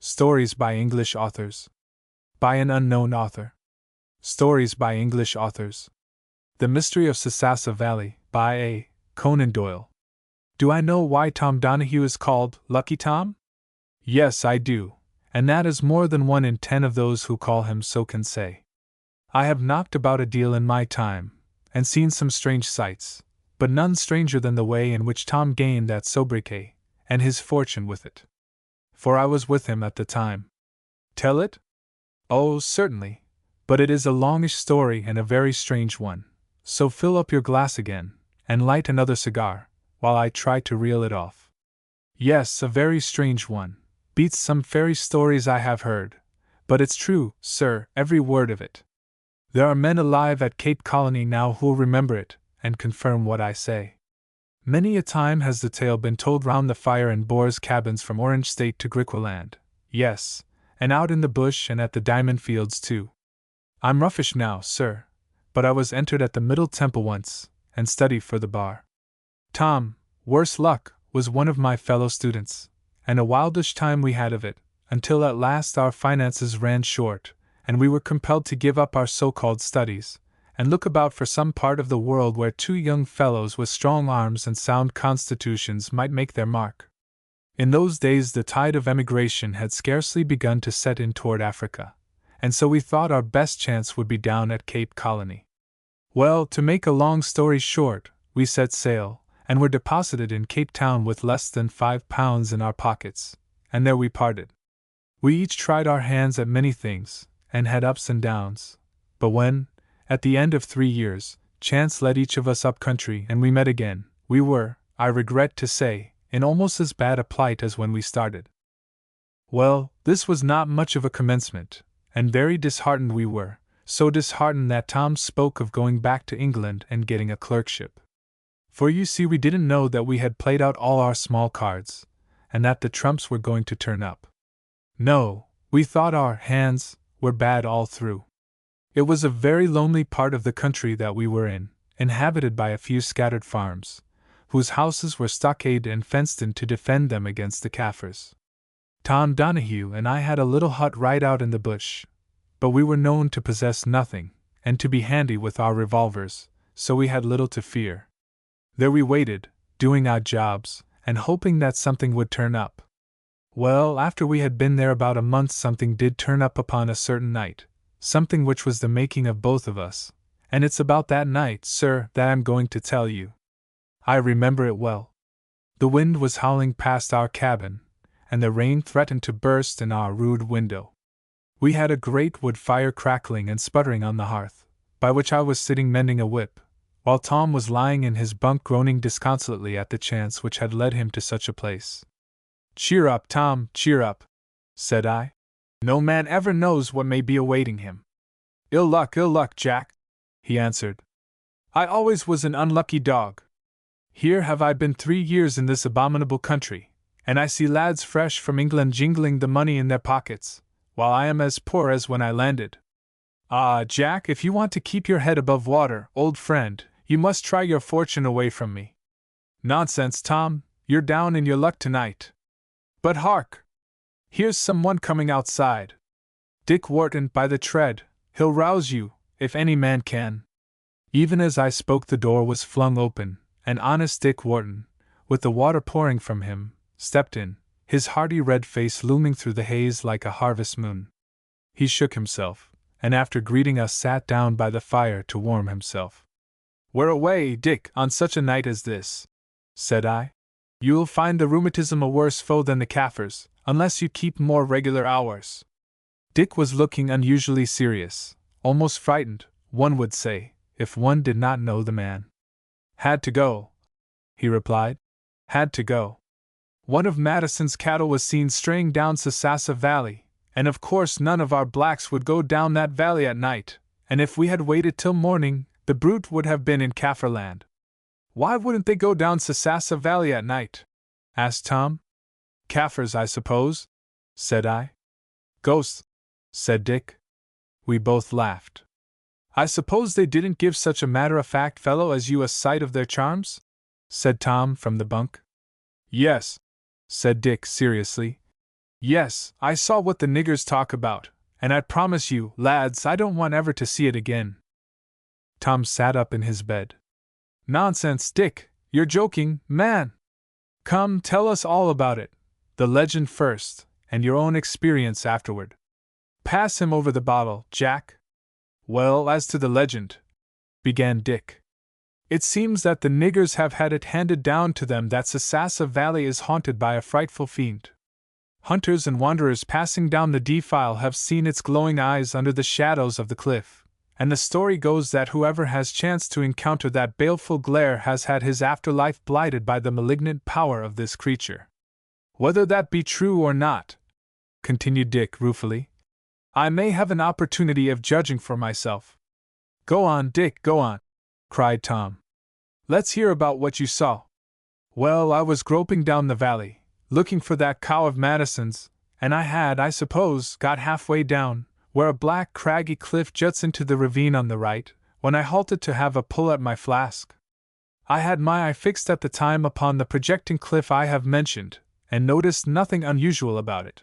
Stories by English authors. By an unknown author. Stories by English authors. The Mystery of Sasassa Valley, by A. Conan Doyle. Do I know why Tom Donahue is called Lucky Tom? Yes, I do, and that is more than 1 in 10 of those who call him so can say. I have knocked about a deal in my time, and seen some strange sights, but none stranger than the way in which Tom gained that sobriquet, and his fortune with it. For I was with him at the time. Tell it? Oh, certainly, but it is a longish story and a very strange one, so fill up your glass again, and light another cigar, while I try to reel it off. Yes, a very strange one, beats some fairy stories I have heard, but it's true, sir, every word of it. There are men alive at Cape Colony now who'll remember it, and confirm what I say. Many a time has the tale been told round the fire in Boers' cabins from Orange State to Griqualand, yes, and out in the bush and at the diamond fields too. I'm roughish now, sir, but I was entered at the Middle Temple once, and studied for the bar. Tom, worse luck, was one of my fellow students, and a wildish time we had of it, until at last our finances ran short, and we were compelled to give up our so-called studies, and look about for some part of the world where 2 young fellows with strong arms and sound constitutions might make their mark. In those days the tide of emigration had scarcely begun to set in toward Africa, and so we thought our best chance would be down at Cape Colony. Well, to make a long story short, we set sail, and were deposited in Cape Town with less than £5 in our pockets, and there we parted. We each tried our hands at many things, and had ups and downs, but when, at the end of 3 years, chance led each of us up country and we met again, we were, I regret to say, in almost as bad a plight as when we started. Well, this was not much of a commencement, and very disheartened we were, so disheartened that Tom spoke of going back to England and getting a clerkship. For you see we didn't know that we had played out all our small cards, and that the trumps were going to turn up. No, we thought our hands were bad all through. It was a very lonely part of the country that we were in, inhabited by a few scattered farms, whose houses were stockaded and fenced in to defend them against the Kaffirs. Tom Donahue and I had a little hut right out in the bush, but we were known to possess nothing, and to be handy with our revolvers, so we had little to fear. There we waited, doing odd jobs, and hoping that something would turn up. Well, after we had been there about a month something did turn up upon a certain night, something which was the making of both of us, and it's about that night, sir, that I'm going to tell you. I remember it well. The wind was howling past our cabin, and the rain threatened to burst in our rude window. We had a great wood fire crackling and sputtering on the hearth, by which I was sitting mending a whip, while Tom was lying in his bunk groaning disconsolately at the chance which had led him to such a place. "Cheer up, Tom, cheer up," said I. "No man ever knows what may be awaiting him." Ill luck, Jack," he answered. "I always was an unlucky dog. Here have I been 3 years in this abominable country, and I see lads fresh from England jingling the money in their pockets, while I am as poor as when I landed. Ah, Jack, if you want to keep your head above water, old friend, you must try your fortune away from me." "Nonsense, Tom, you're down in your luck tonight. But hark! Here's someone coming outside. Dick Wharton by the tread, he'll rouse you, if any man can." Even as I spoke the door was flung open, and honest Dick Wharton, with the water pouring from him, stepped in, his hearty red face looming through the haze like a harvest moon. He shook himself, and after greeting us sat down by the fire to warm himself. "Where away, Dick, on such a night as this?" said I. "You'll find the rheumatism a worse foe than the Kaffirs, unless you keep more regular hours." Dick was looking unusually serious, almost frightened, one would say, if one did not know the man. "Had to go," he replied. "Had to go. One of Madison's cattle was seen straying down Sasassa Valley, and of course none of our blacks would go down that valley at night, and if we had waited till morning, the brute would have been in Kaffirland." "Why wouldn't they go down Sasassa Valley at night?" asked Tom. "Kaffirs, I suppose," said I. "Ghosts," said Dick. We both laughed. "I suppose they didn't give such a matter-of-fact fellow as you a sight of their charms?" said Tom from the bunk. "Yes," said Dick seriously. Yes, I saw what the niggers talk about, and I promise you, lads, I don't want ever to see it again. Tom sat up in his bed. Nonsense, Dick, you're joking, man. Come, tell us all about it, the legend first, and your own experience afterward. Pass him over the bottle, Jack. Well, as to the legend, began Dick. It seems that the niggers have had it handed down to them that Sasassa Valley is haunted by a frightful fiend. Hunters and wanderers passing down the defile have seen its glowing eyes under the shadows of the cliff, and the story goes that whoever has chanced to encounter that baleful glare has had his afterlife blighted by the malignant power of this creature. Whether that be true or not, continued Dick ruefully, I may have an opportunity of judging for myself. Go on, Dick, go on, cried Tom. Let's hear about what you saw. Well, I was groping down the valley, looking for that cow of Madison's, and I had, I suppose, got halfway down, where a black craggy cliff juts into the ravine on the right, when I halted to have a pull at my flask. I had my eye fixed at the time upon the projecting cliff I have mentioned, and noticed nothing unusual about it.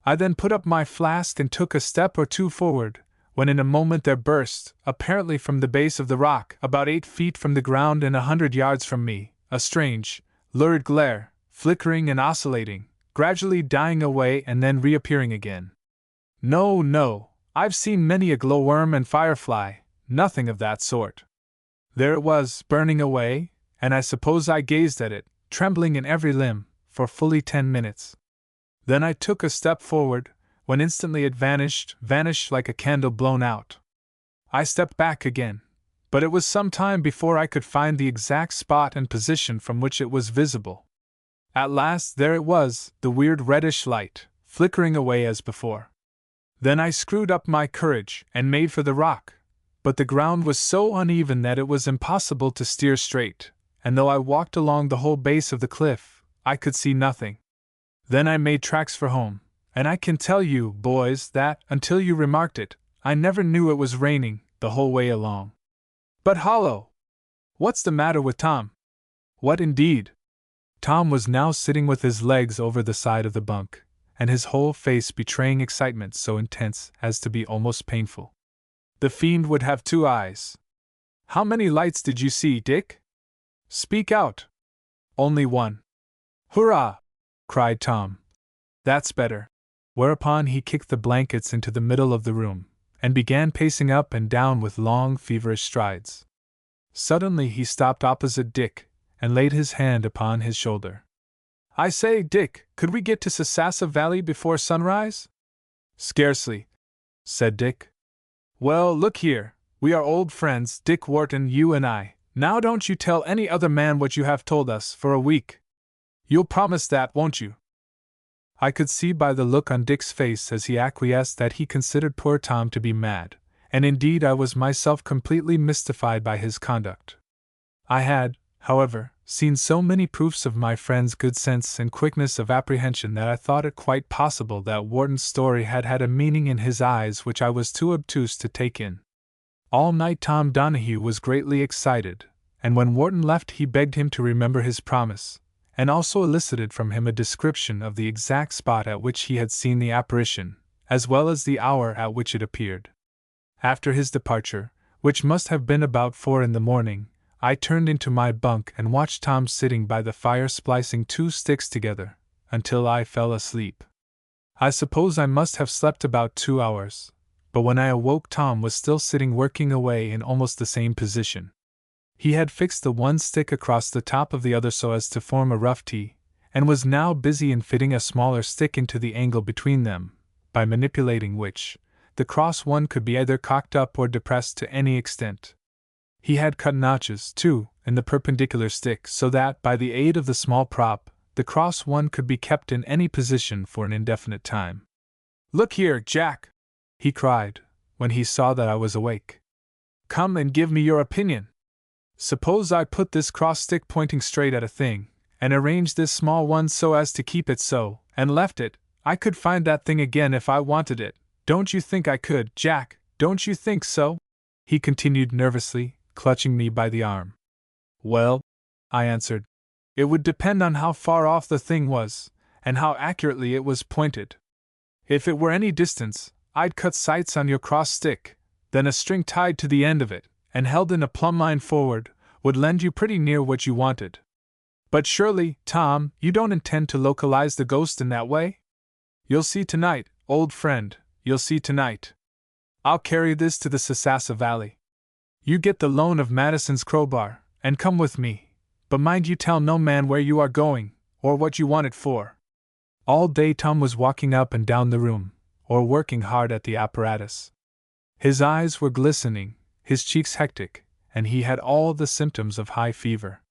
I then put up my flask and took a step or two forward, when in a moment there burst, apparently from the base of the rock, about 8 feet from the ground and 100 yards from me, a strange, lurid glare, flickering and oscillating, gradually dying away and then reappearing again. No, I've seen many a glowworm and firefly, nothing of that sort. There it was, burning away, and I suppose I gazed at it, trembling in every limb, for fully 10 minutes. Then I took a step forward, when instantly it vanished like a candle blown out. I stepped back again, but it was some time before I could find the exact spot and position from which it was visible. At last there it was, the weird reddish light, flickering away as before. Then I screwed up my courage and made for the rock, but the ground was so uneven that it was impossible to steer straight, and though I walked along the whole base of the cliff, I could see nothing. Then I made tracks for home, and I can tell you, boys, that, until you remarked it, I never knew it was raining the whole way along. But hollow! What's the matter with Tom? What indeed? Tom was now sitting with his legs over the side of the bunk, and his whole face betraying excitement so intense as to be almost painful. The fiend would have 2 eyes. How many lights did you see, Dick? Speak out. Only one. Hurrah! Cried Tom. That's better. Whereupon he kicked the blankets into the middle of the room, and began pacing up and down with long, feverish strides. Suddenly he stopped opposite Dick, and laid his hand upon his shoulder. I say, Dick, could we get to Sasassa Valley before sunrise? Scarcely, said Dick. Well, look here, we are old friends, Dick Wharton, you and I. Now don't you tell any other man what you have told us for a week. You'll promise that, won't you? I could see by the look on Dick's face as he acquiesced that he considered poor Tom to be mad, and indeed I was myself completely mystified by his conduct. I had, however, seen so many proofs of my friend's good sense and quickness of apprehension that I thought it quite possible that Wharton's story had had a meaning in his eyes which I was too obtuse to take in. All night Tom Donahue was greatly excited, and when Wharton left he begged him to remember his promise, and also elicited from him a description of the exact spot at which he had seen the apparition, as well as the hour at which it appeared. After his departure, which must have been about 4 in the morning, I turned into my bunk and watched Tom sitting by the fire splicing 2 sticks together, until I fell asleep. I suppose I must have slept about 2 hours, but when I awoke Tom was still sitting working away in almost the same position. He had fixed the one stick across the top of the other so as to form a rough T, and was now busy in fitting a smaller stick into the angle between them, by manipulating which, the cross one could be either cocked up or depressed to any extent. He had cut notches, too, in the perpendicular stick so that, by the aid of the small prop, the cross one could be kept in any position for an indefinite time. Look here, Jack! He cried, when he saw that I was awake. Come and give me your opinion. Suppose I put this cross stick pointing straight at a thing, and arranged this small one so as to keep it so, and left it, I could find that thing again if I wanted it. Don't you think I could, Jack? Don't you think so? He continued nervously, clutching me by the arm. Well, I answered, it would depend on how far off the thing was, and how accurately it was pointed. If it were any distance, I'd cut sights on your cross stick, then a string tied to the end of it, and held in a plumb line forward, would lend you pretty near what you wanted. But surely, Tom, you don't intend to localize the ghost in that way? You'll see tonight, old friend, you'll see tonight. I'll carry this to the Sasassa Valley. You get the loan of Madison's crowbar, and come with me, but mind you tell no man where you are going, or what you want it for. All day Tom was walking up and down the room, or working hard at the apparatus. His eyes were glistening, his cheeks hectic, and he had all the symptoms of high fever.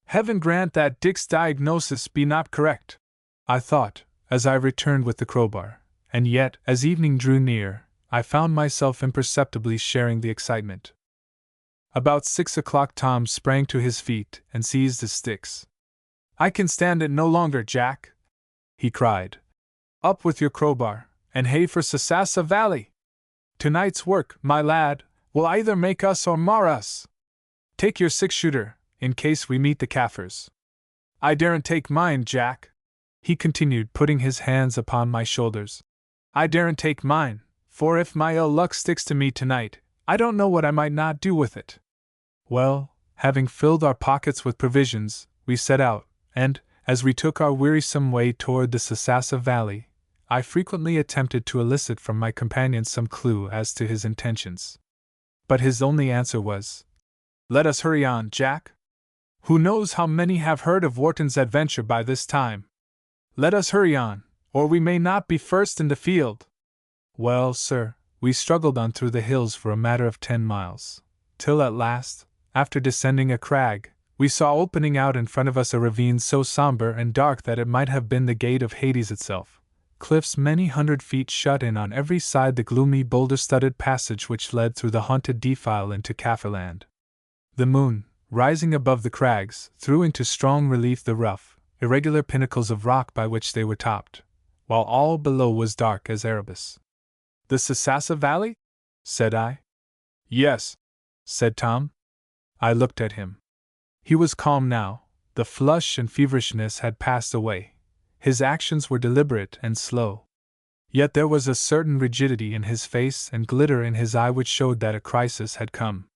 Heaven grant that Dick's diagnosis be not correct, I thought, as I returned with the crowbar, and yet, as evening drew near, I found myself imperceptibly sharing the excitement. About 6 o'clock Tom sprang to his feet and seized his sticks. I can stand it no longer, Jack, he cried. Up with your crowbar, and hey for Sasassa Valley! Tonight's work, my lad, will either make us or mar us. Take your six-shooter, in case we meet the Kaffirs. I daren't take mine, Jack, he continued, putting his hands upon my shoulders. I daren't take mine, for if my ill luck sticks to me tonight, I don't know what I might not do with it. Well, having filled our pockets with provisions, we set out, and, as we took our wearisome way toward the Sasassa Valley, I frequently attempted to elicit from my companion some clue as to his intentions. But his only answer was, "Let us hurry on, Jack. Who knows how many have heard of Wharton's adventure by this time? Let us hurry on, or we may not be first in the field." Well, sir, we struggled on through the hills for a matter of 10 miles, till at last, after descending a crag, we saw opening out in front of us a ravine so somber and dark that it might have been the gate of Hades itself, cliffs many hundred feet shut in on every side the gloomy boulder-studded passage which led through the haunted defile into Kaffirland. The moon, rising above the crags, threw into strong relief the rough, irregular pinnacles of rock by which they were topped, while all below was dark as Erebus. "The Sasassa Valley?" said I. "Yes," said Tom. I looked at him. He was calm now, the flush and feverishness had passed away. His actions were deliberate and slow. Yet there was a certain rigidity in his face and glitter in his eye which showed that a crisis had come.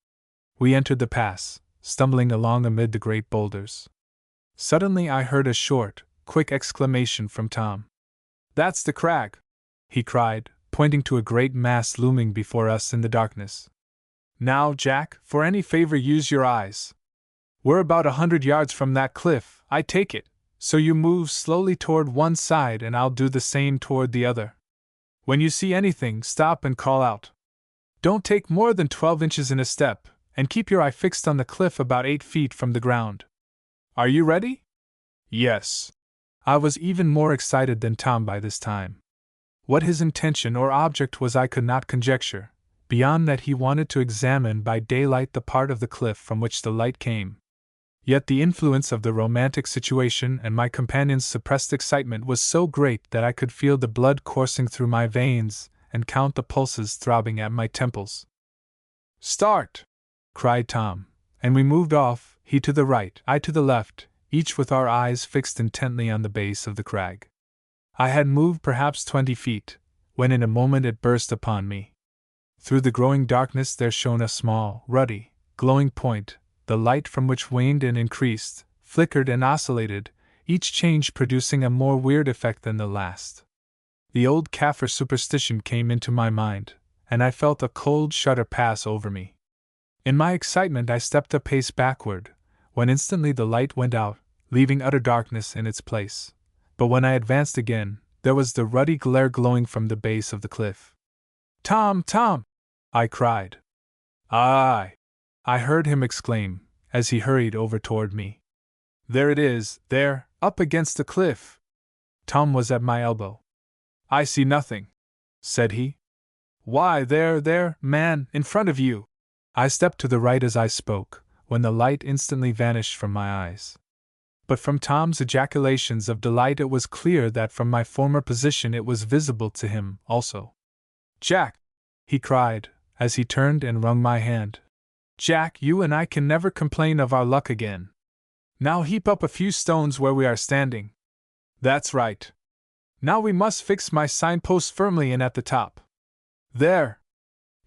We entered the pass, stumbling along amid the great boulders. Suddenly I heard a short, quick exclamation from Tom. "That's the crag!" he cried, pointing to a great mass looming before us in the darkness. "Now, Jack, for any favor use your eyes. We're about 100 yards from that cliff, I take it, so you move slowly toward one side and I'll do the same toward the other. When you see anything, stop and call out. Don't take more than 12 inches in a step, and keep your eye fixed on the cliff about 8 feet from the ground. Are you ready?" "Yes." I was even more excited than Tom by this time. What his intention or object was I could not conjecture, beyond that he wanted to examine by daylight the part of the cliff from which the light came. Yet the influence of the romantic situation and my companion's suppressed excitement was so great that I could feel the blood coursing through my veins and count the pulses throbbing at my temples. "Start!" cried Tom, and we moved off, he to the right, I to the left, each with our eyes fixed intently on the base of the crag. I had moved perhaps 20 feet, when in a moment it burst upon me. Through the growing darkness there shone a small, ruddy, glowing point, the light from which waned and increased, flickered and oscillated, each change producing a more weird effect than the last. The old Kaffir superstition came into my mind, and I felt a cold shudder pass over me. In my excitement I stepped a pace backward, when instantly the light went out, leaving utter darkness in its place. But when I advanced again, there was the ruddy glare glowing from the base of the cliff. "Tom, Tom!" I cried. "Aye!" I heard him exclaim, as he hurried over toward me. "There it is, there, up against the cliff." Tom was at my elbow. "I see nothing," said he. "Why, there, man, in front of you." I stepped to the right as I spoke, when the light instantly vanished from my eyes. But from Tom's ejaculations of delight it was clear that from my former position it was visible to him also. "Jack!" he cried, as he turned and wrung my hand. "Jack, you and I can never complain of our luck again. Now heap up a few stones where we are standing." That's right. Now we must fix my signpost firmly in at the top. There!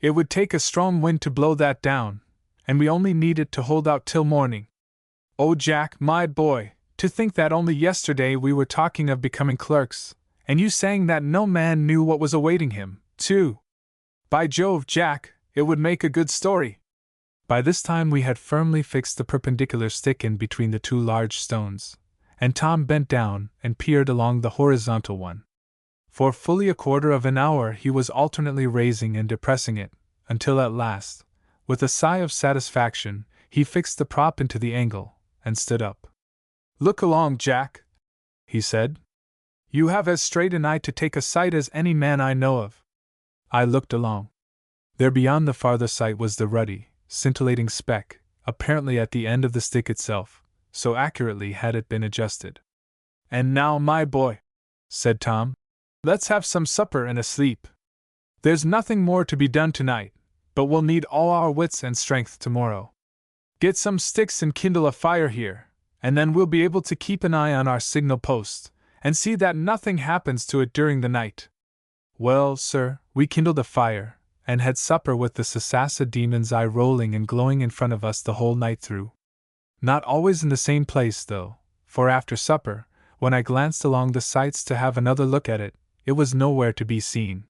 It would take a strong wind to blow that down, and we only need it to hold out till morning. Oh, Jack, my boy, to think that only yesterday we were talking of becoming clerks, and you saying that no man knew what was awaiting him, too. By Jove, Jack, it would make a good story. By this time we had firmly fixed the perpendicular stick in between the two large stones, and Tom bent down and peered along the horizontal one. For fully a quarter of an hour he was alternately raising and depressing it, until at last, with a sigh of satisfaction, he fixed the prop into the angle, and stood up. Look along, Jack, he said. You have as straight an eye to take a sight as any man I know of. I looked along. There beyond the farther sight was the ruddy, scintillating speck, apparently at the end of the stick itself, so accurately had it been adjusted. And now, my boy, said Tom, let's have some supper and a sleep. There's nothing more to be done tonight, but we'll need all our wits and strength tomorrow. Get some sticks and kindle a fire here, and then we'll be able to keep an eye on our signal post, and see that nothing happens to it during the night. Well, sir, we kindled a fire, and had supper with the Sasassa demon's eye rolling and glowing in front of us the whole night through. Not always in the same place, though, for after supper, when I glanced along the sights to have another look at it, it was nowhere to be seen.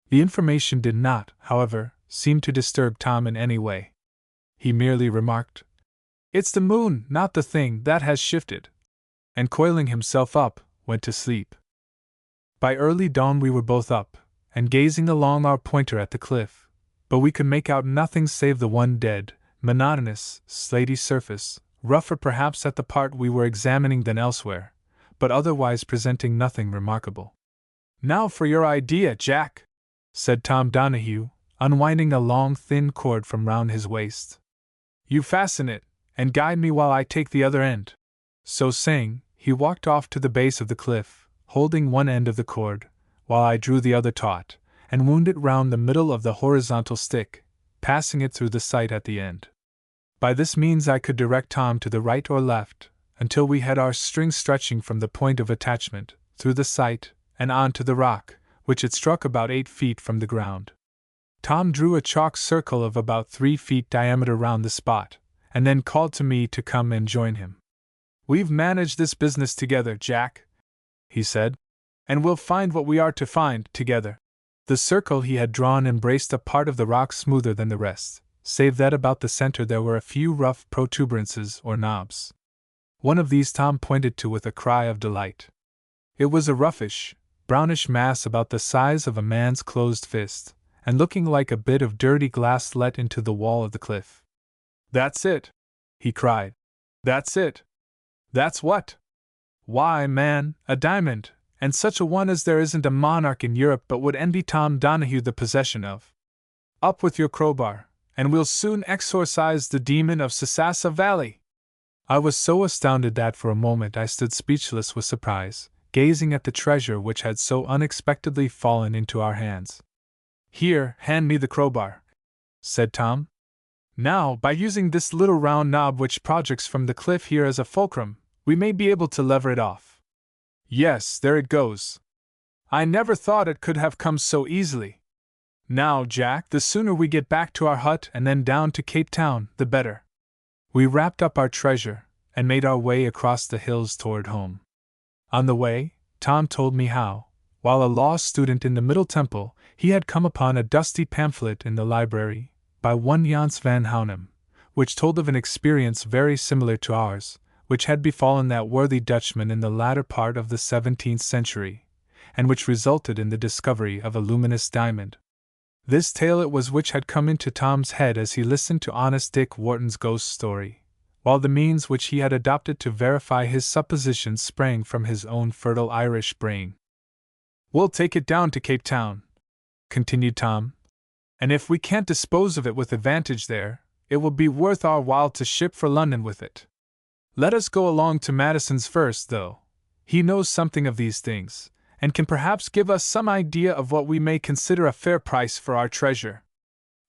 The information did not, however, seem to disturb Tom in any way. He merely remarked, "It's the moon, not the thing, that has shifted," and coiling himself up, went to sleep. By early dawn we were both up, and gazing along our pointer at the cliff, but we could make out nothing save the one dead, monotonous, slaty surface, rougher perhaps at the part we were examining than elsewhere, but otherwise presenting nothing remarkable. Now for your idea, Jack, said Tom Donahue, unwinding a long thin cord from round his waist. You fasten it, and guide me while I take the other end. So saying, he walked off to the base of the cliff, holding one end of the cord, while I drew the other taut, and wound it round the middle of the horizontal stick, passing it through the sight at the end. By this means I could direct Tom to the right or left, until we had our string stretching from the point of attachment, through the sight, and on to the rock, which it struck about 8 feet from the ground. Tom drew a chalk circle of about 3 feet diameter round the spot, and then called to me to come and join him. We've managed this business together, Jack, he said, and we'll find what we are to find together. The circle he had drawn embraced a part of the rock smoother than the rest, save that about the center there were a few rough protuberances or knobs. One of these Tom pointed to with a cry of delight. It was a roughish, brownish mass about the size of a man's closed fist, and looking like a bit of dirty glass let into the wall of the cliff. That's it, he cried. That's it. That's what? Why, man, a diamond, and such a one as there isn't a monarch in Europe but would envy Tom Donahue the possession of. Up with your crowbar, and we'll soon exorcise the demon of Sasassa Valley. I was so astounded that for a moment I stood speechless with surprise, gazing at the treasure which had so unexpectedly fallen into our hands. Here, hand me the crowbar, said Tom. Now, by using this little round knob which projects from the cliff here as a fulcrum, we may be able to lever it off. Yes, there it goes. I never thought it could have come so easily. Now, Jack, the sooner we get back to our hut and then down to Cape Town, the better. We wrapped up our treasure, and made our way across the hills toward home. On the way, Tom told me how, while a law student in the Middle Temple, he had come upon a dusty pamphlet in the library, by one Jans van Hounum, which told of an experience very similar to ours, which had befallen that worthy Dutchman in the latter part of the 17th century, and which resulted in the discovery of a luminous diamond. This tale it was which had come into Tom's head as he listened to honest Dick Wharton's ghost story, while the means which he had adopted to verify his suppositions sprang from his own fertile Irish brain. We'll take it down to Cape Town, continued Tom, and if we can't dispose of it with advantage there, it will be worth our while to ship for London with it. Let us go along to Madison's first, though. He knows something of these things, and can perhaps give us some idea of what we may consider a fair price for our treasure.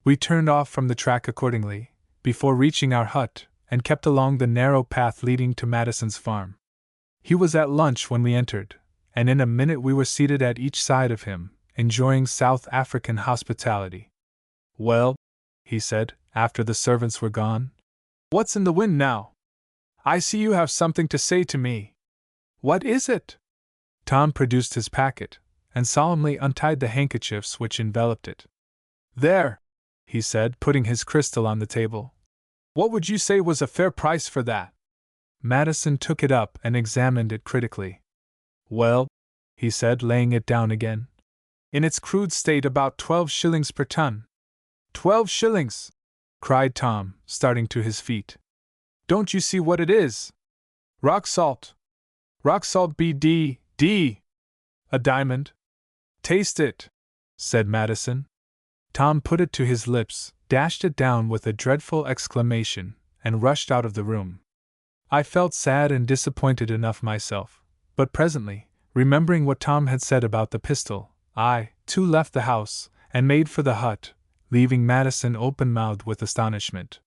We turned off from the track accordingly, before reaching our hut, and kept along the narrow path leading to Madison's farm. He was at lunch when we entered, and in a minute we were seated at each side of him, enjoying South African hospitality. "Well," he said, after the servants were gone, "what's in the wind now? I see you have something to say to me. What is it?" Tom produced his packet, and solemnly untied the handkerchiefs which enveloped it. "There," he said, putting his crystal on the table. "What would you say was a fair price for that?" Madison took it up and examined it critically. "Well," he said, laying it down again, "in its crude state about 12 shillings per ton." 12 shillings! Cried Tom, starting to his feet. "Don't you see what it is? Rock salt! Rock salt B.D.D. A diamond? Taste it," said Madison. Tom put it to his lips, dashed it down with a dreadful exclamation, and rushed out of the room. I felt sad and disappointed enough myself, but presently, remembering what Tom had said about the pistol, I, too, left the house, and made for the hut, leaving Madison open-mouthed with astonishment.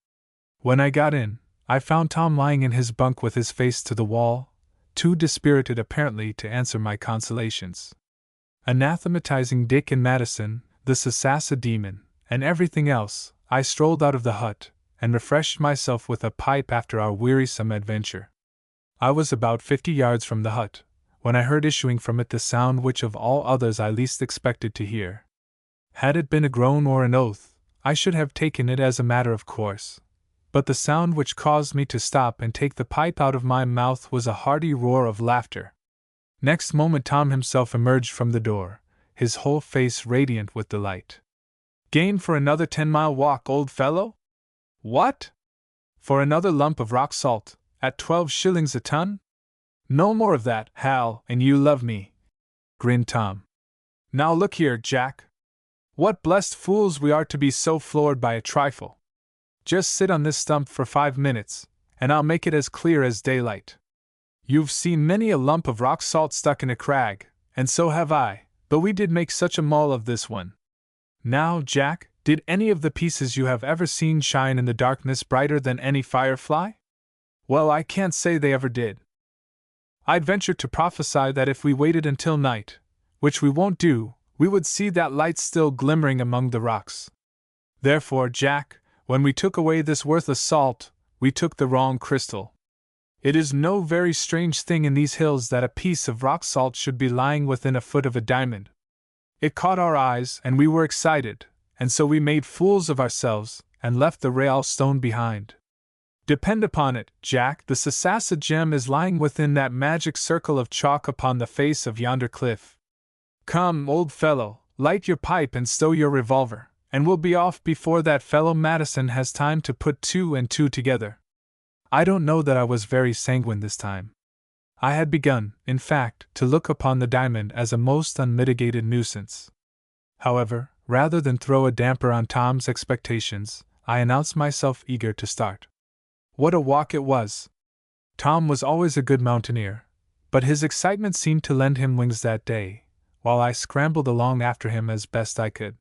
When I got in, I found Tom lying in his bunk with his face to the wall, too dispirited apparently to answer my consolations. Anathematizing Dick and Madison, the Sasassa demon, and everything else, I strolled out of the hut, and refreshed myself with a pipe after our wearisome adventure. I was about 50 yards from the hut, when I heard issuing from it the sound which of all others I least expected to hear. Had it been a groan or an oath, I should have taken it as a matter of course, but the sound which caused me to stop and take the pipe out of my mouth was a hearty roar of laughter. Next moment Tom himself emerged from the door, his whole face radiant with delight. "Game for another 10-mile walk, old fellow?" "What? For another lump of rock salt, at 12 shillings a ton? No more of that, Hal, and you love me," grinned Tom. "Now look here, Jack. What blessed fools we are to be so floored by a trifle. Just sit on this stump for 5 minutes, and I'll make it as clear as daylight. You've seen many a lump of rock salt stuck in a crag, and so have I, but we did make such a mull of this one. Now, Jack, did any of the pieces you have ever seen shine in the darkness brighter than any firefly? Well, I can't say they ever did. I'd venture to prophesy that if we waited until night, which we won't do, we would see that light still glimmering among the rocks. Therefore, Jack, when we took away this worthless salt, we took the wrong crystal. It is no very strange thing in these hills that a piece of rock salt should be lying within a foot of a diamond. It caught our eyes, and we were excited, and so we made fools of ourselves, and left the real stone behind. Depend upon it, Jack, the Sasassa gem is lying within that magic circle of chalk upon the face of yonder cliff. Come, old fellow, light your pipe and stow your revolver, and we'll be off before that fellow Madison has time to put 2 and 2 together." I don't know that I was very sanguine this time. I had begun, in fact, to look upon the diamond as a most unmitigated nuisance. However, rather than throw a damper on Tom's expectations, I announced myself eager to start. What a walk it was! Tom was always a good mountaineer, but his excitement seemed to lend him wings that day, while I scrambled along after him as best I could.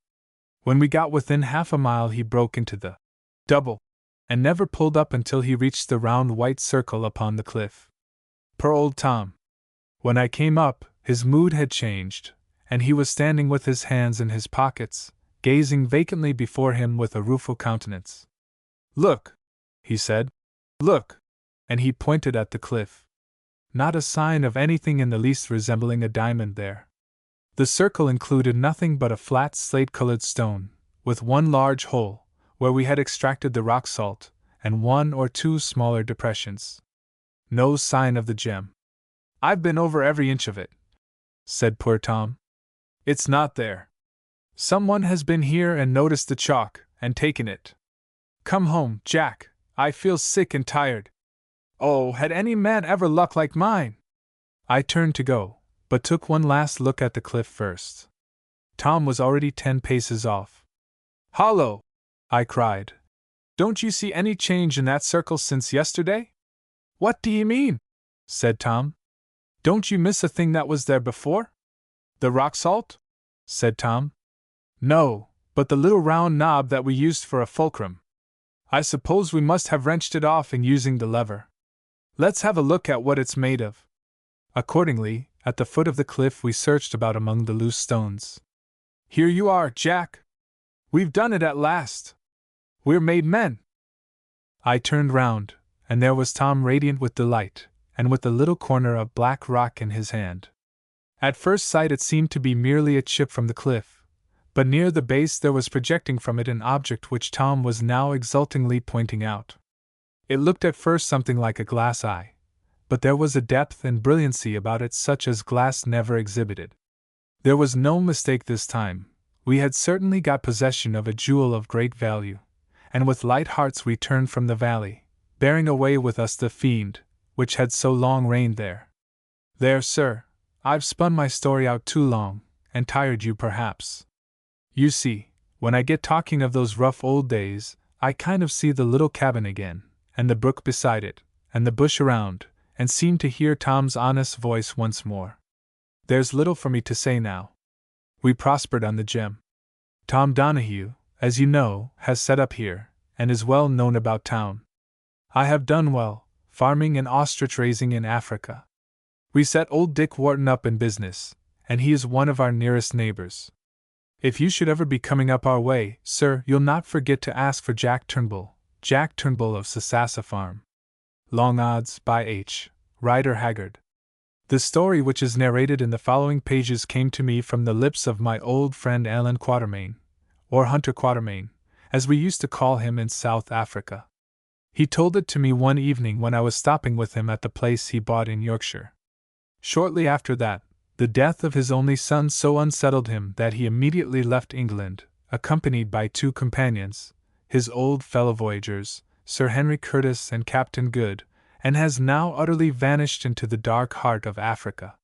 When we got within half a mile he broke into the double, and never pulled up until he reached the round white circle upon the cliff. Poor old Tom! When I came up, his mood had changed, and he was standing with his hands in his pockets, gazing vacantly before him with a rueful countenance. "Look," he said. "Look!" And he pointed at the cliff. Not a sign of anything in the least resembling a diamond there. The circle included nothing but a flat slate-colored stone, with one large hole, where we had extracted the rock salt, and 1 or 2 smaller depressions. No sign of the gem. "I've been over every inch of it," said poor Tom. "It's not there. Someone has been here and noticed the chalk, and taken it. Come home, Jack, I feel sick and tired. Oh, had any man ever luck like mine?" I turned to go, but took one last look at the cliff first. Tom was already 10 paces off. "Hollo!" I cried. "Don't you see any change in that circle since yesterday?" "What do you mean?" said Tom. "Don't you miss a thing that was there before?" "The rock salt?" said Tom. "No, but the little round knob that we used for a fulcrum. I suppose we must have wrenched it off in using the lever. Let's have a look at what it's made of." Accordingly, at the foot of the cliff we searched about among the loose stones. "Here you are, Jack! We've done it at last! We're made men!" I turned round, and there was Tom radiant with delight, and with the little corner of black rock in his hand. At first sight it seemed to be merely a chip from the cliff, but near the base there was projecting from it an object which Tom was now exultingly pointing out. It looked at first something like a glass eye, but there was a depth and brilliancy about it such as glass never exhibited. There was no mistake this time. We had certainly got possession of a jewel of great value, and with light hearts we turned from the valley, bearing away with us the fiend, which had so long reigned there. There, sir, I've spun my story out too long, and tired you perhaps. You see, when I get talking of those rough old days, I kind of see the little cabin again, and the brook beside it, and the bush around, and seem to hear Tom's honest voice once more. There's little for me to say now. We prospered on the gem. Tom Donahue, as you know, has set up here, and is well known about town. I have done well, farming and ostrich raising in Africa. We set old Dick Wharton up in business, and he is one of our nearest neighbors. If you should ever be coming up our way, sir, you'll not forget to ask for Jack Turnbull of Sasassa Farm. Long odds, by H. Rider Haggard. The story which is narrated in the following pages came to me from the lips of my old friend Allan Quatermain, or Hunter Quatermain, as we used to call him in South Africa. He told it to me one evening when I was stopping with him at the place he bought in Yorkshire. Shortly after that, the death of his only son so unsettled him that he immediately left England, accompanied by two companions, his old fellow voyagers, Sir Henry Curtis and Captain Good, and has now utterly vanished into the dark heart of Africa.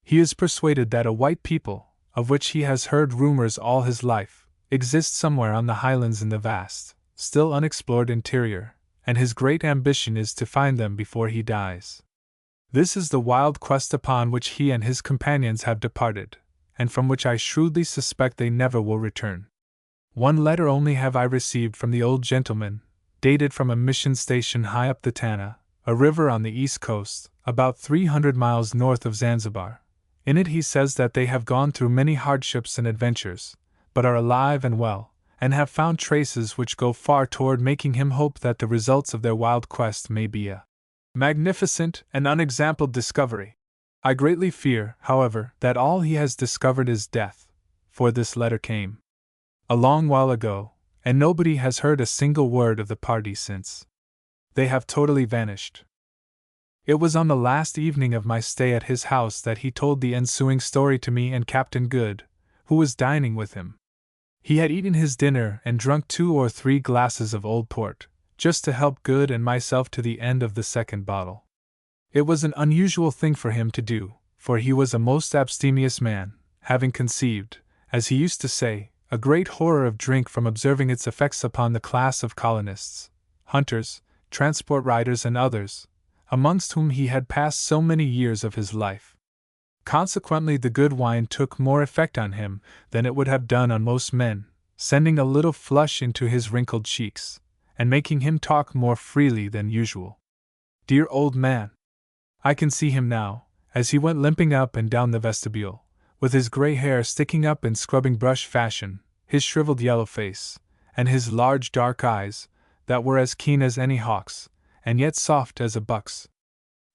He is persuaded that a white people, of which he has heard rumors all his life, exists somewhere on the highlands in the vast, still unexplored interior, and his great ambition is to find them before he dies. This is the wild quest upon which he and his companions have departed, and from which I shrewdly suspect they never will return. One letter only have I received from the old gentleman, dated from a mission station high up the Tana, a river on the east coast, about 300 miles north of Zanzibar. In it he says that they have gone through many hardships and adventures, but are alive and well, and have found traces which go far toward making him hope that the results of their wild quest may be a magnificent and unexampled discovery. I greatly fear, however, that all he has discovered is death, for this letter came a long while ago, and nobody has heard a single word of the party since. They have totally vanished. It was on the last evening of my stay at his house that he told the ensuing story to me and Captain Good, who was dining with him. He had eaten his dinner and drunk 2 or 3 glasses of old port, just to help Good and myself to the end of the second bottle. It was an unusual thing for him to do, for he was a most abstemious man, having conceived, as he used to say, a great horror of drink from observing its effects upon the class of colonists, hunters, transport riders and others, amongst whom he had passed so many years of his life. Consequently the good wine took more effect on him than it would have done on most men, sending a little flush into his wrinkled cheeks, and making him talk more freely than usual. Dear old man! I can see him now, as he went limping up and down the vestibule, with his grey hair sticking up in scrubbing brush fashion, his shriveled yellow face, and his large dark eyes, that were as keen as any hawk's, and yet soft as a buck's.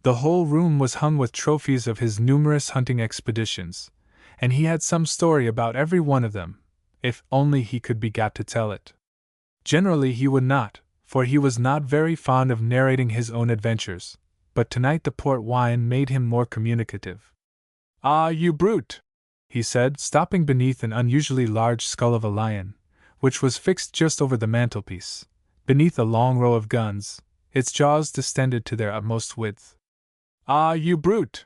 The whole room was hung with trophies of his numerous hunting expeditions, and he had some story about every one of them, if only he could be got to tell it. Generally he would not, for he was not very fond of narrating his own adventures, but tonight the port wine made him more communicative. "Ah, you brute!" he said, stopping beneath an unusually large skull of a lion, which was fixed just over the mantelpiece, beneath a long row of guns, its jaws distended to their utmost width. "Ah, you brute!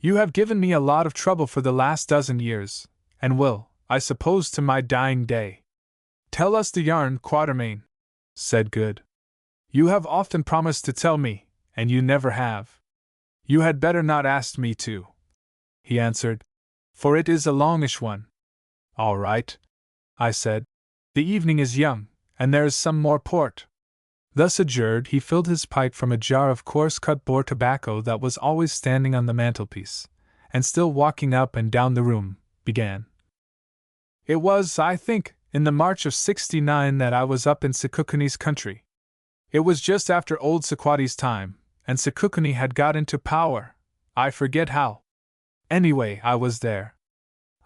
You have given me a lot of trouble for the last dozen years, and will, I suppose, to my dying day." "Tell us the yarn, Quatermain," said Good. "You have often promised to tell me, and you never have." "You had better not ask me to," he answered, "for it is a longish one." "All right," I said. "The evening is young, and there is some more port." Thus adjured, he filled his pipe from a jar of coarse-cut Boer tobacco that was always standing on the mantelpiece, and still walking up and down the room, began. It was, I think, in the March of '69 that I was up in Sekukuni's country. It was just after old Sequati's time, and Sekukuni had got into power. I forget how. Anyway, I was there.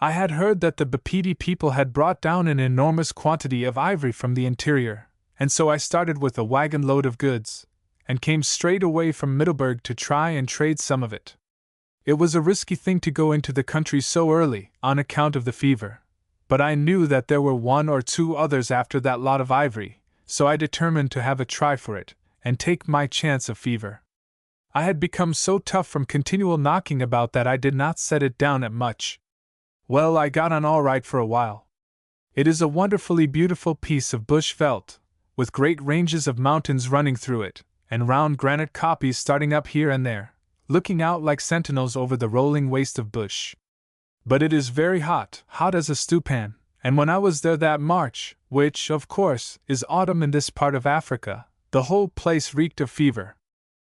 I had heard that the Bapedi people had brought down an enormous quantity of ivory from the interior, and so I started with a wagon load of goods, and came straight away from Middelburg to try and trade some of it. It was a risky thing to go into the country so early, on account of the fever, but I knew that there were one or two others after that lot of ivory, so I determined to have a try for it, and take my chance of fever. I had become so tough from continual knocking about that I did not set it down at much. Well, I got on all right for a while. It is a wonderfully beautiful piece of bush veldt, with great ranges of mountains running through it, and round granite kopjes starting up here and there, looking out like sentinels over the rolling waste of bush. But it is very hot, hot as a stewpan, and when I was there that March, which, of course, is autumn in this part of Africa, the whole place reeked of fever.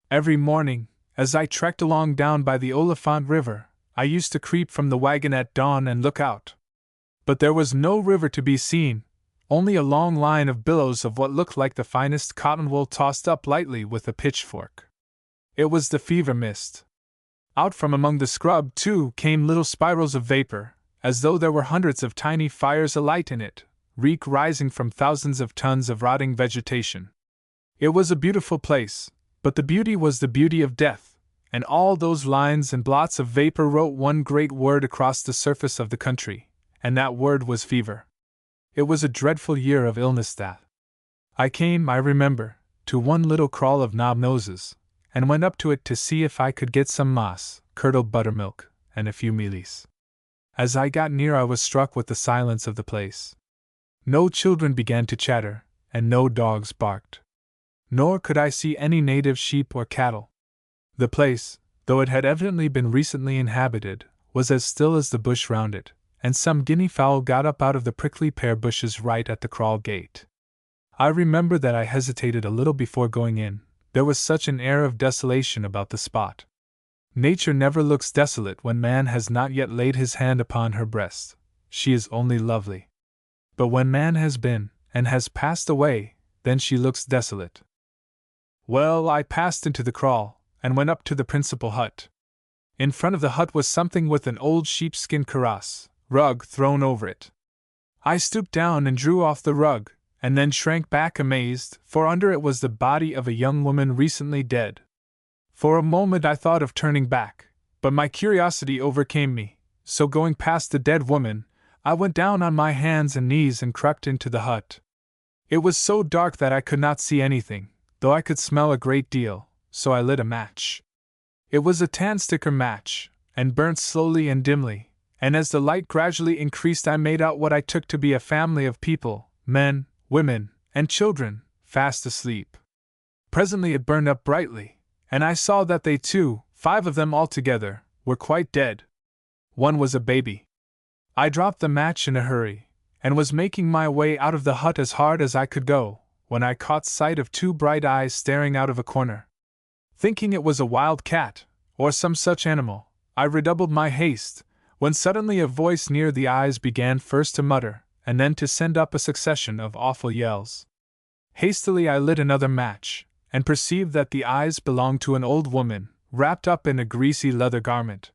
Every morning, as I trekked along down by the Oliphant River, I used to creep from the wagon at dawn and look out. But there was no river to be seen, only a long line of billows of what looked like the finest cotton wool tossed up lightly with a pitchfork. It was the fever mist. Out from among the scrub, too, came little spirals of vapor, as though there were hundreds of tiny fires alight in it, reek rising from thousands of tons of rotting vegetation. It was a beautiful place, but the beauty was the beauty of death, and all those lines and blots of vapor wrote one great word across the surface of the country, and that word was fever. It was a dreadful year of illness that. I came, I remember, to one little kraal of knob-noses, and went up to it to see if I could get some maas, curdled buttermilk, and a few mealies. As I got near, I was struck with the silence of the place. No children began to chatter, and no dogs barked. Nor could I see any native sheep or cattle. The place, though it had evidently been recently inhabited, was as still as the bush round it, and some guinea fowl got up out of the prickly pear bushes right at the kraal gate. I remember that I hesitated a little before going in, there was such an air of desolation about the spot. Nature never looks desolate when man has not yet laid his hand upon her breast, she is only lovely. But when man has been, and has passed away, then she looks desolate. Well, I passed into the kraal, and went up to the principal hut. In front of the hut was something with an old sheepskin kaross, rug thrown over it. I stooped down and drew off the rug, and then shrank back amazed, for under it was the body of a young woman recently dead. For a moment I thought of turning back, but my curiosity overcame me, so going past the dead woman, I went down on my hands and knees and crept into the hut. It was so dark that I could not see anything, though I could smell a great deal, so I lit a match. It was a tandsticker match, and burnt slowly and dimly, and as the light gradually increased I made out what I took to be a family of people, men, women, and children, fast asleep. Presently it burned up brightly, and I saw that they too, 5 of them altogether, were quite dead. One was a baby. I dropped the match in a hurry, and was making my way out of the hut as hard as I could go, when I caught sight of 2 bright eyes staring out of a corner. Thinking it was a wild cat, or some such animal, I redoubled my haste, when suddenly a voice near the eyes began first to mutter, and then to send up a succession of awful yells. Hastily I lit another match, and perceived that the eyes belonged to an old woman, wrapped up in a greasy leather garment.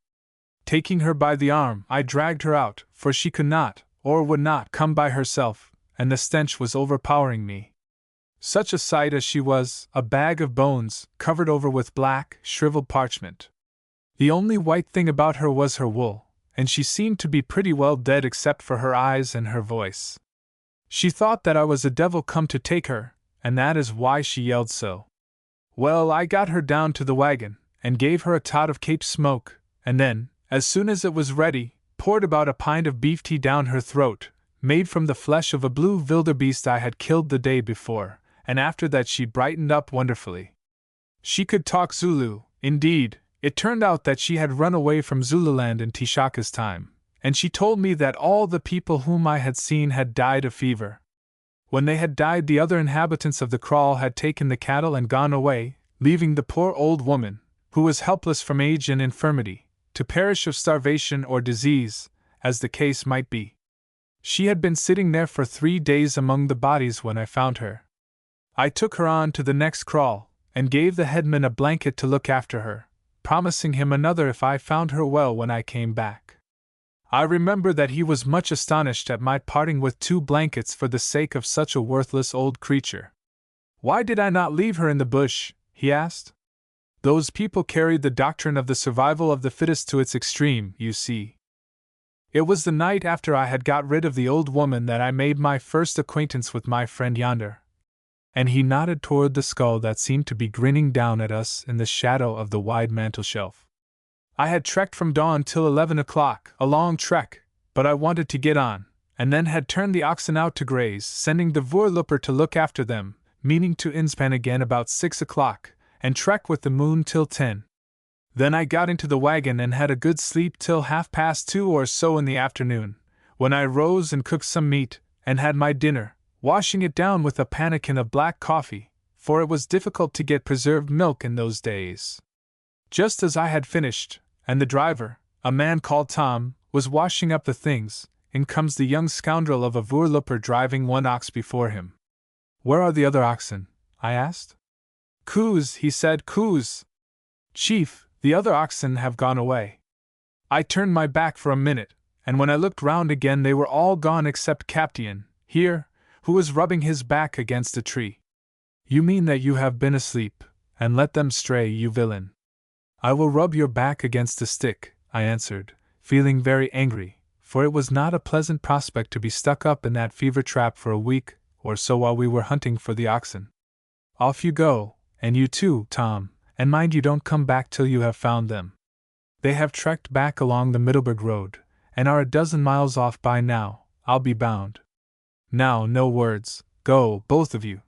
Taking her by the arm, I dragged her out, for she could not, or would not, come by herself, and the stench was overpowering me. Such a sight as she was, a bag of bones, covered over with black, shriveled parchment. The only white thing about her was her wool, and she seemed to be pretty well dead except for her eyes and her voice. She thought that I was a devil come to take her, and that is why she yelled so. Well, I got her down to the wagon, and gave her a tot of Cape smoke, and then, as soon as it was ready, poured about a pint of beef tea down her throat, made from the flesh of a blue wildebeest I had killed the day before, and after that she brightened up wonderfully. She could talk Zulu, indeed. It turned out that she had run away from Zululand in Tishaka's time, and she told me that all the people whom I had seen had died of fever. When they had died, the other inhabitants of the kraal had taken the cattle and gone away, leaving the poor old woman, who was helpless from age and infirmity, to perish of starvation or disease, as the case might be. She had been sitting there for 3 days among the bodies when I found her. I took her on to the next kraal, and gave the headman a blanket to look after her, promising him another if I found her well when I came back. I remember that he was much astonished at my parting with 2 blankets for the sake of such a worthless old creature. Why did I not leave her in the bush? He asked. Those people carried the doctrine of the survival of the fittest to its extreme, you see. It was the night after I had got rid of the old woman that I made my first acquaintance with my friend yonder. And he nodded toward the skull that seemed to be grinning down at us in the shadow of the wide mantelshelf. I had trekked from dawn till 11 o'clock, a long trek, but I wanted to get on, and then had turned the oxen out to graze, sending the voorlooper to look after them, meaning to inspan again about 6 o'clock, and trek with the moon till 10. Then I got into the wagon and had a good sleep till 2:30 or so in the afternoon, when I rose and cooked some meat, and had my dinner, washing it down with a pannikin of black coffee, for it was difficult to get preserved milk in those days. Just as I had finished, and the driver, a man called Tom, was washing up the things, in comes the young scoundrel of a voorlooper driving 1 ox before him. Where are the other oxen? I asked. Coos, he said, coos. Chief, the other oxen have gone away. I turned my back for a minute, and when I looked round again they were all gone except Captain, here, who was rubbing his back against a tree. You mean that you have been asleep, and let them stray, you villain. I will rub your back against a stick, I answered, feeling very angry, for it was not a pleasant prospect to be stuck up in that fever trap for a week or so while we were hunting for the oxen. Off you go, and you too, Tom, and mind you don't come back till you have found them. They have trekked back along the Middleburg road, and are a dozen miles off by now, I'll be bound. Now, no words, go, both of you.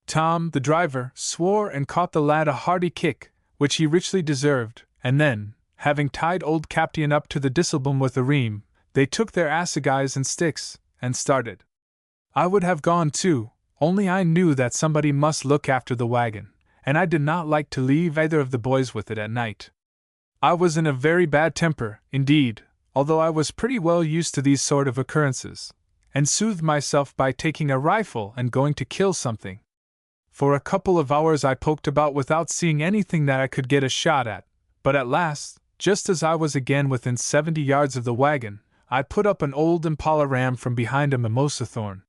Tom, the driver, swore and caught the lad a hearty kick, which he richly deserved, and then, having tied old Captain up to the disselboom with a reim, they took their assegais and sticks, and started. I would have gone too, only I knew that somebody must look after the wagon, and I did not like to leave either of the boys with it at night. I was in a very bad temper, indeed, although I was pretty well used to these sort of occurrences, and soothed myself by taking a rifle and going to kill something. For a couple of hours I poked about without seeing anything that I could get a shot at, but at last, just as I was again within 70 yards of the wagon, I put up an old impala ram from behind a mimosa thorn.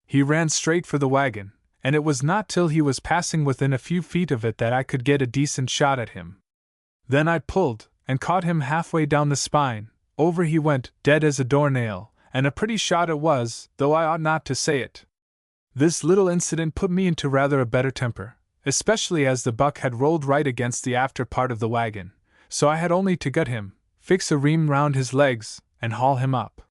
He ran straight for the wagon, and it was not till he was passing within a few feet of it that I could get a decent shot at him. Then I pulled, and caught him halfway down the spine. Over he went, dead as a doornail, and a pretty shot it was, though I ought not to say it. This little incident put me into rather a better temper, especially as the buck had rolled right against the after part of the wagon, so I had only to gut him, fix a reim round his legs, and haul him up.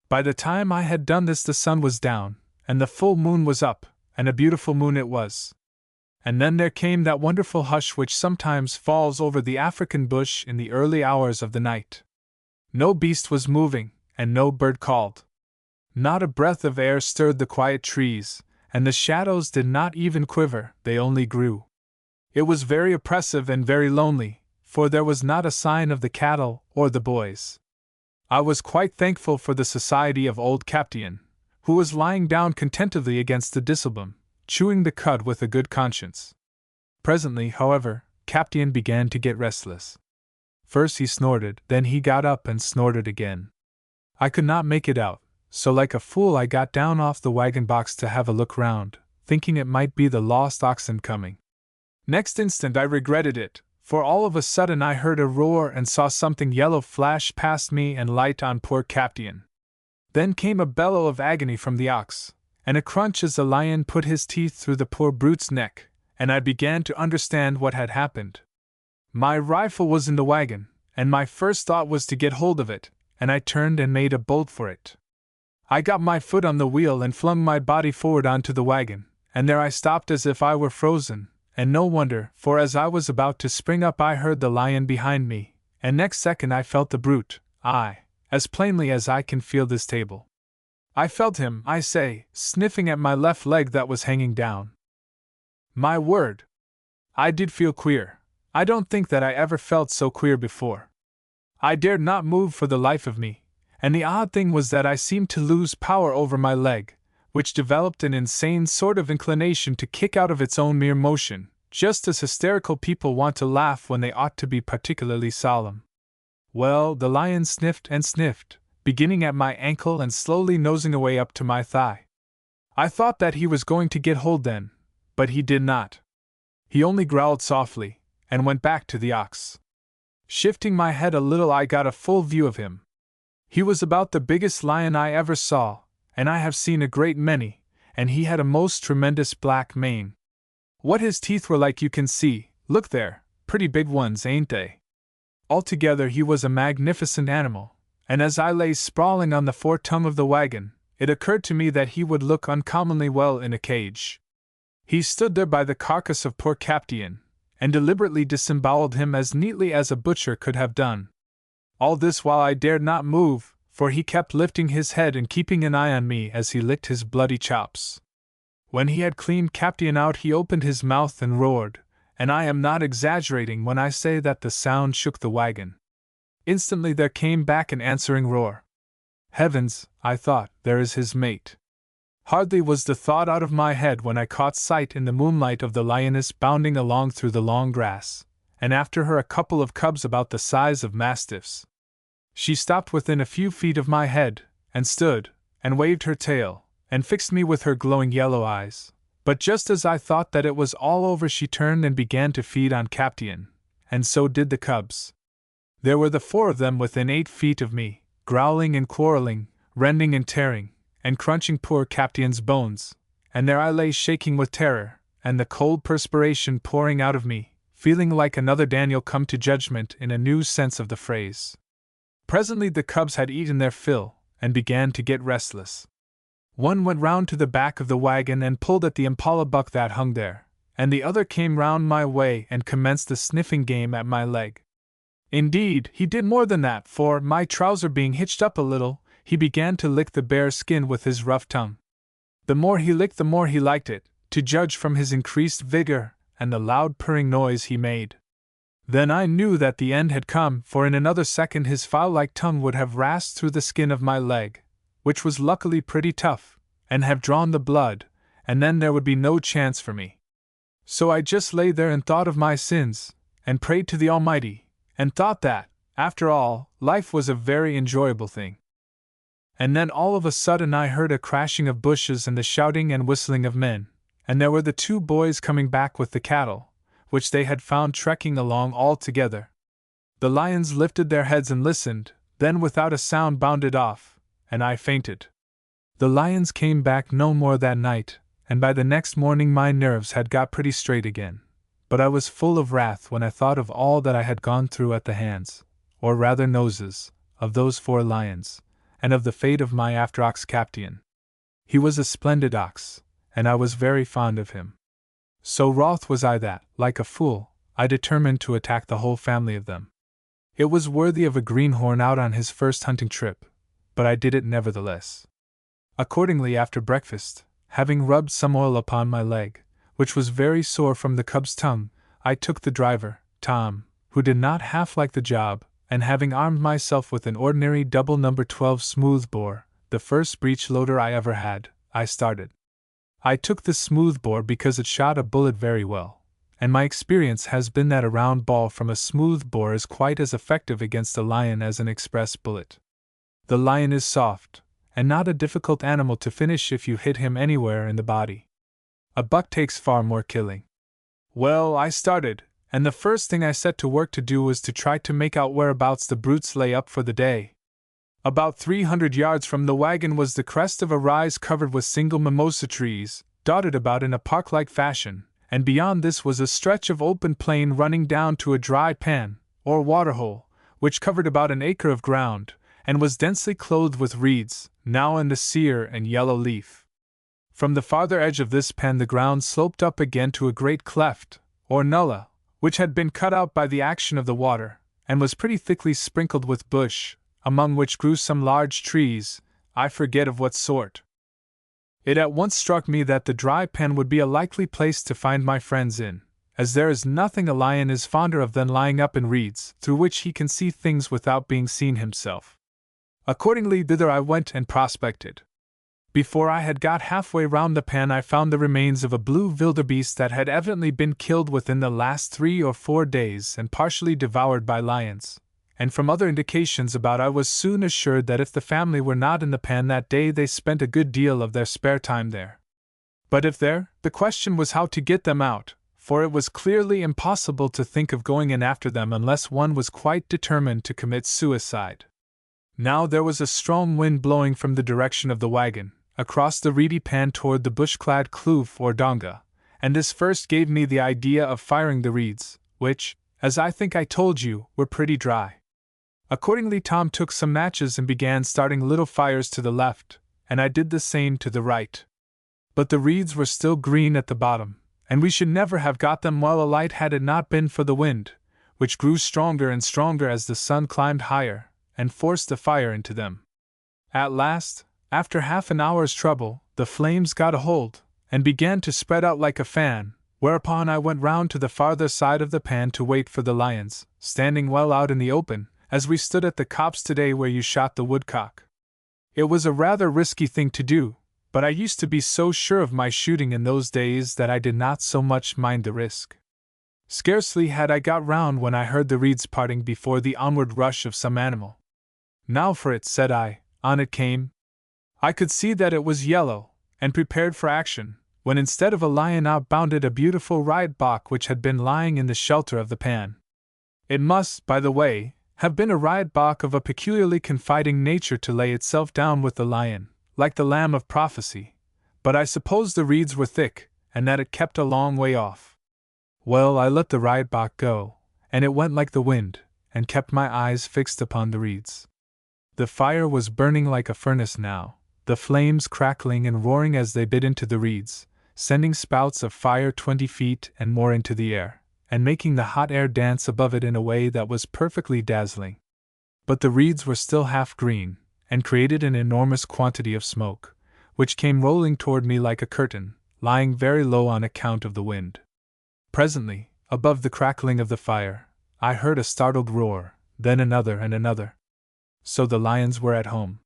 By the time I had done this the sun was down, and the full moon was up, and a beautiful moon it was. And then there came that wonderful hush which sometimes falls over the African bush in the early hours of the night. No beast was moving, and no bird called. Not a breath of air stirred the quiet trees, and the shadows did not even quiver, they only grew. It was very oppressive and very lonely, for there was not a sign of the cattle or the boys. I was quite thankful for the society of old Captain, who was lying down contentedly against the disselboom, chewing the cud with a good conscience. Presently, however, Captain began to get restless. First he snorted, then he got up and snorted again. I could not make it out, so like a fool I got down off the wagon box to have a look round, thinking it might be the lost oxen coming. Next instant I regretted it, for all of a sudden I heard a roar and saw something yellow flash past me and light on poor Captain. Then came a bellow of agony from the ox, and a crunch as the lion put his teeth through the poor brute's neck, and I began to understand what had happened. My rifle was in the wagon, and my first thought was to get hold of it, and I turned and made a bolt for it. I got my foot on the wheel and flung my body forward onto the wagon, and there I stopped as if I were frozen, and no wonder, for as I was about to spring up I heard the lion behind me, and next second I felt the brute, aye, as plainly as I can feel this table. I felt him, I say, sniffing at my left leg that was hanging down. My word! I did feel queer. I don't think that I ever felt so queer before. I dared not move for the life of me, and the odd thing was that I seemed to lose power over my leg, which developed an insane sort of inclination to kick out of its own mere motion, just as hysterical people want to laugh when they ought to be particularly solemn. Well, the lion sniffed and sniffed, beginning at my ankle and slowly nosing away up to my thigh. I thought that he was going to get hold then, but he did not. He only growled softly, and went back to the ox. Shifting my head a little, I got a full view of him. He was about the biggest lion I ever saw, and I have seen a great many, and he had a most tremendous black mane. What his teeth were like you can see, look there, pretty big ones, ain't they? Altogether he was a magnificent animal, and as I lay sprawling on the fore-tongue of the wagon, it occurred to me that he would look uncommonly well in a cage. He stood there by the carcass of poor Captain, and deliberately disemboweled him as neatly as a butcher could have done. All this while I dared not move, for he kept lifting his head and keeping an eye on me as he licked his bloody chops. When he had cleaned Captain out, he opened his mouth and roared, and I am not exaggerating when I say that the sound shook the wagon. Instantly there came back an answering roar. Heavens, I thought, there is his mate. Hardly was the thought out of my head when I caught sight in the moonlight of the lioness bounding along through the long grass, and after her a couple of cubs about the size of mastiffs. She stopped within a few feet of my head, and stood, and waved her tail, and fixed me with her glowing yellow eyes. But just as I thought that it was all over, she turned and began to feed on Captain, and so did the cubs. There were the 4 of them within 8 feet of me, growling and quarreling, rending and tearing, and crunching poor Captain's bones, and there I lay shaking with terror, and the cold perspiration pouring out of me, feeling like another Daniel come to judgment in a new sense of the phrase. Presently the cubs had eaten their fill, and began to get restless. One went round to the back of the wagon and pulled at the impala buck that hung there, and the other came round my way and commenced the sniffing game at my leg. Indeed, he did more than that, for, my trouser being hitched up a little, he began to lick the bare skin with his rough tongue. The more he licked, the more he liked it, to judge from his increased vigor and the loud purring noise he made. Then I knew that the end had come, for in another second his file-like tongue would have rasped through the skin of my leg, which was luckily pretty tough, and have drawn the blood, and then there would be no chance for me. So I just lay there and thought of my sins, and prayed to the Almighty, and thought that, after all, life was a very enjoyable thing. And then all of a sudden I heard a crashing of bushes and the shouting and whistling of men, and there were the 2 boys coming back with the cattle, which they had found trekking along all together. The lions lifted their heads and listened, then without a sound bounded off, and I fainted. The lions came back no more that night, and by the next morning my nerves had got pretty straight again, but I was full of wrath when I thought of all that I had gone through at the hands, or rather noses, of those 4 lions, and of the fate of my after-ox Captain. He was a splendid ox, and I was very fond of him. So wroth was I that, like a fool, I determined to attack the whole family of them. It was worthy of a greenhorn out on his first hunting trip, but I did it nevertheless. Accordingly, after breakfast, having rubbed some oil upon my leg, which was very sore from the cub's tongue, I took the driver, Tom, who did not half like the job, and having armed myself with an ordinary double No. 12 smooth-bore, the first breech-loader I ever had, I started. I took the smooth-bore because it shot a bullet very well, and my experience has been that a round ball from a smooth-bore is quite as effective against a lion as an express bullet. The lion is soft, and not a difficult animal to finish if you hit him anywhere in the body. A buck takes far more killing. Well, I started, and the first thing I set to work to do was to try to make out whereabouts the brutes lay up for the day. About 300 yards from the wagon was the crest of a rise covered with single mimosa trees, dotted about in a park-like fashion, and beyond this was a stretch of open plain running down to a dry pan, or waterhole, which covered about an acre of ground, and was densely clothed with reeds, now in the sere and yellow leaf. From the farther edge of this pan the ground sloped up again to a great cleft, or nullah, which had been cut out by the action of the water, and was pretty thickly sprinkled with bush, among which grew some large trees, I forget of what sort. It at once struck me that the dry pen would be a likely place to find my friends in, as there is nothing a lion is fonder of than lying up in reeds, through which he can see things without being seen himself. Accordingly, thither I went and prospected. Before I had got halfway round the pen, I found the remains of a blue wildebeest that had evidently been killed within the last 3 or 4 days and partially devoured by lions, and from other indications about I was soon assured that if the family were not in the pen that day they spent a good deal of their spare time there. But if there, the question was how to get them out, for it was clearly impossible to think of going in after them unless one was quite determined to commit suicide. Now there was a strong wind blowing from the direction of the wagon, across the reedy pan toward the bush-clad kloof or donga, and this first gave me the idea of firing the reeds, which, as I think I told you, were pretty dry. Accordingly Tom took some matches and began starting little fires to the left, and I did the same to the right. But the reeds were still green at the bottom, and we should never have got them well alight had it not been for the wind, which grew stronger and stronger as the sun climbed higher, and forced the fire into them. At last, after half an hour's trouble, the flames got a hold, and began to spread out like a fan, whereupon I went round to the farther side of the pan to wait for the lions, standing well out in the open, as we stood at the copse today where you shot the woodcock. It was a rather risky thing to do, but I used to be so sure of my shooting in those days that I did not so much mind the risk. Scarcely had I got round when I heard the reeds parting before the onward rush of some animal. Now for it, said I. On it came. I could see that it was yellow, and prepared for action, when instead of a lion out bounded a beautiful riot-bok which had been lying in the shelter of the pan. It must, by the way, have been a riot-bok of a peculiarly confiding nature to lay itself down with the lion, like the lamb of prophecy, but I suppose the reeds were thick, and that it kept a long way off. Well, I let the riot-bok go, and it went like the wind, and kept my eyes fixed upon the reeds. The fire was burning like a furnace now, the flames crackling and roaring as they bit into the reeds, sending spouts of fire 20 feet and more into the air, and making the hot air dance above it in a way that was perfectly dazzling. But the reeds were still half green, and created an enormous quantity of smoke, which came rolling toward me like a curtain, lying very low on account of the wind. Presently, above the crackling of the fire, I heard a startled roar, then another and another. So the lions were at home.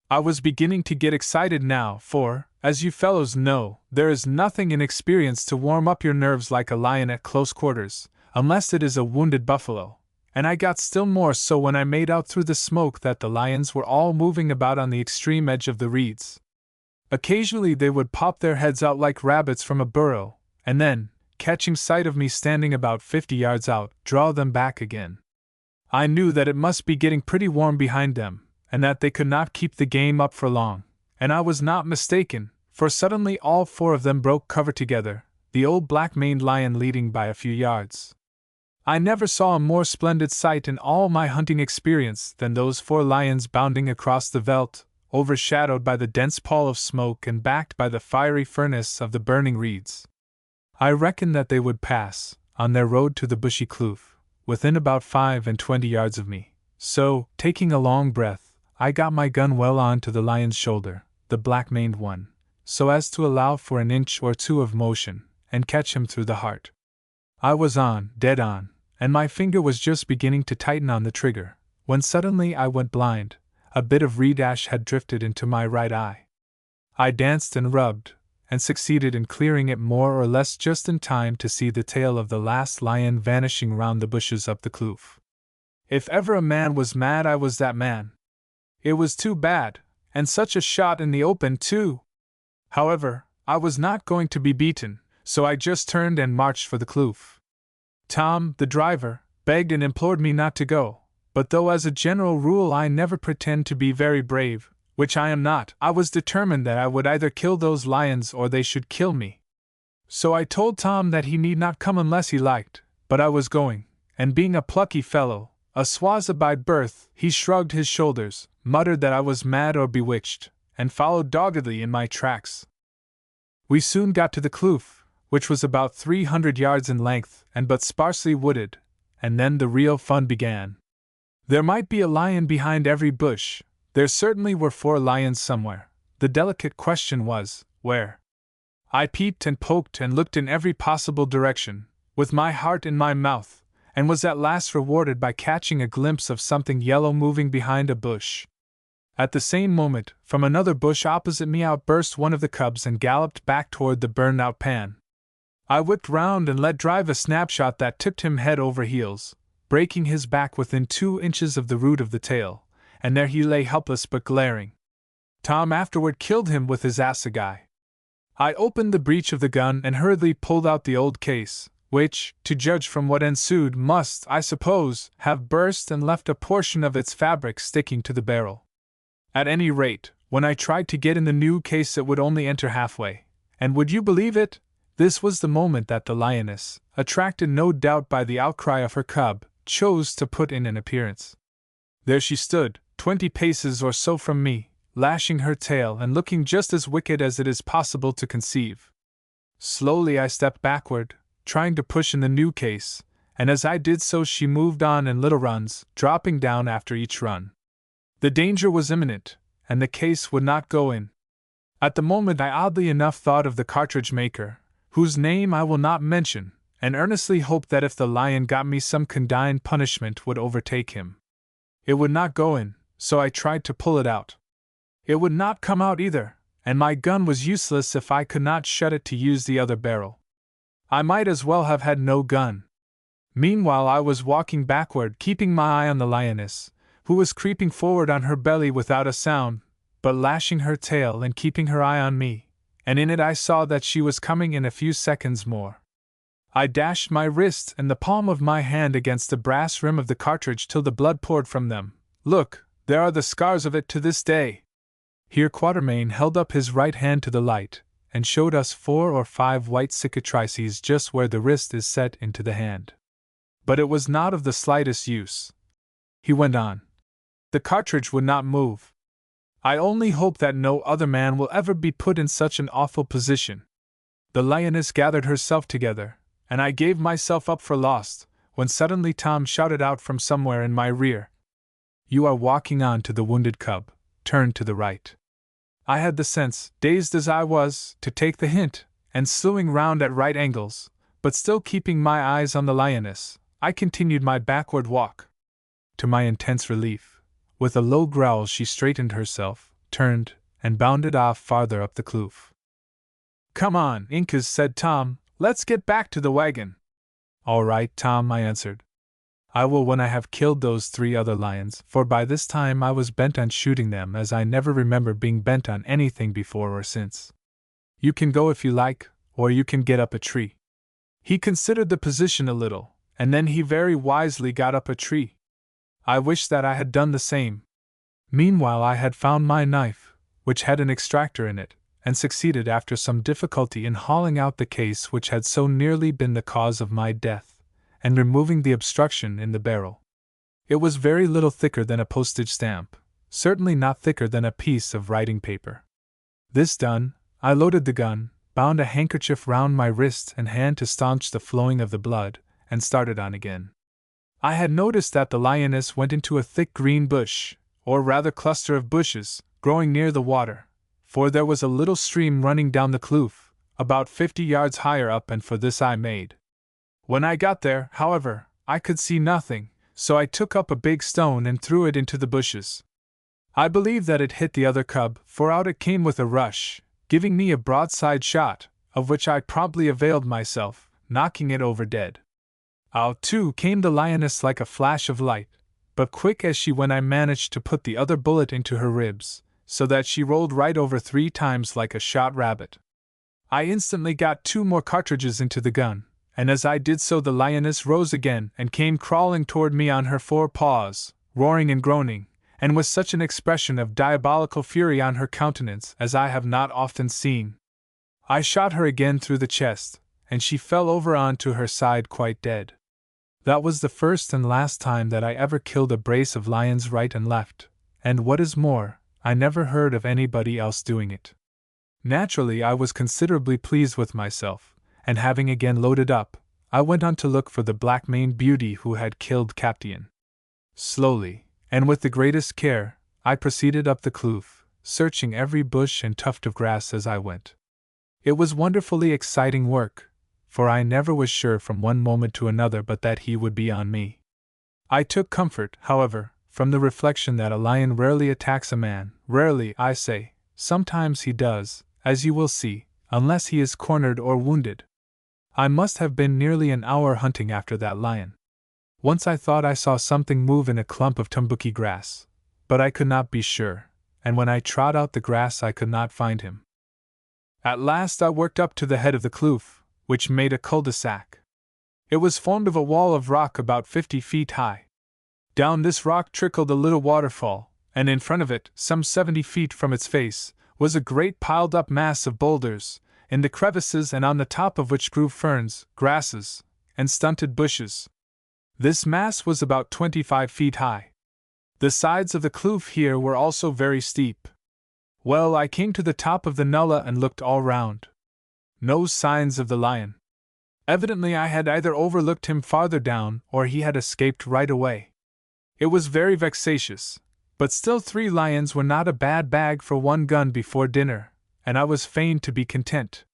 I was beginning to get excited now, for, as you fellows know, there is nothing in experience to warm up your nerves like a lion at close quarters, unless it is a wounded buffalo, and I got still more so when I made out through the smoke that the lions were all moving about on the extreme edge of the reeds. Occasionally they would pop their heads out like rabbits from a burrow, and then, catching sight of me standing about 50 yards out, draw them back again. I knew that it must be getting pretty warm behind them, and that they could not keep the game up for long, and I was not mistaken, for suddenly all 4 of them broke cover together, the old black-maned lion leading by a few yards. I never saw a more splendid sight in all my hunting experience than those 4 lions bounding across the veldt, overshadowed by the dense pall of smoke and backed by the fiery furnace of the burning reeds. I reckoned that they would pass, on their road to the bushy kloof, within about 25 yards of me, so, taking a long breath, I got my gun well on to the lion's shoulder, the black-maned one, so as to allow for an inch or 2 of motion, and catch him through the heart. I was on, dead on, and my finger was just beginning to tighten on the trigger, when suddenly I went blind. A bit of reed ash had drifted into my right eye. I danced and rubbed, and succeeded in clearing it more or less just in time to see the tail of the last lion vanishing round the bushes up the kloof. If ever a man was mad, I was that man. It was too bad, and such a shot in the open too. However, I was not going to be beaten, so I just turned and marched for the kloof. Tom, the driver, begged and implored me not to go, but though as a general rule I never pretend to be very brave, which I am not, I was determined that I would either kill those lions or they should kill me. So I told Tom that he need not come unless he liked, but I was going, and being a plucky fellow, a Swazi by birth, he shrugged his shoulders, muttered that I was mad or bewitched, and followed doggedly in my tracks. We soon got to the kloof, which was about 300 yards in length and but sparsely wooded, and then the real fun began. There might be a lion behind every bush, There certainly were 4 lions somewhere. The delicate question was, where? I peeped and poked and looked in every possible direction, with my heart in my mouth, and was at last rewarded by catching a glimpse of something yellow moving behind a bush. At the same moment, from another bush opposite me outburst one of the cubs and galloped back toward the burned-out pan. I whipped round and let drive a snapshot that tipped him head over heels, breaking his back within 2 inches of the root of the tail, and there he lay helpless but glaring. Tom afterward killed him with his assegai. I opened the breech of the gun and hurriedly pulled out the old case, which, to judge from what ensued, must, I suppose, have burst and left a portion of its fabric sticking to the barrel. At any rate, when I tried to get in the new case it would only enter halfway, and would you believe it? This was the moment that the lioness, attracted no doubt by the outcry of her cub, chose to put in an appearance. There she stood, 20 paces or so from me, lashing her tail and looking just as wicked as it is possible to conceive. Slowly I stepped backward, trying to push in the new case, and as I did so she moved on in little runs, dropping down after each run. The danger was imminent, and the case would not go in. At the moment I oddly enough thought of the cartridge maker, whose name I will not mention, and earnestly hoped that if the lion got me some condign punishment would overtake him. It would not go in, so I tried to pull it out. It would not come out either, and my gun was useless if I could not shut it to use the other barrel. I might as well have had no gun. Meanwhile I was walking backward, keeping my eye on the lioness, who was creeping forward on her belly without a sound, but lashing her tail and keeping her eye on me, and in it I saw that she was coming in a few seconds more. I dashed my wrist and the palm of my hand against the brass rim of the cartridge till the blood poured from them. Look, there are the scars of it to this day. Here Quatermain held up his right hand to the light, and showed us 4 or 5 white cicatrices just where the wrist is set into the hand. But it was not of the slightest use. He went on. The cartridge would not move. I only hope that no other man will ever be put in such an awful position. The lioness gathered herself together, and I gave myself up for lost, when suddenly Tom shouted out from somewhere in my rear. You are walking on to the wounded cub, turn to the right. I had the sense, dazed as I was, to take the hint, and slewing round at right angles, but still keeping my eyes on the lioness, I continued my backward walk. To my intense relief, with a low growl she straightened herself, turned, and bounded off farther up the kloof. Come on, Incas, said Tom, let's get back to the wagon. All right, Tom, I answered. I will when I have killed those 3 other lions, for by this time I was bent on shooting them as I never remember being bent on anything before or since. You can go if you like, or you can get up a tree. He considered the position a little, and then he very wisely got up a tree. I wished that I had done the same. Meanwhile I had found my knife, which had an extractor in it, and succeeded after some difficulty in hauling out the case which had so nearly been the cause of my death, and removing the obstruction in the barrel. It was very little thicker than a postage stamp, certainly not thicker than a piece of writing paper. This done, I loaded the gun, bound a handkerchief round my wrist and hand to staunch the flowing of the blood, and started on again. I had noticed that the lioness went into a thick green bush, or rather cluster of bushes, growing near the water, for there was a little stream running down the kloof, about 50 yards higher up, and for this I made. When I got there, however, I could see nothing, so I took up a big stone and threw it into the bushes. I believe that it hit the other cub, for out it came with a rush, giving me a broadside shot, of which I promptly availed myself, knocking it over dead. Out too came the lioness like a flash of light, but quick as she went I managed to put the other bullet into her ribs, so that she rolled right over 3 times like a shot rabbit. I instantly got 2 more cartridges into the gun, and as I did so the lioness rose again and came crawling toward me on her 4 paws, roaring and groaning, and with such an expression of diabolical fury on her countenance as I have not often seen. I shot her again through the chest, and she fell over on to her side quite dead. That was the first and last time that I ever killed a brace of lions right and left, and what is more, I never heard of anybody else doing it. Naturally I was considerably pleased with myself, and having again loaded up, I went on to look for the black-maned beauty who had killed Captain. Slowly, and with the greatest care, I proceeded up the kloof, searching every bush and tuft of grass as I went. It was wonderfully exciting work, for I never was sure from one moment to another but that he would be on me. I took comfort, however, from the reflection that a lion rarely attacks a man, rarely, I say, sometimes he does, as you will see, unless he is cornered or wounded. I must have been nearly an hour hunting after that lion. Once I thought I saw something move in a clump of tumbuki grass, but I could not be sure, and when I trod out the grass I could not find him. At last I worked up to the head of the kloof, which made a cul-de-sac. It was formed of a wall of rock about 50 feet high. Down this rock trickled a little waterfall, and in front of it, some 70 feet from its face, was a great piled-up mass of boulders, in the crevices and on the top of which grew ferns, grasses, and stunted bushes. This mass was about 25 feet high. The sides of the kloof here were also very steep. Well, I came to the top of the nullah and looked all round. No signs of the lion. Evidently I had either overlooked him farther down or he had escaped right away. It was very vexatious, but still 3 lions were not a bad bag for one gun before dinner, and I was fain to be content.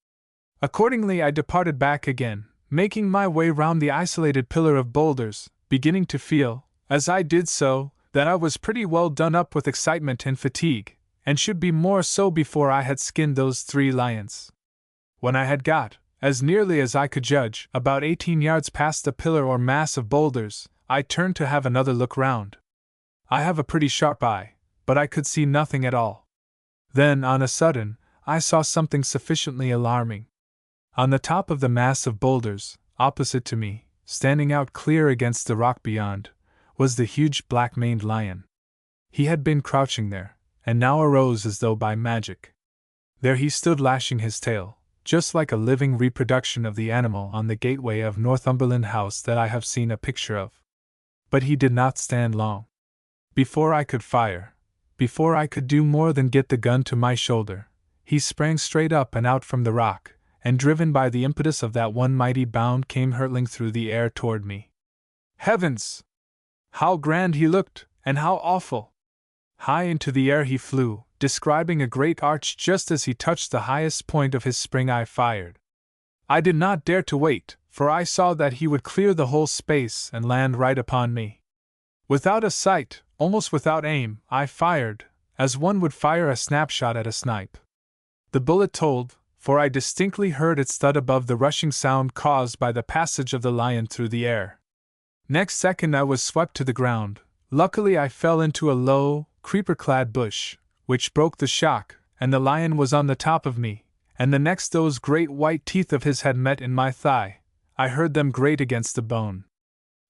Accordingly I departed back again, making my way round the isolated pillar of boulders, beginning to feel, as I did so, that I was pretty well done up with excitement and fatigue, and should be more so before I had skinned those 3 lions. When I had got, as nearly as I could judge, about 18 yards past the pillar or mass of boulders, I turned to have another look round. I have a pretty sharp eye, but I could see nothing at all. Then, on a sudden, I saw something sufficiently alarming. On the top of the mass of boulders, opposite to me, standing out clear against the rock beyond, was the huge black-maned lion. He had been crouching there, and now arose as though by magic. There he stood lashing his tail, just like a living reproduction of the animal on the gateway of Northumberland House that I have seen a picture of. But he did not stand long. Before I could fire, before I could do more than get the gun to my shoulder, he sprang straight up and out from the rock, and driven by the impetus of that one mighty bound came hurtling through the air toward me. Heavens! How grand he looked, and how awful! High into the air he flew, describing a great arch just as he touched the highest point of his spring. I fired. I did not dare to wait, for I saw that he would clear the whole space and land right upon me. Without a sight, almost without aim, I fired, as one would fire a snapshot at a snipe. The bullet told, for I distinctly heard its thud above the rushing sound caused by the passage of the lion through the air. Next second I was swept to the ground. Luckily I fell into a low, creeper-clad bush, which broke the shock, and the lion was on the top of me, and the next those great white teeth of his had met in my thigh. I heard them grate against the bone.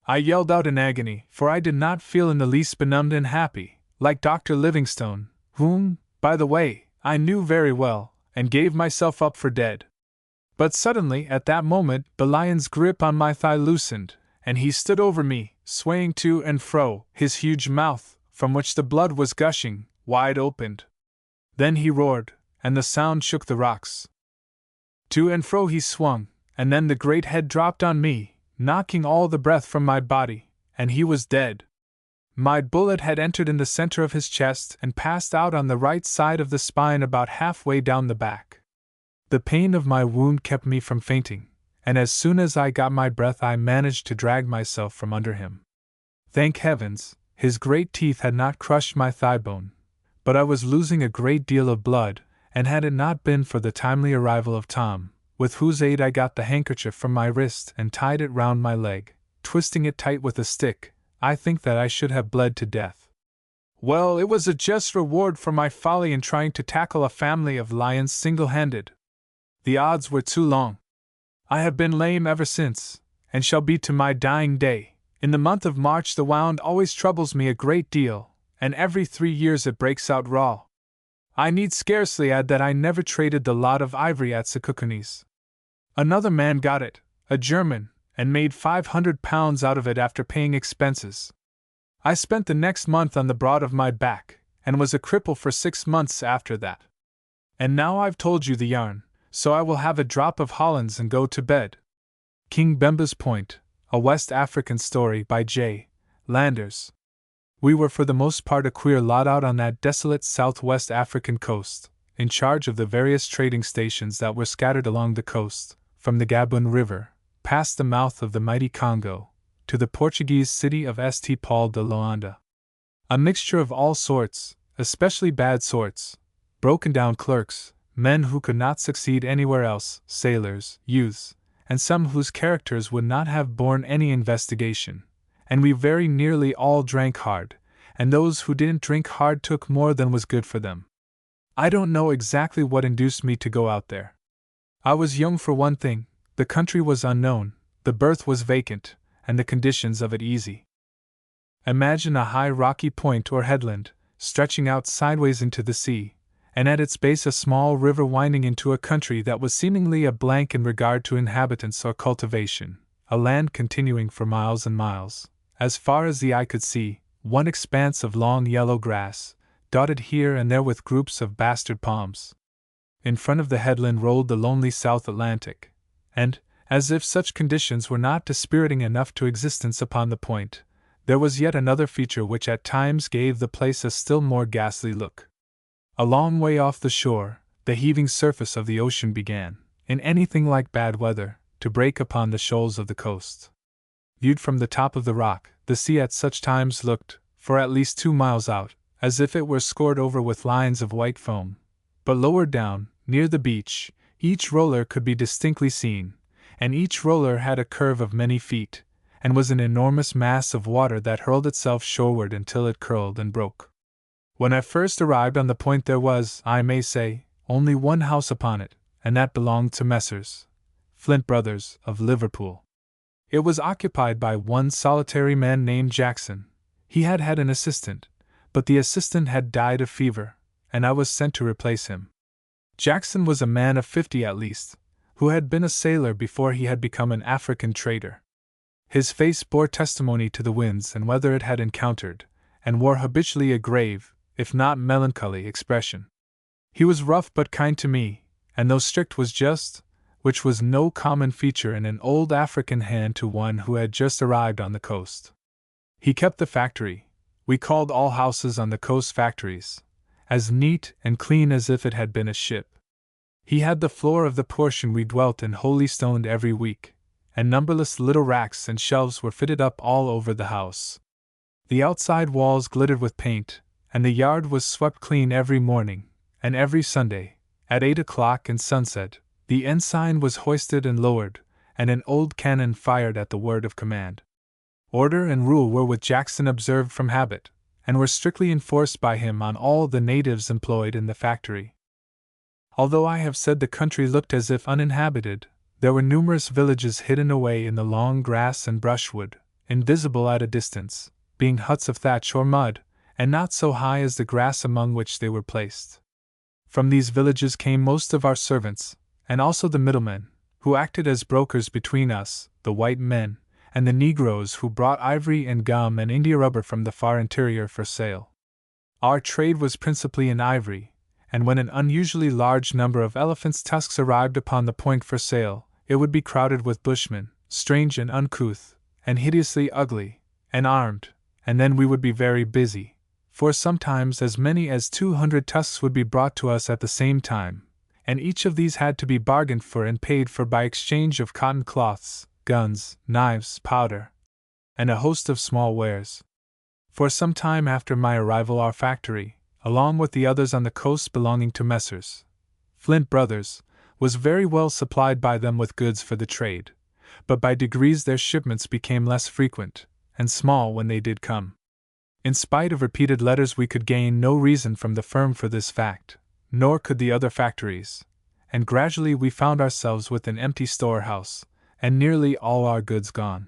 I yelled out in agony, for I did not feel in the least benumbed and happy, like Dr. Livingstone, whom, by the way, I knew very well, and gave myself up for dead. But suddenly, at that moment, the lion's grip on my thigh loosened, and he stood over me, swaying to and fro, his huge mouth, from which the blood was gushing, wide opened. Then he roared, and the sound shook the rocks. To and fro he swung, and then the great head dropped on me, knocking all the breath from my body, and he was dead. My bullet had entered in the center of his chest and passed out on the right side of the spine about halfway down the back. The pain of my wound kept me from fainting, and as soon as I got my breath I managed to drag myself from under him. Thank heavens, his great teeth had not crushed my thigh bone, but I was losing a great deal of blood, and had it not been for the timely arrival of Tom, with whose aid I got the handkerchief from my wrist and tied it round my leg, twisting it tight with a stick, I think that I should have bled to death. Well, it was a just reward for my folly in trying to tackle a family of lions single-handed. The odds were too long. I have been lame ever since, and shall be to my dying day. In the month of March the wound always troubles me a great deal, and every 3 years it breaks out raw. I need scarcely add that I never traded the lot of ivory at Sekukuni's. Another man got it, a German, and made £500 out of it after paying expenses. I spent the next month on the broad of my back, and was a cripple for 6 months after that. And now I've told you the yarn, so I will have a drop of Hollands and go to bed. King Bemba's Point, a West African story by J. Landers. We were for the most part a queer lot out on that desolate southwest African coast, in charge of the various trading stations that were scattered along the coast, from the Gaboon River, past the mouth of the mighty Congo, to the Portuguese city of St. Paul de Luanda. A mixture of all sorts, especially bad sorts, broken-down clerks, men who could not succeed anywhere else, sailors, youths, and some whose characters would not have borne any investigation, and we very nearly all drank hard, and those who didn't drink hard took more than was good for them. I don't know exactly what induced me to go out there. I was young for one thing, the country was unknown, the berth was vacant, and the conditions of it easy. Imagine a high rocky point or headland, stretching out sideways into the sea, and at its base a small river winding into a country that was seemingly a blank in regard to inhabitants or cultivation, a land continuing for miles and miles, as far as the eye could see, one expanse of long yellow grass, dotted here and there with groups of bastard palms. In front of the headland rolled the lonely South Atlantic, and, as if such conditions were not dispiriting enough to existence upon the point, there was yet another feature which at times gave the place a still more ghastly look. A long way off the shore, the heaving surface of the ocean began, in anything like bad weather, to break upon the shoals of the coast. Viewed from the top of the rock, the sea at such times looked, for at least 2 miles out, as if it were scored over with lines of white foam. But lower down, near the beach, each roller could be distinctly seen, and each roller had a curve of many feet, and was an enormous mass of water that hurled itself shoreward until it curled and broke. When I first arrived on the point there was, I may say, only one house upon it, and that belonged to Messrs. Flint Brothers, of Liverpool. It was occupied by one solitary man named Jackson. He had had an assistant, but the assistant had died of fever, and I was sent to replace him. Jackson was a man of 50 at least, who had been a sailor before he had become an African trader. His face bore testimony to the winds and weather it had encountered, and wore habitually a grave, if not melancholy, expression. He was rough but kind to me, and though strict was just, which was no common feature in an old African hand to one who had just arrived on the coast. He kept the factory — we called all houses on the coast factories — as neat and clean as if it had been a ship. He had the floor of the portion we dwelt in wholly stoned every week, and numberless little racks and shelves were fitted up all over the house. The outside walls glittered with paint, and the yard was swept clean every morning, and every Sunday, at 8 o'clock and sunset, the ensign was hoisted and lowered, and an old cannon fired at the word of command. Order and rule were with Jackson observed from habit, and were strictly enforced by him on all the natives employed in the factory. Although I have said the country looked as if uninhabited, there were numerous villages hidden away in the long grass and brushwood, invisible at a distance, being huts of thatch or mud, and not so high as the grass among which they were placed. From these villages came most of our servants, and also the middlemen, who acted as brokers between us, the white men, and the Negroes who brought ivory and gum and India rubber from the far interior for sale. Our trade was principally in ivory, and when an unusually large number of elephants' tusks arrived upon the point for sale, it would be crowded with bushmen, strange and uncouth, and hideously ugly, and armed, and then we would be very busy, for sometimes as many as 200 tusks would be brought to us at the same time, and each of these had to be bargained for and paid for by exchange of cotton cloths, guns, knives, powder, and a host of small wares. For some time after my arrival our factory, along with the others on the coast belonging to Messrs. Flint Brothers, was very well supplied by them with goods for the trade, but by degrees their shipments became less frequent, and small when they did come. In spite of repeated letters we could gain no reason from the firm for this fact, nor could the other factories, and gradually we found ourselves with an empty storehouse, and nearly all our goods gone.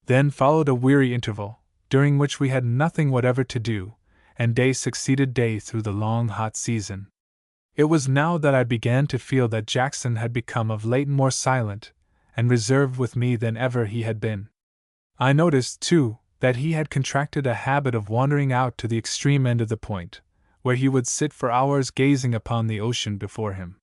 Then followed a weary interval, during which we had nothing whatever to do, and day succeeded day through the long hot season. It was now that I began to feel that Jackson had become of late more silent and reserved with me than ever he had been. I noticed, too, that he had contracted a habit of wandering out to the extreme end of the point, where he would sit for hours gazing upon the ocean before him.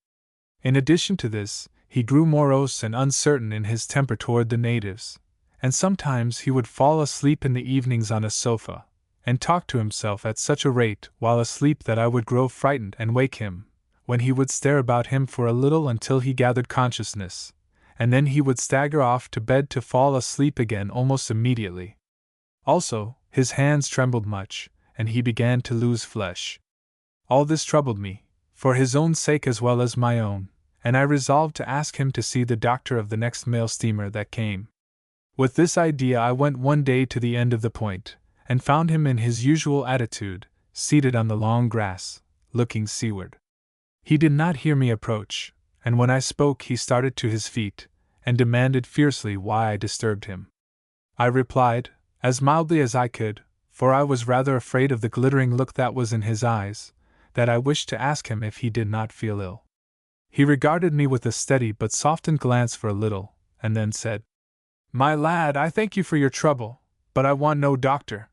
In addition to this, he grew morose and uncertain in his temper toward the natives, and sometimes he would fall asleep in the evenings on a sofa, and talked to himself at such a rate while asleep that I would grow frightened and wake him, when he would stare about him for a little until he gathered consciousness, and then he would stagger off to bed to fall asleep again almost immediately. Also, his hands trembled much, and he began to lose flesh. All this troubled me, for his own sake as well as my own, and I resolved to ask him to see the doctor of the next mail steamer that came. With this idea I went one day to the end of the point, and found him in his usual attitude, seated on the long grass, looking seaward. He did not hear me approach, and when I spoke he started to his feet, and demanded fiercely why I disturbed him. I replied, as mildly as I could, for I was rather afraid of the glittering look that was in his eyes, that I wished to ask him if he did not feel ill. He regarded me with a steady but softened glance for a little, and then said, "My lad, I thank you for your trouble, but I want no doctor.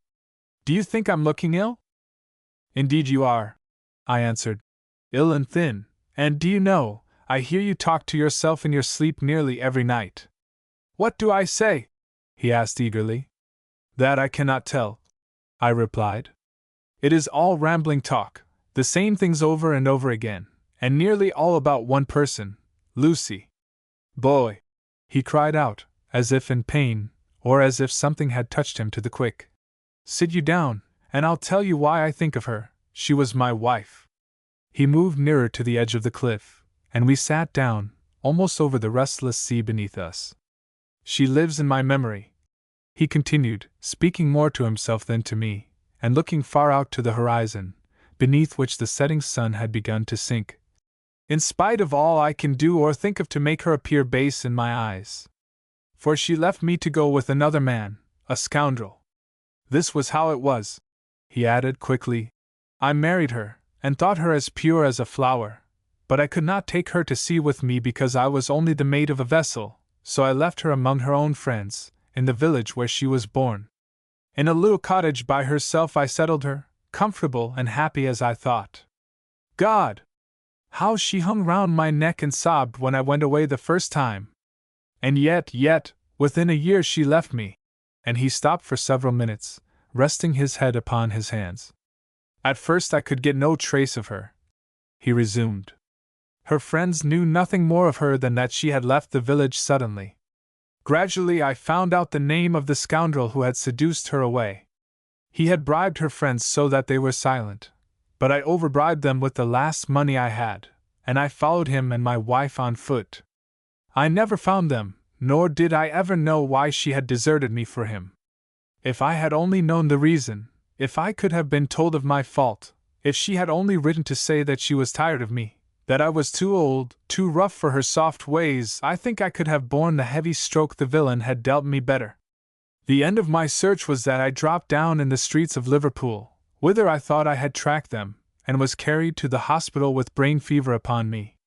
Do you think I'm looking ill?" "Indeed you are," I answered, "ill and thin, and do you know, I hear you talk to yourself in your sleep nearly every night." "What do I say?" he asked eagerly. "That I cannot tell," I replied. "It is all rambling talk, the same things over and over again, and nearly all about one person, Lucy." "Boy!" he cried out, as if in pain, or as if something had touched him to the quick. "Sit you down, and I'll tell you why I think of her. She was my wife." He moved nearer to the edge of the cliff, and we sat down, almost over the restless sea beneath us. "She lives in my memory," he continued, speaking more to himself than to me, and looking far out to the horizon, beneath which the setting sun had begun to sink. "In spite of all I can do or think of to make her appear base in my eyes. For she left me to go with another man, a scoundrel. This was how it was," he added quickly. "I married her, and thought her as pure as a flower, but I could not take her to sea with me because I was only the mate of a vessel, so I left her among her own friends, in the village where she was born. In a little cottage by herself I settled her, comfortable and happy as I thought. God! How she hung round my neck and sobbed when I went away the first time! And yet, within a year she left me." And he stopped for several minutes, resting his head upon his hands. "At first I could get no trace of her," he resumed. "Her friends knew nothing more of her than that she had left the village suddenly. Gradually I found out the name of the scoundrel who had seduced her away. He had bribed her friends so that they were silent, but I overbribed them with the last money I had, and I followed him and my wife on foot. I never found them, nor did I ever know why she had deserted me for him. If I had only known the reason, if I could have been told of my fault, if she had only written to say that she was tired of me, that I was too old, too rough for her soft ways, I think I could have borne the heavy stroke the villain had dealt me better. The end of my search was that I dropped down in the streets of Liverpool, whither I thought I had tracked them, and was carried to the hospital with brain fever upon me.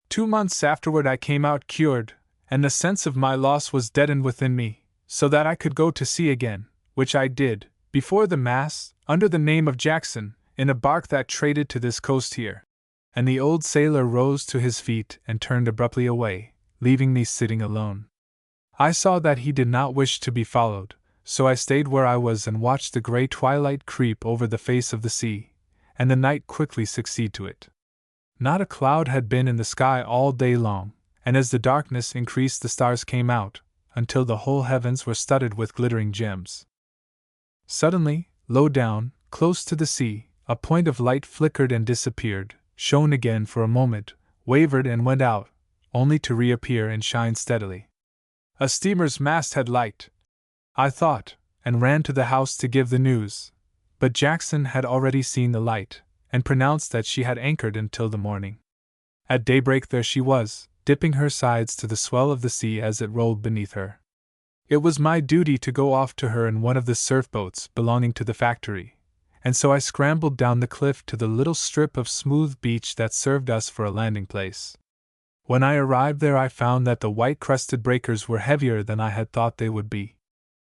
2 months afterward I came out cured, and the sense of my loss was deadened within me, so that I could go to sea again, which I did, before the mast, under the name of Jackson, in a bark that traded to this coast here." And the old sailor rose to his feet and turned abruptly away, leaving me sitting alone. I saw that he did not wish to be followed, so I stayed where I was and watched the grey twilight creep over the face of the sea, and the night quickly succeed to it. Not a cloud had been in the sky all day long, and as the darkness increased the stars came out, until the whole heavens were studded with glittering gems. Suddenly, low down, close to the sea, a point of light flickered and disappeared, shone again for a moment, wavered and went out, only to reappear and shine steadily. A steamer's masthead light, I thought, and ran to the house to give the news, but Jackson had already seen the light, and pronounced that she had anchored until the morning. At daybreak there she was, dipping her sides to the swell of the sea as it rolled beneath her. It was my duty to go off to her in one of the surf boats belonging to the factory, and so I scrambled down the cliff to the little strip of smooth beach that served us for a landing place. When I arrived there I found that the white-crested breakers were heavier than I had thought they would be.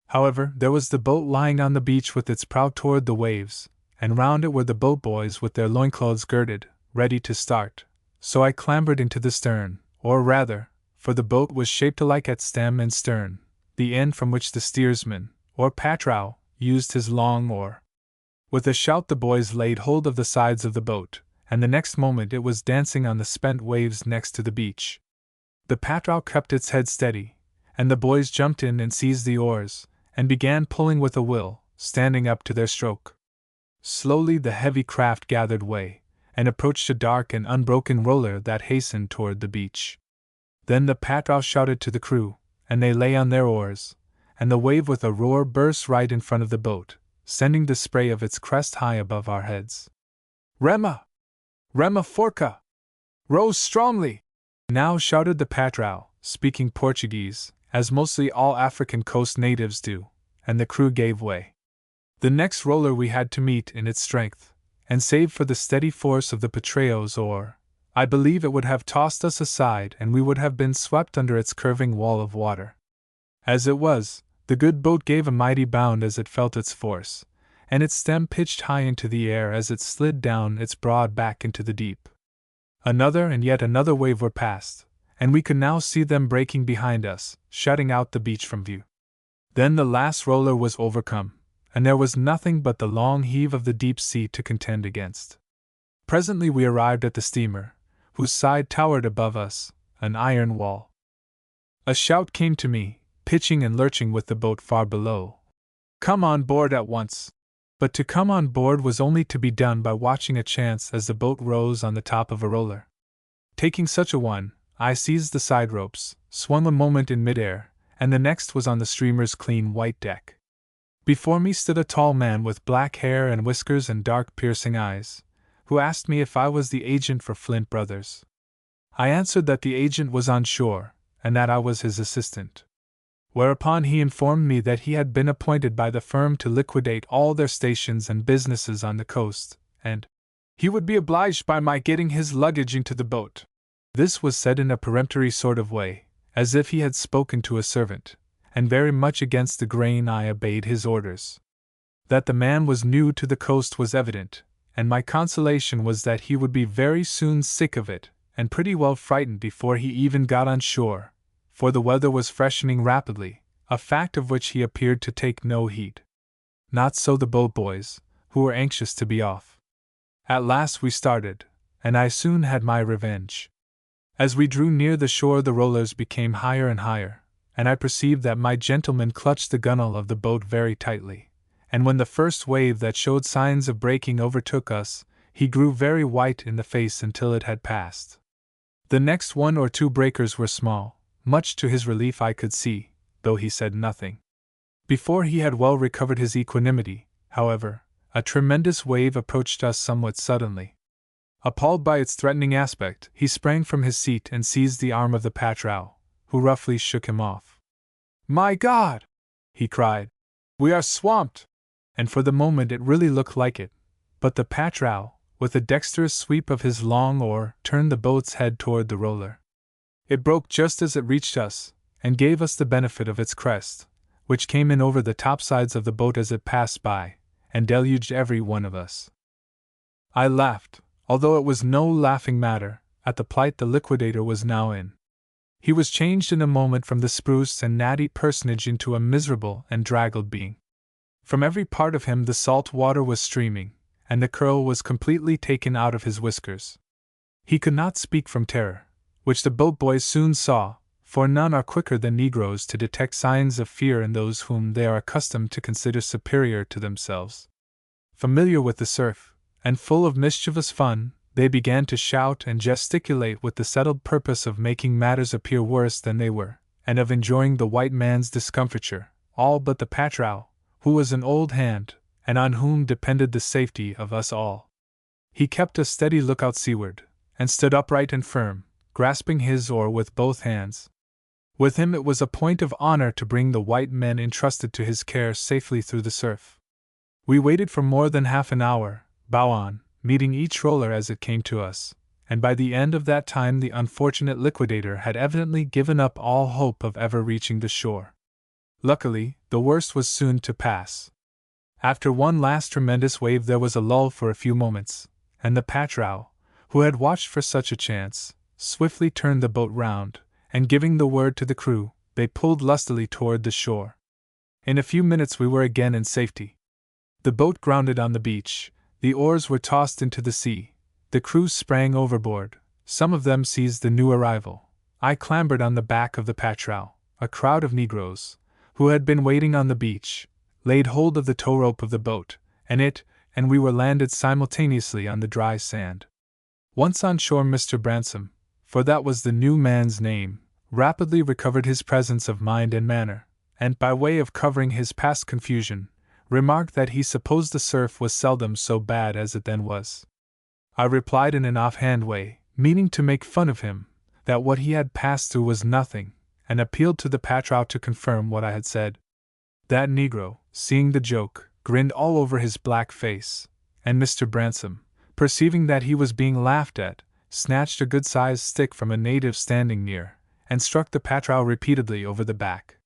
However, there was the boat lying on the beach with its prow toward the waves, and round it were the boat boys with their loincloths girded, ready to start, so I clambered into the stern, or rather, for the boat was shaped alike at stem and stern, the end from which the steersman, or patrow, used his long oar. With a shout the boys laid hold of the sides of the boat, and the next moment it was dancing on the spent waves next to the beach. The patrol kept its head steady, and the boys jumped in and seized the oars, and began pulling with a will, standing up to their stroke. Slowly the heavy craft gathered way, and approached a dark and unbroken roller that hastened toward the beach. Then the patrol shouted to the crew, and they lay on their oars, and the wave with a roar burst right in front of the boat, sending the spray of its crest high above our heads. "Rema! Rema forca! Row strongly!" now shouted the patrol, speaking Portuguese, as mostly all African coast natives do, and the crew gave way. The next roller we had to meet in its strength, and save for the steady force of the patrao's oar, I believe it would have tossed us aside and we would have been swept under its curving wall of water. As it was, the good boat gave a mighty bound as it felt its force, and its stem pitched high into the air as it slid down its broad back into the deep. Another and yet another wave were passed, and we could now see them breaking behind us, shutting out the beach from view. Then the last roller was overcome, and there was nothing but the long heave of the deep sea to contend against. Presently we arrived at the steamer, whose side towered above us, an iron wall. A shout came to me, pitching and lurching with the boat far below. "Come on board at once!" But to come on board was only to be done by watching a chance as the boat rose on the top of a roller. Taking such a one, I seized the side ropes, swung a moment in midair, and the next was on the steamer's clean white deck. Before me stood a tall man with black hair and whiskers and dark piercing eyes, who asked me if I was the agent for Flint Brothers. I answered that the agent was on shore, and that I was his assistant. Whereupon he informed me that he had been appointed by the firm to liquidate all their stations and businesses on the coast, and he would be obliged by my getting his luggage into the boat. This was said in a peremptory sort of way, as if he had spoken to a servant, and very much against the grain I obeyed his orders. That the man was new to the coast was evident, and my consolation was that he would be very soon sick of it, and pretty well frightened before he even got on shore, for the weather was freshening rapidly, a fact of which he appeared to take no heed. Not so the boat boys, who were anxious to be off. At last we started, and I soon had my revenge. As we drew near the shore the rollers became higher and higher, and I perceived that my gentleman clutched the gunwale of the boat very tightly, and when the first wave that showed signs of breaking overtook us, he grew very white in the face until it had passed. The next one or two breakers were small. Much to his relief I could see, though he said nothing. Before he had well recovered his equanimity, however, a tremendous wave approached us somewhat suddenly. Appalled by its threatening aspect, he sprang from his seat and seized the arm of the patrol, who roughly shook him off. "My God!" he cried. "We are swamped!" And for the moment it really looked like it, but the patrol, with a dexterous sweep of his long oar, turned the boat's head toward the roller. It broke just as it reached us, and gave us the benefit of its crest, which came in over the topsides of the boat as it passed by, and deluged every one of us. I laughed, although it was no laughing matter, at the plight the liquidator was now in. He was changed in a moment from the spruce and natty personage into a miserable and draggled being. From every part of him the salt water was streaming, and the curl was completely taken out of his whiskers. He could not speak from terror, which the boat boys soon saw, for none are quicker than Negroes to detect signs of fear in those whom they are accustomed to consider superior to themselves. Familiar with the surf, and full of mischievous fun, they began to shout and gesticulate with the settled purpose of making matters appear worse than they were, and of enjoying the white man's discomfiture, all but the patrol, who was an old hand, and on whom depended the safety of us all. He kept a steady lookout seaward, and stood upright and firm, grasping his oar with both hands. With him it was a point of honor to bring the white men entrusted to his care safely through the surf. We waited for more than half an hour, bow on, meeting each roller as it came to us, and by the end of that time the unfortunate liquidator had evidently given up all hope of ever reaching the shore. Luckily, the worst was soon to pass. After one last tremendous wave there was a lull for a few moments, and the patrol, who had watched for such a chance, swiftly turned the boat round, and giving the word to the crew, they pulled lustily toward the shore. In a few minutes we were again in safety. The boat grounded on the beach, the oars were tossed into the sea, the crew sprang overboard, some of them seized the new arrival. I clambered on the back of the patrao. A crowd of Negroes, who had been waiting on the beach, laid hold of the tow rope of the boat, and we were landed simultaneously on the dry sand. Once on shore, Mr. Bransom, for that was the new man's name, rapidly recovered his presence of mind and manner, and by way of covering his past confusion, remarked that he supposed the surf was seldom so bad as it then was. I replied in an offhand way, meaning to make fun of him, that what he had passed through was nothing, and appealed to the patrao to confirm what I had said. That Negro, seeing the joke, grinned all over his black face, and Mr. Bransom, perceiving that he was being laughed at, snatched a good-sized stick from a native standing near, and struck the patrao repeatedly over the back.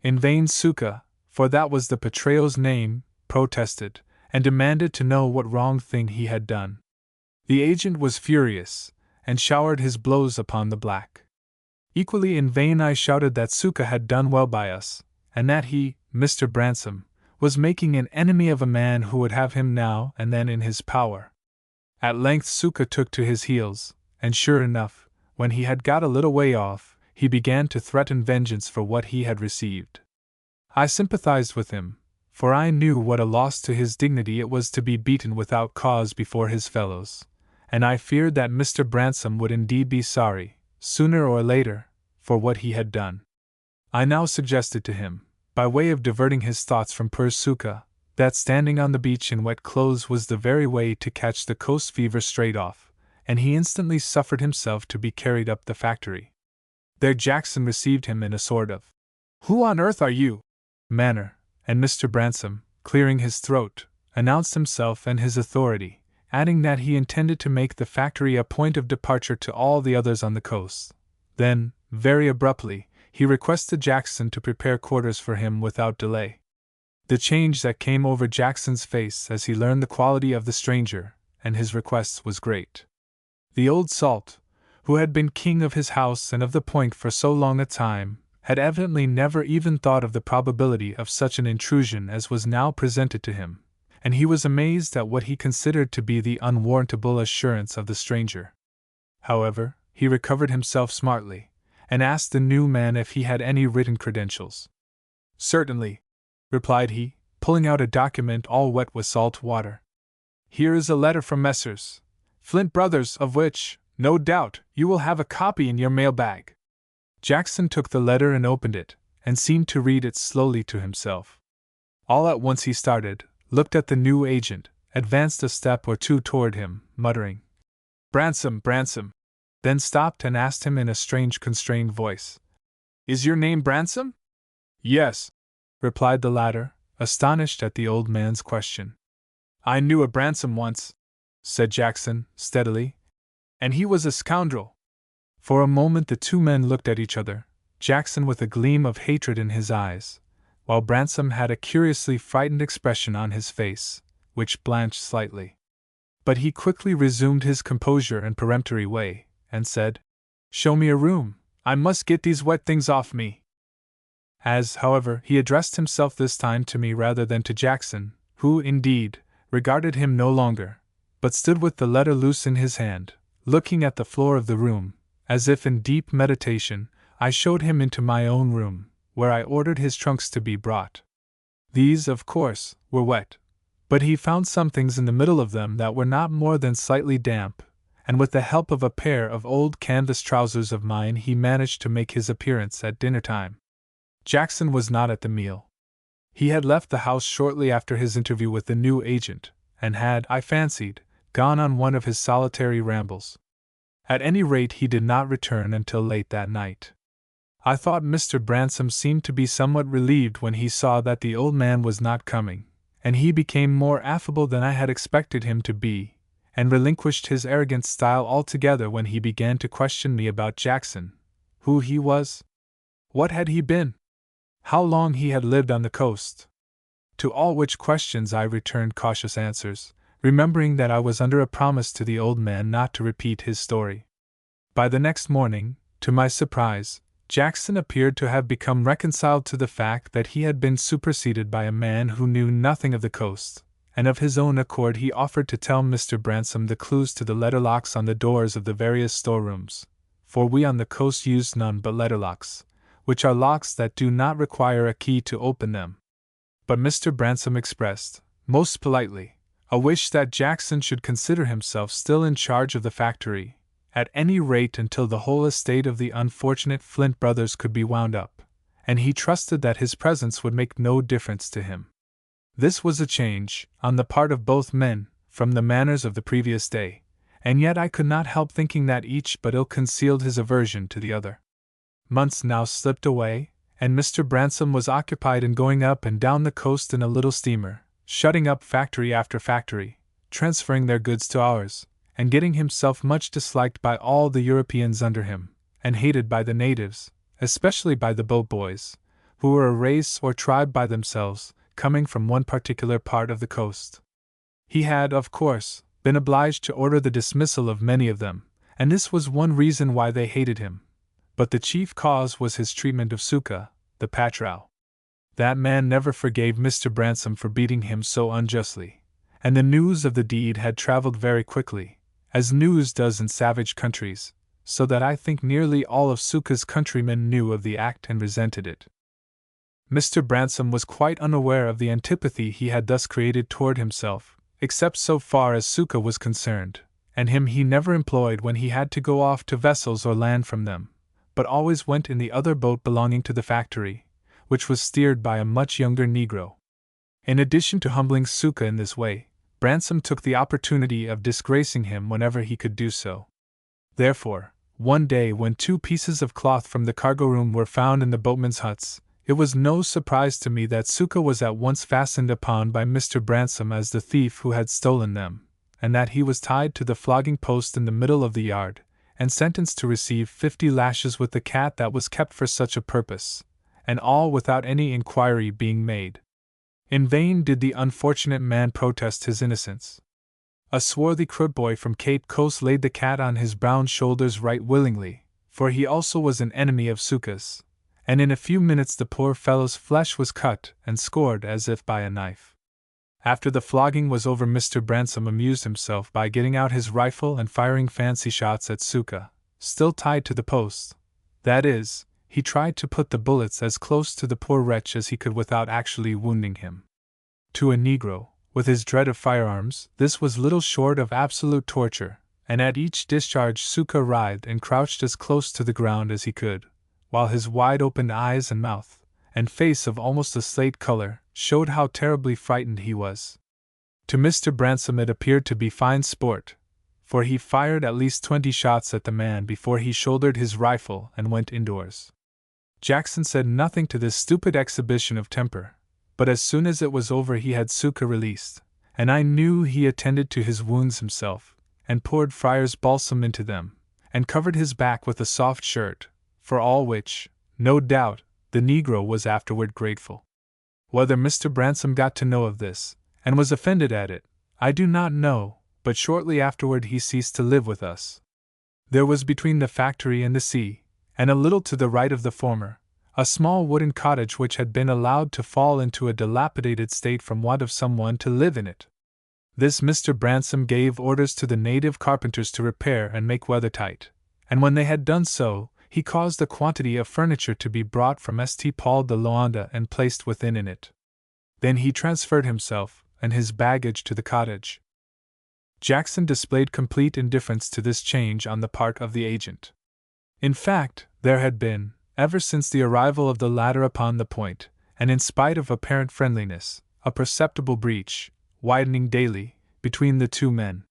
In vain Suka, for that was the patrao's name, protested, and demanded to know what wrong thing he had done. The agent was furious, and showered his blows upon the black. Equally in vain I shouted that Suka had done well by us, and that he, Mr. Bransom, was making an enemy of a man who would have him now and then in his power. At length Suka took to his heels, and sure enough, when he had got a little way off, he began to threaten vengeance for what he had received. I sympathized with him, for I knew what a loss to his dignity it was to be beaten without cause before his fellows, and I feared that Mr. Bransom would indeed be sorry, sooner or later, for what he had done. I now suggested to him, by way of diverting his thoughts from poor Suka, that standing on the beach in wet clothes was the very way to catch the coast fever straight off, and he instantly suffered himself to be carried up the factory. There Jackson received him in a sort of "Who on earth are you?" manner, and Mr. Bransom, clearing his throat, announced himself and his authority, adding that he intended to make the factory a point of departure to all the others on the coast. Then, very abruptly, he requested Jackson to prepare quarters for him without delay. The change that came over Jackson's face as he learned the quality of the stranger and his requests was great. The old salt, who had been king of his house and of the Point for so long a time, had evidently never even thought of the probability of such an intrusion as was now presented to him, and he was amazed at what he considered to be the unwarrantable assurance of the stranger. However, he recovered himself smartly, and asked the new man if he had any written credentials. "Certainly," replied he, pulling out a document all wet with salt water. "Here is a letter from Messrs. Flint Brothers, of which, no doubt, you will have a copy in your mail-bag." Jackson took the letter and opened it, and seemed to read it slowly to himself. All at once he started, looked at the new agent, advanced a step or two toward him, muttering, "Bransom, Bransom," then stopped and asked him in a strange constrained voice, "Is your name Bransom?" "Yes," replied the latter, astonished at the old man's question. "I knew a Bransom once," said Jackson, steadily, "and he was a scoundrel." For a moment the two men looked at each other, Jackson with a gleam of hatred in his eyes, while Bransom had a curiously frightened expression on his face, which blanched slightly. But he quickly resumed his composure and peremptory way, and said, "Show me a room, I must get these wet things off me." As, however, he addressed himself this time to me rather than to Jackson, who, indeed, regarded him no longer, but stood with the letter loose in his hand, looking at the floor of the room, as if in deep meditation, I showed him into my own room, where I ordered his trunks to be brought. These, of course, were wet, but he found some things in the middle of them that were not more than slightly damp, and with the help of a pair of old canvas trousers of mine he managed to make his appearance at dinner time. Jackson was not at the meal. He had left the house shortly after his interview with the new agent, and had, I fancied, gone on one of his solitary rambles. At any rate, he did not return until late that night. I thought Mr. Bransom seemed to be somewhat relieved when he saw that the old man was not coming, and he became more affable than I had expected him to be, and relinquished his arrogant style altogether when he began to question me about Jackson, who he was, what had he been, how long he had lived on the coast. To all which questions I returned cautious answers, remembering that I was under a promise to the old man not to repeat his story. By the next morning, to my surprise, Jackson appeared to have become reconciled to the fact that he had been superseded by a man who knew nothing of the coast, and of his own accord he offered to tell Mr. Bransom the clues to the letter locks on the doors of the various storerooms, for we on the coast use none but letter locks, which are locks that do not require a key to open them. But Mr. Bransom expressed, most politely, a wish that Jackson should consider himself still in charge of the factory, at any rate until the whole estate of the unfortunate Flint brothers could be wound up, and he trusted that his presence would make no difference to him. This was a change, on the part of both men, from the manners of the previous day, and yet I could not help thinking that each but ill concealed his aversion to the other. Months now slipped away, and Mr. Bransom was occupied in going up and down the coast in a little steamer, shutting up factory after factory, transferring their goods to ours, and getting himself much disliked by all the Europeans under him, and hated by the natives, especially by the boat boys, who were a race or tribe by themselves, coming from one particular part of the coast. He had, of course, been obliged to order the dismissal of many of them, and this was one reason why they hated him. But the chief cause was his treatment of Suka, the patrao. That man never forgave Mr. Bransom for beating him so unjustly, and the news of the deed had traveled very quickly, as news does in savage countries, so that I think nearly all of Suka's countrymen knew of the act and resented it. Mr. Bransom was quite unaware of the antipathy he had thus created toward himself, except so far as Suka was concerned, and him he never employed when he had to go off to vessels or land from them, but always went in the other boat belonging to the factory, which was steered by a much younger Negro. In addition to humbling Suka in this way, Bransom took the opportunity of disgracing him whenever he could do so. Therefore, one day when 2 pieces of cloth from the cargo room were found in the boatmen's huts, it was no surprise to me that Suka was at once fastened upon by Mr. Bransom as the thief who had stolen them, and that he was tied to the flogging post in the middle of the yard, and sentenced to receive 50 lashes with the cat that was kept for such a purpose, and all without any inquiry being made. In vain did the unfortunate man protest his innocence. A swarthy boy from Cape Coast laid the cat on his brown shoulders right willingly, for he also was an enemy of Suka's, and in a few minutes the poor fellow's flesh was cut and scored as if by a knife. After the flogging was over, Mr. Bransom amused himself by getting out his rifle and firing fancy shots at Suka, still tied to the post. That is, he tried to put the bullets as close to the poor wretch as he could without actually wounding him. To a Negro, with his dread of firearms, this was little short of absolute torture, and at each discharge Suka writhed and crouched as close to the ground as he could, while his wide-opened eyes and mouth, and face of almost a slate color, showed how terribly frightened he was. To Mr. Bransom it appeared to be fine sport, for he fired at least 20 shots at the man before he shouldered his rifle and went indoors. Jackson said nothing to this stupid exhibition of temper, but as soon as it was over he had Suka released, and I knew he attended to his wounds himself, and poured friar's balsam into them, and covered his back with a soft shirt, for all which, no doubt, the Negro was afterward grateful. Whether Mr. Bransom got to know of this, and was offended at it, I do not know, but shortly afterward he ceased to live with us. There was between the factory and the sea, and a little to the right of the former, a small wooden cottage which had been allowed to fall into a dilapidated state from want of someone to live in it. This Mr. Bransom gave orders to the native carpenters to repair and make weathertight, and when they had done so, he caused a quantity of furniture to be brought from St. Paul de Loanda and placed within it. Then he transferred himself and his baggage to the cottage. Jackson displayed complete indifference to this change on the part of the agent. In fact, there had been, ever since the arrival of the latter upon the point, and in spite of apparent friendliness, a perceptible breach, widening daily, between the 2 men.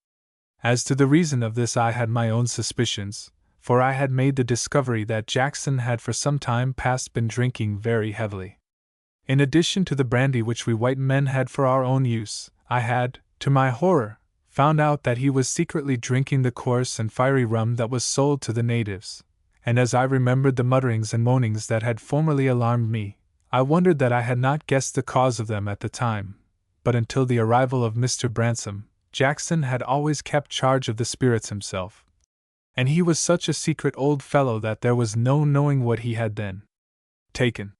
As to the reason of this I had my own suspicions, for I had made the discovery that Jackson had for some time past been drinking very heavily. In addition to the brandy which we white men had for our own use, I had, to my horror, found out that he was secretly drinking the coarse and fiery rum that was sold to the natives, and as I remembered the mutterings and moanings that had formerly alarmed me, I wondered that I had not guessed the cause of them at the time, but until the arrival of Mr. Bransom, Jackson had always kept charge of the spirits himself. And he was such a secret old fellow that there was no knowing what he had then taken.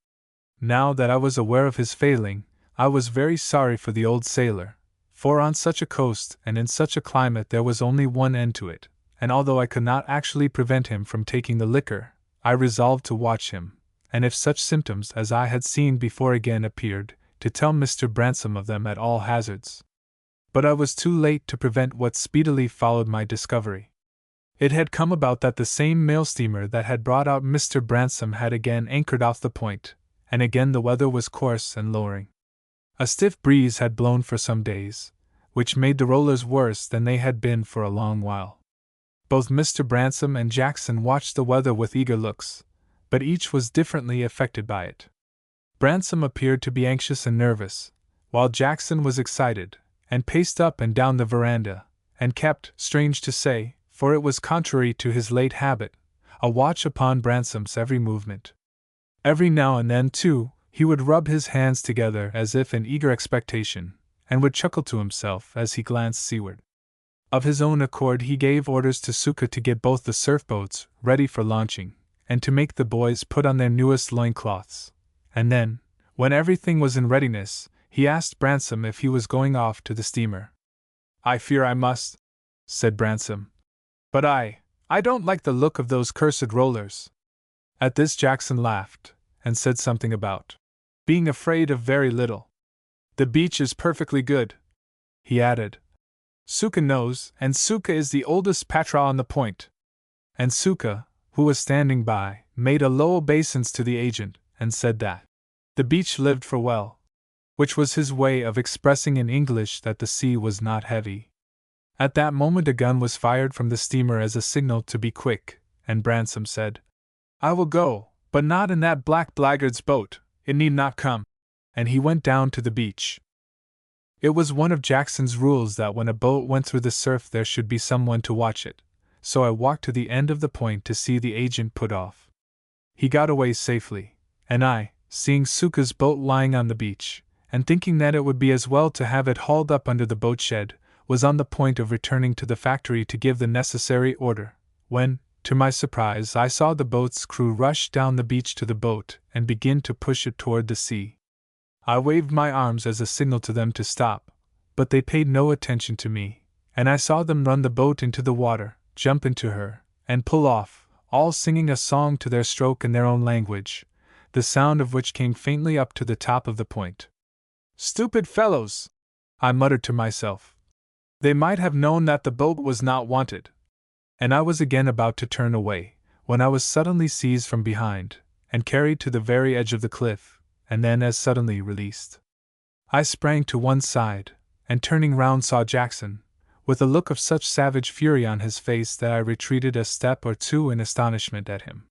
Now that I was aware of his failing, I was very sorry for the old sailor, for on such a coast and in such a climate there was only one end to it, and although I could not actually prevent him from taking the liquor, I resolved to watch him, and if such symptoms as I had seen before again appeared, to tell Mr. Bransom of them at all hazards. But I was too late to prevent what speedily followed my discovery. It had come about that the same mail steamer that had brought out Mr. Bransom had again anchored off the point, and again the weather was coarse and lowering. A stiff breeze had blown for some days, which made the rollers worse than they had been for a long while. Both Mr. Bransom and Jackson watched the weather with eager looks, but each was differently affected by it. Bransom appeared to be anxious and nervous, while Jackson was excited, and paced up and down the veranda, and kept, strange to say, for it was contrary to his late habit, a watch upon Bransom's every movement. Every now and then, too, he would rub his hands together as if in eager expectation, and would chuckle to himself as he glanced seaward. Of his own accord he gave orders to Suka to get both the surf-boats ready for launching, and to make the boys put on their newest loincloths. And then, when everything was in readiness, he asked Bransom if he was going off to the steamer. "I fear I must," said Bransom. "But I don't like the look of those cursed rollers." At this Jackson laughed, and said something about being afraid of very little. "The beach is perfectly good," he added. "Suka knows, and Suka is the oldest patra on the point." And Suka, who was standing by, made a low obeisance to the agent, and said that the beach lived for well, which was his way of expressing in English that the sea was not heavy. At that moment a gun was fired from the steamer as a signal to be quick, and Bransom said, "I will go, but not in that black blackguard's boat, it need not come," and he went down to the beach. It was one of Jackson's rules that when a boat went through the surf there should be someone to watch it, so I walked to the end of the point to see the agent put off. He got away safely, and I, seeing Suka's boat lying on the beach, and thinking that it would be as well to have it hauled up under the boat shed, was on the point of returning to the factory to give the necessary order, when, to my surprise, I saw the boat's crew rush down the beach to the boat and begin to push it toward the sea. I waved my arms as a signal to them to stop, but they paid no attention to me, and I saw them run the boat into the water, jump into her, and pull off, all singing a song to their stroke in their own language, the sound of which came faintly up to the top of the point. "Stupid fellows!" I muttered to myself. "They might have known that the boat was not wanted." And I was again about to turn away, when I was suddenly seized from behind, and carried to the very edge of the cliff, and then as suddenly released. I sprang to one side, and turning round saw Jackson, with a look of such savage fury on his face that I retreated a step or two in astonishment at him.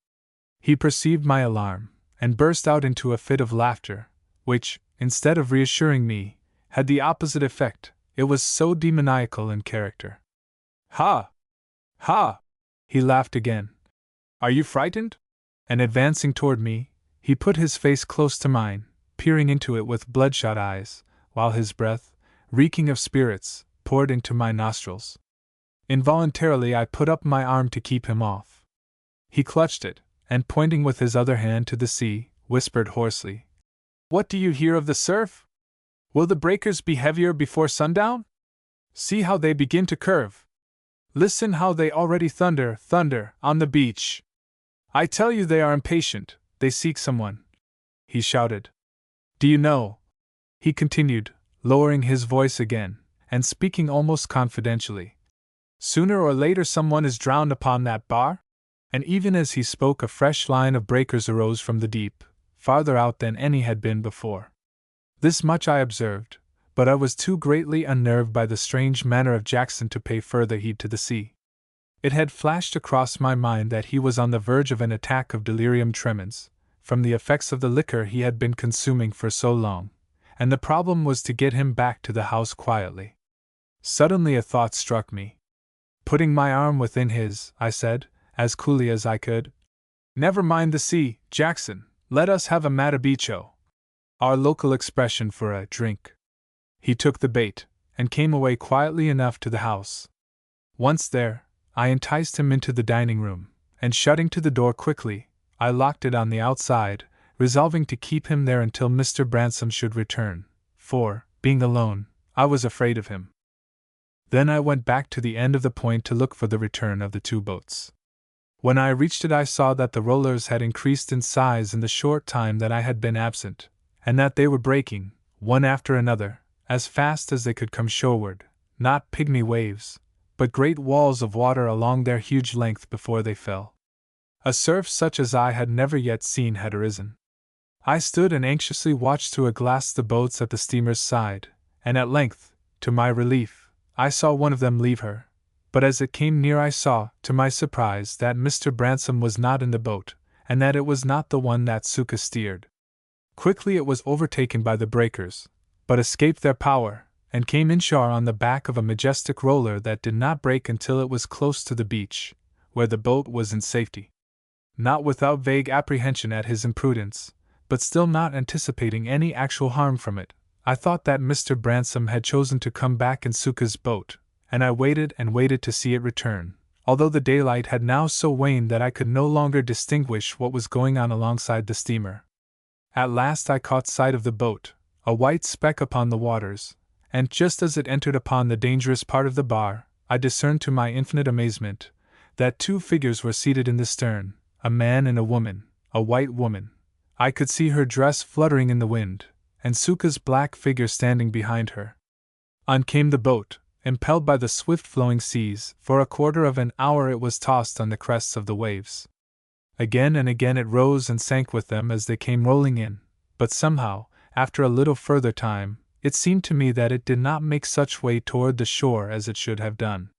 He perceived my alarm, and burst out into a fit of laughter, which, instead of reassuring me, had the opposite effect, it was so demoniacal in character. "Ha! Ha!" he laughed again. "Are you frightened?" And advancing toward me, he put his face close to mine, peering into it with bloodshot eyes, while his breath, reeking of spirits, poured into my nostrils. Involuntarily I put up my arm to keep him off. He clutched it, and pointing with his other hand to the sea, whispered hoarsely, "What do you hear of the surf? Will the breakers be heavier before sundown? See how they begin to curve. Listen how they already thunder, thunder, on the beach. I tell you they are impatient, they seek someone," he shouted. "Do you know," he continued, lowering his voice again, and speaking almost confidentially, "sooner or later someone is drowned upon that bar?" And even as he spoke a fresh line of breakers arose from the deep, farther out than any had been before. This much I observed, but I was too greatly unnerved by the strange manner of Jackson to pay further heed to the sea. It had flashed across my mind that he was on the verge of an attack of delirium tremens, from the effects of the liquor he had been consuming for so long, and the problem was to get him back to the house quietly. Suddenly a thought struck me. Putting my arm within his, I said, as coolly as I could, "Never mind the sea, Jackson, let us have a matabicho," our local expression for a drink. He took the bait, and came away quietly enough to the house. Once there, I enticed him into the dining room, and shutting to the door quickly, I locked it on the outside, resolving to keep him there until Mr. Bransome should return, for, being alone, I was afraid of him. Then I went back to the end of the point to look for the return of the two boats. When I reached it, I saw that the rollers had increased in size in the short time that I had been absent, and that they were breaking, one after another, as fast as they could come shoreward, not pygmy waves, but great walls of water along their huge length before they fell. A surf such as I had never yet seen had arisen. I stood and anxiously watched through a glass the boats at the steamer's side, and at length, to my relief, I saw one of them leave her. But as it came near, I saw, to my surprise, that Mr. Bransome was not in the boat, and that it was not the one that Suka steered. Quickly it was overtaken by the breakers, but escaped their power, and came inshore on the back of a majestic roller that did not break until it was close to the beach, where the boat was in safety. Not without vague apprehension at his imprudence, but still not anticipating any actual harm from it, I thought that Mr. Bransome had chosen to come back in Suka's boat, and I waited and waited to see it return, although the daylight had now so waned that I could no longer distinguish what was going on alongside the steamer. At last I caught sight of the boat, a white speck upon the waters, and just as it entered upon the dangerous part of the bar, I discerned to my infinite amazement that two figures were seated in the stern, a man and a woman, a white woman. I could see her dress fluttering in the wind, and Suka's black figure standing behind her. On came the boat, impelled by the swift-flowing seas. For a quarter of an hour it was tossed on the crests of the waves. Again and again it rose and sank with them as they came rolling in, but somehow, after a little further time, it seemed to me that it did not make such way toward the shore as it should have done.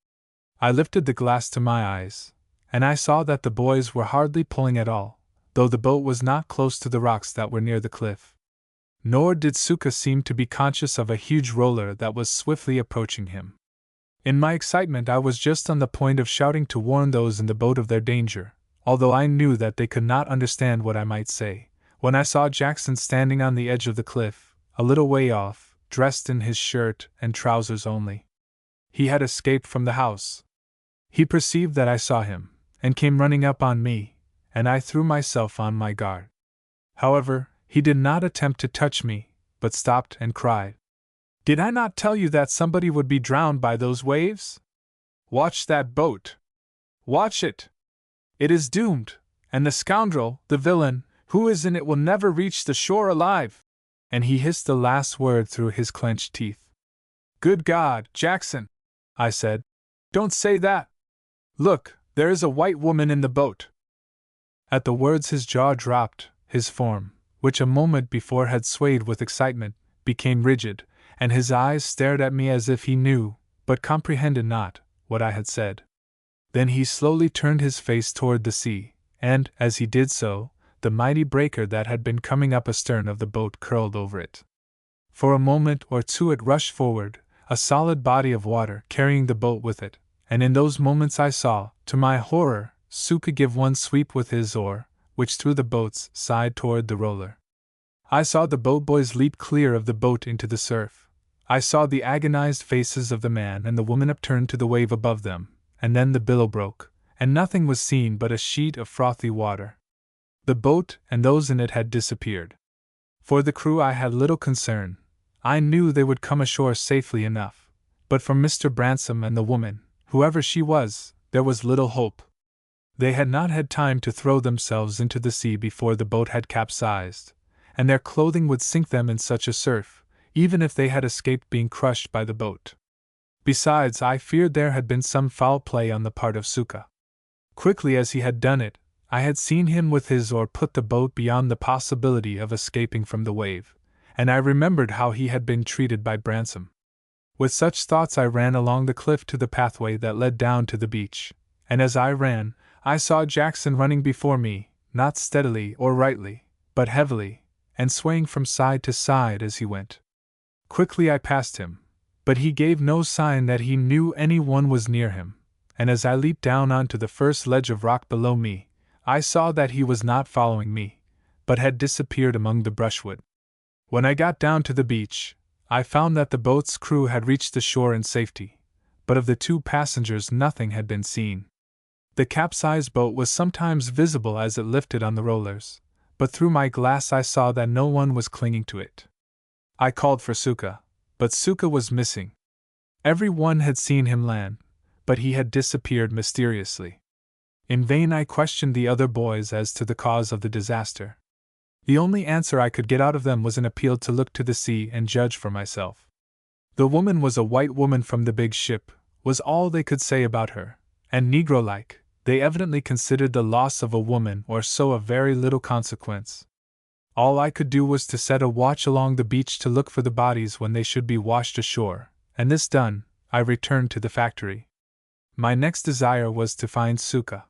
I lifted the glass to my eyes, and I saw that the boys were hardly pulling at all, though the boat was not close to the rocks that were near the cliff. Nor did Suka seem to be conscious of a huge roller that was swiftly approaching him. In my excitement I was just on the point of shouting to warn those in the boat of their danger, although I knew that they could not understand what I might say, when I saw Jackson standing on the edge of the cliff, a little way off, dressed in his shirt and trousers only. He had escaped from the house. He perceived that I saw him, and came running up on me, and I threw myself on my guard. However, he did not attempt to touch me, but stopped and cried, "Did I not tell you that somebody would be drowned by those waves? Watch that boat! Watch it! It is doomed, and the scoundrel, the villain, who is in it will never reach the shore alive!" And he hissed the last word through his clenched teeth. "Good God, Jackson!" I said. "Don't say that! Look, there is a white woman in the boat!" At the words his jaw dropped, his form, which a moment before had swayed with excitement, became rigid, and his eyes stared at me as if he knew, but comprehended not, what I had said. Then he slowly turned his face toward the sea, and, as he did so, the mighty breaker that had been coming up astern of the boat curled over it. For a moment or two it rushed forward, a solid body of water carrying the boat with it, and in those moments I saw, to my horror, Suka give one sweep with his oar, which threw the boat's side toward the roller. I saw the boat boys leap clear of the boat into the surf. I saw the agonized faces of the man and the woman upturned to the wave above them, and then the billow broke, and nothing was seen but a sheet of frothy water. The boat and those in it had disappeared. For the crew I had little concern. I knew they would come ashore safely enough, but for Mr. Bransome and the woman, whoever she was, there was little hope. They had not had time to throw themselves into the sea before the boat had capsized, and their clothing would sink them in such a surf, even if they had escaped being crushed by the boat. Besides, I feared there had been some foul play on the part of Suka. Quickly as he had done it, I had seen him with his oar put the boat beyond the possibility of escaping from the wave, and I remembered how he had been treated by Bransome. With such thoughts I ran along the cliff to the pathway that led down to the beach, and as I ran, I saw Jackson running before me, not steadily or rightly, but heavily, and swaying from side to side as he went. Quickly I passed him, but he gave no sign that he knew any one was near him, and as I leaped down onto the first ledge of rock below me, I saw that he was not following me, but had disappeared among the brushwood. When I got down to the beach, I found that the boat's crew had reached the shore in safety, but of the two passengers nothing had been seen. The capsized boat was sometimes visible as it lifted on the rollers, but through my glass I saw that no one was clinging to it. I called for Suka, but Suka was missing. Every one had seen him land, but he had disappeared mysteriously. In vain I questioned the other boys as to the cause of the disaster. The only answer I could get out of them was an appeal to look to the sea and judge for myself. The woman was a white woman from the big ship, was all they could say about her, and Negro-like, they evidently considered the loss of a woman or so of very little consequence. All I could do was to set a watch along the beach to look for the bodies when they should be washed ashore, and this done, I returned to the factory. My next desire was to find Suka.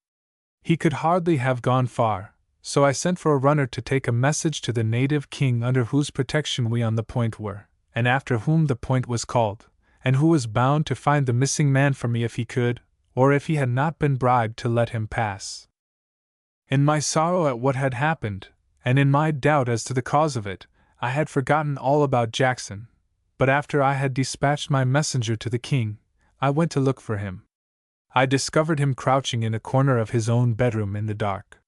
He could hardly have gone far, so I sent for a runner to take a message to the native king under whose protection we on the point were, and after whom the point was called, and who was bound to find the missing man for me if he could, or if he had not been bribed to let him pass. In my sorrow at what had happened, and in my doubt as to the cause of it, I had forgotten all about Jackson, but after I had dispatched my messenger to the king, I went to look for him. I discovered him crouching in a corner of his own bedroom in the dark.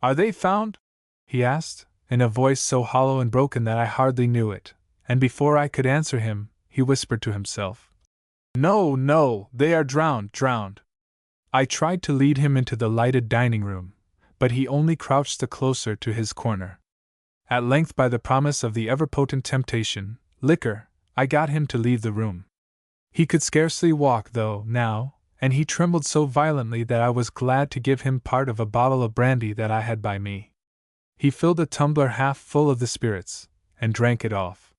"Are they found?" he asked, in a voice so hollow and broken that I hardly knew it, and before I could answer him, he whispered to himself, "No, no, they are drowned, drowned." I tried to lead him into the lighted dining room, but he only crouched the closer to his corner. At length, by the promise of the ever-potent temptation, liquor, I got him to leave the room. He could scarcely walk, though, now, and he trembled so violently that I was glad to give him part of a bottle of brandy that I had by me. He filled a tumbler half full of the spirits, and drank it off.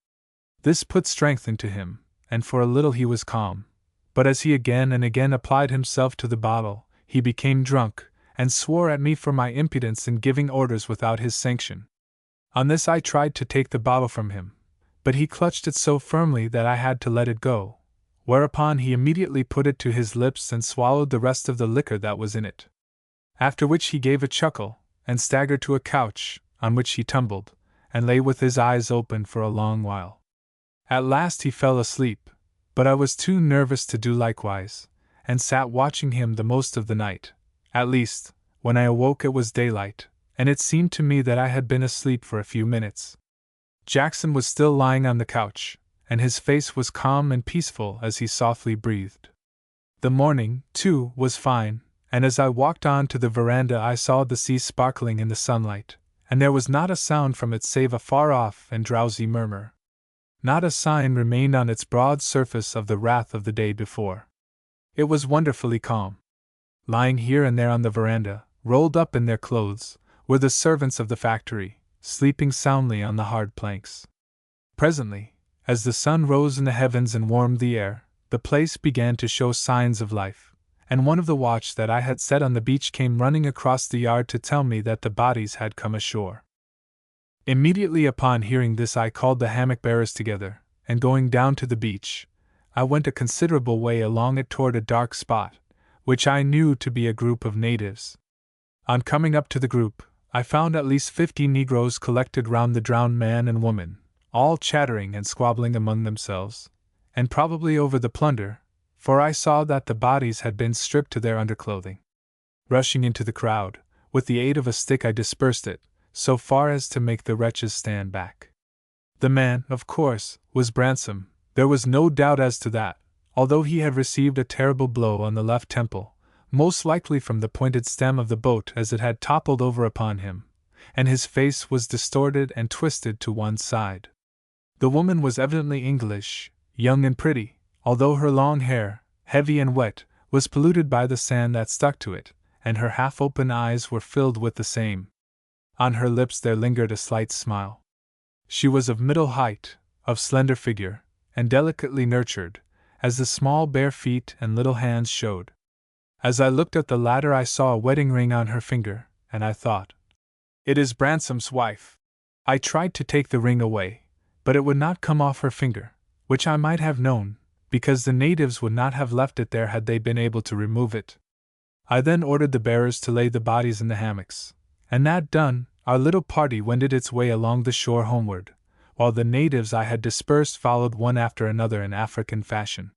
This put strength into him, and for a little he was calm, but as he again and again applied himself to the bottle, he became drunk, and swore at me for my impudence in giving orders without his sanction. On this I tried to take the bottle from him, but he clutched it so firmly that I had to let it go, whereupon he immediately put it to his lips and swallowed the rest of the liquor that was in it. After which he gave a chuckle, and staggered to a couch, on which he tumbled, and lay with his eyes open for a long while. At last he fell asleep, but I was too nervous to do likewise, and sat watching him the most of the night. At least, when I awoke it was daylight, and it seemed to me that I had been asleep for a few minutes. Jackson was still lying on the couch, and his face was calm and peaceful as he softly breathed. The morning, too, was fine, and as I walked on to the veranda I saw the sea sparkling in the sunlight, and there was not a sound from it save a far-off and drowsy murmur. Not a sign remained on its broad surface of the wrath of the day before. It was wonderfully calm. Lying here and there on the veranda, rolled up in their clothes, were the servants of the factory, sleeping soundly on the hard planks. Presently, as the sun rose in the heavens and warmed the air, the place began to show signs of life, and one of the watch that I had set on the beach came running across the yard to tell me that the bodies had come ashore. Immediately upon hearing this I called the hammock-bearers together, and going down to the beach, I went a considerable way along it toward a dark spot, which I knew to be a group of natives. On coming up to the group, I found at least 50 Negroes collected round the drowned man and woman, all chattering and squabbling among themselves, and probably over the plunder, for I saw that the bodies had been stripped to their underclothing. Rushing into the crowd, with the aid of a stick I dispersed it, so far as to make the wretches stand back. The man, of course, was Bransom, there was no doubt as to that, although he had received a terrible blow on the left temple, most likely from the pointed stem of the boat as it had toppled over upon him, and his face was distorted and twisted to one side. The woman was evidently English, young and pretty, although her long hair, heavy and wet, was polluted by the sand that stuck to it, and her half-open eyes were filled with the same. On her lips there lingered a slight smile. She was of middle height, of slender figure, and delicately nurtured, as the small bare feet and little hands showed. As I looked at the latter I saw a wedding ring on her finger, and I thought, "It is Bransom's wife." I tried to take the ring away, but it would not come off her finger, which I might have known, because the natives would not have left it there had they been able to remove it. I then ordered the bearers to lay the bodies in the hammocks, and that done, our little party wended its way along the shore homeward, while the natives I had dispersed followed one after another in African fashion.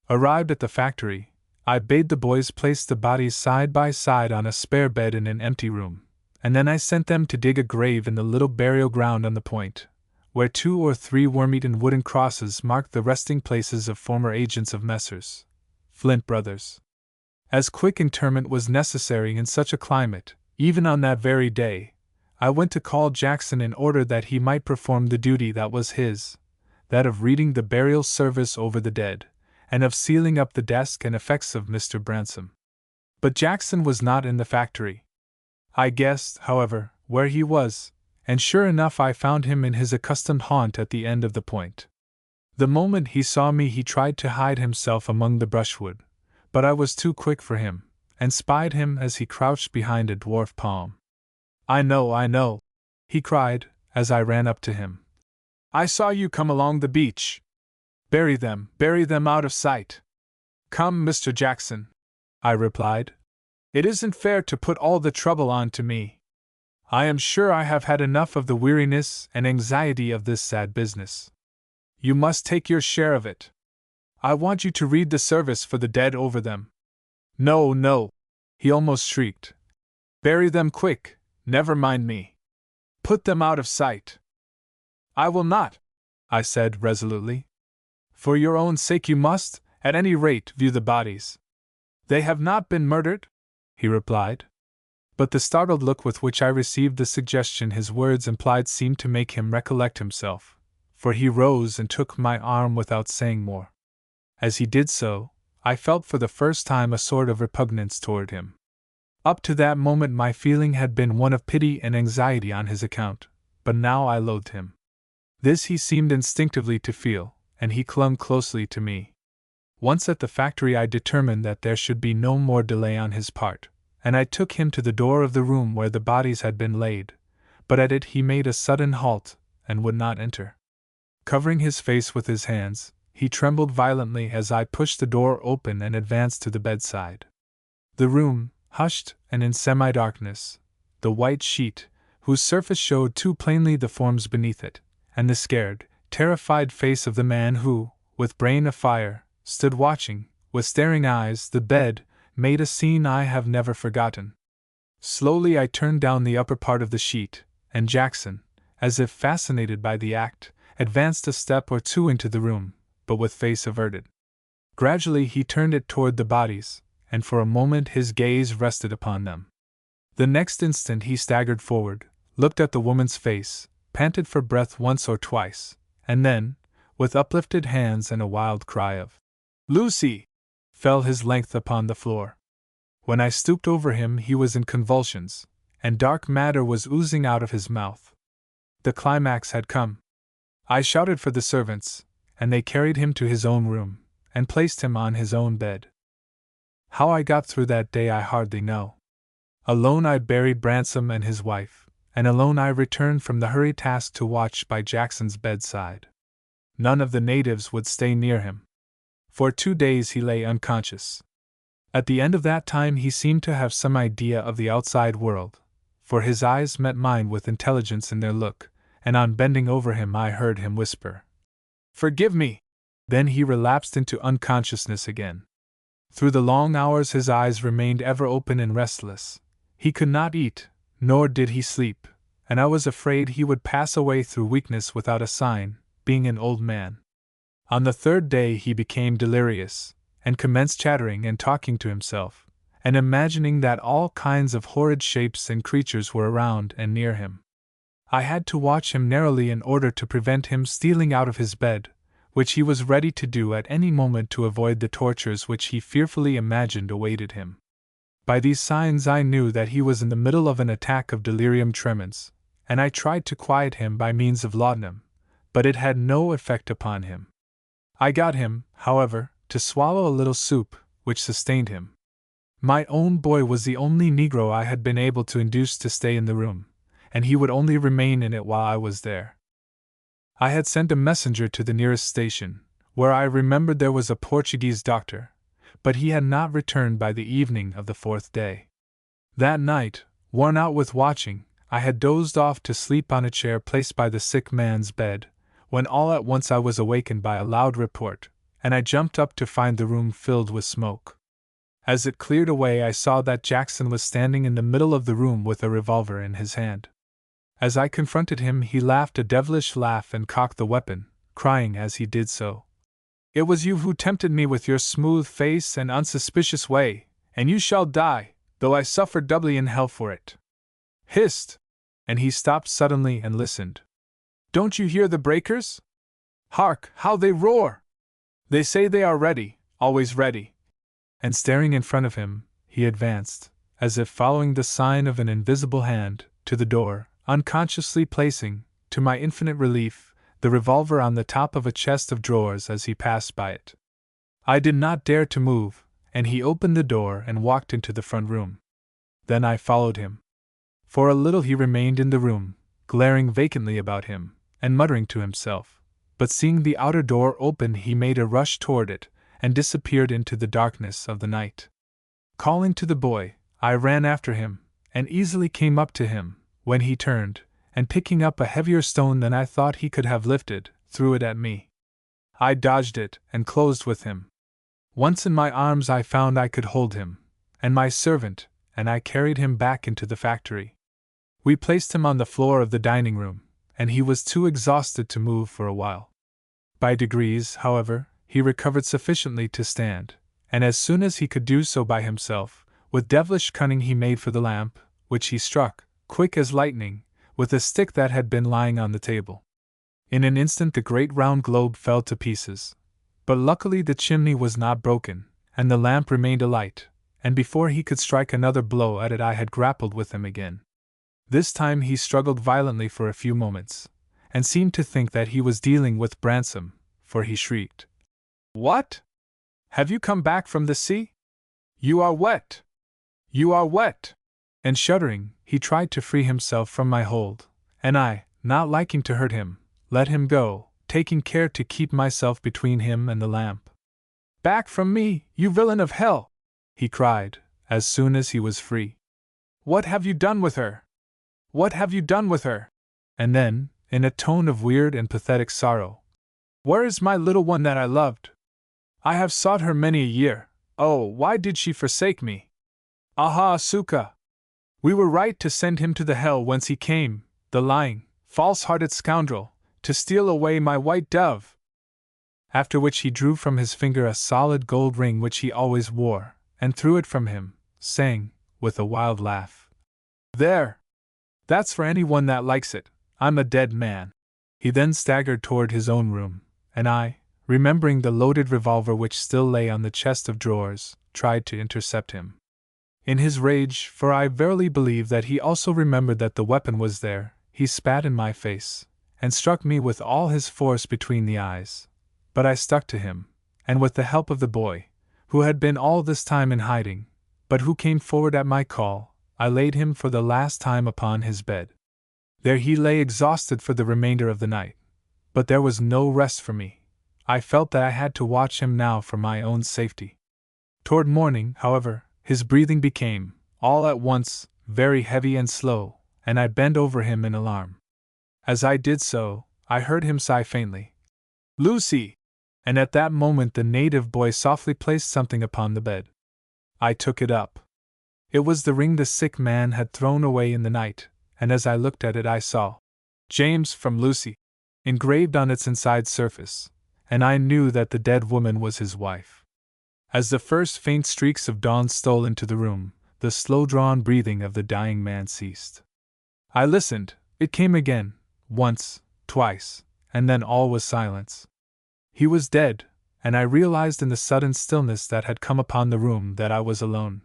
Arrived at the factory, I bade the boys place the bodies side by side on a spare bed in an empty room, and then I sent them to dig a grave in the little burial ground on the point, where 2 or 3 worm-eaten wooden crosses marked the resting places of former agents of Messrs. Flint Brothers. As quick interment was necessary in such a climate, even on that very day, I went to call Jackson in order that he might perform the duty that was his, that of reading the burial service over the dead, and of sealing up the desk and effects of Mr. Bransom. But Jackson was not in the factory. I guessed, however, where he was, and sure enough I found him in his accustomed haunt at the end of the point. The moment he saw me he tried to hide himself among the brushwood, but I was too quick for him, and spied him as he crouched behind a dwarf palm. I know, he cried, as I ran up to him. I saw you come along the beach. Bury them out of sight. Come, Mr. Jackson, I replied. It isn't fair to put all the trouble on to me. I am sure I have had enough of the weariness and anxiety of this sad business. You must take your share of it. I want you to read the service for the dead over them. No, he almost shrieked. Bury them quick, never mind me. Put them out of sight. I will not, I said resolutely. For your own sake you must, at any rate, view the bodies. They have not been murdered, he replied. But the startled look with which I received the suggestion his words implied seemed to make him recollect himself, for he rose and took my arm without saying more. As he did so, I felt for the first time a sort of repugnance toward him. Up to that moment my feeling had been one of pity and anxiety on his account, but now I loathed him. This he seemed instinctively to feel, and he clung closely to me. Once at the factory I determined that there should be no more delay on his part, and I took him to the door of the room where the bodies had been laid, but at it he made a sudden halt, and would not enter. Covering his face with his hands, he trembled violently as I pushed the door open and advanced to the bedside. The room, hushed and in semi-darkness, the white sheet, whose surface showed too plainly the forms beneath it, and the scared, terrified face of the man who, with brain afire, stood watching, with staring eyes, the bed, made a scene I have never forgotten. Slowly I turned down the upper part of the sheet, and Jackson, as if fascinated by the act, advanced a step or 2 into the room, but with face averted. Gradually he turned it toward the bodies, and for a moment his gaze rested upon them. The next instant he staggered forward, looked at the woman's face, panted for breath once or twice, and then, with uplifted hands and a wild cry of "Lucy!" fell his length upon the floor. When I stooped over him he was in convulsions, and dark matter was oozing out of his mouth. The climax had come. I shouted for the servants, and they carried him to his own room, and placed him on his own bed. How I got through that day I hardly know. Alone I buried Bransom and his wife, and alone I returned from the hurried task to watch by Jackson's bedside. None of the natives would stay near him. For 2 days he lay unconscious. At the end of that time he seemed to have some idea of the outside world, for his eyes met mine with intelligence in their look, and on bending over him I heard him whisper, "Forgive me!" Then he relapsed into unconsciousness again. Through the long hours his eyes remained ever open and restless. He could not eat, nor did he sleep, and I was afraid he would pass away through weakness without a sign, being an old man. On the 3rd day he became delirious, and commenced chattering and talking to himself, and imagining that all kinds of horrid shapes and creatures were around and near him. I had to watch him narrowly in order to prevent him stealing out of his bed, which he was ready to do at any moment to avoid the tortures which he fearfully imagined awaited him. By these signs I knew that he was in the middle of an attack of delirium tremens, and I tried to quiet him by means of laudanum, but it had no effect upon him. I got him, however, to swallow a little soup, which sustained him. My own boy was the only Negro I had been able to induce to stay in the room, and he would only remain in it while I was there. I had sent a messenger to the nearest station, where I remembered there was a Portuguese doctor, but he had not returned by the evening of the 4th day. That night, worn out with watching, I had dozed off to sleep on a chair placed by the sick man's bed, when all at once I was awakened by a loud report, and I jumped up to find the room filled with smoke. As it cleared away, I saw that Jackson was standing in the middle of the room with a revolver in his hand. As I confronted him, he laughed a devilish laugh and cocked the weapon, crying as he did so, "It was you who tempted me with your smooth face and unsuspicious way, and you shall die, though I suffer doubly in hell for it." Hist! And he stopped suddenly and listened. "Don't you hear the breakers? Hark, how they roar! They say they are ready, always ready." And staring in front of him, he advanced, as if following the sign of an invisible hand, to the door, unconsciously placing, to my infinite relief, the revolver on the top of a chest of drawers as he passed by it. I did not dare to move, and he opened the door and walked into the front room. Then I followed him. For a little he remained in the room, glaring vacantly about him, and muttering to himself, but seeing the outer door open he made a rush toward it, and disappeared into the darkness of the night. Calling to the boy, I ran after him, and easily came up to him, when he turned, and picking up a heavier stone than I thought he could have lifted, threw it at me. I dodged it, and closed with him. Once in my arms I found I could hold him, and my servant, and I carried him back into the factory. We placed him on the floor of the dining room, and he was too exhausted to move for a while. By degrees, however, he recovered sufficiently to stand, and as soon as he could do so by himself, with devilish cunning he made for the lamp, which he struck, quick as lightning, with a stick that had been lying on the table. In an instant the great round globe fell to pieces, but luckily the chimney was not broken, and the lamp remained alight, and before he could strike another blow at it I had grappled with him again. This time he struggled violently for a few moments, and seemed to think that he was dealing with Bransom, for he shrieked, "What? Have you come back from the sea? You are wet! You are wet!" And shuddering, he tried to free himself from my hold, and I, not liking to hurt him, let him go, taking care to keep myself between him and the lamp. "Back from me, you villain of hell!" he cried, as soon as he was free. "What have you done with her? What have you done with her?" And then, in a tone of weird and pathetic sorrow, "Where is my little one that I loved? I have sought her many a year. Oh, why did she forsake me? Aha, Asuka! We were right to send him to the hell whence he came, the lying, false-hearted scoundrel, to steal away my white dove." After which he drew from his finger a solid gold ring which he always wore, and threw it from him, saying, with a wild laugh, "There! That's for anyone that likes it. I'm a dead man." He then staggered toward his own room, and I, remembering the loaded revolver which still lay on the chest of drawers, tried to intercept him. In his rage, for I verily believe that he also remembered that the weapon was there, he spat in my face, and struck me with all his force between the eyes. But I stuck to him, and with the help of the boy, who had been all this time in hiding, but who came forward at my call, I laid him for the last time upon his bed. There he lay exhausted for the remainder of the night. But there was no rest for me. I felt that I had to watch him now for my own safety. Toward morning, however, his breathing became, all at once, very heavy and slow, and I bent over him in alarm. As I did so, I heard him sigh faintly, "Lucy!" And at that moment the native boy softly placed something upon the bed. I took it up. It was the ring the sick man had thrown away in the night, and as I looked at it I saw "James from Lucy" engraved on its inside surface, and I knew that the dead woman was his wife. As the first faint streaks of dawn stole into the room, the slow-drawn breathing of the dying man ceased. I listened. It came again, once, twice, and then all was silence. He was dead, and I realized in the sudden stillness that had come upon the room that I was alone.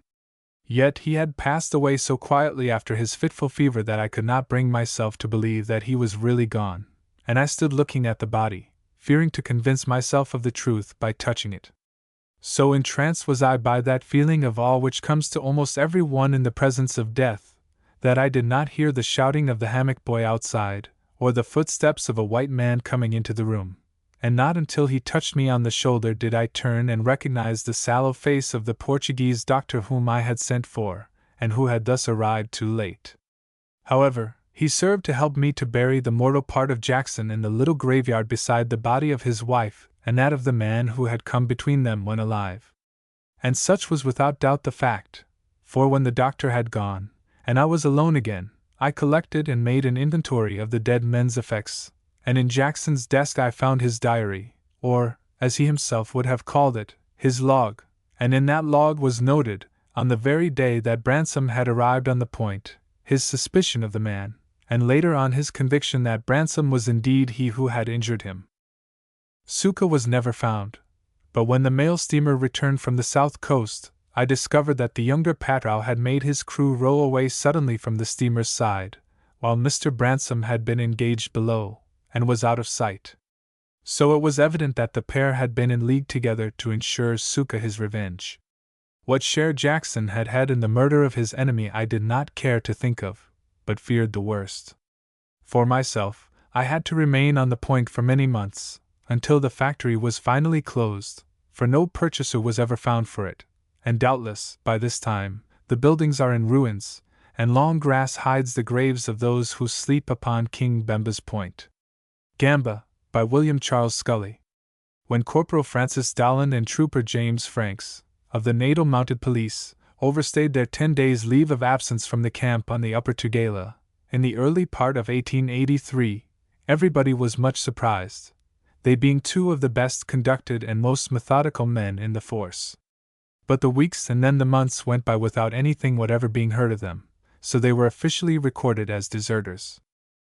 Yet he had passed away so quietly after his fitful fever that I could not bring myself to believe that he was really gone, and I stood looking at the body, fearing to convince myself of the truth by touching it. So entranced was I by that feeling of awe which comes to almost every one in the presence of death, that I did not hear the shouting of the hammock boy outside, or the footsteps of a white man coming into the room, and not until he touched me on the shoulder did I turn and recognize the sallow face of the Portuguese doctor whom I had sent for, and who had thus arrived too late. However, he served to help me to bury the mortal part of Jackson in the little graveyard beside the body of his wife, and that of the man who had come between them when alive. And such was without doubt the fact, for when the doctor had gone, and I was alone again, I collected and made an inventory of the dead men's effects, and in Jackson's desk I found his diary, or, as he himself would have called it, his log, and in that log was noted, on the very day that Bransom had arrived on the Point, his suspicion of the man, and later on his conviction that Bransom was indeed he who had injured him. Suka was never found, but when the mail steamer returned from the south coast, I discovered that the younger Patrow had made his crew row away suddenly from the steamer's side, while Mr. Bransom had been engaged below, and was out of sight. So it was evident that the pair had been in league together to ensure Suka his revenge. What share Jackson had had in the murder of his enemy I did not care to think of, but feared the worst. For myself, I had to remain on the Point for many months, until the factory was finally closed, for no purchaser was ever found for it, and doubtless, by this time, the buildings are in ruins, and long grass hides the graves of those who sleep upon King Bemba's Point. Gamba, by William Charles Scully. When Corporal Francis Dowland and Trooper James Franks, of the Natal Mounted Police, overstayed their 10 days' leave of absence from the camp on the Upper Tugela, in the early part of 1883, everybody was much surprised, they being two of the best conducted and most methodical men in the force. But the weeks and then the months went by without anything whatever being heard of them, so they were officially recorded as deserters.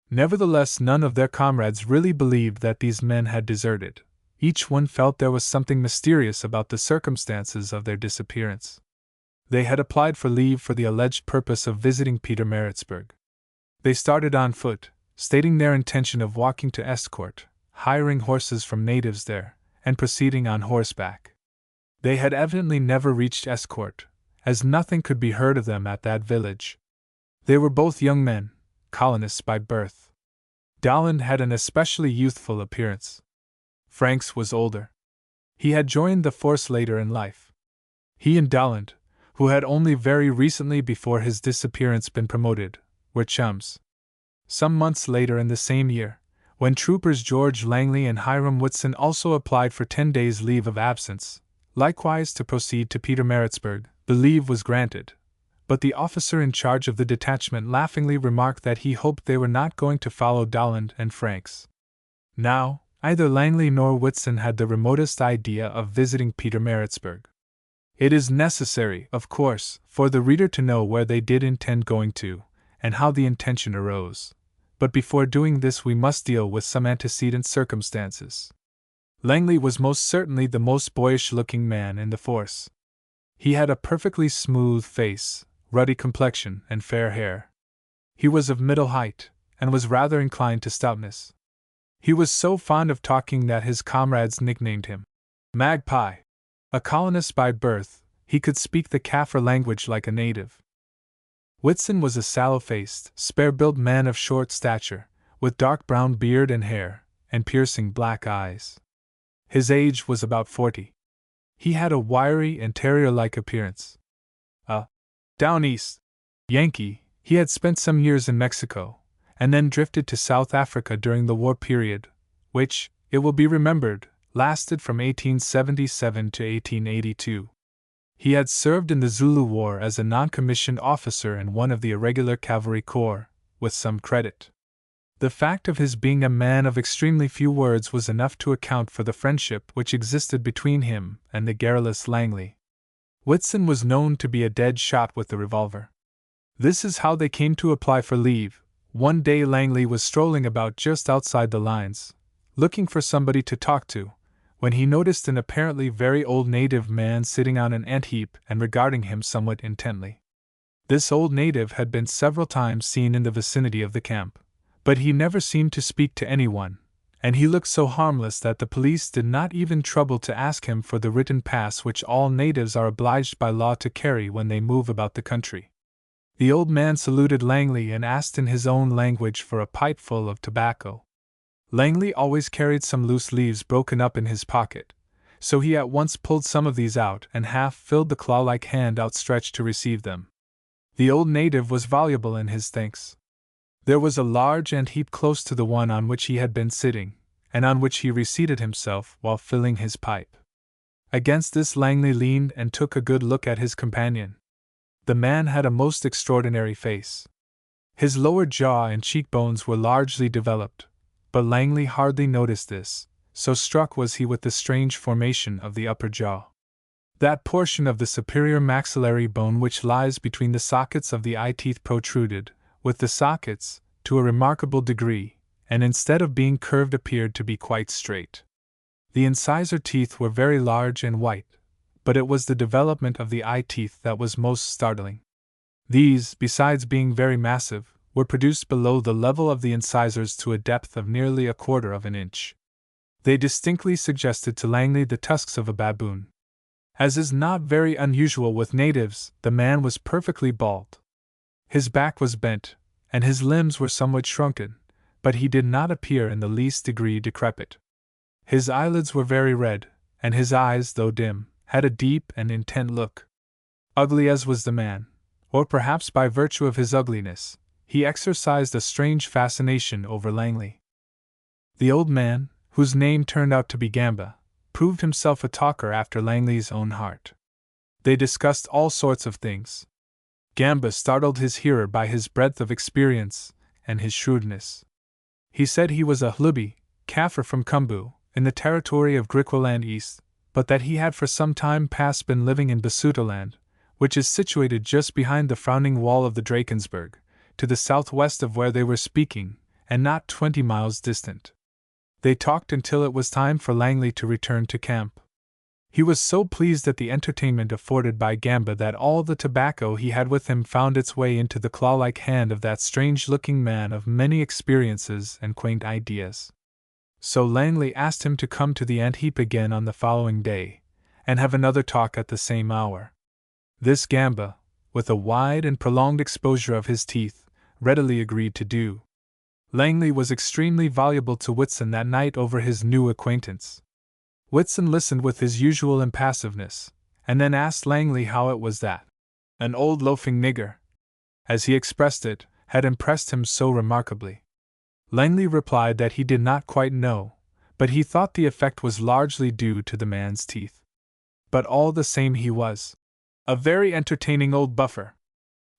Nevertheless, none of their comrades really believed that these men had deserted. Each one felt there was something mysterious about the circumstances of their disappearance. They had applied for leave for the alleged purpose of visiting Pietermaritzburg. They started on foot, stating their intention of walking to Estcourt, hiring horses from natives there, and proceeding on horseback. They had evidently never reached Estcourt, as nothing could be heard of them at that village. They were both young men, colonists by birth. Dowland had an especially youthful appearance. Franks was older. He had joined the force later in life. He and Dowland, who had only very recently before his disappearance been promoted, were chums. Some months later in the same year, when troopers George Langley and Hiram Whitson also applied for 10 days' leave of absence, likewise to proceed to Pietermaritzburg, the leave was granted, but the officer in charge of the detachment laughingly remarked that he hoped they were not going to follow Dowland and Franks. Now, either Langley nor Whitson had the remotest idea of visiting Pietermaritzburg. It is necessary, of course, for the reader to know where they did intend going to, and how the intention arose. But before doing this we must deal with some antecedent circumstances. Langley was most certainly the most boyish-looking man in the force. He had a perfectly smooth face, ruddy complexion, and fair hair. He was of middle height, and was rather inclined to stoutness. He was so fond of talking that his comrades nicknamed him Magpie. A colonist by birth, he could speak the Kaffir language like a native. Whitson was a sallow-faced, spare-built man of short stature, with dark brown beard and hair, and piercing black eyes. His age was about 40. He had a wiry and terrier-like appearance. A down east Yankee, he had spent some years in Mexico, and then drifted to South Africa during the war period, which, it will be remembered, lasted from 1877 to 1882. He had served in the Zulu War as a non-commissioned officer in one of the irregular cavalry corps, with some credit. The fact of his being a man of extremely few words was enough to account for the friendship which existed between him and the garrulous Langley. Whitson was known to be a dead shot with the revolver. This is how they came to apply for leave. One day Langley was strolling about just outside the lines, looking for somebody to talk to, when he noticed an apparently very old native man sitting on an ant-heap and regarding him somewhat intently. This old native had been several times seen in the vicinity of the camp, but he never seemed to speak to anyone, and he looked so harmless that the police did not even trouble to ask him for the written pass which all natives are obliged by law to carry when they move about the country. The old man saluted Langley and asked in his own language for a pipeful of tobacco. Langley always carried some loose leaves broken up in his pocket, so he at once pulled some of these out and half filled the claw-like hand outstretched to receive them. The old native was voluble in his thanks. There was a large ant-heap close to the one on which he had been sitting, and on which he reseated himself while filling his pipe. Against this Langley leaned and took a good look at his companion. The man had a most extraordinary face. His lower jaw and cheekbones were largely developed, but Langley hardly noticed this, so struck was he with the strange formation of the upper jaw. That portion of the superior maxillary bone which lies between the sockets of the eye teeth protruded, with the sockets, to a remarkable degree, and instead of being curved appeared to be quite straight. The incisor teeth were very large and white, but it was the development of the eye teeth that was most startling. These, besides being very massive, were produced below the level of the incisors to a depth of nearly 1/4 of an inch. They distinctly suggested to Langley the tusks of a baboon. As is not very unusual with natives, the man was perfectly bald. His back was bent, and his limbs were somewhat shrunken, but he did not appear in the least degree decrepit. His eyelids were very red, and his eyes, though dim, had a deep and intent look. Ugly as was the man, or perhaps by virtue of his ugliness, he exercised a strange fascination over Langley. The old man, whose name turned out to be Gamba, proved himself a talker after Langley's own heart. They discussed all sorts of things. Gamba startled his hearer by his breadth of experience and his shrewdness. He said he was a Hlubi, Kaffir from Kumbu, in the territory of Griqualand East, but that he had for some time past been living in Basutoland, which is situated just behind the frowning wall of the Drakensberg, to the southwest of where they were speaking, and not 20 miles distant. They talked until it was time for Langley to return to camp. He was so pleased at the entertainment afforded by Gamba that all the tobacco he had with him found its way into the claw-like hand of that strange-looking man of many experiences and quaint ideas. So Langley asked him to come to the ant-heap again on the following day, and have another talk at the same hour. This Gamba, with a wide and prolonged exposure of his teeth, readily agreed to do. Langley was extremely voluble to Whitson that night over his new acquaintance. Whitson listened with his usual impassiveness, and then asked Langley how it was that an old loafing nigger, as he expressed it, had impressed him so remarkably. Langley replied that he did not quite know, but he thought the effect was largely due to the man's teeth. But all the same he was a very entertaining old buffer.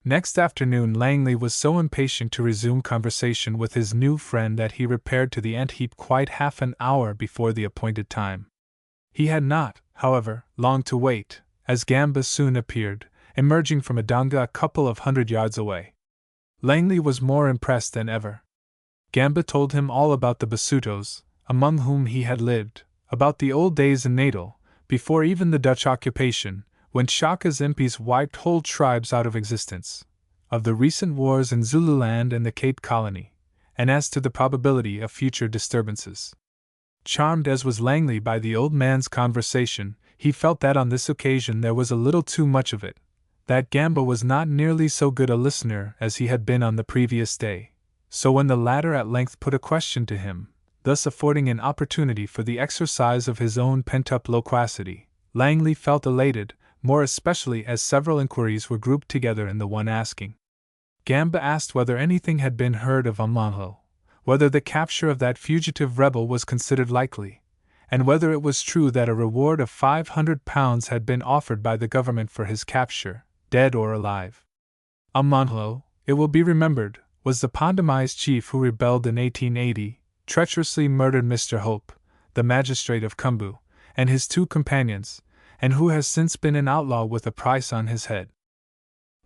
Next afternoon Langley was so impatient to resume conversation with his new friend that he repaired to the ant-heap quite half an hour before the appointed time. He had not, however, long to wait, as Gamba soon appeared, emerging from a donga a couple of 100 yards away. Langley was more impressed than ever. Gamba told him all about the Basutos, among whom he had lived, about the old days in Natal, before even the Dutch occupation, when Shaka's impis wiped whole tribes out of existence, of the recent wars in Zululand and the Cape Colony, and as to the probability of future disturbances. Charmed as was Langley by the old man's conversation, he felt that on this occasion there was a little too much of it, that Gamba was not nearly so good a listener as he had been on the previous day. So when the latter at length put a question to him, thus affording an opportunity for the exercise of his own pent-up loquacity, Langley felt elated, more especially as several inquiries were grouped together in the one asking. Gamba asked whether anything had been heard of Amanho, whether the capture of that fugitive rebel was considered likely, and whether it was true that a reward of £500 had been offered by the government for his capture, dead or alive. Amanho, it will be remembered, was the Pondomise chief who rebelled in 1880, treacherously murdered Mr. Hope, the magistrate of Kumbu, and his 2 companions, and who has since been an outlaw with a price on his head.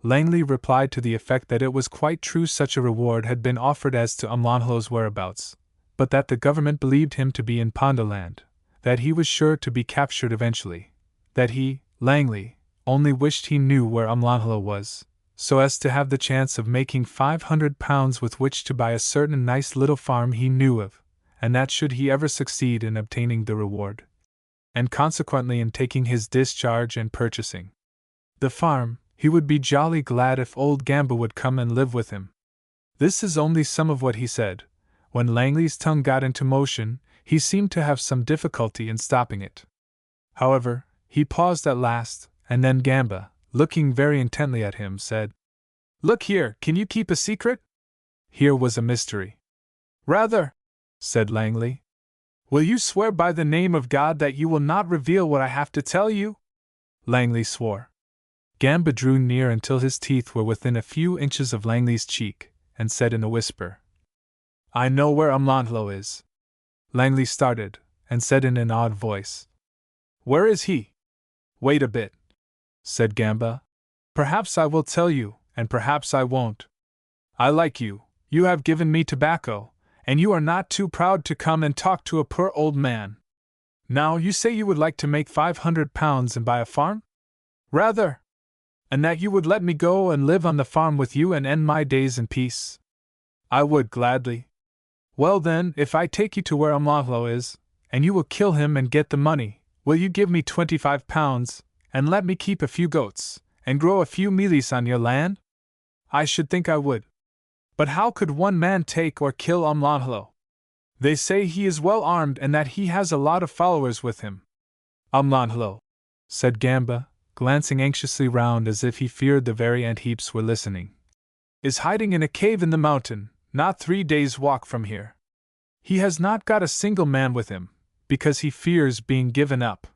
Langley replied to the effect that it was quite true such a reward had been offered as to Amanho's whereabouts, but that the government believed him to be in Pondoland, that he was sure to be captured eventually, that he, Langley, only wished he knew where Amanho was, so as to have the chance of making £500 with which to buy a certain nice little farm he knew of, and that should he ever succeed in obtaining the reward, and consequently in taking his discharge and purchasing the farm, he would be jolly glad if old Gamba would come and live with him. This is only some of what he said. When Langley's tongue got into motion, he seemed to have some difficulty in stopping it. However, he paused at last, and then Gamba, looking very intently at him, said, "Look here, can you keep a secret?" Here was a mystery. "Rather," said Langley. Will you swear by the name of God that you will not reveal what I have to tell you? Langley swore. Gamba drew near until his teeth were within a few inches of Langley's cheek, and said in a whisper, I know where Umlantlo is. Langley started, and said in an odd voice, Where is he? Wait a bit, said Gamba. Perhaps I will tell you, and perhaps I won't. I like you, you have given me tobacco, and you are not too proud to come and talk to a poor old man. Now you say you would like to make £500 and buy a farm? Rather! And that you would let me go and live on the farm with you and end my days in peace? I would gladly. Well then, if I take you to where Umlantlo is, and you will kill him and get the money, will you give me £25, and let me keep a few goats, and grow a few mealies on your land? I should think I would. But how could one man take or kill Umlantlo? They say he is well armed and that he has a lot of followers with him. Umlantlo, said Gamba, glancing anxiously round as if he feared the very ant-heaps were listening, is hiding in a cave in the mountain, not 3 days' walk from here. He has not got a single man with him, because he fears being given up.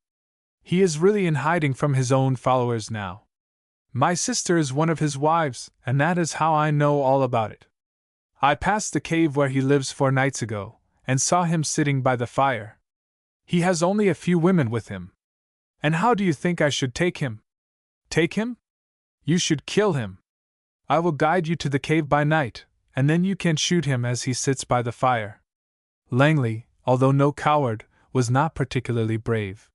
He is really in hiding from his own followers now. My sister is one of his wives, and that is how I know all about it. I passed the cave where he lives 4 nights ago, and saw him sitting by the fire. He has only a few women with him. And how do you think I should take him? Take him? You should kill him. I will guide you to the cave by night, and then you can shoot him as he sits by the fire. Langley, although no coward, was not particularly brave.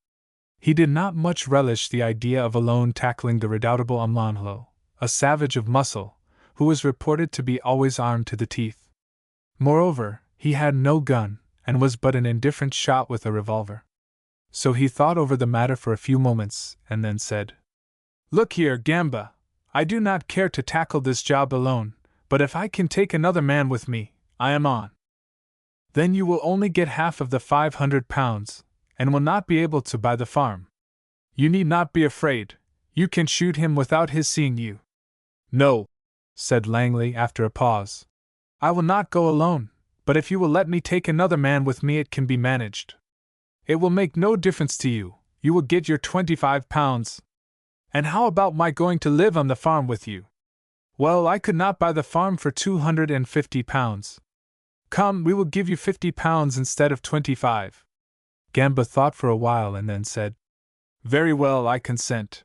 He did not much relish the idea of alone tackling the redoubtable Umlantlo, a savage of muscle, who was reported to be always armed to the teeth. Moreover, he had no gun, and was but an indifferent shot with a revolver. So he thought over the matter for a few moments, and then said, Look here, Gamba, I do not care to tackle this job alone, but if I can take another man with me, I am on. Then you will only get half of the £500, and will not be able to buy the farm. You need not be afraid, you can shoot him without his seeing you. No, said Langley after a pause. I will not go alone, but if you will let me take another man with me it can be managed. It will make no difference to you, you will get your £25. And how about my going to live on the farm with you? Well, I could not buy the farm for £250. Come, we will give you £50 instead of 25. Gamba thought for a while and then said, Very well, I consent.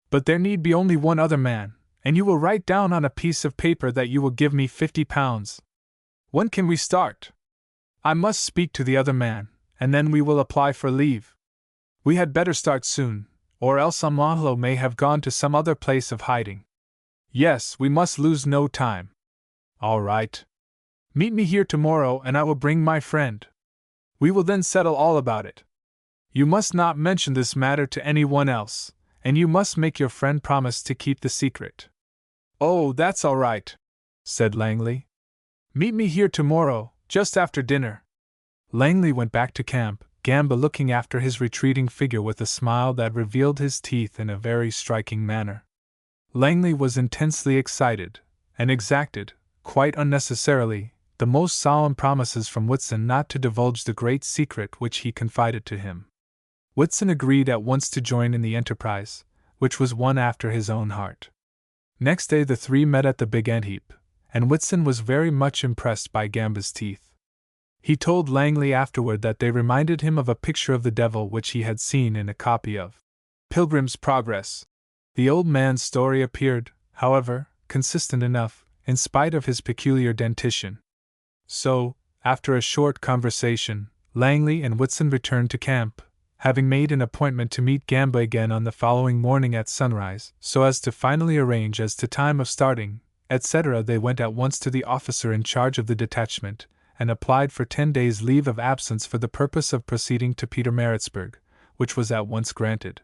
But there need be only one other man, and you will write down on a piece of paper that you will give me £50. When can we start? I must speak to the other man, and then we will apply for leave. We had better start soon, or else Umlantlo may have gone to some other place of hiding. Yes, we must lose no time. All right. Meet me here tomorrow and I will bring my friend. We will then settle all about it. You must not mention this matter to anyone else, and you must make your friend promise to keep the secret. Oh, that's all right, said Langley. Meet me here tomorrow, just after dinner. Langley went back to camp, Gamba looking after his retreating figure with a smile that revealed his teeth in a very striking manner. Langley was intensely excited, and exacted, quite unnecessarily, the most solemn promises from Whitson not to divulge the great secret which he confided to him. Whitson agreed at once to join in the enterprise, which was one after his own heart. Next day the three met at the big ant-heap, and Whitson was very much impressed by Gamba's teeth. He told Langley afterward that they reminded him of a picture of the devil which he had seen in a copy of Pilgrim's Progress. The old man's story appeared, however, consistent enough, in spite of his peculiar dentition. So, after a short conversation, Langley and Whitson returned to camp, having made an appointment to meet Gamba again on the following morning at sunrise, so as to finally arrange as to time of starting, etc. They went at once to the officer in charge of the detachment, and applied for 10 days' leave of absence for the purpose of proceeding to Pietermaritzburg, which was at once granted.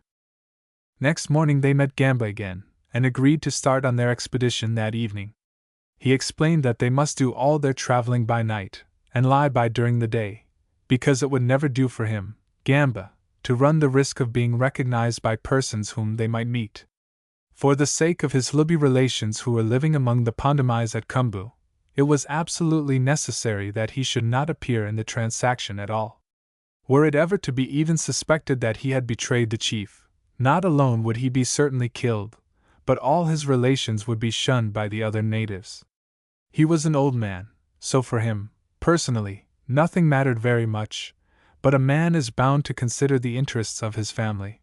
Next morning they met Gamba again, and agreed to start on their expedition that evening. He explained that they must do all their traveling by night, and lie by during the day, because it would never do for him, Gamba, to run the risk of being recognized by persons whom they might meet. For the sake of his Libby relations who were living among the Pondomise at Kumbu, it was absolutely necessary that he should not appear in the transaction at all. Were it ever to be even suspected that he had betrayed the chief, not alone would he be certainly killed, but all his relations would be shunned by the other natives. He was an old man, so for him, personally, nothing mattered very much, but a man is bound to consider the interests of his family.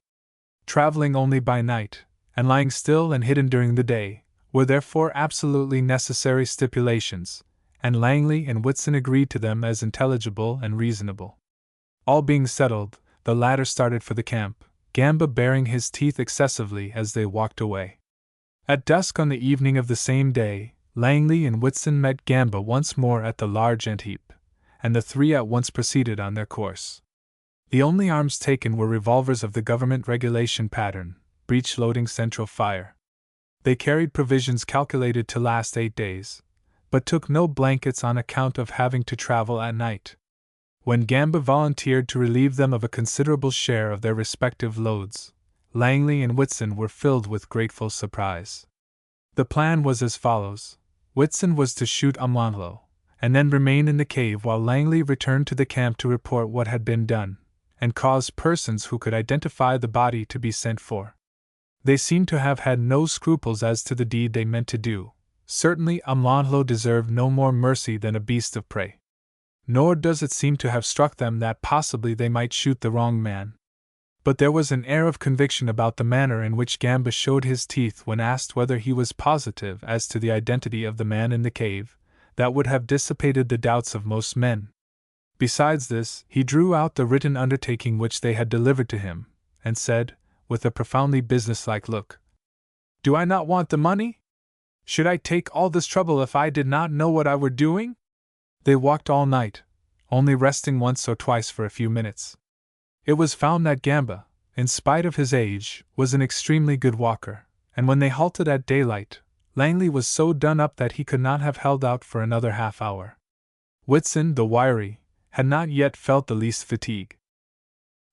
Traveling only by night, and lying still and hidden during the day, were therefore absolutely necessary stipulations, and Langley and Whitson agreed to them as intelligible and reasonable. All being settled, the latter started for the camp, Gamba baring his teeth excessively as they walked away. At dusk on the evening of the same day, Langley and Whitson met Gamba once more at the large ant-heap, and the three at once proceeded on their course. The only arms taken were revolvers of the government regulation pattern, breech-loading central fire. They carried provisions calculated to last 8 days, but took no blankets on account of having to travel at night. When Gamba volunteered to relieve them of a considerable share of their respective loads, Langley and Whitson were filled with grateful surprise. The plan was as follows. Whitson was to shoot Umlanlo, and then remain in the cave while Langley returned to the camp to report what had been done, and cause persons who could identify the body to be sent for. They seemed to have had no scruples as to the deed they meant to do. Certainly Umlanlo deserved no more mercy than a beast of prey. Nor does it seem to have struck them that possibly they might shoot the wrong man. But there was an air of conviction about the manner in which Gamba showed his teeth when asked whether he was positive as to the identity of the man in the cave, that would have dissipated the doubts of most men. Besides this, he drew out the written undertaking which they had delivered to him, and said, with a profoundly businesslike look, "Do I not want the money? Should I take all this trouble if I did not know what I were doing?" They walked all night, only resting once or twice for a few minutes. It was found that Gamba, in spite of his age, was an extremely good walker, and when they halted at daylight, Langley was so done up that he could not have held out for another half-hour. Whitson, the wiry, had not yet felt the least fatigue.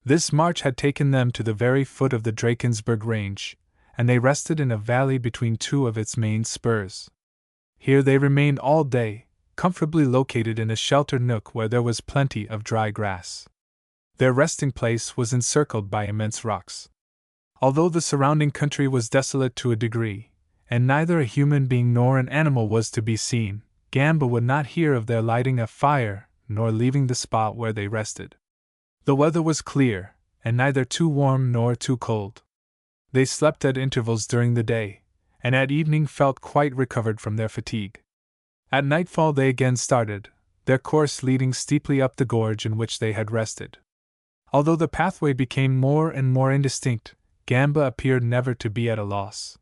This march had taken them to the very foot of the Drakensberg range, and they rested in a valley between two of its main spurs. Here they remained all day, comfortably located in a sheltered nook where there was plenty of dry grass. Their resting place was encircled by immense rocks. Although the surrounding country was desolate to a degree, and neither a human being nor an animal was to be seen, Gamba would not hear of their lighting a fire, nor leaving the spot where they rested. The weather was clear, and neither too warm nor too cold. They slept at intervals during the day, and at evening felt quite recovered from their fatigue. At nightfall they again started, their course leading steeply up the gorge in which they had rested. Although the pathway became more and more indistinct, Gamba appeared never to be at a loss.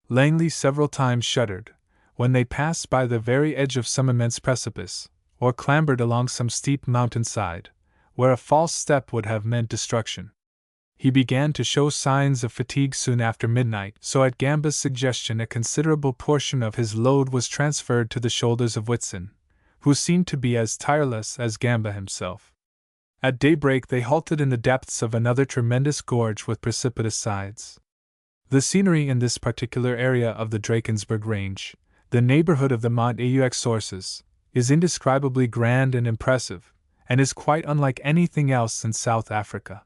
Langley several times shuddered, when they passed by the very edge of some immense precipice, or clambered along some steep mountainside, where a false step would have meant destruction. He began to show signs of fatigue soon after midnight, so at Gamba's suggestion a considerable portion of his load was transferred to the shoulders of Whitson, who seemed to be as tireless as Gamba himself. At daybreak they halted in the depths of another tremendous gorge with precipitous sides. The scenery in this particular area of the Drakensberg range, the neighborhood of the Mont Aux sources, is indescribably grand and impressive, and is quite unlike anything else in South Africa.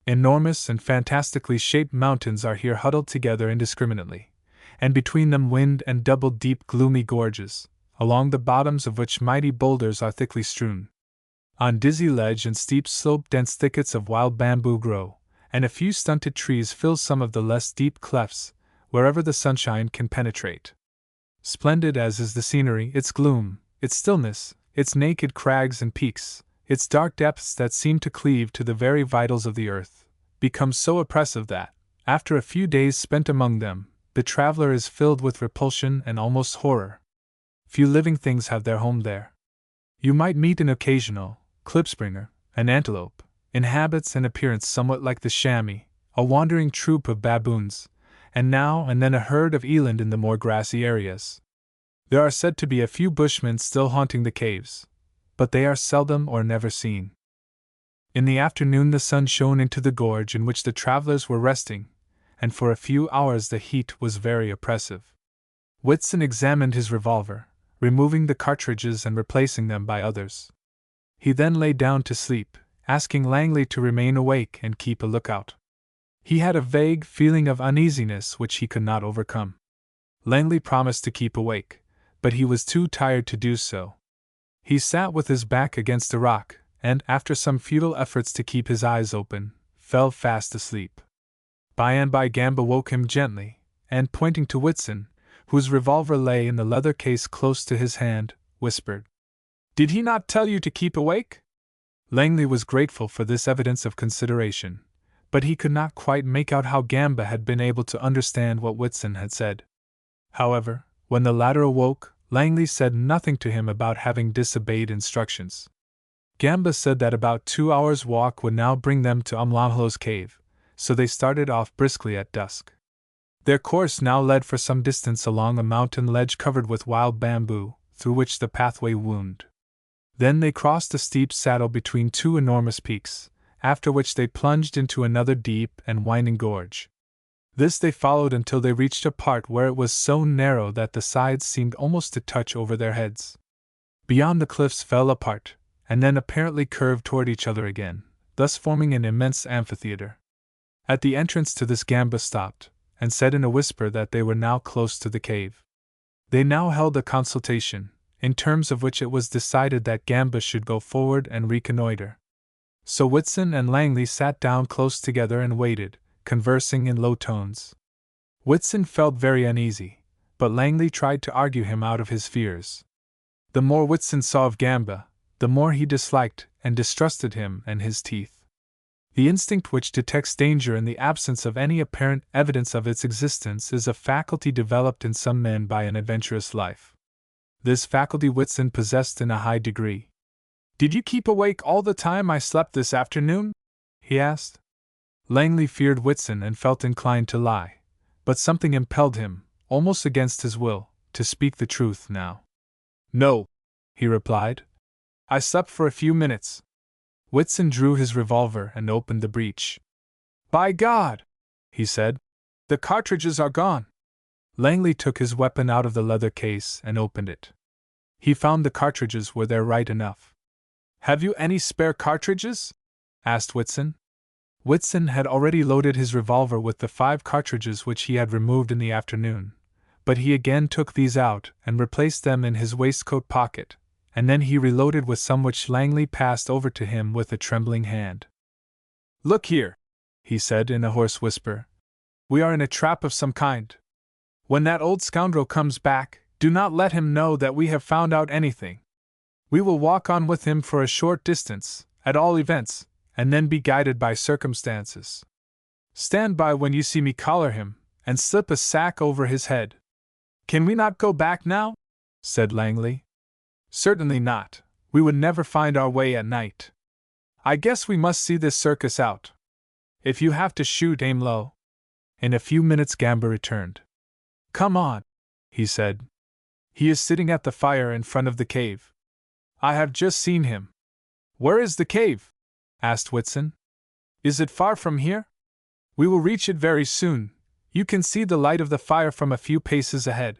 Enormous and fantastically shaped mountains are here huddled together indiscriminately, and between them wind and double deep gloomy gorges, along the bottoms of which mighty boulders are thickly strewn. On dizzy ledge and steep slope dense thickets of wild bamboo grow, and a few stunted trees fill some of the less deep clefts, wherever the sunshine can penetrate. Splendid as is the scenery, its gloom, its stillness, its naked crags and peaks, its dark depths that seem to cleave to the very vitals of the earth, become so oppressive that, after a few days spent among them, the traveler is filled with repulsion and almost horror. Few living things have their home there. You might meet an occasional klipspringer, an antelope, in habits and appearance somewhat like the chamois, a wandering troop of baboons, and now and then a herd of eland in the more grassy areas. There are said to be a few bushmen still haunting the caves, but they are seldom or never seen. In the afternoon the sun shone into the gorge in which the travelers were resting, and for a few hours the heat was very oppressive. Whitson examined his revolver, removing the cartridges and replacing them by others. He then lay down to sleep, asking Langley to remain awake and keep a lookout. He had a vague feeling of uneasiness which he could not overcome. Langley promised to keep awake, but he was too tired to do so. He sat with his back against a rock, and, after some futile efforts to keep his eyes open, fell fast asleep. By and by Gamba woke him gently, and pointing to Whitson, whose revolver lay in the leather case close to his hand, whispered, "Did he not tell you to keep awake?" Langley was grateful for this evidence of consideration, but he could not quite make out how Gamba had been able to understand what Whitson had said. However, when the latter awoke, Langley said nothing to him about having disobeyed instructions. Gamba said that about 2 hours' walk would now bring them to Umlamhlo's cave, so they started off briskly at dusk. Their course now led for some distance along a mountain ledge covered with wild bamboo, through which the pathway wound. Then they crossed a steep saddle between two enormous peaks, after which they plunged into another deep and winding gorge. This they followed until they reached a part where it was so narrow that the sides seemed almost to touch over their heads. Beyond the cliffs fell apart, and then apparently curved toward each other again, thus forming an immense amphitheater. At the entrance to this Gamba stopped, and said in a whisper that they were now close to the cave. They now held a consultation, in terms of which it was decided that Gamba should go forward and reconnoiter. So Whitson and Langley sat down close together and waited, conversing in low tones. Whitson felt very uneasy, but Langley tried to argue him out of his fears. The more Whitson saw of Gamba, the more he disliked and distrusted him and his teeth. The instinct which detects danger in the absence of any apparent evidence of its existence is a faculty developed in some men by an adventurous life. This faculty Whitson possessed in a high degree. "Did you keep awake all the time I slept this afternoon?" he asked. Langley feared Whitson and felt inclined to lie, but something impelled him, almost against his will, to speak the truth now. "No," he replied. "I slept for a few minutes." Whitson drew his revolver and opened the breech. "By God!" he said. "The cartridges are gone." Langley took his weapon out of the leather case and opened it. He found the cartridges were there right enough. "Have you any spare cartridges?" asked Whitson. Whitson had already loaded his revolver with the 5 cartridges which he had removed in the afternoon, but he again took these out and replaced them in his waistcoat pocket, and then he reloaded with some which Langley passed over to him with a trembling hand. "Look here," he said in a hoarse whisper. "We are in a trap of some kind. When that old scoundrel comes back, do not let him know that we have found out anything. We will walk on with him for a short distance, at all events, and then be guided by circumstances. Stand by when you see me collar him, and slip a sack over his head." "Can we not go back now?" said Langley. "Certainly not. We would never find our way at night. I guess we must see this circus out. If you have to shoot, aim low." In a few minutes Gamba returned. "Come on," he said. "He is sitting at the fire in front of the cave. I have just seen him." "Where is the cave?" asked Whitson. "Is it far from here?" "We will reach it very soon. You can see the light of the fire from a few paces ahead."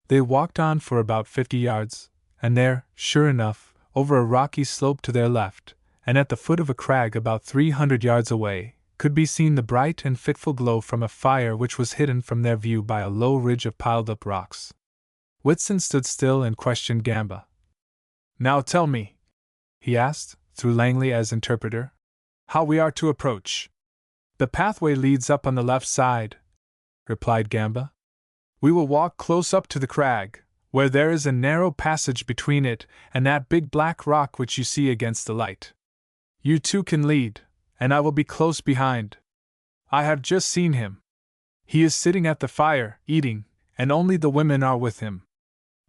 They walked on for about 50 yards, and there, sure enough, over a rocky slope to their left, and at the foot of a crag about 300 yards away, could be seen the bright and fitful glow from a fire which was hidden from their view by a low ridge of piled-up rocks. Whitson stood still and questioned Gamba. "Now tell me," he asked, through Langley as interpreter, "how we are to approach." "The pathway leads up on the left side," replied Gamba. "We will walk close up to the crag, where there is a narrow passage between it and that big black rock which you see against the light. You two can lead, and I will be close behind. I have just seen him. He is sitting at the fire, eating, and only the women are with him."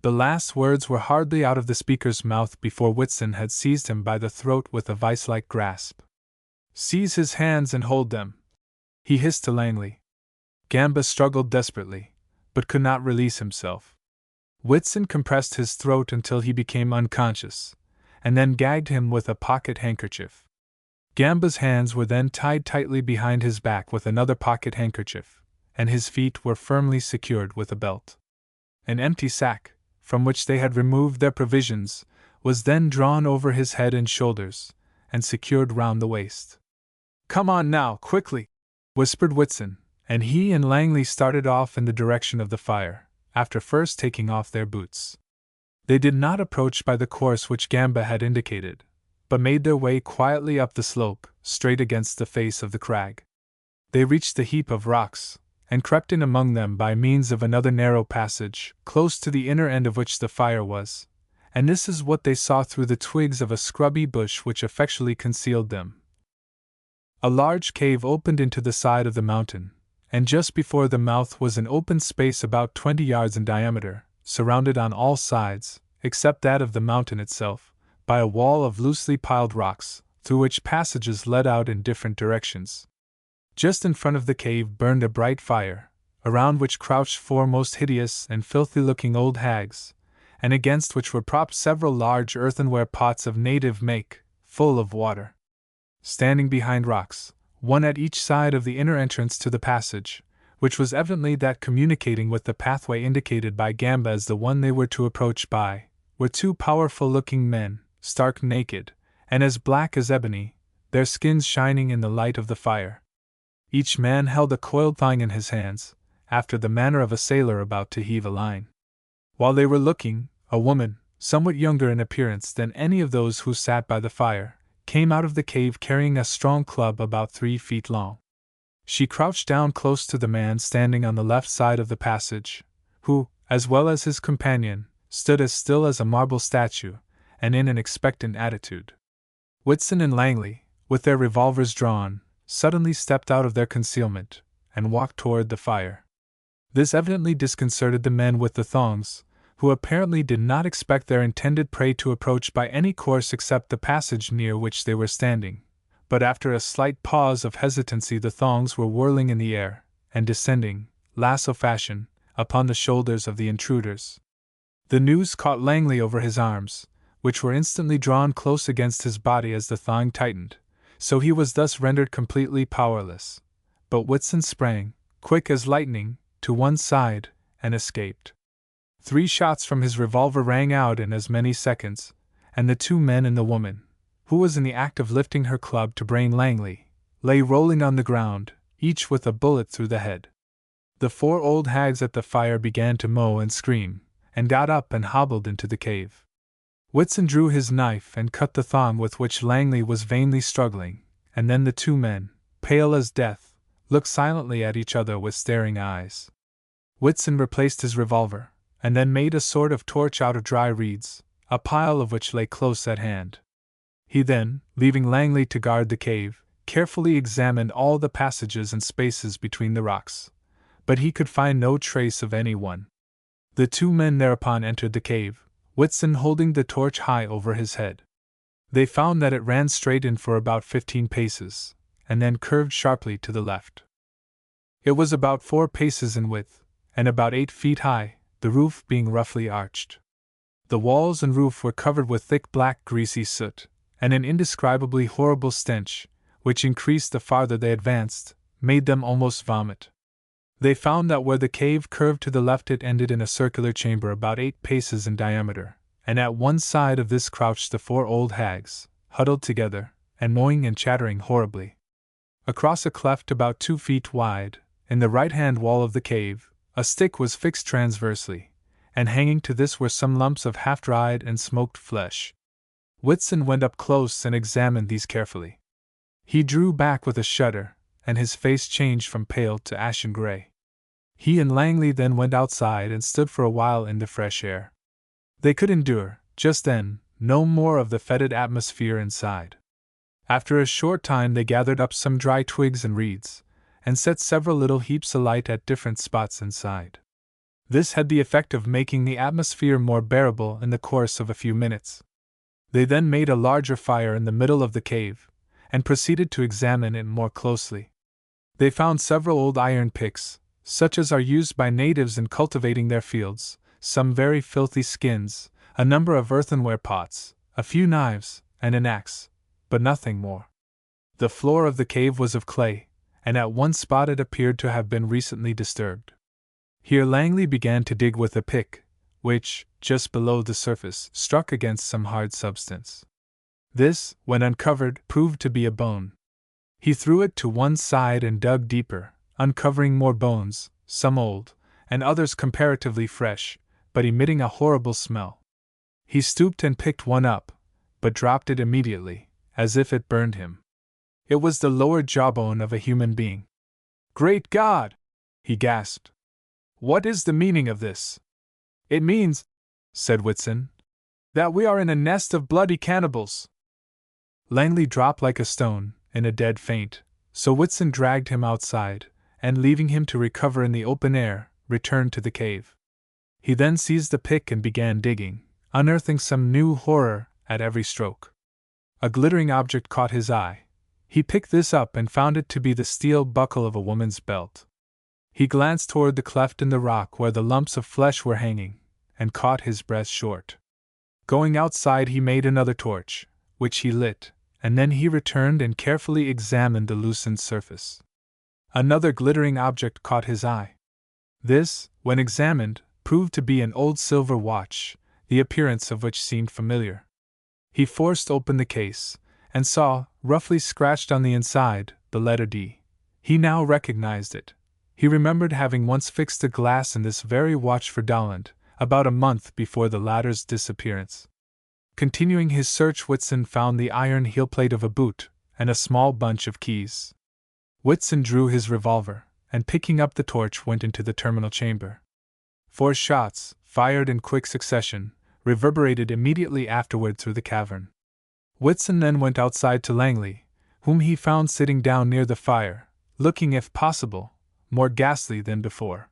The last words were hardly out of the speaker's mouth before Whitson had seized him by the throat with a vice-like grasp. "Seize his hands and hold them," he hissed to Langley. Gamba struggled desperately, but could not release himself. Whitson compressed his throat until he became unconscious, and then gagged him with a pocket handkerchief. Gamba's hands were then tied tightly behind his back with another pocket handkerchief, and his feet were firmly secured with a belt. An empty sack, from which they had removed their provisions, was then drawn over his head and shoulders, and secured round the waist. "Come on now, quickly!" whispered Whitson, and he and Langley started off in the direction of the fire, after first taking off their boots. They did not approach by the course which Gamba had indicated, but made their way quietly up the slope, straight against the face of the crag. They reached the heap of rocks, and crept in among them by means of another narrow passage, close to the inner end of which the fire was, and this is what they saw through the twigs of a scrubby bush which effectually concealed them. A large cave opened into the side of the mountain, and just before the mouth was an open space about 20 yards in diameter, surrounded on all sides, except that of the mountain itself, by a wall of loosely piled rocks, through which passages led out in different directions. Just in front of the cave burned a bright fire, around which crouched 4 most hideous and filthy-looking old hags, and against which were propped several large earthenware pots of native make, full of water. Standing behind rocks, one at each side of the inner entrance to the passage, which was evidently that communicating with the pathway indicated by Gamba as the one they were to approach by, were 2 powerful-looking men, stark naked, and as black as ebony, their skins shining in the light of the fire. Each man held a coiled thong in his hands, after the manner of a sailor about to heave a line. While they were looking, a woman, somewhat younger in appearance than any of those who sat by the fire, came out of the cave carrying a strong club about 3 feet long. She crouched down close to the man standing on the left side of the passage, who, as well as his companion, stood as still as a marble statue, and in an expectant attitude. Whitson and Langley, with their revolvers drawn, suddenly stepped out of their concealment, and walked toward the fire. This evidently disconcerted the men with the thongs, who apparently did not expect their intended prey to approach by any course except the passage near which they were standing, but after a slight pause of hesitancy the thongs were whirling in the air, and descending, lasso fashion, upon the shoulders of the intruders. The noose caught Langley over his arms, which were instantly drawn close against his body as the thong tightened, so he was thus rendered completely powerless. But Whitson sprang, quick as lightning, to one side, and escaped. 3 shots from his revolver rang out in as many seconds, and the 2 men and the woman, who was in the act of lifting her club to brain Langley, lay rolling on the ground, each with a bullet through the head. The 4 old hags at the fire began to mow and scream, and got up and hobbled into the cave. Whitson drew his knife and cut the thong with which Langley was vainly struggling, and then the 2 men, pale as death, looked silently at each other with staring eyes. Whitson replaced his revolver, and then made a sort of torch out of dry reeds, a pile of which lay close at hand. He then, leaving Langley to guard the cave, carefully examined all the passages and spaces between the rocks, but he could find no trace of any one. The 2 men thereupon entered the cave, Whitson holding the torch high over his head. They found that it ran straight in for about 15 paces, and then curved sharply to the left. It was about 4 paces in width, and about 8 feet high, the roof being roughly arched. The walls and roof were covered with thick black greasy soot, and an indescribably horrible stench, which increased the farther they advanced, made them almost vomit. They found that where the cave curved to the left it ended in a circular chamber about 8 paces in diameter, and at one side of this crouched the 4 old hags, huddled together, and mowing and chattering horribly. Across a cleft about 2 feet wide, in the right-hand wall of the cave, a stick was fixed transversely, and hanging to this were some lumps of half-dried and smoked flesh. Whitson went up close and examined these carefully. He drew back with a shudder, and his face changed from pale to ashen gray. He and Langley then went outside and stood for a while in the fresh air. They could endure, just then, no more of the fetid atmosphere inside. After a short time they gathered up some dry twigs and reeds, and set several little heaps alight at different spots inside. This had the effect of making the atmosphere more bearable in the course of a few minutes. They then made a larger fire in the middle of the cave, and proceeded to examine it more closely. They found several old iron picks, such as are used by natives in cultivating their fields, some very filthy skins, a number of earthenware pots, a few knives, and an axe, but nothing more. The floor of the cave was of clay, and at one spot it appeared to have been recently disturbed. Here Langley began to dig with a pick, which, just below the surface, struck against some hard substance. This, when uncovered, proved to be a bone. He threw it to one side and dug deeper, uncovering more bones, some old, and others comparatively fresh, but emitting a horrible smell. He stooped and picked one up, but dropped it immediately, as if it burned him. It was the lower jawbone of a human being. "Great God!" he gasped. "What is the meaning of this?" "It means," said Whitson, "that we are in a nest of bloody cannibals." Langley dropped like a stone, in a dead faint, so Whitson dragged him outside, and leaving him to recover in the open air, returned to the cave. He then seized a pick and began digging, unearthing some new horror at every stroke. A glittering object caught his eye. He picked this up and found it to be the steel buckle of a woman's belt. He glanced toward the cleft in the rock where the lumps of flesh were hanging, and caught his breath short. Going outside, he made another torch, which he lit, and then he returned and carefully examined the loosened surface. Another glittering object caught his eye. This, when examined, proved to be an old silver watch, the appearance of which seemed familiar. He forced open the case, and saw, roughly scratched on the inside, the letter D. He now recognized it. He remembered having once fixed a glass in this very watch for Dowland, about a month before the latter's disappearance. Continuing his search, Whitson found the iron heel plate of a boot, and a small bunch of keys. Whitson drew his revolver, and picking up the torch went into the terminal chamber. 4 shots, fired in quick succession, reverberated immediately afterward through the cavern. Whitson then went outside to Langley, whom he found sitting down near the fire, looking, if possible, more ghastly than before.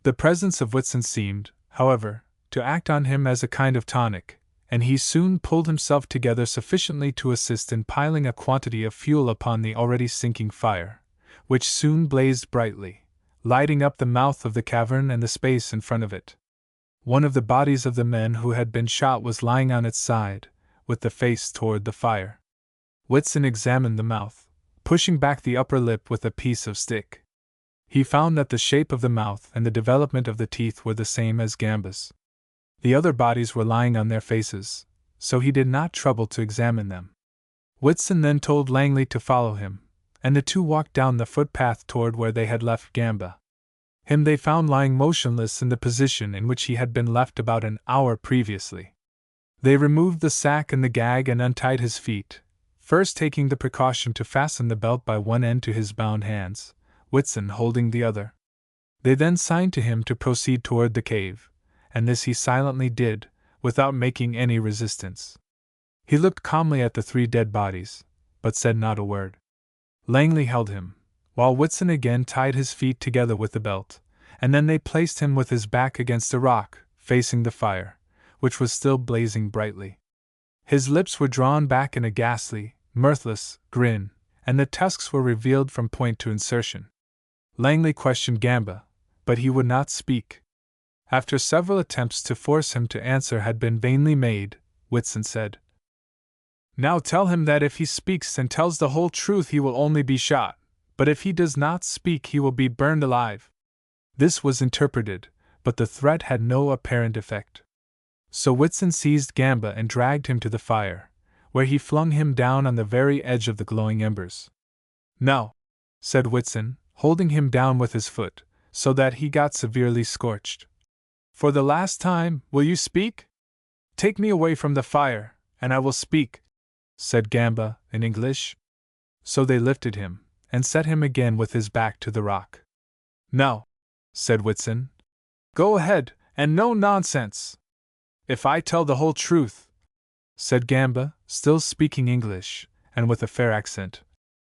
The presence of Whitson seemed, however, to act on him as a kind of tonic, and he soon pulled himself together sufficiently to assist in piling a quantity of fuel upon the already sinking fire, which soon blazed brightly, lighting up the mouth of the cavern and the space in front of it. One of the bodies of the men who had been shot was lying on its side, with the face toward the fire. Whitson examined the mouth, pushing back the upper lip with a piece of stick. He found that the shape of the mouth and the development of the teeth were the same as Gamba's. The other bodies were lying on their faces, so he did not trouble to examine them. Whitson then told Langley to follow him, and the two walked down the footpath toward where they had left Gamba. Him they found lying motionless in the position in which he had been left about an hour previously. They removed the sack and the gag and untied his feet, first taking the precaution to fasten the belt by one end to his bound hands, Whitson holding the other. They then signed to him to proceed toward the cave, and this he silently did, without making any resistance. He looked calmly at the 3 dead bodies, but said not a word. Langley held him, while Whitson again tied his feet together with the belt, and then they placed him with his back against a rock, facing the fire, which was still blazing brightly. His lips were drawn back in a ghastly, mirthless grin, and the tusks were revealed from point to insertion. Langley questioned Gamba, but he would not speak. After several attempts to force him to answer had been vainly made, Whitson said, "Now tell him that if he speaks and tells the whole truth he will only be shot, but if he does not speak he will be burned alive." This was interpreted, but the threat had no apparent effect. So Whitson seized Gamba and dragged him to the fire, where he flung him down on the very edge of the glowing embers. "Now," said Whitson, holding him down with his foot, so that he got severely scorched, "for the last time, will you speak? Take me away from the fire, and I will speak," said Gamba, in English. So they lifted him, and set him again with his back to the rock. "Now," said Whitson, "go ahead, and no nonsense." "If I tell the whole truth," said Gamba, still speaking English, and with a fair accent,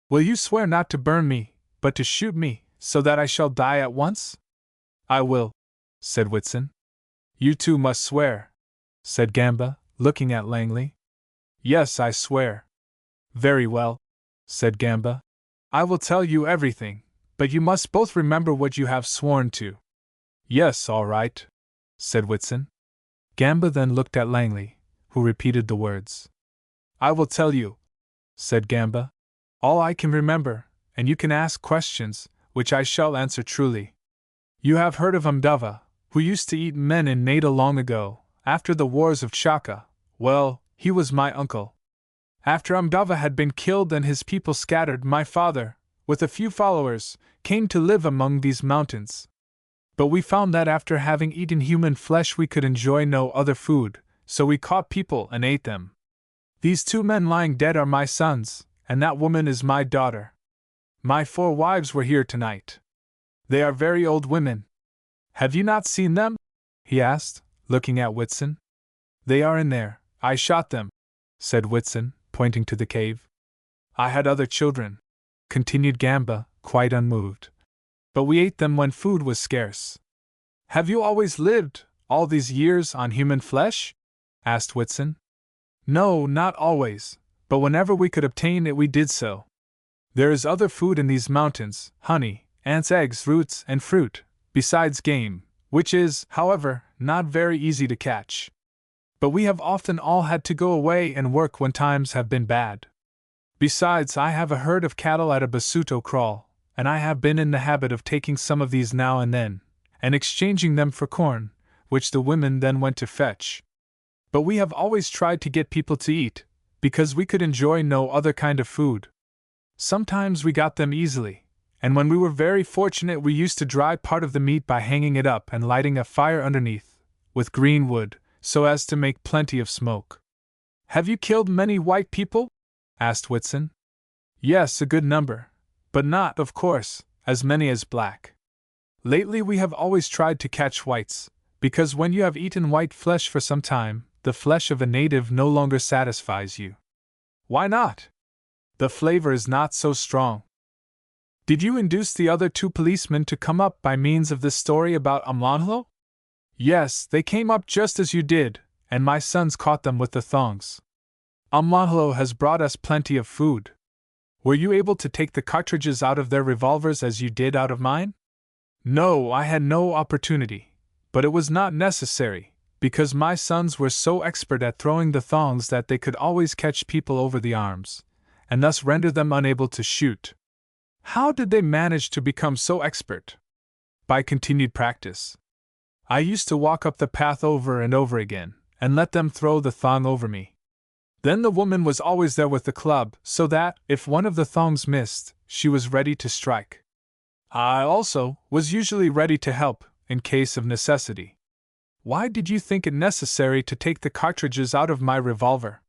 "will you swear not to burn me, but to shoot me, so that I shall die at once?" "I will," said Whitson. "You too must swear," said Gamba, looking at Langley. "Yes, I swear." "Very well," said Gamba. "I will tell you everything, but you must both remember what you have sworn to." "Yes, all right," said Whitson. Gamba then looked at Langley, who repeated the words. "I will tell you," said Gamba, "all I can remember, and you can ask questions, which I shall answer truly. You have heard of Umdava, who used to eat men in Nada long ago, after the wars of Chaka. Well, he was my uncle. After Umdava had been killed and his people scattered, my father, with a few followers, came to live among these mountains. But we found that after having eaten human flesh we could enjoy no other food, so we caught people and ate them. These 2 men lying dead are my sons, and that woman is my daughter. My 4 wives were here tonight. They are very old women. Have you not seen them? He asked, looking at Whitson. They are in there. I shot them, said Whitson, pointing to the cave. I had other children, continued Gamba, quite unmoved. But we ate them when food was scarce. Have you always lived, all these years, on human flesh? Asked Whitson. No, not always, but whenever we could obtain it we did so. There is other food in these mountains, honey, ants' eggs, roots, and fruit, besides game, which is, however, not very easy to catch. But we have often all had to go away and work when times have been bad. Besides, I have a herd of cattle at a Basuto kraal, and I have been in the habit of taking some of these now and then, and exchanging them for corn, which the women then went to fetch. But we have always tried to get people to eat, because we could enjoy no other kind of food. Sometimes we got them easily, and when we were very fortunate we used to dry part of the meat by hanging it up and lighting a fire underneath, with green wood, so as to make plenty of smoke. Have you killed many white people? Asked Whitson. Yes, a good number, but not, of course, as many as black. Lately we have always tried to catch whites, because when you have eaten white flesh for some time, the flesh of a native no longer satisfies you. Why not? The flavor is not so strong. Did you induce the other 2 policemen to come up by means of this story about Umlanhlo? Yes, they came up just as you did, and my sons caught them with the thongs. Umlanhlo has brought us plenty of food. Were you able to take the cartridges out of their revolvers as you did out of mine? No, I had no opportunity, but it was not necessary, because my sons were so expert at throwing the thongs that they could always catch people over the arms, and thus render them unable to shoot. How did they manage to become so expert? By continued practice. I used to walk up the path over and over again, and let them throw the thong over me. Then the woman was always there with the club, so that, if one of the thongs missed, she was ready to strike. I also was usually ready to help, in case of necessity. Why did you think it necessary to take the cartridges out of my revolver?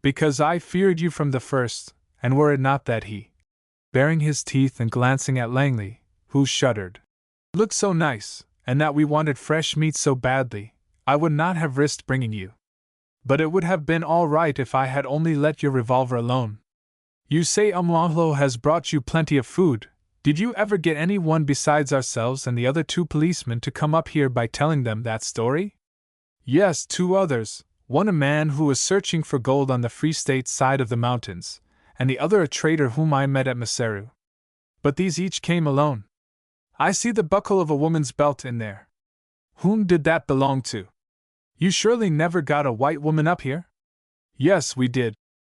Because I feared you from the first, and were it not that he, baring his teeth and glancing at Langley, who shuddered, looked so nice, and that we wanted fresh meat so badly, I would not have risked bringing you. But it would have been all right if I had only let your revolver alone. You say Umlanhlo has brought you plenty of food. Did you ever get any one besides ourselves and the other 2 policemen to come up here by telling them that story? Yes, 2 others, one a man who was searching for gold on the Free State side of the mountains, and the other a trader whom I met at Maseru. But these each came alone. I see the buckle of a woman's belt in there. Whom did that belong to? You surely never got a white woman up here? Yes, we did,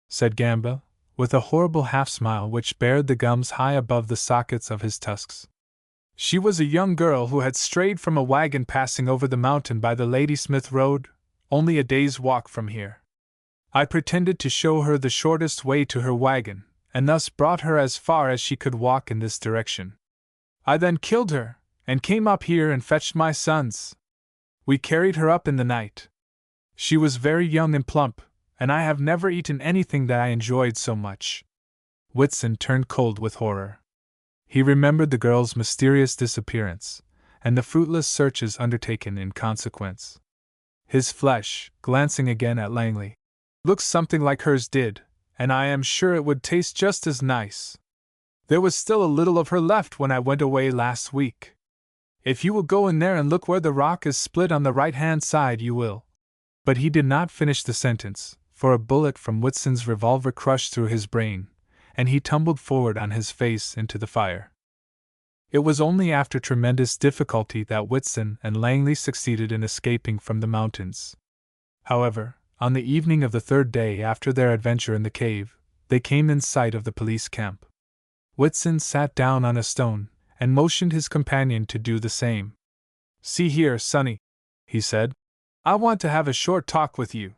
said Gamba, with a horrible half-smile which bared the gums high above the sockets of his tusks. She was a young girl who had strayed from a wagon passing over the mountain by the Ladysmith Road, only a day's walk from here. I pretended to show her the shortest way to her wagon, and thus brought her as far as she could walk in this direction. I then killed her, and came up here and fetched my sons. We carried her up in the night. She was very young and plump, and I have never eaten anything that I enjoyed so much. Whitson turned cold with horror. He remembered the girl's mysterious disappearance, and the fruitless searches undertaken in consequence. His flesh, glancing again at Langley, looked something like hers did, and I am sure it would taste just as nice. There was still a little of her left when I went away last week. If you will go in there and look where the rock is split on the right-hand side, you will. But he did not finish the sentence, for a bullet from Whitson's revolver crushed through his brain, and he tumbled forward on his face into the fire. It was only after tremendous difficulty that Whitson and Langley succeeded in escaping from the mountains. However, on the evening of the 3rd day after their adventure in the cave, they came in sight of the police camp. Whitson sat down on a stone, and motioned his companion to do the same. See here, Sonny, he said. I want to have a short talk with you.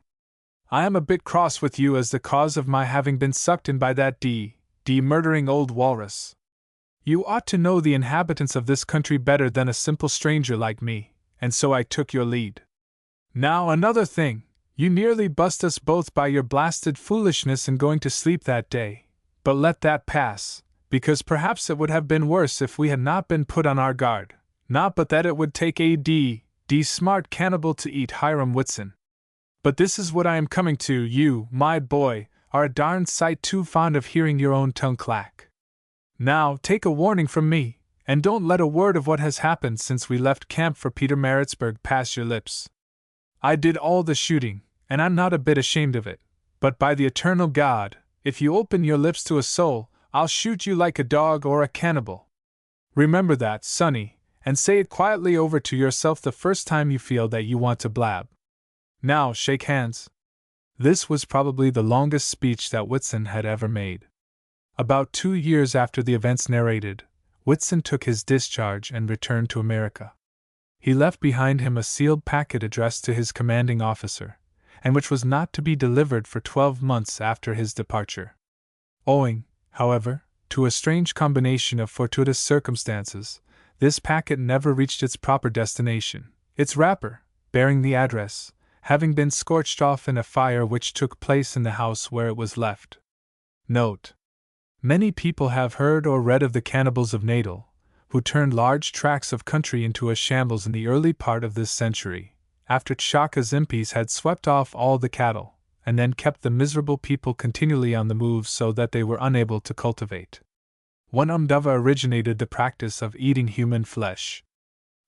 I am a bit cross with you as the cause of my having been sucked in by that murdering old walrus. You ought to know the inhabitants of this country better than a simple stranger like me, and so I took your lead. Now another thing, you nearly bust us both by your blasted foolishness in going to sleep that day, but let that pass, because perhaps it would have been worse if we had not been put on our guard, not but that it would take a smart cannibal to eat Hiram Whitson. But this is what I am coming to. You, my boy, are a darned sight too fond of hearing your own tongue clack. Now, take a warning from me, and don't let a word of what has happened since we left camp for Peter Maritzburg pass your lips. I did all the shooting, and I'm not a bit ashamed of it, but by the eternal God, if you open your lips to a soul, I'll shoot you like a dog or a cannibal. Remember that, sonny, and say it quietly over to yourself the first time you feel that you want to blab. Now, shake hands. This was probably the longest speech that Whitson had ever made. About 2 years after the events narrated, Whitson took his discharge and returned to America. He left behind him a sealed packet addressed to his commanding officer, and which was not to be delivered for 12 months after his departure. Owing, however, to a strange combination of fortuitous circumstances, this packet never reached its proper destination, its wrapper, bearing the address, having been scorched off in a fire which took place in the house where it was left. Note: many people have heard or read of the cannibals of Natal, who turned large tracts of country into a shambles in the early part of this century, after Chaka's impis had swept off all the cattle, and then kept the miserable people continually on the move so that they were unable to cultivate. One Umdava originated the practice of eating human flesh.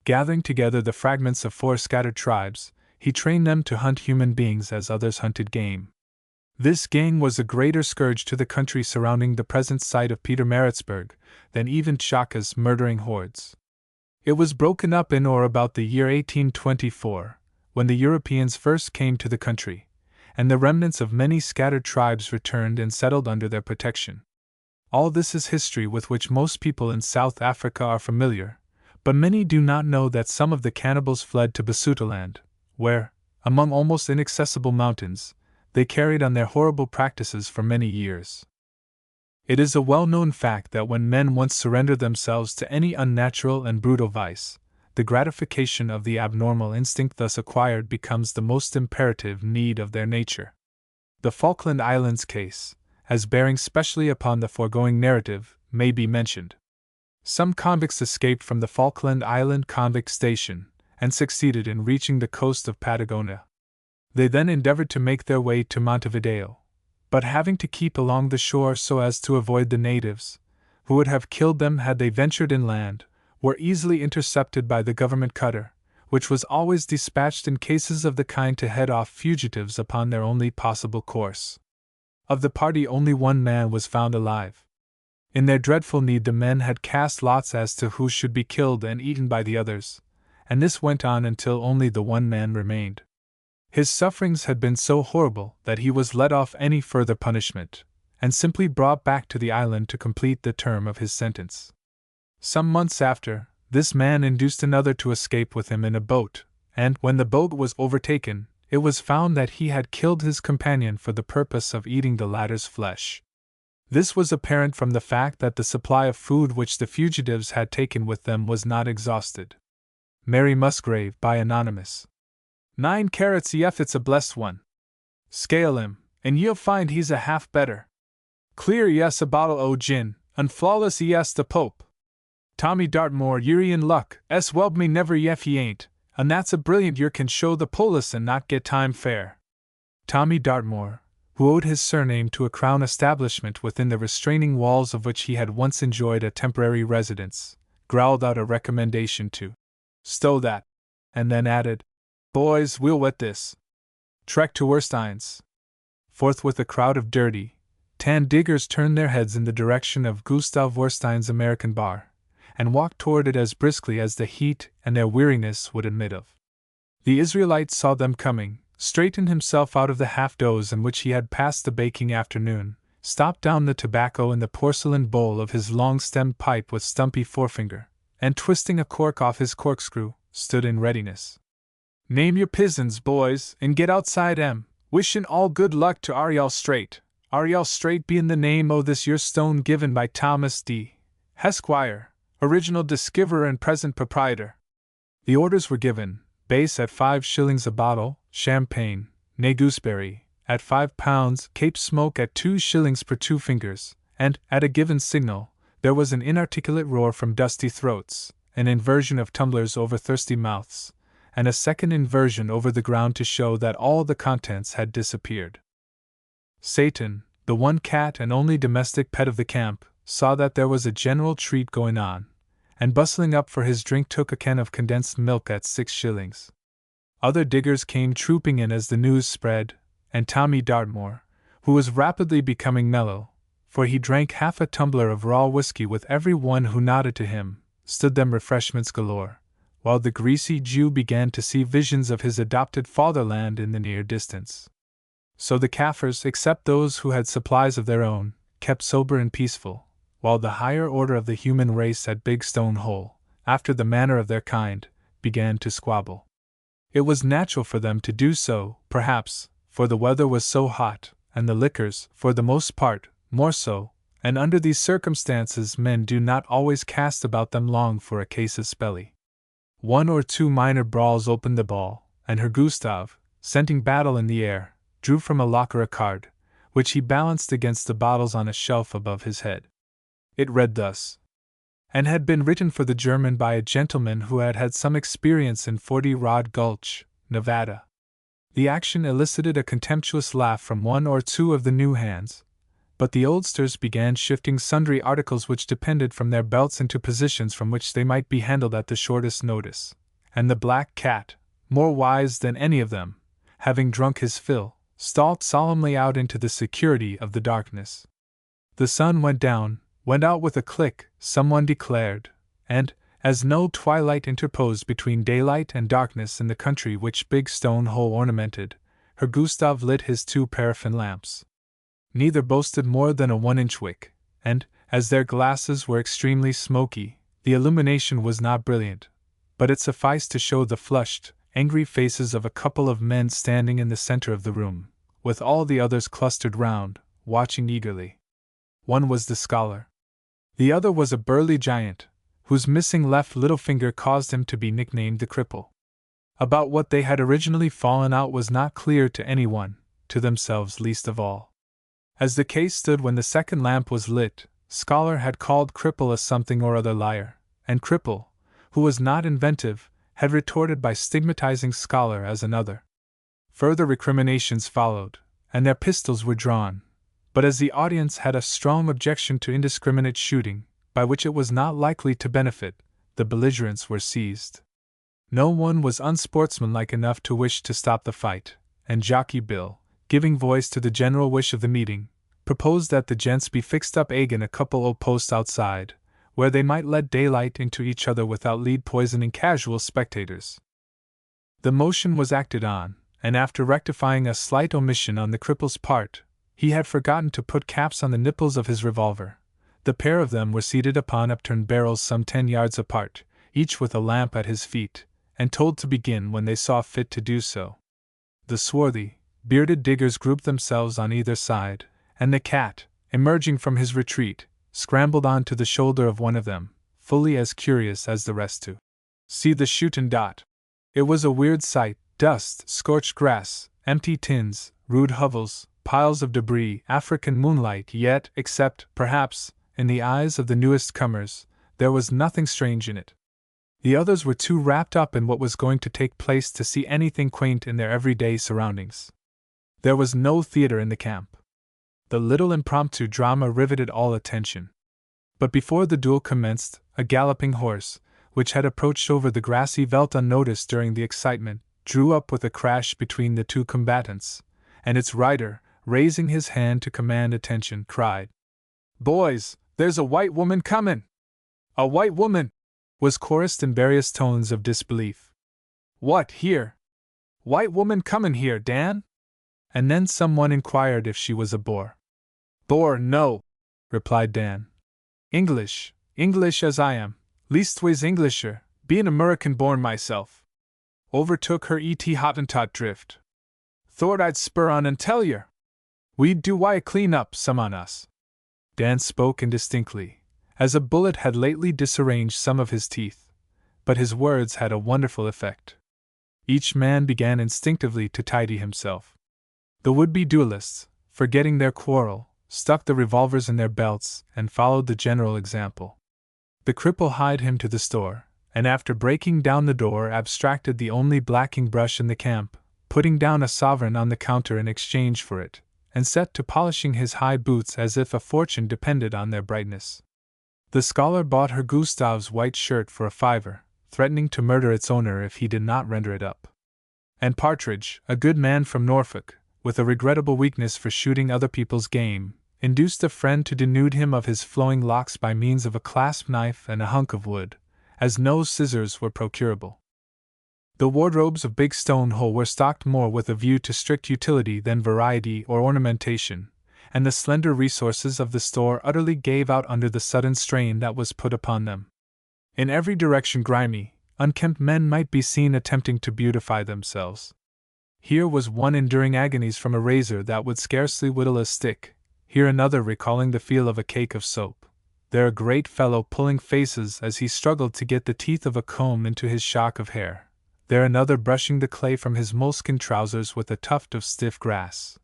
Gathering together the fragments of 4 scattered tribes, he trained them to hunt human beings as others hunted game. This gang was a greater scourge to the country surrounding the present site of Peter Maritzburg than even Chaka's murdering hordes. It was broken up in or about the year 1824, when the Europeans first came to the country, and the remnants of many scattered tribes returned and settled under their protection. All this is history with which most people in South Africa are familiar, but many do not know that some of the cannibals fled to Basutoland, where, among almost inaccessible mountains, they carried on their horrible practices for many years. It is a well-known fact that when men once surrender themselves to any unnatural and brutal vice, the gratification of the abnormal instinct thus acquired becomes the most imperative need of their nature. The Falkland Islands case, as bearing specially upon the foregoing narrative, may be mentioned. Some convicts escaped from the Falkland Island convict station, and succeeded in reaching the coast of Patagonia. They then endeavored to make their way to Montevideo, but having to keep along the shore so as to avoid the natives, who would have killed them had they ventured inland, were easily intercepted by the government cutter, which was always dispatched in cases of the kind to head off fugitives upon their only possible course. Of the party only one man was found alive. In their dreadful need the men had cast lots as to who should be killed and eaten by the others, and this went on until only the one man remained. His sufferings had been so horrible that he was let off any further punishment, and simply brought back to the island to complete the term of his sentence. Some months after, this man induced another to escape with him in a boat, and when the boat was overtaken, it was found that he had killed his companion for the purpose of eating the latter's flesh. This was apparent from the fact that the supply of food which the fugitives had taken with them was not exhausted. Mary Musgrave, by Anonymous. 9 carats yef, it's a blessed one. Scale him, and ye'll find he's a half better. Clear yes a bottle o' gin, and flawless yes the Pope. Tommy Dartmoor, ye're in luck, whelp me never yef ye ain't, and that's a brilliant yer can show the polis and not get time fair. Tommy Dartmoor, who owed his surname to a Crown establishment within the restraining walls of which he had once enjoyed a temporary residence, growled out a recommendation to stow that, and then added, "Boys, we'll wet this. Trek to Werstein's." Forthwith a crowd of dirty, tan diggers turned their heads in the direction of Gustav Werstein's American bar, and walked toward it as briskly as the heat and their weariness would admit of. The Israelite saw them coming, straightened himself out of the half-doze in which he had passed the baking afternoon, stopped down the tobacco in the porcelain bowl of his long-stemmed pipe with stumpy forefinger, and twisting a cork off his corkscrew, stood in readiness. "Name your pizzins, boys, and get outside 'em. Wishin' all good luck to Ariel Straight. Ariel Straight bein' the name o' this your stone given by Thomas D. Hesquire, original discoverer and present proprietor. The orders were given, base at 5 shillings a bottle, champagne, nay gooseberry, at £5, Cape Smoke at 2 shillings per 2 fingers, and, at a given signal, there was an inarticulate roar from dusty throats, an inversion of tumblers over thirsty mouths, and a second inversion over the ground to show that all the contents had disappeared. Satan, the one cat and only domestic pet of the camp, saw that there was a general treat going on, and bustling up for his drink took a can of condensed milk at 6 shillings. Other diggers came trooping in as the news spread, and Tommy Dartmoor, who was rapidly becoming mellow, for he drank half a tumbler of raw whiskey with every one who nodded to him, stood them refreshments galore, while the greasy Jew began to see visions of his adopted fatherland in the near distance. So the Kaffirs, except those who had supplies of their own, kept sober and peaceful, while the higher order of the human race at Big Stone Hole, after the manner of their kind, began to squabble. It was natural for them to do so, perhaps, for the weather was so hot, and the liquors, for the most part, more so, and under these circumstances men do not always cast about them long for a case of spelly. 1 or 2 minor brawls opened the ball, and Herr Gustav, scenting battle in the air, drew from a locker a card, which he balanced against the bottles on a shelf above his head. It read thus, and had been written for the German by a gentleman who had had some experience in 40 Rod Gulch, Nevada. The action elicited a contemptuous laugh from 1 or 2 of the new hands, but the oldsters began shifting sundry articles which depended from their belts into positions from which they might be handled at the shortest notice, and the black cat, more wise than any of them, having drunk his fill, stalked solemnly out into the security of the darkness. The sun went out with a click, someone declared, and, as no twilight interposed between daylight and darkness in the country which Big Stone Hole ornamented, Herr Gustav lit his 2 paraffin lamps. Neither boasted more than a 1-inch wick, and, as their glasses were extremely smoky, the illumination was not brilliant, but it sufficed to show the flushed, angry faces of a couple of men standing in the center of the room, with all the others clustered round, watching eagerly. One was the scholar. The other was a burly giant, whose missing left little finger caused him to be nicknamed the Cripple. About what they had originally fallen out was not clear to anyone, to themselves least of all. As the case stood when the second lamp was lit, Scholar had called Cripple a something or other liar, and Cripple, who was not inventive, had retorted by stigmatizing Scholar as another. Further recriminations followed, and their pistols were drawn, but as the audience had a strong objection to indiscriminate shooting, by which it was not likely to benefit, the belligerents were seized. No one was unsportsmanlike enough to wish to stop the fight, and Jockey Bill, giving voice to the general wish of the meeting, proposed that the gents be fixed up in a couple o' posts outside, where they might let daylight into each other without lead poisoning casual spectators. The motion was acted on, and after rectifying a slight omission on the Cripple's part, he had forgotten to put caps on the nipples of his revolver. The pair of them were seated upon upturned barrels some 10 yards apart, each with a lamp at his feet, and told to begin when they saw fit to do so. The swarthy, bearded diggers grouped themselves on either side, and the cat, emerging from his retreat, scrambled on to the shoulder of one of them, fully as curious as the rest to see the shootin' dot. It was a weird sight: dust, scorched grass, empty tins, rude hovels, piles of debris, African moonlight, yet, except, perhaps, in the eyes of the newest comers, there was nothing strange in it. The others were too wrapped up in what was going to take place to see anything quaint in their everyday surroundings. There was no theater in the camp. The little impromptu drama riveted all attention. But before the duel commenced, a galloping horse, which had approached over the grassy veldt unnoticed during the excitement, drew up with a crash between the 2 combatants, and its rider, raising his hand to command attention, cried, "Boys, there's a white woman comin'!" "A white woman!" was chorused in various tones of disbelief. "What, here? White woman comin' here, Dan?" And then someone inquired if she was a Boer. "Boer, no," replied Dan. English as I am, leastways Englisher, bein' American born myself." Overtook her et Hottentot drift. Thought I'd spur on and tell yer. We'd do why clean up some on us. Dan spoke indistinctly, as a bullet had lately disarranged some of his teeth, but his words had a wonderful effect. Each man began instinctively to tidy himself. The would-be duelists, forgetting their quarrel, stuck the revolvers in their belts and followed the general example. The cripple hied him to the store, and after breaking down the door abstracted the only blacking brush in the camp, putting down a sovereign on the counter in exchange for it, and set to polishing his high boots as if a fortune depended on their brightness. The scholar bought her Gustav's white shirt for $5, threatening to murder its owner if he did not render it up. And Partridge, a good man from Norfolk, with a regrettable weakness for shooting other people's game, induced a friend to denude him of his flowing locks by means of a clasp knife and a hunk of wood, as no scissors were procurable. The wardrobes of Big Stone Hole were stocked more with a view to strict utility than variety or ornamentation, and the slender resources of the store utterly gave out under the sudden strain that was put upon them. In every direction grimy, unkempt men might be seen attempting to beautify themselves. Here was one enduring agonies from a razor that would scarcely whittle a stick, here another recalling the feel of a cake of soap, there a great fellow pulling faces as he struggled to get the teeth of a comb into his shock of hair, there another brushing the clay from his moleskin trousers with a tuft of stiff grass.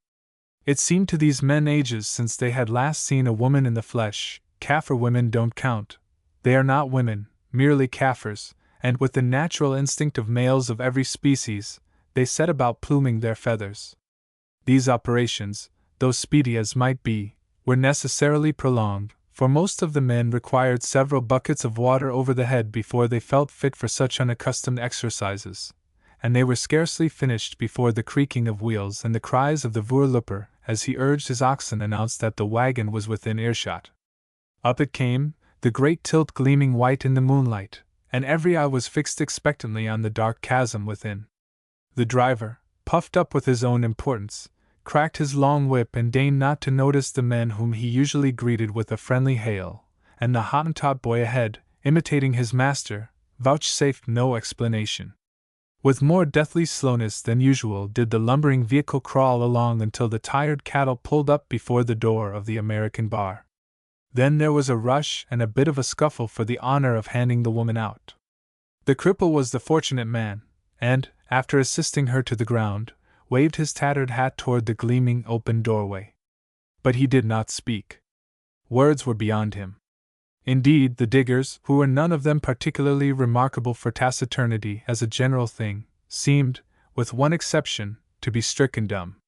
It seemed to these men ages since they had last seen a woman in the flesh. Kaffir women don't count. They are not women, merely Kaffirs, and with the natural instinct of males of every species, they set about pluming their feathers. These operations, though speedy as might be, were necessarily prolonged, for most of the men required several buckets of water over the head before they felt fit for such unaccustomed exercises, and they were scarcely finished before the creaking of wheels and the cries of the voorlooper as he urged his oxen announced that the wagon was within earshot. Up it came, the great tilt gleaming white in the moonlight, and every eye was fixed expectantly on the dark chasm within. The driver, puffed up with his own importance, cracked his long whip and deigned not to notice the men whom he usually greeted with a friendly hail, and the Hottentot boy ahead, imitating his master, vouchsafed no explanation. With more deathly slowness than usual did the lumbering vehicle crawl along until the tired cattle pulled up before the door of the American bar. Then there was a rush and a bit of a scuffle for the honor of handing the woman out. The cripple was the fortunate man, and, after assisting her to the ground, waved his tattered hat toward the gleaming open doorway. But he did not speak. Words were beyond him. Indeed, the diggers, who were none of them particularly remarkable for taciturnity as a general thing, seemed, with one exception, to be stricken dumb.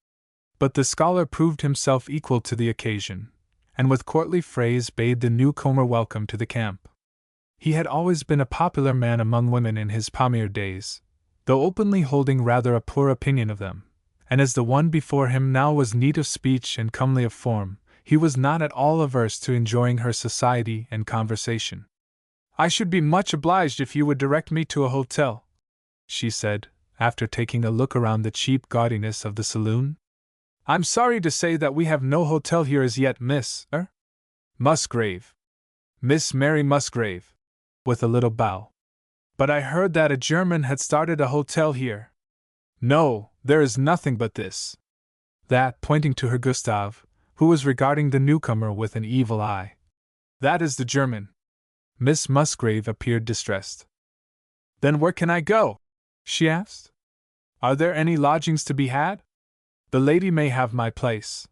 But the scholar proved himself equal to the occasion, and with courtly phrase bade the newcomer welcome to the camp. He had always been a popular man among women in his Pamir days, though openly holding rather a poor opinion of them, and as the one before him now was neat of speech and comely of form, he was not at all averse to enjoying her society and conversation. "I should be much obliged if you would direct me to a hotel," she said, after taking a look around the cheap gaudiness of the saloon. "I'm sorry to say that we have no hotel here as yet, Miss Musgrave. Miss Mary Musgrave," with a little bow. "But I heard that a German had started a hotel here." "No, there is nothing but this." That, pointing to her Gustav, who was regarding the newcomer with an evil eye. "That is the German." Miss Musgrave appeared distressed. "Then where can I go?" she asked. "Are there any lodgings to be had?" "The lady may have my place,"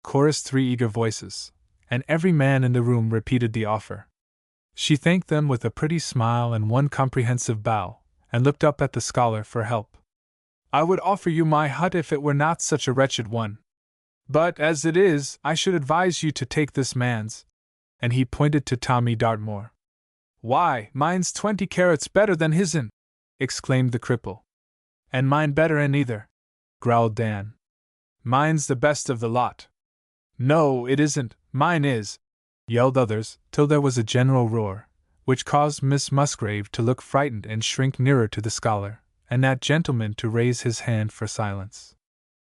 chorused 3 eager voices, and every man in the room repeated the offer. She thanked them with a pretty smile and one comprehensive bow, and looked up at the scholar for help. "I would offer you my hut if it were not such a wretched one. But as it is, I should advise you to take this man's," and he pointed to Tommy Dartmoor. "Why, mine's 20 carats better than his'n," exclaimed the cripple. "And mine better and either," growled Dan. "Mine's the best of the lot." "No, it isn't, mine is," yelled others, till there was a general roar, which caused Miss Musgrave to look frightened and shrink nearer to the scholar, and that gentleman to raise his hand for silence.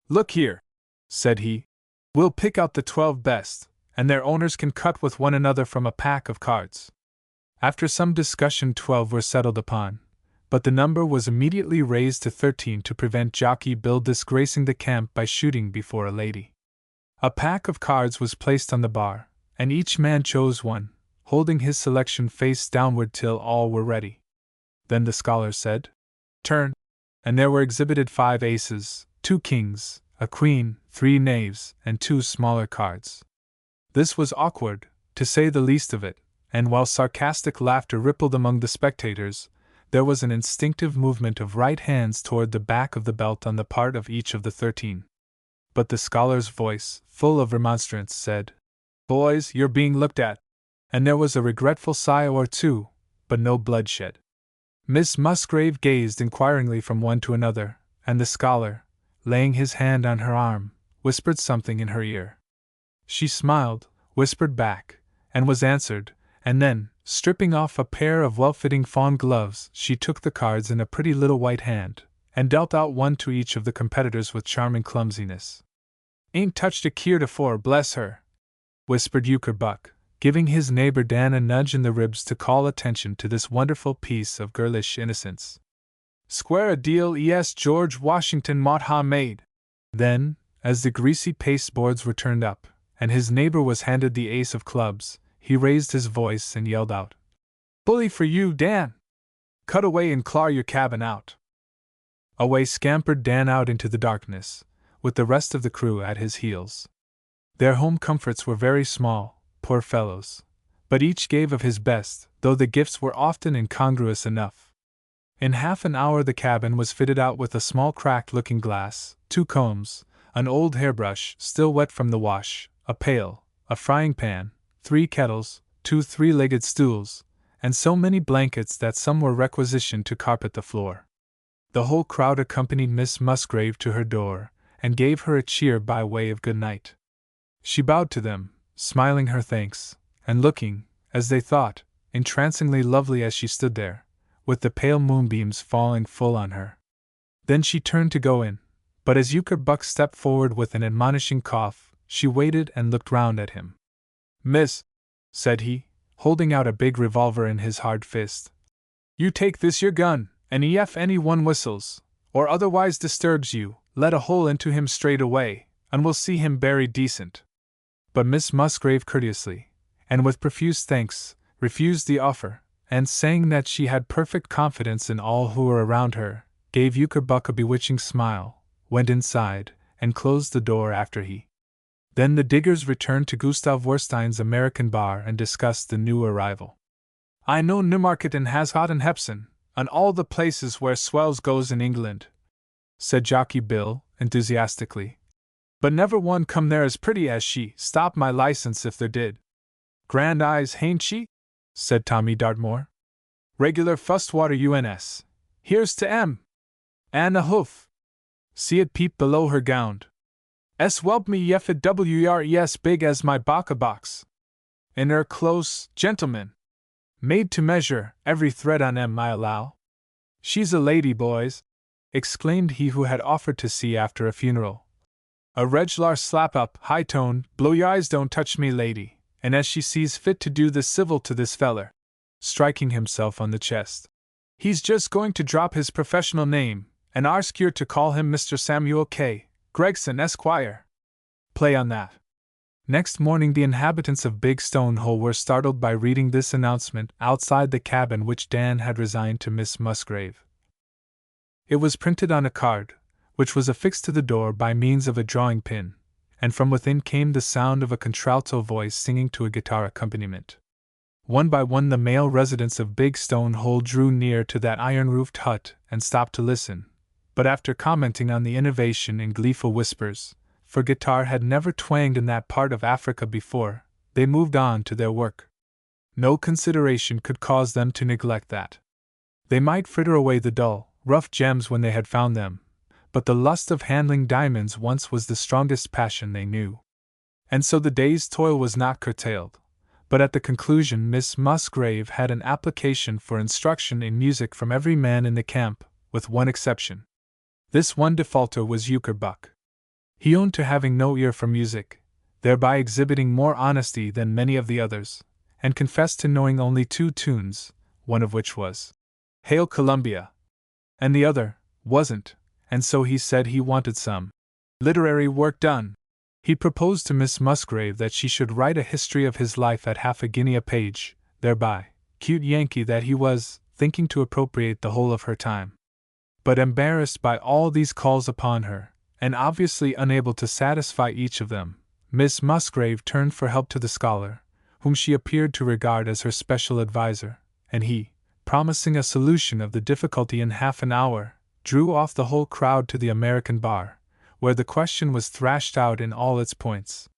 "Look here," said he, "we'll pick out the 12 best, and their owners can cut with one another from a pack of cards." After some discussion 12 were settled upon, but the number was immediately raised to 13 to prevent Jockey Bill disgracing the camp by shooting before a lady. A pack of cards was placed on the bar, and each man chose one, holding his selection face downward till all were ready. Then the scholar said, "Turn," and there were exhibited 5 aces, 2 kings, a queen, 3 knaves, and 2 smaller cards. This was awkward, to say the least of it, and while sarcastic laughter rippled among the spectators, there was an instinctive movement of right hands toward the back of the belt on the part of each of the 13. But the scholar's voice, full of remonstrance, said, "Boys, you're being looked at," and there was a regretful sigh or two, but no bloodshed. Miss Musgrave gazed inquiringly from one to another, and the scholar, laying his hand on her arm, whispered something in her ear. She smiled, whispered back, and was answered, and then, stripping off a pair of well-fitting fawn gloves, she took the cards in a pretty little white hand, and dealt out one to each of the competitors with charming clumsiness. "Ain't touched a keer afore, bless her," whispered Euchre Buck, giving his neighbor Dan a nudge in the ribs to call attention to this wonderful piece of girlish innocence. "Square a deal es George Washington mought ha made." Then, as the greasy pasteboards were turned up, and his neighbor was handed the ace of clubs, he raised his voice and yelled out, "Bully for you, Dan! Cut away and claw your cabin out!" Away scampered Dan out into the darkness, with the rest of the crew at his heels. Their home comforts were very small, poor fellows, but each gave of his best, though the gifts were often incongruous enough. In half an hour the cabin was fitted out with a small cracked looking glass, 2 combs, an old hairbrush still wet from the wash, a pail, a frying pan, 3 kettles, 2 3-legged stools, and so many blankets that some were requisitioned to carpet the floor. The whole crowd accompanied Miss Musgrave to her door, and gave her a cheer by way of good night. She bowed to them, smiling her thanks, and looking, as they thought, entrancingly lovely as she stood there, with the pale moonbeams falling full on her. Then she turned to go in, but as Euchre Buck stepped forward with an admonishing cough, she waited and looked round at him. "Miss," said he, holding out a big revolver in his hard fist, "you take this your gun, and ef any one whistles, or otherwise disturbs you, let a hole into him straight away, and we'll see him buried decent." But Miss Musgrave courteously, and with profuse thanks, refused the offer, and saying that she had perfect confidence in all who were around her, gave Euchre Buck a bewitching smile, went inside, and closed the door after he. Then the diggers returned to Gustav Werstein's American bar and discussed the new arrival. "I know Newmarket and Hascott and Hepson, and all the places where swells goes in England," said Jockey Bill, enthusiastically. "But never one come there as pretty as she. Stop my license if there did." "Grand eyes, hain't she?" said Tommy Dartmoor. "Regular fustwater UNS. Here's to M. And a hoof. See it peep below her gown. S whelp me yef it wres big as my baka box. In her close, gentlemen. Made to measure, every thread on 'em, I allow. She's a lady, boys," exclaimed he who had offered to see after a funeral. "A reg'lar slap up, high tone, blow your eyes don't touch me, lady, and as she sees fit to do the civil to this feller," striking himself on the chest. "He's just going to drop his professional name, and arsk yer to call him Mr. Samuel K. Gregson, Esquire. Play on that." Next morning the inhabitants of Big Stone Hole were startled by reading this announcement outside the cabin which Dan had resigned to Miss Musgrave. It was printed on a card, which was affixed to the door by means of a drawing pin, and from within came the sound of a contralto voice singing to a guitar accompaniment. One by one the male residents of Big Stone Hole drew near to that iron-roofed hut and stopped to listen, but after commenting on the innovation in gleeful whispers, for guitar had never twanged in that part of Africa before, they moved on to their work. No consideration could cause them to neglect that. They might fritter away the dull, rough gems when they had found them, but the lust of handling diamonds once was the strongest passion they knew. And so the day's toil was not curtailed, but at the conclusion Miss Musgrave had an application for instruction in music from every man in the camp, with one exception. This one defaulter was Euchre Buck. He owned to having no ear for music, thereby exhibiting more honesty than many of the others, and confessed to knowing only 2 tunes, one of which was "Hail Columbia," and the other wasn't, and so he said he wanted some literary work done. He proposed to Miss Musgrave that she should write a history of his life at half a guinea a page, thereby, cute Yankee that he was, thinking to appropriate the whole of her time. But embarrassed by all these calls upon her, and obviously unable to satisfy each of them, Miss Musgrave turned for help to the scholar, whom she appeared to regard as her special adviser, and he, promising a solution of the difficulty in half an hour, drew off the whole crowd to the American bar, where the question was thrashed out in all its points.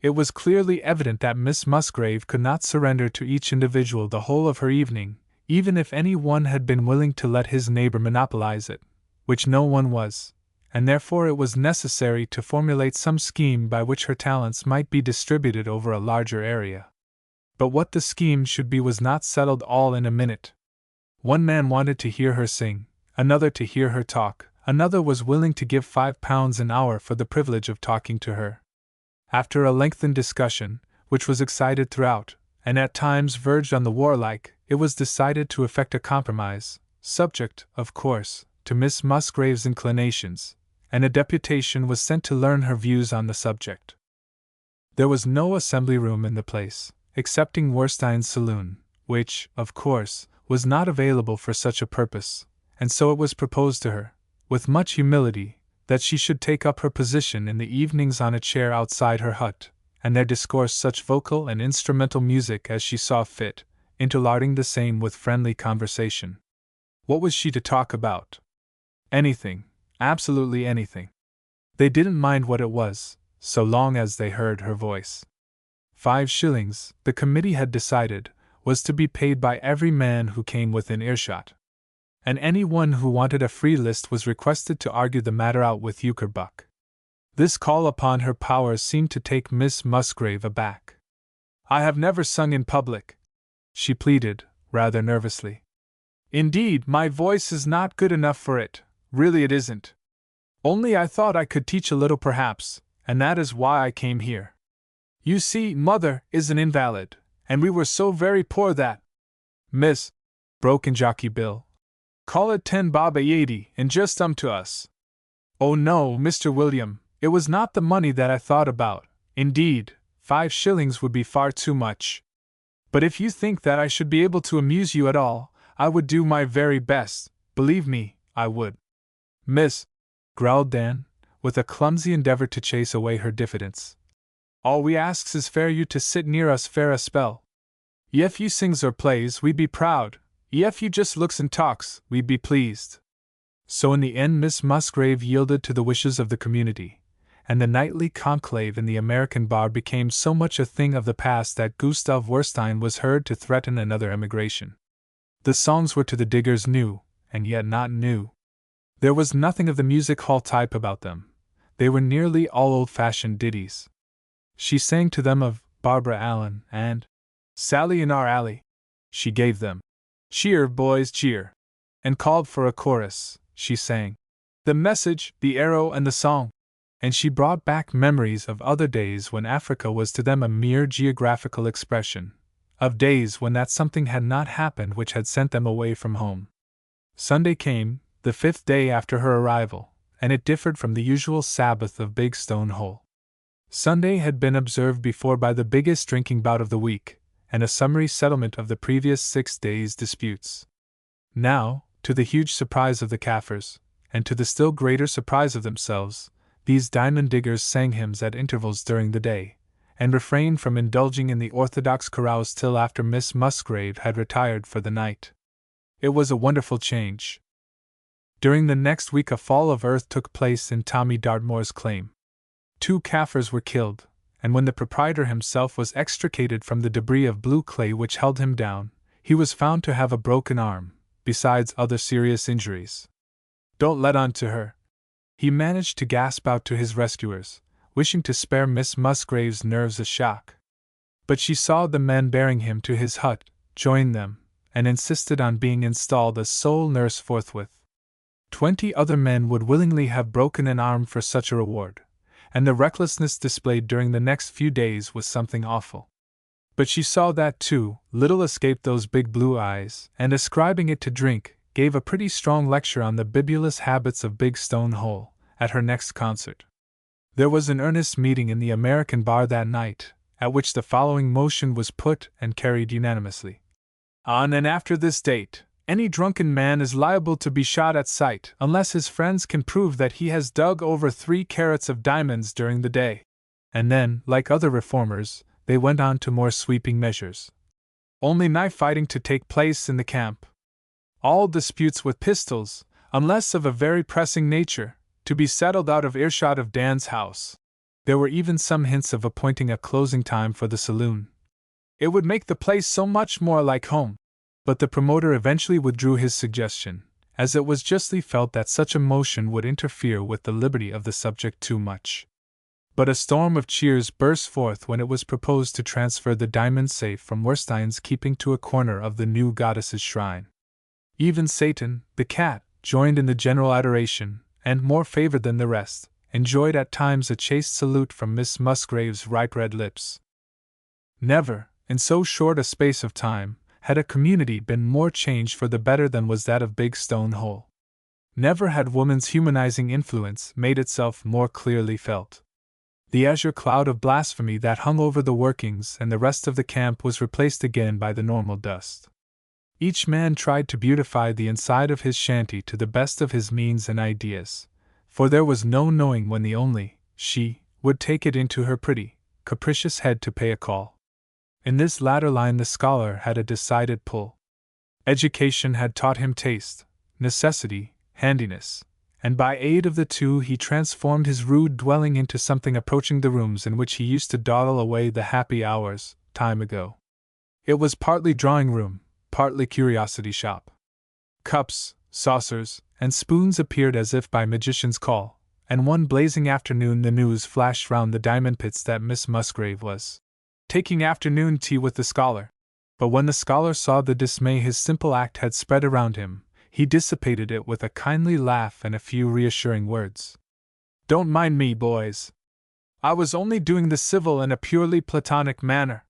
It was clearly evident that Miss Musgrave could not surrender to each individual the whole of her evening, even if any one had been willing to let his neighbor monopolize it, which no one was, and therefore it was necessary to formulate some scheme by which her talents might be distributed over a larger area. But what the scheme should be was not settled all in a minute. One man wanted to hear her sing, another to hear her talk, another was willing to give £5 an hour for the privilege of talking to her. After a lengthened discussion, which was excited throughout, and at times verged on the warlike, it was decided to effect a compromise, subject, of course, to Miss Musgrave's inclinations, and a deputation was sent to learn her views on the subject. There was no assembly room in the place, excepting Werstein's saloon, which, of course, was not available for such a purpose, and so it was proposed to her, with much humility, that she should take up her position in the evenings on a chair outside her hut, and there discourse such vocal and instrumental music as she saw fit, interlarding the same with friendly conversation. What was she to talk about? Anything, absolutely anything. They didn't mind what it was, so long as they heard her voice. 5 shillings, the committee had decided, was to be paid by every man who came within earshot. And anyone who wanted a free list was requested to argue the matter out with Euchre Buck. This call upon her powers seemed to take Miss Musgrave aback. "I have never sung in public," she pleaded, rather nervously. "Indeed, my voice is not good enough for it, really it isn't. Only I thought I could teach a little perhaps, and that is why I came here. You see, Mother is an invalid, and we were so very poor that—" "Miss," broke in Jockey Bill, "call it 10 bob a 80 and just to us." "Oh no, Mr. William, it was not the money that I thought about, indeed, 5 shillings would be far too much. But if you think that I should be able to amuse you at all, I would do my very best, believe me, I would." "Miss," growled Dan, with a clumsy endeavor to chase away her diffidence, "all we asks is for you to sit near us for a spell. Ef you sings or plays, we'd be proud, ef you just looks and talks, we'd be pleased." So in the end Miss Musgrave yielded to the wishes of the community, and the nightly conclave in the American bar became so much a thing of the past that Gustav Werstein was heard to threaten another emigration. The songs were to the diggers new, and yet not new. There was nothing of the music hall type about them. They were nearly all old-fashioned ditties. She sang to them of Barbara Allen and Sally in Our Alley. She gave them "Cheer, boys, cheer," and called for a chorus. She sang "The Message, the Arrow, and the Song," and she brought back memories of other days when Africa was to them a mere geographical expression, of days when that something had not happened which had sent them away from home. Sunday came, the 5th day after her arrival, and it differed from the usual Sabbath of Big Stone Hole. Sunday had been observed before by the biggest drinking bout of the week, and a summary settlement of the previous 6 days' disputes. Now, to the huge surprise of the Kaffirs, and to the still greater surprise of themselves, these diamond diggers sang hymns at intervals during the day, and refrained from indulging in the orthodox carouse till after Miss Musgrave had retired for the night. It was a wonderful change. During the next week a fall of earth took place in Tommy Dartmoor's claim. 2 Kaffirs were killed, and when the proprietor himself was extricated from the debris of blue clay which held him down, he was found to have a broken arm, besides other serious injuries. "Don't let on to her," he managed to gasp out to his rescuers, wishing to spare Miss Musgrave's nerves a shock. But she saw the men bearing him to his hut, joined them, and insisted on being installed as sole nurse forthwith. 20 other men would willingly have broken an arm for such a reward, and the recklessness displayed during the next few days was something awful. But she saw that too little escaped those big blue eyes, and ascribing it to drink, gave a pretty strong lecture on the bibulous habits of Big Stone Hole at her next concert. There was an earnest meeting in the American bar that night, at which the following motion was put and carried unanimously. On and after this date, any drunken man is liable to be shot at sight unless his friends can prove that he has dug over 3 carats of diamonds during the day. And then, like other reformers, they went on to more sweeping measures. Only knife fighting to take place in the camp. All disputes with pistols, unless of a very pressing nature, to be settled out of earshot of Dan's house. There were even some hints of appointing a closing time for the saloon. It would make the place so much more like home. But the promoter eventually withdrew his suggestion, as it was justly felt that such a motion would interfere with the liberty of the subject too much. But a storm of cheers burst forth when it was proposed to transfer the diamond safe from Werstein's keeping to a corner of the new goddess's shrine. Even Satan, the cat, joined in the general adoration, and, more favored than the rest, enjoyed at times a chaste salute from Miss Musgrave's ripe red lips. Never, in so short a space of time, had a community been more changed for the better than was that of Big Stone Hole. Never had woman's humanizing influence made itself more clearly felt. The azure cloud of blasphemy that hung over the workings and the rest of the camp was replaced again by the normal dust. Each man tried to beautify the inside of his shanty to the best of his means and ideas, for there was no knowing when the only she would take it into her pretty, capricious head to pay a call. In this latter line the scholar had a decided pull. Education had taught him taste, necessity, handiness, and by aid of the two he transformed his rude dwelling into something approaching the rooms in which he used to dawdle away the happy hours, time ago. It was partly drawing room, partly curiosity shop. Cups, saucers, and spoons appeared as if by magician's call, and one blazing afternoon the news flashed round the diamond pits that Miss Musgrave was taking afternoon tea with the scholar. But when the scholar saw the dismay his simple act had spread around him, he dissipated it with a kindly laugh and a few reassuring words. "Don't mind me, boys. I was only doing the civil in a purely platonic manner.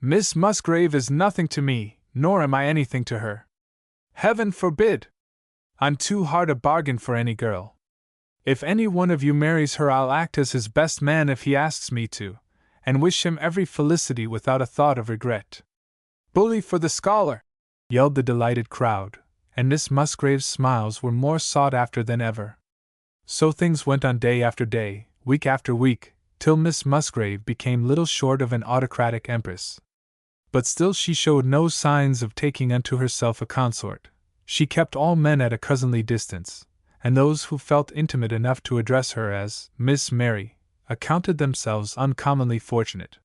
Miss Musgrave is nothing to me, nor am I anything to her. Heaven forbid! I'm too hard a bargain for any girl. If any one of you marries her, I'll act as his best man if he asks me to, and wish him every felicity without a thought of regret." "Bully for the scholar!" yelled the delighted crowd, and Miss Musgrave's smiles were more sought after than ever. So things went on day after day, week after week, till Miss Musgrave became little short of an autocratic empress. But still she showed no signs of taking unto herself a consort. She kept all men at a cousinly distance, and those who felt intimate enough to address her as Miss Mary accounted themselves uncommonly fortunate.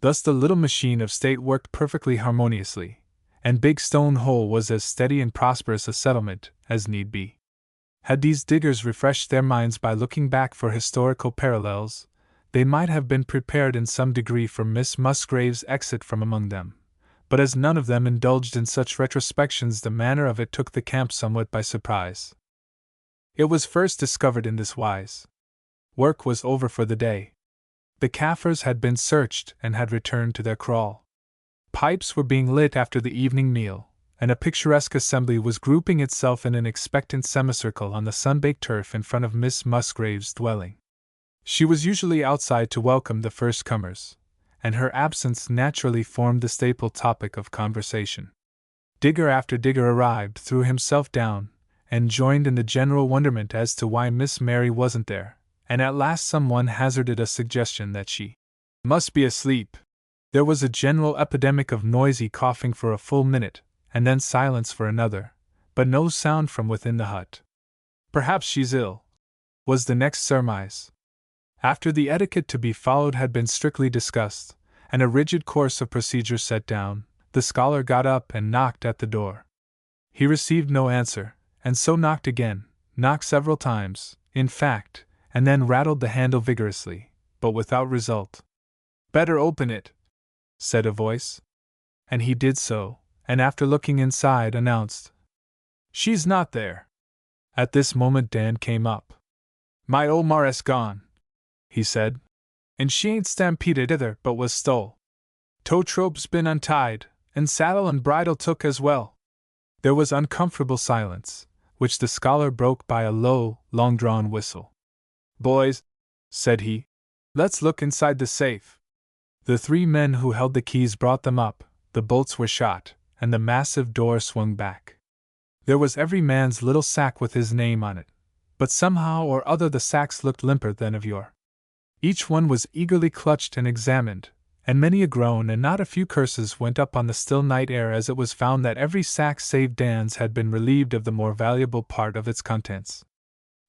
Thus the little machine of state worked perfectly harmoniously, and Big Stone Hole was as steady and prosperous a settlement as need be. Had these diggers refreshed their minds by looking back for historical parallels, they might have been prepared in some degree for Miss Musgrave's exit from among them, but as none of them indulged in such retrospections, the manner of it took the camp somewhat by surprise. It was first discovered in this wise. Work was over for the day. The Kaffirs had been searched and had returned to their kraal. Pipes were being lit after the evening meal, and a picturesque assembly was grouping itself in an expectant semicircle on the sun-baked turf in front of Miss Musgrave's dwelling. She was usually outside to welcome the first comers, and her absence naturally formed the staple topic of conversation. Digger after digger arrived, threw himself down, and joined in the general wonderment as to why Miss Mary wasn't there, and at last someone hazarded a suggestion that she must be asleep. There was a general epidemic of noisy coughing for a full minute, and then silence for another, but no sound from within the hut. "Perhaps she's ill," was the next surmise. After the etiquette to be followed had been strictly discussed, and a rigid course of procedure set down, the scholar got up and knocked at the door. He received no answer, and so knocked again, knocked several times, in fact, and then rattled the handle vigorously, but without result. "Better open it," said a voice. And he did so, and after looking inside announced, "She's not there." At this moment Dan came up. "My Omar's gone," he said, "and she ain't stampeded either, but was stole. Tow trope's been untied, and saddle and bridle took as well." There was uncomfortable silence, which the scholar broke by a low, long-drawn whistle. "Boys," said he, "let's look inside the safe." The 3 men who held the keys brought them up, the bolts were shot, and the massive door swung back. There was every man's little sack with his name on it, but somehow or other the sacks looked limper than of yore. Each one was eagerly clutched and examined, and many a groan and not a few curses went up on the still night air as it was found that every sack save Dan's had been relieved of the more valuable part of its contents.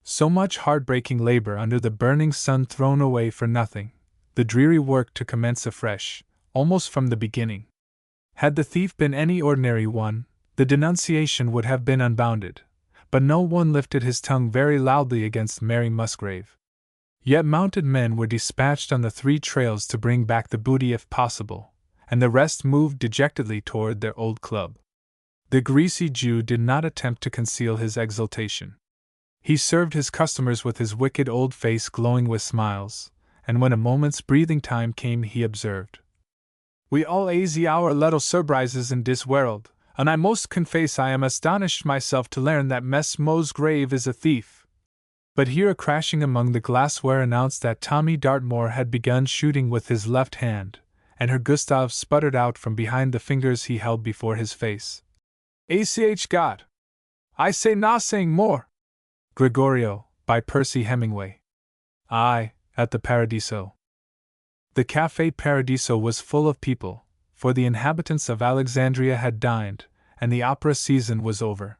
So much heartbreaking labor under the burning sun thrown away for nothing, the dreary work to commence afresh, almost from the beginning. Had the thief been any ordinary one, the denunciation would have been unbounded, but no one lifted his tongue very loudly against Mary Musgrave. Yet mounted men were dispatched on the 3 trails to bring back the booty if possible, and the rest moved dejectedly toward their old club. The greasy Jew did not attempt to conceal his exultation. He served his customers with his wicked old face glowing with smiles, and when a moment's breathing time came he observed, "We all azy our little surprises in dis world, and I most confess I am astonished myself to learn that Mess Musgrave is a thief." But here a crashing among the glassware announced that Tommy Dartmoor had begun shooting with his left hand, and Herr Gustav sputtered out from behind the fingers he held before his face, "ACH God! I say nothing more." Gregorio, by Percy Hemingway. Aye, at the Paradiso. The Café Paradiso was full of people, for the inhabitants of Alexandria had dined, and the opera season was over.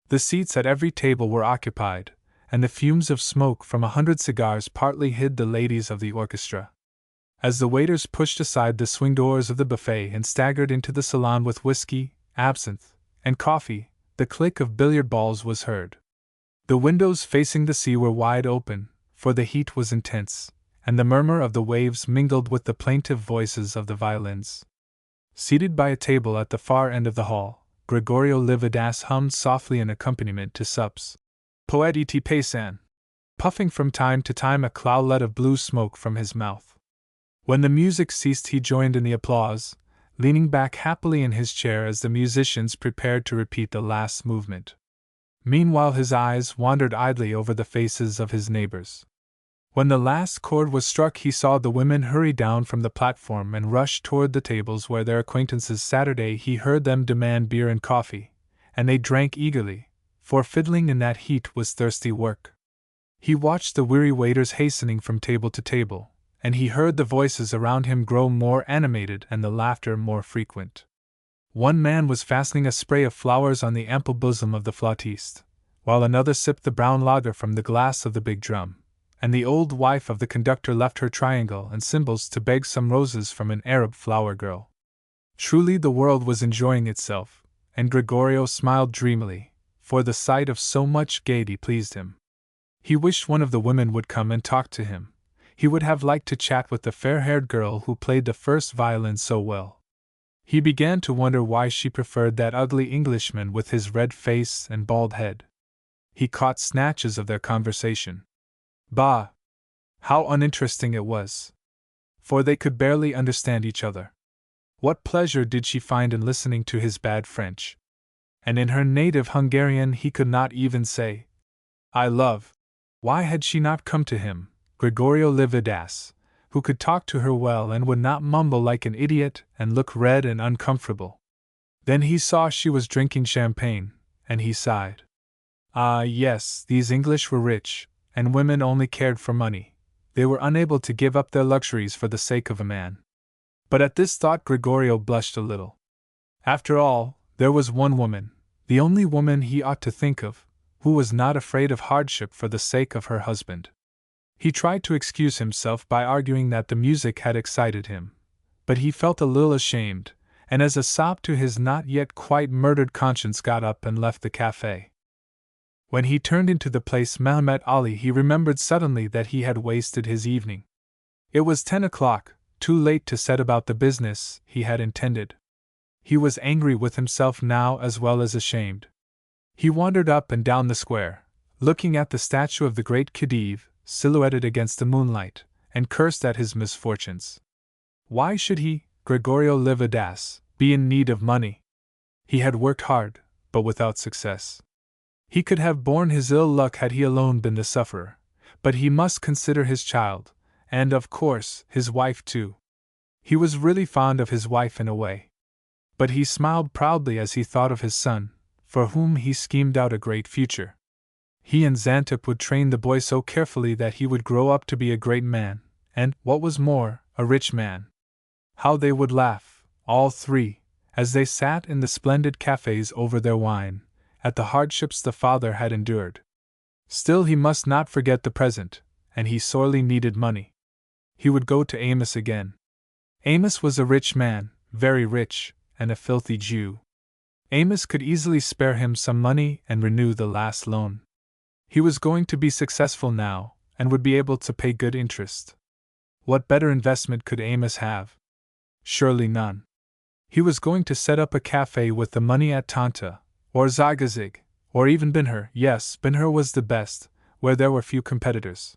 The seats at every table were occupied, and the fumes of smoke from 100 cigars partly hid the ladies of the orchestra. As the waiters pushed aside the swing doors of the buffet and staggered into the salon with whiskey, absinthe, and coffee, the click of billiard balls was heard. The windows facing the sea were wide open, for the heat was intense, and the murmur of the waves mingled with the plaintive voices of the violins. Seated by a table at the far end of the hall, Gregorio Lividas hummed softly an accompaniment to Sup's Poeti Paysan, puffing from time to time a cloudlet of blue smoke from his mouth. When the music ceased he joined in the applause, leaning back happily in his chair as the musicians prepared to repeat the last movement. Meanwhile his eyes wandered idly over the faces of his neighbors. When the last chord was struck he saw the women hurry down from the platform and rush toward the tables where their acquaintances Saturday he heard them demand beer and coffee, and they drank eagerly, for fiddling in that heat was thirsty work. He watched the weary waiters hastening from table to table, and he heard the voices around him grow more animated and the laughter more frequent. One man was fastening a spray of flowers on the ample bosom of the flautiste, while another sipped the brown lager from the glass of the big drum, and the old wife of the conductor left her triangle and cymbals to beg some roses from an Arab flower girl. Truly the world was enjoying itself, and Gregorio smiled dreamily, for the sight of so much gaiety pleased him. He wished one of the women would come and talk to him. He would have liked to chat with the fair-haired girl who played the first violin so well. He began to wonder why she preferred that ugly Englishman with his red face and bald head. He caught snatches of their conversation. Bah! How uninteresting it was! For they could barely understand each other. What pleasure did she find in listening to his bad French? And in her native Hungarian he could not even say, "I love." Why had she not come to him, Gregorio Lividas, who could talk to her well and would not mumble like an idiot and look red and uncomfortable? Then he saw she was drinking champagne, and he sighed. Ah, yes, these English were rich, and women only cared for money. They were unable to give up their luxuries for the sake of a man. But at this thought Gregorio blushed a little. After all, there was one woman, the only woman he ought to think of, who was not afraid of hardship for the sake of her husband. He tried to excuse himself by arguing that the music had excited him, but he felt a little ashamed, and as a sop to his not yet quite murdered conscience got up and left the café. When he turned into the place Mehmet Ali he remembered suddenly that he had wasted his evening. It was 10 o'clock, too late to set about the business he had intended. He was angry with himself now as well as ashamed. He wandered up and down the square, looking at the statue of the great Khedive, silhouetted against the moonlight, and cursed at his misfortunes. Why should he, Gregorio Lividas, be in need of money? He had worked hard, but without success. He could have borne his ill luck had he alone been the sufferer, but he must consider his child, and, of course, his wife too. He was really fond of his wife in a way. But he smiled proudly as he thought of his son, for whom he schemed out a great future. He and Xantep would train the boy so carefully that he would grow up to be a great man, and, what was more, a rich man. How they would laugh, all three, as they sat in the splendid cafes over their wine, at the hardships the father had endured. Still, he must not forget the present, and he sorely needed money. He would go to Amos again. Amos was a rich man, very rich, and a filthy Jew. Amos could easily spare him some money and renew the last loan. He was going to be successful now, and would be able to pay good interest. What better investment could Amos have? Surely none. He was going to set up a cafe with the money at Tanta, or Zagazig, or even Binher. Yes, Binher was the best, where there were few competitors.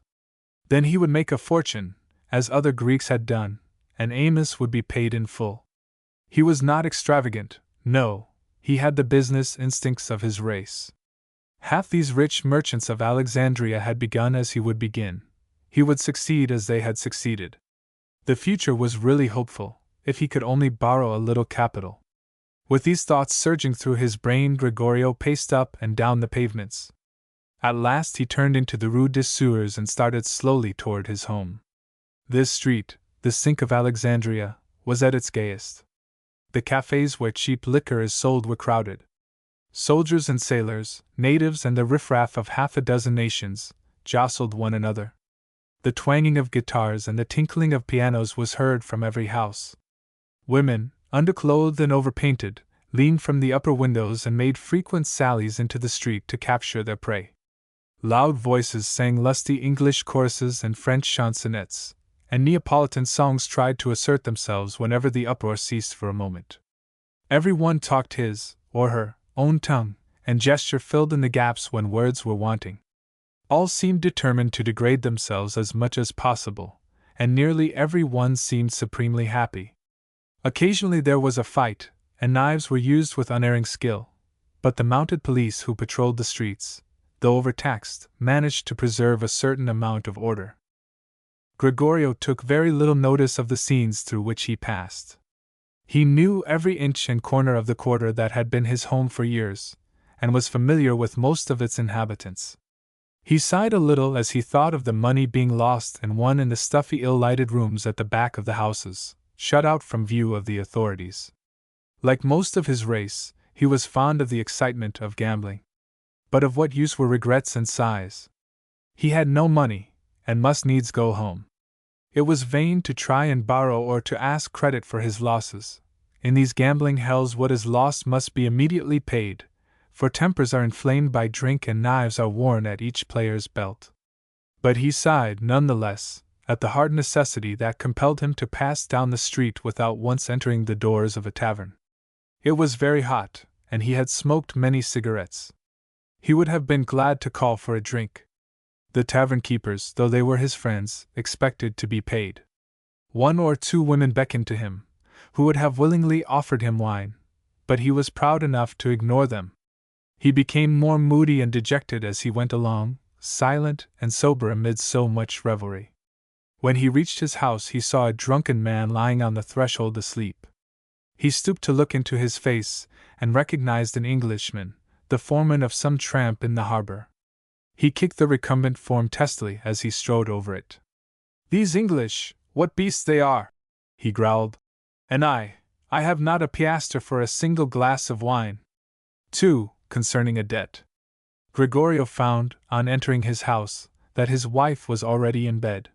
Then he would make a fortune, as other Greeks had done, and Amos would be paid in full. He was not extravagant, no, he had the business instincts of his race. Half these rich merchants of Alexandria had begun as he would begin. He would succeed as they had succeeded. The future was really hopeful, if he could only borrow a little capital. With these thoughts surging through his brain, Gregorio paced up and down the pavements. At last he turned into the Rue des Sewers and started slowly toward his home. This street, the sink of Alexandria, was at its gayest. The cafes where cheap liquor is sold were crowded. Soldiers and sailors, natives and the riffraff of half a dozen nations, jostled one another. The twanging of guitars and the tinkling of pianos was heard from every house. Women, underclothed and overpainted, leaned from the upper windows and made frequent sallies into the street to capture their prey. Loud voices sang lusty English choruses and French chansonnettes, and Neapolitan songs tried to assert themselves whenever the uproar ceased for a moment. Every one talked his, or her, own tongue, and gesture filled in the gaps when words were wanting. All seemed determined to degrade themselves as much as possible, and nearly every one seemed supremely happy. Occasionally there was a fight, and knives were used with unerring skill, but the mounted police who patrolled the streets, though overtaxed, managed to preserve a certain amount of order. Gregorio took very little notice of the scenes through which he passed. He knew every inch and corner of the quarter that had been his home for years, and was familiar with most of its inhabitants. He sighed a little as he thought of the money being lost and won in the stuffy, ill-lighted rooms at the back of the houses, shut out from view of the authorities. Like most of his race, he was fond of the excitement of gambling. But of what use were regrets and sighs? He had no money, and must needs go home. It was vain to try and borrow or to ask credit for his losses. In these gambling hells, what is lost must be immediately paid, for tempers are inflamed by drink and knives are worn at each player's belt. But he sighed, none the less, at the hard necessity that compelled him to pass down the street without once entering the doors of a tavern. It was very hot, and he had smoked many cigarettes. He would have been glad to call for a drink. The tavern keepers, though they were his friends, expected to be paid. One or two women beckoned to him, who would have willingly offered him wine, but he was proud enough to ignore them. He became more moody and dejected as he went along, silent and sober amid so much revelry. When he reached his house, he saw a drunken man lying on the threshold asleep. He stooped to look into his face, and recognized an Englishman, the foreman of some tramp in the harbor. He kicked the recumbent form testily as he strode over it. "These English, what beasts they are!" he growled. "And I have not a piastre for a single glass of wine." 2. Concerning a debt. Gregorio found, on entering his house, that his wife was already in bed.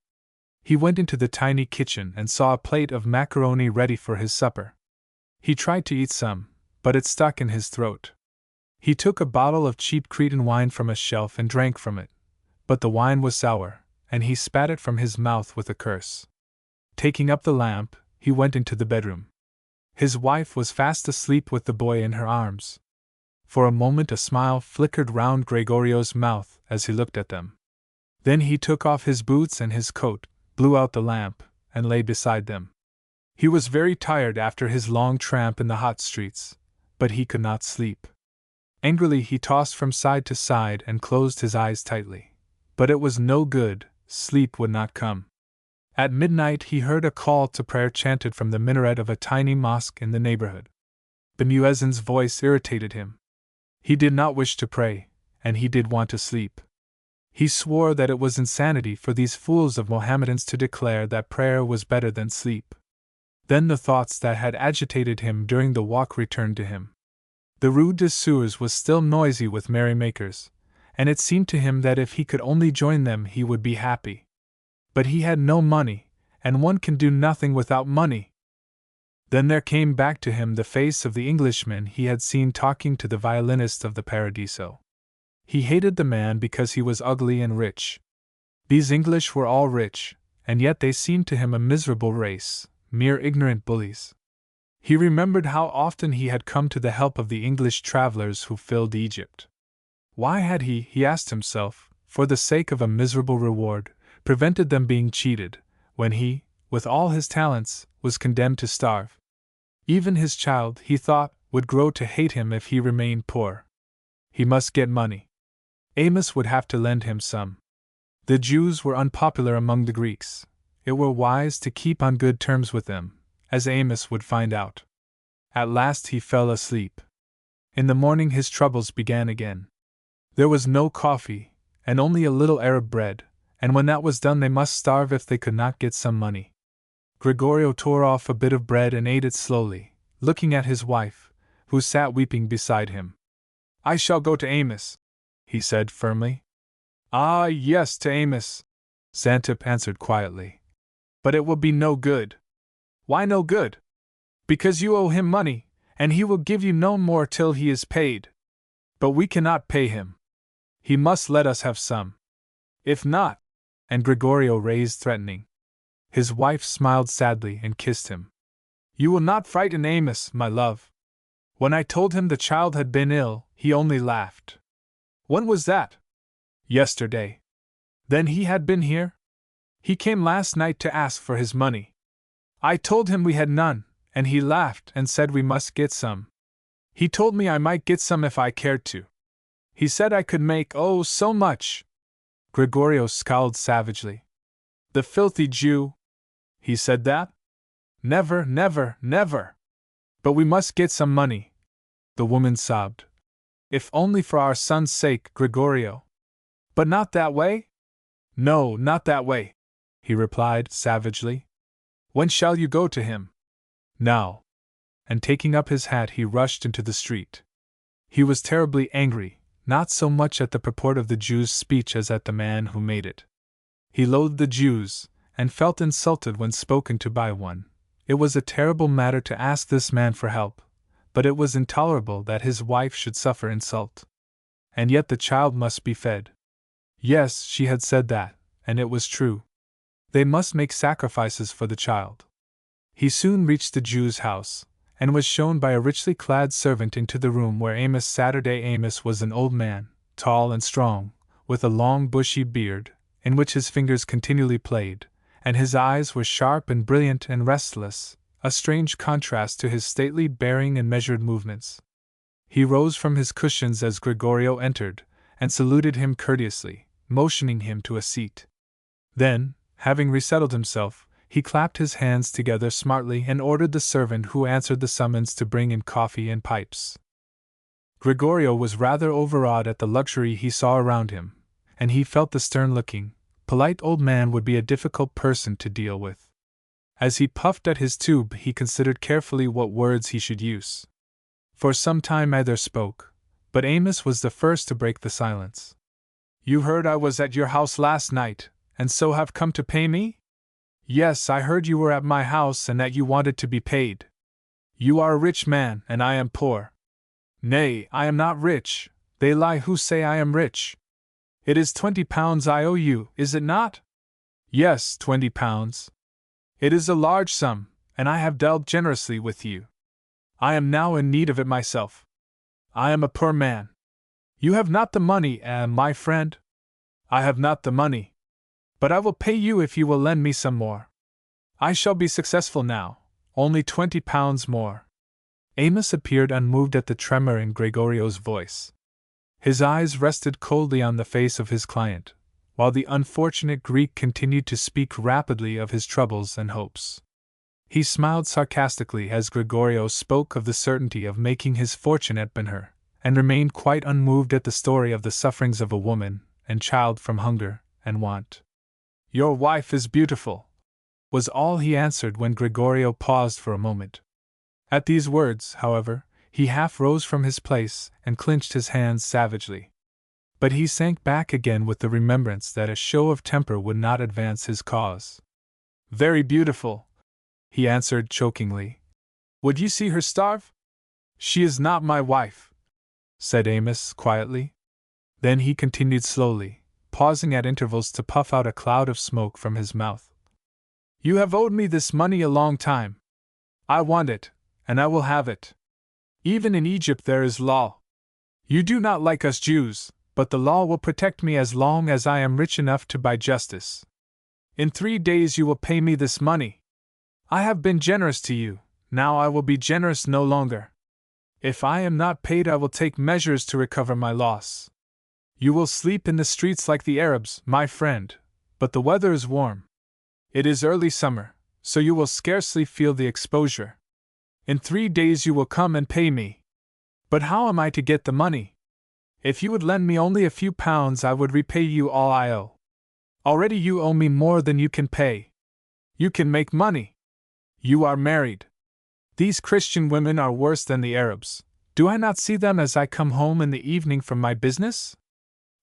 He went into the tiny kitchen and saw a plate of macaroni ready for his supper. He tried to eat some, but it stuck in his throat. He took a bottle of cheap Cretan wine from a shelf and drank from it, but the wine was sour, and he spat it from his mouth with a curse. Taking up the lamp, he went into the bedroom. His wife was fast asleep with the boy in her arms. For a moment a smile flickered round Gregorio's mouth as he looked at them. Then he took off his boots and his coat, blew out the lamp, and lay beside them. He was very tired after his long tramp in the hot streets, but he could not sleep. Angrily he tossed from side to side and closed his eyes tightly. But it was no good, sleep would not come. At midnight he heard a call to prayer chanted from the minaret of a tiny mosque in the neighborhood. The muezzin's voice irritated him. He did not wish to pray, and he did want to sleep. He swore that it was insanity for these fools of Mohammedans to declare that prayer was better than sleep. Then the thoughts that had agitated him during the walk returned to him. The Rue des Sœurs was still noisy with merrymakers, and it seemed to him that if he could only join them he would be happy. But he had no money, and one can do nothing without money. Then there came back to him the face of the Englishman he had seen talking to the violinist of the Paradiso. He hated the man because he was ugly and rich. These English were all rich, and yet they seemed to him a miserable race, mere ignorant bullies. He remembered how often he had come to the help of the English travelers who filled Egypt. Why had he asked himself, for the sake of a miserable reward, prevented them being cheated, when he, with all his talents, was condemned to starve? Even his child, he thought, would grow to hate him if he remained poor. He must get money. Amos would have to lend him some. The Jews were unpopular among the Greeks. It were wise to keep on good terms with them, as Amos would find out. At last he fell asleep. In the morning his troubles began again. There was no coffee, and only a little Arab bread, and when that was done they must starve if they could not get some money. Gregorio tore off a bit of bread and ate it slowly, looking at his wife, who sat weeping beside him. "I shall go to Amos," he said firmly. "Ah, yes, to Amos," Xantip answered quietly. "But it will be no good." "Why no good?" "Because you owe him money, and he will give you no more till he is paid." "But we cannot pay him. He must let us have some. If not," and Gregorio raised threatening. His wife smiled sadly and kissed him. "You will not frighten Amos, my love. When I told him the child had been ill, he only laughed." "When was that?" "Yesterday." "Then he had been here?" "He came last night to ask for his money. I told him we had none, and he laughed and said we must get some. He told me I might get some if I cared to. He said I could make, oh, so much." Gregorio scowled savagely. "The filthy Jew! He said that? Never, never, never! But we must get some money," the woman sobbed. "If only for our son's sake, Gregorio." "But not that way?" "No, not that way," he replied savagely. "When shall you go to him?" "Now." And taking up his hat he rushed into the street. He was terribly angry, not so much at the purport of the Jew's speech as at the man who made it. He loathed the Jews, and felt insulted when spoken to by one. It was a terrible matter to ask this man for help, but it was intolerable that his wife should suffer insult. And yet the child must be fed. Yes, she had said that, and it was true. They must make sacrifices for the child. He soon reached the Jew's house, and was shown by a richly clad servant into the room where Amos Saturday. Amos was an old man, tall and strong, with a long bushy beard, in which his fingers continually played, and his eyes were sharp and brilliant and restless, a strange contrast to his stately bearing and measured movements. He rose from his cushions as Gregorio entered, and saluted him courteously, motioning him to a seat. Then, having resettled himself, he clapped his hands together smartly and ordered the servant who answered the summons to bring in coffee and pipes. Gregorio was rather overawed at the luxury he saw around him, and he felt the stern-looking, polite old man would be a difficult person to deal with. As he puffed at his tube he considered carefully what words he should use. For some time neither spoke, but Amos was the first to break the silence. "You heard I was at your house last night, and so have come to pay me?" "Yes, I heard you were at my house and that you wanted to be paid." "You are a rich man, and I am poor." "Nay, I am not rich, they lie who say I am rich." "It is £20 I owe you, is it not?" "Yes, £20. It is a large sum, and I have dealt generously with you. I am now in need of it myself. I am a poor man." "You have not the money, my friend?" "I have not the money. But I will pay you if you will lend me some more. I shall be successful now, only £20 more." Amos appeared unmoved at the tremor in Gregorio's voice. His eyes rested coldly on the face of his client, while the unfortunate Greek continued to speak rapidly of his troubles and hopes. He smiled sarcastically as Gregorio spoke of the certainty of making his fortune at Ben-Hur, and remained quite unmoved at the story of the sufferings of a woman and child from hunger and want. "Your wife is beautiful," was all he answered when Gregorio paused for a moment. At these words, however, he half rose from his place and clenched his hands savagely. But he sank back again with the remembrance that a show of temper would not advance his cause. "Very beautiful," he answered chokingly. "Would you see her starve?" "She is not my wife," said Amos quietly. Then he continued slowly, pausing at intervals to puff out a cloud of smoke from his mouth. "You have owed me this money a long time. I want it, and I will have it. Even in Egypt there is law. You do not like us Jews, but the law will protect me as long as I am rich enough to buy justice. In 3 days you will pay me this money. I have been generous to you, now I will be generous no longer. If I am not paid, I will take measures to recover my loss. You will sleep in the streets like the Arabs, my friend, but the weather is warm. It is early summer, so you will scarcely feel the exposure. In 3 days you will come and pay me. But how am I to get the money? If you would lend me only a few pounds, I would repay you all I owe. Already you owe me more than you can pay. You can make money. You are married. These Christian women are worse than the Arabs. Do I not see them as I come home in the evening from my business?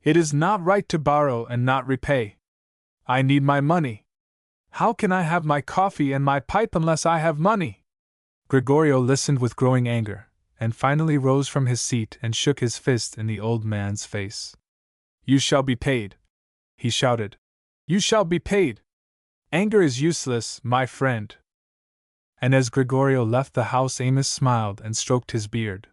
It is not right to borrow and not repay. I need my money. How can I have my coffee and my pipe unless I have money?" Gregorio listened with growing anger, and finally rose from his seat and shook his fist in the old man's face. "You shall be paid," he shouted. "You shall be paid. Anger is useless, my friend." And as Gregorio left the house, Amos smiled and stroked his beard.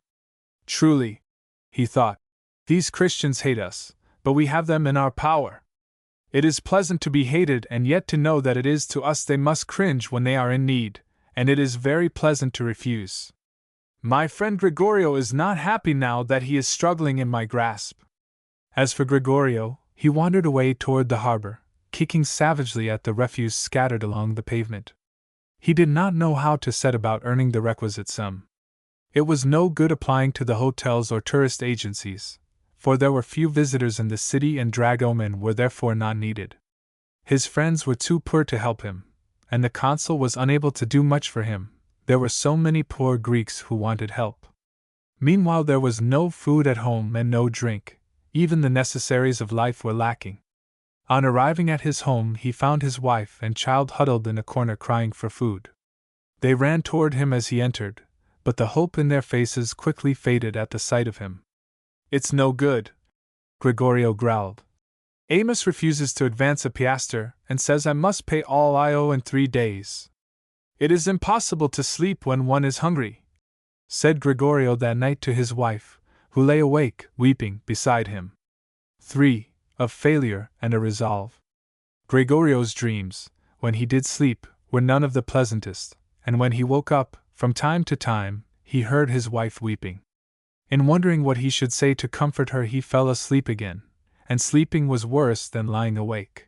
"Truly," he thought, "these Christians hate us, but we have them in our power. It is pleasant to be hated and yet to know that it is to us they must cringe when they are in need, and it is very pleasant to refuse. My friend Gregorio is not happy now that he is struggling in my grasp." As for Gregorio, he wandered away toward the harbor, kicking savagely at the refuse scattered along the pavement. He did not know how to set about earning the requisite sum. It was no good applying to the hotels or tourist agencies, for there were few visitors in the city and dragomen were therefore not needed. His friends were too poor to help him, and the consul was unable to do much for him. There were so many poor Greeks who wanted help. Meanwhile there was no food at home and no drink, even the necessaries of life were lacking. On arriving at his home he found his wife and child huddled in a corner crying for food. They ran toward him as he entered, but the hope in their faces quickly faded at the sight of him. "It's no good," Gregorio growled. "Amos refuses to advance a piaster and says I must pay all I owe in 3 days. It is impossible to sleep when one is hungry," said Gregorio that night to his wife, who lay awake, weeping, beside him. 3. Of failure and a resolve. Gregorio's dreams, when he did sleep, were none of the pleasantest, and when he woke up, from time to time, he heard his wife weeping. In wondering what he should say to comfort her, he fell asleep again, and sleeping was worse than lying awake.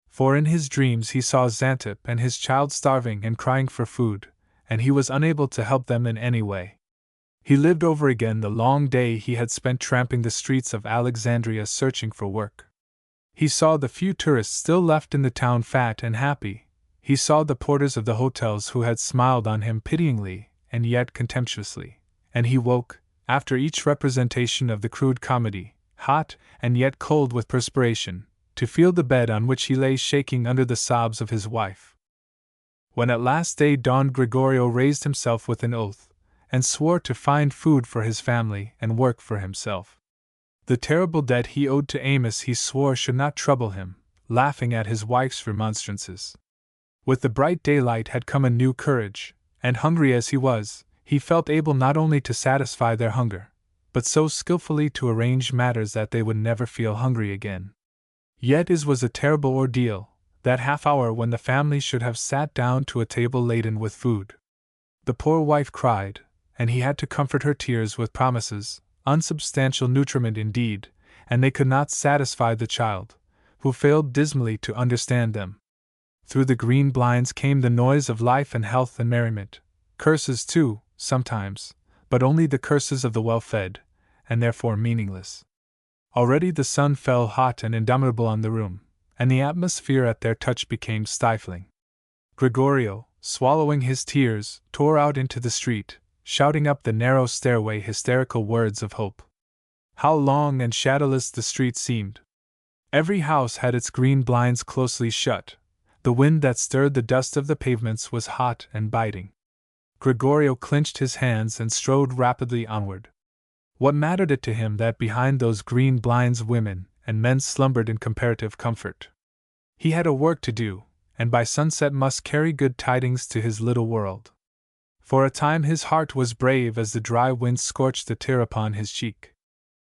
For in his dreams he saw Xantep and his child starving and crying for food, and he was unable to help them in any way. He lived over again the long day he had spent tramping the streets of Alexandria searching for work. He saw the few tourists still left in the town fat and happy. He saw the porters of the hotels who had smiled on him pityingly and yet contemptuously, and he woke, after each representation of the crude comedy, hot and yet cold with perspiration, to feel the bed on which he lay shaking under the sobs of his wife. When at last day dawned, Gregorio raised himself with an oath, and swore to find food for his family and work for himself. The terrible debt he owed to Amos he swore should not trouble him, laughing at his wife's remonstrances. With the bright daylight had come a new courage, and hungry as he was, he felt able not only to satisfy their hunger, but so skillfully to arrange matters that they would never feel hungry again. Yet it was a terrible ordeal, that half hour when the family should have sat down to a table laden with food. The poor wife cried, and he had to comfort her tears with promises, unsubstantial nutriment indeed, and they could not satisfy the child, who failed dismally to understand them. Through the green blinds came the noise of life and health and merriment, curses too, sometimes, but only the curses of the well-fed, and therefore meaningless. Already the sun fell hot and indomitable on the room, and the atmosphere at their touch became stifling. Gregorio, swallowing his tears, tore out into the street, shouting up the narrow stairway hysterical words of hope. How long and shadowless the street seemed! Every house had its green blinds closely shut. The wind that stirred the dust of the pavements was hot and biting. Gregorio clenched his hands and strode rapidly onward. What mattered it to him that behind those green blinds women and men slumbered in comparative comfort? He had a work to do, and by sunset must carry good tidings to his little world. For a time his heart was brave as the dry wind scorched the tear upon his cheek.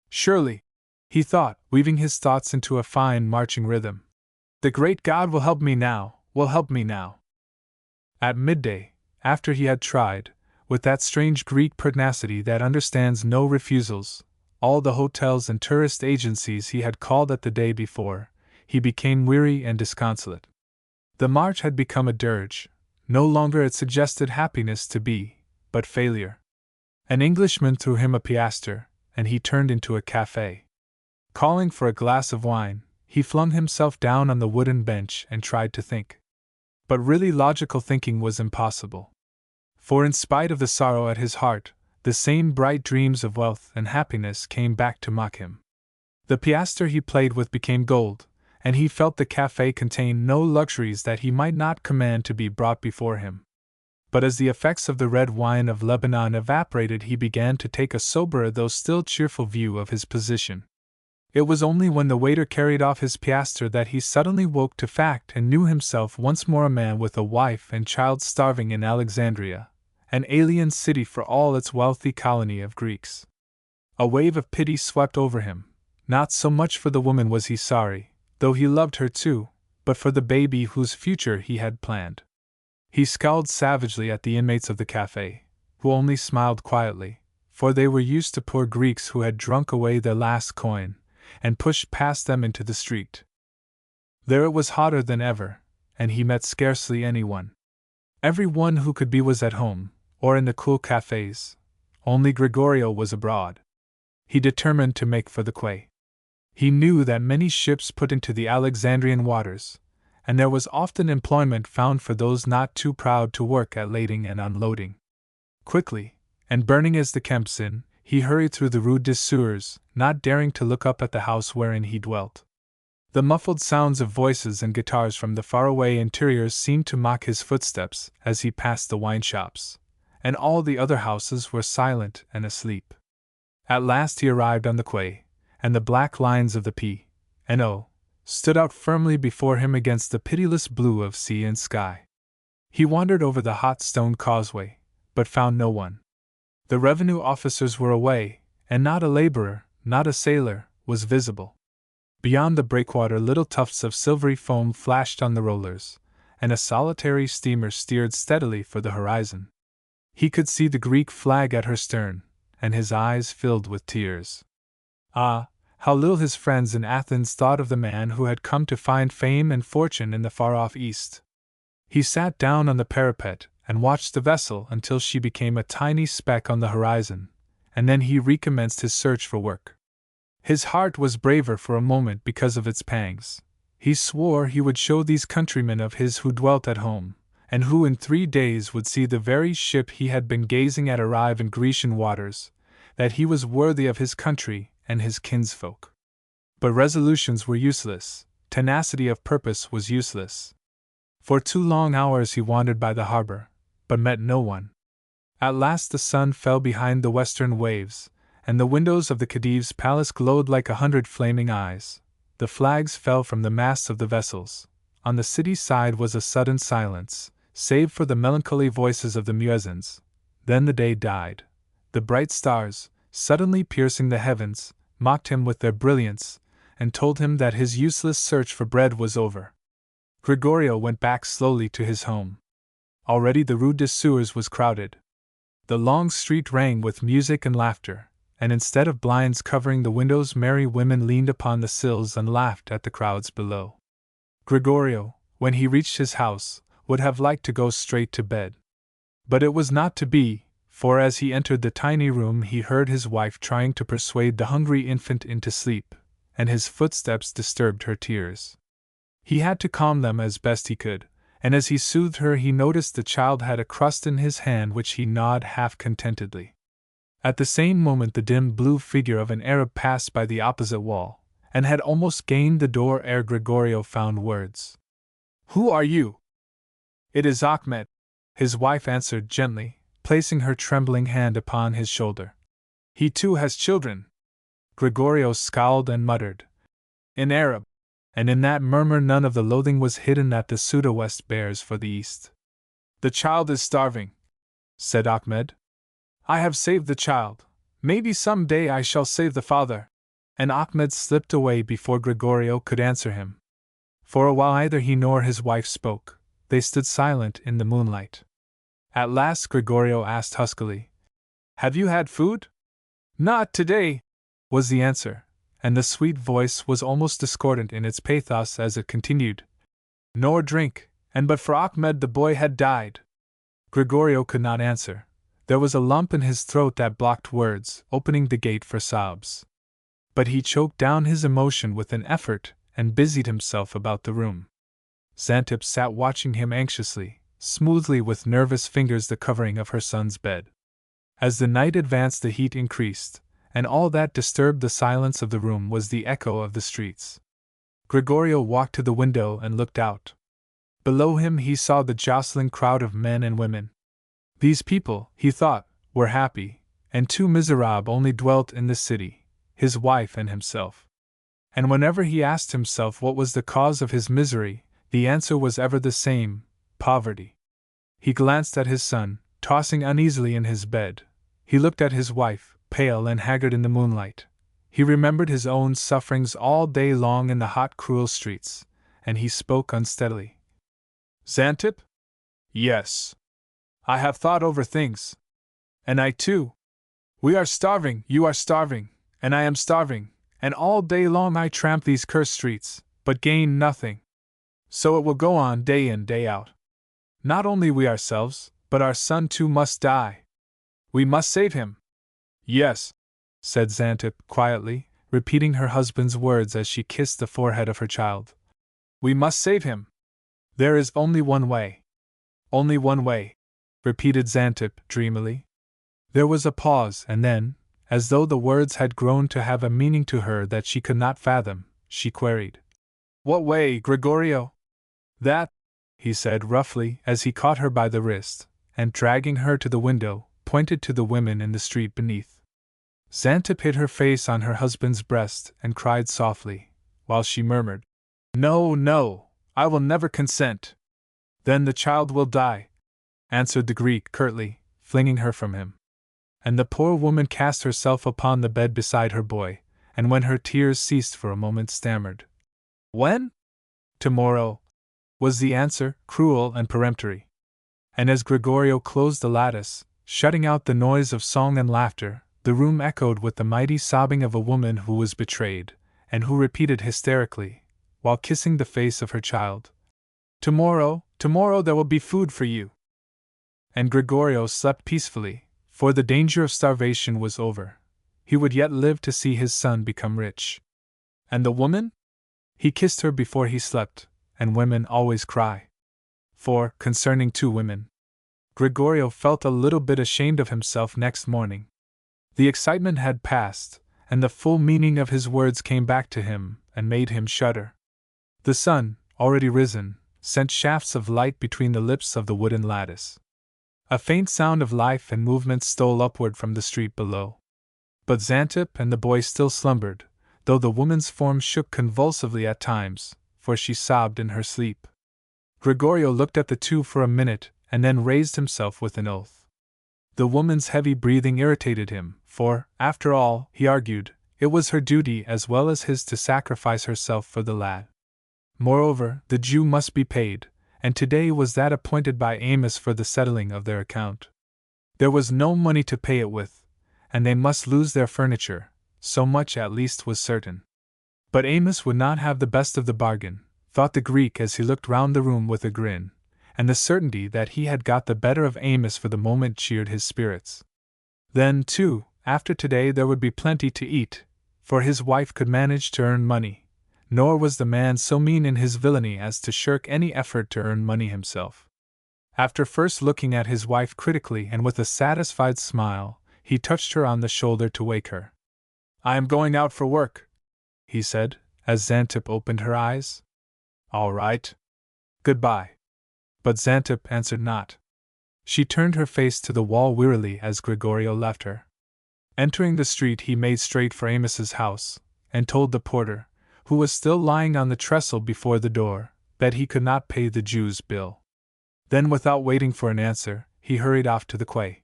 Surely, he thought, weaving his thoughts into a fine marching rhythm, the great God will help me now, will help me now. At midday, after he had tried, with that strange Greek pertinacity that understands no refusals, all the hotels and tourist agencies he had called at the day before, he became weary and disconsolate. The march had become a dirge. No longer it suggested happiness to be, but failure. An Englishman threw him a piastre, and he turned into a café. Calling for a glass of wine, he flung himself down on the wooden bench and tried to think. But really logical thinking was impossible. For in spite of the sorrow at his heart, the same bright dreams of wealth and happiness came back to mock him. The piastre he played with became gold, and he felt the café contained no luxuries that he might not command to be brought before him. But as the effects of the red wine of Lebanon evaporated, he began to take a soberer though still cheerful view of his position. It was only when the waiter carried off his piastre that he suddenly woke to fact and knew himself once more a man with a wife and child starving in Alexandria, an alien city for all its wealthy colony of Greeks. A wave of pity swept over him. Not so much for the woman was he sorry, though he loved her too, but for the baby whose future he had planned. He scowled savagely at the inmates of the café, who only smiled quietly, for they were used to poor Greeks who had drunk away their last coin, and pushed past them into the street. There it was hotter than ever, and he met scarcely anyone. Every one who could be was at home, or in the cool cafés. Only Gregorio was abroad. He determined to make for the quay. He knew that many ships put into the Alexandrian waters, and there was often employment found for those not too proud to work at lading and unloading. Quickly, and burning as the Kempsin, he hurried through the Rue des Seurs, not daring to look up at the house wherein he dwelt. The muffled sounds of voices and guitars from the faraway interiors seemed to mock his footsteps as he passed the wine shops, and all the other houses were silent and asleep. At last he arrived on the quay, and the black lines of the P&O stood out firmly before him against the pitiless blue of sea and sky. He wandered over the hot stone causeway, but found no one. The revenue officers were away, and not a laborer, not a sailor, was visible. Beyond the breakwater little tufts of silvery foam flashed on the rollers, and a solitary steamer steered steadily for the horizon. He could see the Greek flag at her stern, and his eyes filled with tears. Ah, how little his friends in Athens thought of the man who had come to find fame and fortune in the far-off East. He sat down on the parapet and watched the vessel until she became a tiny speck on the horizon, and then he recommenced his search for work. His heart was braver for a moment because of its pangs. He swore he would show these countrymen of his who dwelt at home, and who in 3 days would see the very ship he had been gazing at arrive in Grecian waters, that he was worthy of his country and his kinsfolk. But resolutions were useless, tenacity of purpose was useless. For 2 long hours he wandered by the harbor, but met no one. At last the sun fell behind the western waves, and the windows of the Khedive's palace glowed like 100 flaming eyes. The flags fell from the masts of the vessels. On the city side was a sudden silence, save for the melancholy voices of the muezzins. Then the day died. The bright stars, suddenly piercing the heavens, mocked him with their brilliance, and told him that his useless search for bread was over. Gregorio went back slowly to his home. Already the Rue des Seurs was crowded. The long street rang with music and laughter, and instead of blinds covering the windows, merry women leaned upon the sills and laughed at the crowds below. Gregorio, when he reached his house, would have liked to go straight to bed. But it was not to be, for as he entered the tiny room he heard his wife trying to persuade the hungry infant into sleep, and his footsteps disturbed her tears. He had to calm them as best he could, and as he soothed her he noticed the child had a crust in his hand which he gnawed half contentedly. At the same moment the dim blue figure of an Arab passed by the opposite wall, and had almost gained the door ere Gregorio found words. "Who are you?" "It is Ahmed," his wife answered gently, placing her trembling hand upon his shoulder. "He too has children." Gregorio scowled and muttered, in Arab, and in that murmur none of the loathing was hidden that the Pseudo-West bears for the East. "The child is starving," said Ahmed. "I have saved the child. Maybe some day I shall save the father." And Ahmed slipped away before Gregorio could answer him. For a while either he nor his wife spoke. They stood silent in the moonlight. At last Gregorio asked huskily, "Have you had food?" "Not today," was the answer, and the sweet voice was almost discordant in its pathos as it continued, "Nor drink, and but for Ahmed the boy had died." Gregorio could not answer. There was a lump in his throat that blocked words, opening the gate for sobs. But he choked down his emotion with an effort and busied himself about the room. Xantep sat watching him anxiously, smoothly with nervous fingers the covering of her son's bed. As the night advanced the heat increased, and all that disturbed the silence of the room was the echo of the streets. Gregorio walked to the window and looked out. Below him he saw the jostling crowd of men and women. These people, he thought, were happy, and two miserables only dwelt in the city, his wife and himself. And whenever he asked himself what was the cause of his misery, the answer was ever the same: poverty. He glanced at his son, tossing uneasily in his bed. He looked at his wife, pale and haggard in the moonlight. He remembered his own sufferings all day long in the hot, cruel streets, and he spoke unsteadily. "Xantep?" "Yes. I have thought over things. And I too. We are starving, you are starving, and I am starving, and all day long I tramp these cursed streets, but gain nothing. So it will go on day in, day out. Not only we ourselves, but our son too must die. We must save him." "Yes," said Xantep quietly, repeating her husband's words as she kissed the forehead of her child. "We must save him. There is only one way." "Only one way," repeated Xantep dreamily. There was a pause, and then, as though the words had grown to have a meaning to her that she could not fathom, she queried, "What way, Gregorio?" "That," he said roughly as he caught her by the wrist, and dragging her to the window, pointed to the women in the street beneath. Xantep hid her face on her husband's breast and cried softly, while she murmured, "No, no, I will never consent." "Then the child will die," answered the Greek curtly, flinging her from him. And the poor woman cast herself upon the bed beside her boy, and when her tears ceased for a moment stammered, "When?" "Tomorrow," was the answer, cruel and peremptory. And as Gregorio closed the lattice, shutting out the noise of song and laughter, the room echoed with the mighty sobbing of a woman who was betrayed, and who repeated hysterically, while kissing the face of her child, "Tomorrow, tomorrow there will be food for you." And Gregorio slept peacefully, for the danger of starvation was over. He would yet live to see his son become rich. And the woman? He kissed her before he slept, and women always cry. For, concerning two women, Gregorio felt a little bit ashamed of himself next morning. The excitement had passed, and the full meaning of his words came back to him and made him shudder. The sun, already risen, sent shafts of light between the lips of the wooden lattice. A faint sound of life and movement stole upward from the street below. But Xantep and the boy still slumbered, though the woman's form shook convulsively at times, for she sobbed in her sleep. Gregorio looked at the two for a minute, and then raised himself with an oath. The woman's heavy breathing irritated him, for, after all, he argued, it was her duty as well as his to sacrifice herself for the lad. Moreover, the Jew must be paid, and today was that appointed by Amos for the settling of their account. There was no money to pay it with, and they must lose their furniture, so much at least was certain. But Amos would not have the best of the bargain, thought the Greek as he looked round the room with a grin, and the certainty that he had got the better of Amos for the moment cheered his spirits. Then, too, after today there would be plenty to eat, for his wife could manage to earn money, nor was the man so mean in his villainy as to shirk any effort to earn money himself. After first looking at his wife critically and with a satisfied smile, he touched her on the shoulder to wake her. "I am going out for work," he said, as Xantip opened her eyes. "All right. Goodbye." But Xantip answered not. She turned her face to the wall wearily as Gregorio left her. Entering the street, he made straight for Amos's house, and told the porter, who was still lying on the trestle before the door, that he could not pay the Jew's bill. Then, without waiting for an answer, he hurried off to the quay.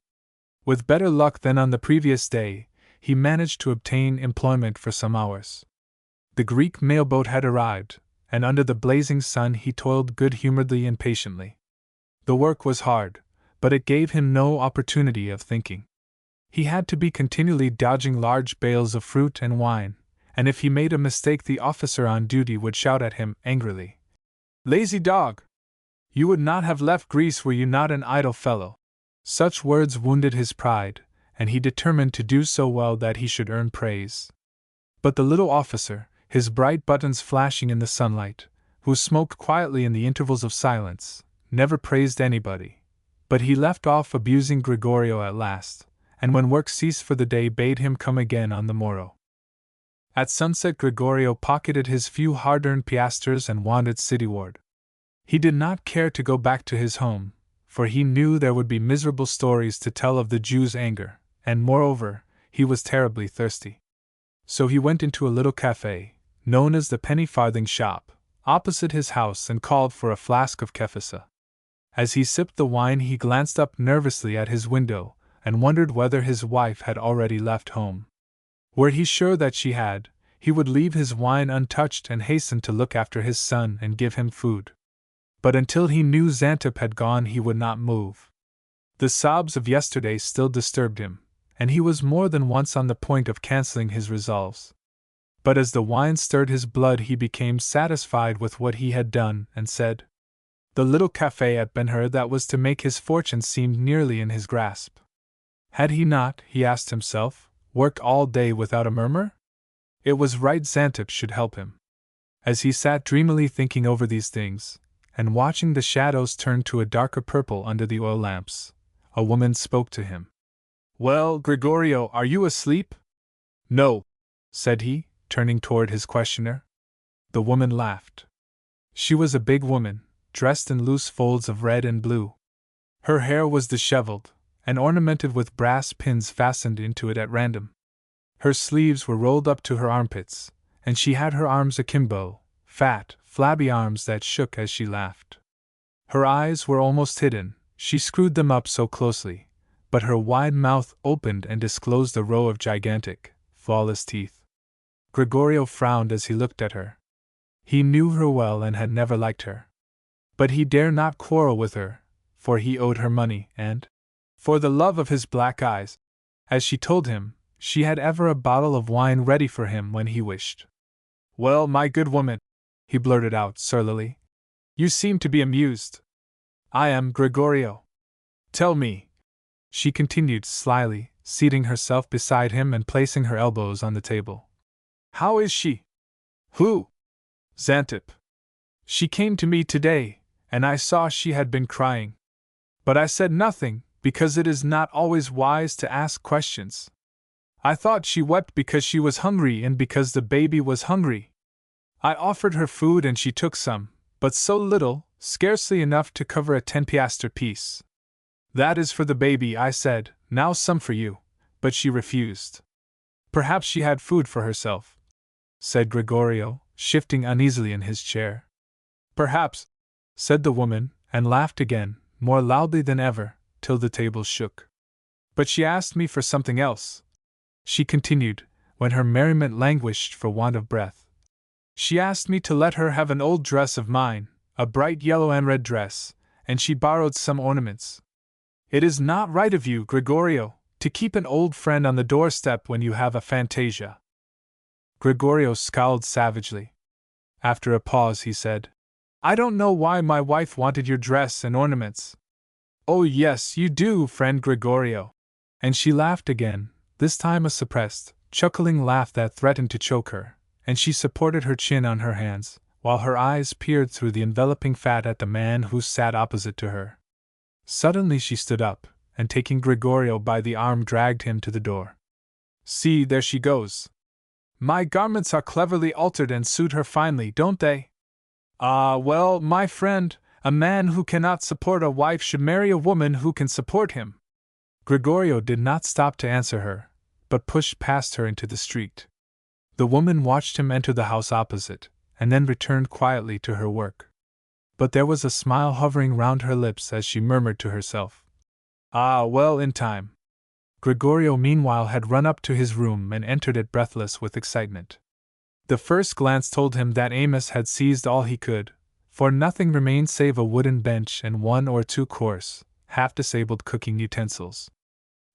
With better luck than on the previous day, he managed to obtain employment for some hours. The Greek mailboat had arrived, and under the blazing sun he toiled good-humoredly and patiently. The work was hard, but it gave him no opportunity of thinking. He had to be continually dodging large bales of fruit and wine, and if he made a mistake the officer on duty would shout at him angrily, "Lazy dog! You would not have left Greece were you not an idle fellow." Such words wounded his pride, and he determined to do so well that he should earn praise. But the little officer, his bright buttons flashing in the sunlight, who smoked quietly in the intervals of silence, never praised anybody. But he left off abusing Gregorio at last, and when work ceased for the day bade him come again on the morrow. At sunset Gregorio pocketed his few hard-earned piastres and wandered cityward. He did not care to go back to his home, for he knew there would be miserable stories to tell of the Jew's anger, and moreover, he was terribly thirsty. So he went into a little café, known as the penny-farthing shop, opposite his house and called for a flask of kefisa. As he sipped the wine he glanced up nervously at his window, and wondered whether his wife had already left home. Were he sure that she had, he would leave his wine untouched and hasten to look after his son and give him food. But until he knew Xantip had gone he would not move. The sobs of yesterday still disturbed him, and he was more than once on the point of cancelling his resolves. But as the wine stirred his blood he became satisfied with what he had done, and said, "The little café at Ben-Hur that was to make his fortune seemed nearly in his grasp. Had he not, he asked himself, worked all day without a murmur? It was right Xantip should help him." As he sat dreamily thinking over these things, and watching the shadows turn to a darker purple under the oil lamps, a woman spoke to him. "Well, Gregorio, are you asleep?" "No," said he, turning toward his questioner. The woman laughed. She was a big woman, dressed in loose folds of red and blue. Her hair was disheveled, and ornamented with brass pins fastened into it at random. Her sleeves were rolled up to her armpits, and she had her arms akimbo, fat, flabby arms that shook as she laughed. Her eyes were almost hidden, she screwed them up so closely, but her wide mouth opened and disclosed a row of gigantic, flawless teeth. Gregorio frowned as he looked at her. He knew her well and had never liked her. But he dare not quarrel with her, for he owed her money, and, for the love of his black eyes, as she told him, she had ever a bottle of wine ready for him when he wished. "Well, my good woman," he blurted out surlily, "you seem to be amused." "I am, Gregorio." "Tell me," she continued slyly, seating herself beside him and placing her elbows on the table. "How is she?" "Who?" "Xantip. She came to me today, and I saw she had been crying. But I said nothing, because it is not always wise to ask questions. I thought she wept because she was hungry and because the baby was hungry. I offered her food and she took some, but so little, scarcely enough to cover a 10-piastre piece. 'That is for the baby,' I said, 'now some for you,' but she refused. Perhaps she had food for herself," said Gregorio, shifting uneasily in his chair. "Perhaps," said the woman, and laughed again, more loudly than ever, till the table shook. "But she asked me for something else," she continued, when her merriment languished for want of breath. "She asked me to let her have an old dress of mine, a bright yellow and red dress, and she borrowed some ornaments. It is not right of you, Gregorio, to keep an old friend on the doorstep when you have a fantasia. Gregorio scowled savagely. After a pause, he said, I don't know why my wife wanted your dress and ornaments. Oh, yes, you do, friend Gregorio. And she laughed again, this time a suppressed, chuckling laugh that threatened to choke her, and she supported her chin on her hands, while her eyes peered through the enveloping fat at the man who sat opposite to her. Suddenly she stood up, and taking Gregorio by the arm dragged him to the door. See, there she goes. My garments are cleverly altered and suit her finely, don't they? Ah, well, my friend, a man who cannot support a wife should marry a woman who can support him. Gregorio did not stop to answer her, but pushed past her into the street. The woman watched him enter the house opposite, and then returned quietly to her work. But there was a smile hovering round her lips as she murmured to herself, Ah, well, in time. Gregorio meanwhile had run up to his room and entered it breathless with excitement. The first glance told him that Amos had seized all he could, for nothing remained save a wooden bench and one or two coarse, half-disabled cooking utensils.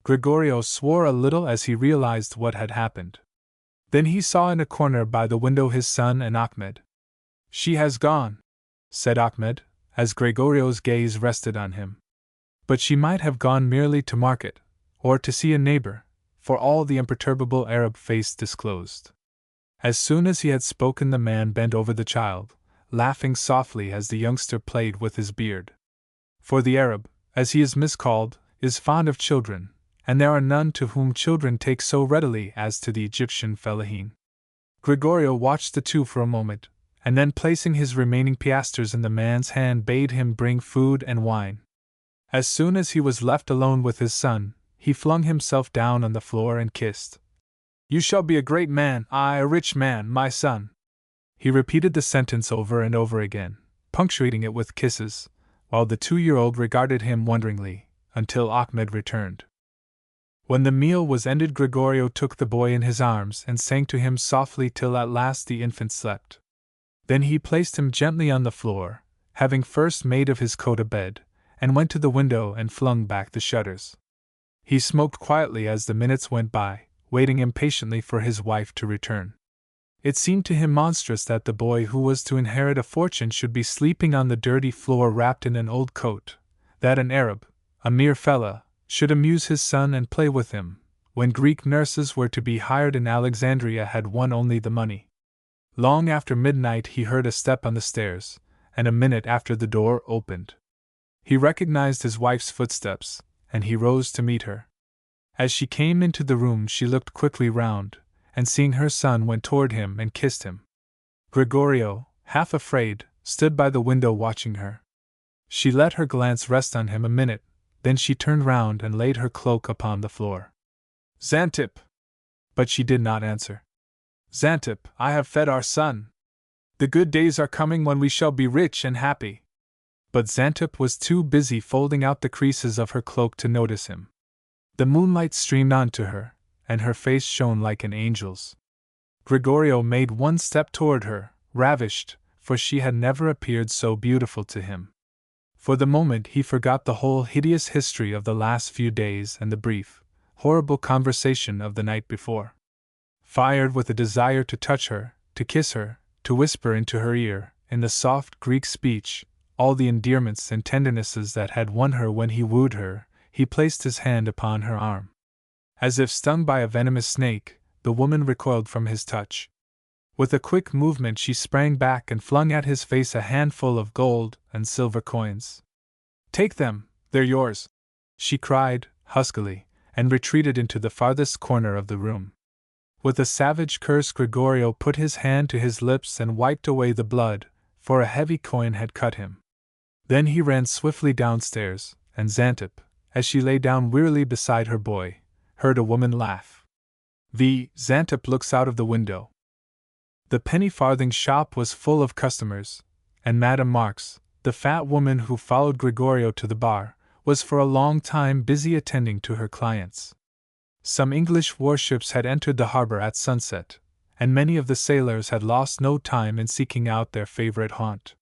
Gregorio swore a little as he realized what had happened. Then he saw in a corner by the window his son and Ahmed. She has gone, said Ahmed, as Gregorio's gaze rested on him. But she might have gone merely to market, or to see a neighbor, for all the imperturbable Arab face disclosed. As soon as he had spoken, the man bent over the child, laughing softly as the youngster played with his beard. For the Arab, as he is miscalled, is fond of children, and there are none to whom children take so readily as to the Egyptian fellahin. Gregorio watched the two for a moment, and then placing his remaining piastres in the man's hand bade him bring food and wine. As soon as he was left alone with his son, he flung himself down on the floor and kissed. You shall be a great man, aye, a rich man, my son. He repeated the sentence over and over again, punctuating it with kisses, while the 2-year-old regarded him wonderingly, until Ahmed returned. When the meal was ended, Gregorio took the boy in his arms and sang to him softly till at last the infant slept. Then he placed him gently on the floor, having first made of his coat a bed, and went to the window and flung back the shutters. He smoked quietly as the minutes went by, waiting impatiently for his wife to return. It seemed to him monstrous that the boy who was to inherit a fortune should be sleeping on the dirty floor wrapped in an old coat, that an Arab, a mere fellah, should amuse his son and play with him, when Greek nurses were to be hired in Alexandria had one only the money. Long after midnight he heard a step on the stairs, and a minute after the door opened. He recognized his wife's footsteps, and he rose to meet her. As she came into the room she looked quickly round, and seeing her son went toward him and kissed him. Gregorio, half afraid, stood by the window watching her. She let her glance rest on him a minute, then she turned round and laid her cloak upon the floor. Xantip! But she did not answer. Xantip, I have fed our son. The good days are coming when we shall be rich and happy. But Xantip was too busy folding out the creases of her cloak to notice him. The moonlight streamed on to her, and her face shone like an angel's. Gregorio made one step toward her, ravished, for she had never appeared so beautiful to him. For the moment he forgot the whole hideous history of the last few days and the brief, horrible conversation of the night before. Fired with a desire to touch her, to kiss her, to whisper into her ear, in the soft Greek speech, all the endearments and tendernesses that had won her when he wooed her, he placed his hand upon her arm. As if stung by a venomous snake, the woman recoiled from his touch. With a quick movement she sprang back and flung at his face a handful of gold and silver coins. Take them, they're yours, she cried, huskily, and retreated into the farthest corner of the room. With a savage curse Gregorio put his hand to his lips and wiped away the blood, for a heavy coin had cut him. Then he ran swiftly downstairs, and Xantip, as she lay down wearily beside her boy, heard a woman laugh. Xantip looks out of the window. The penny-farthing shop was full of customers, and Madame Marx, the fat woman who followed Gregorio to the bar, was for a long time busy attending to her clients. Some English warships had entered the harbor at sunset, and many of the sailors had lost no time in seeking out their favorite haunt.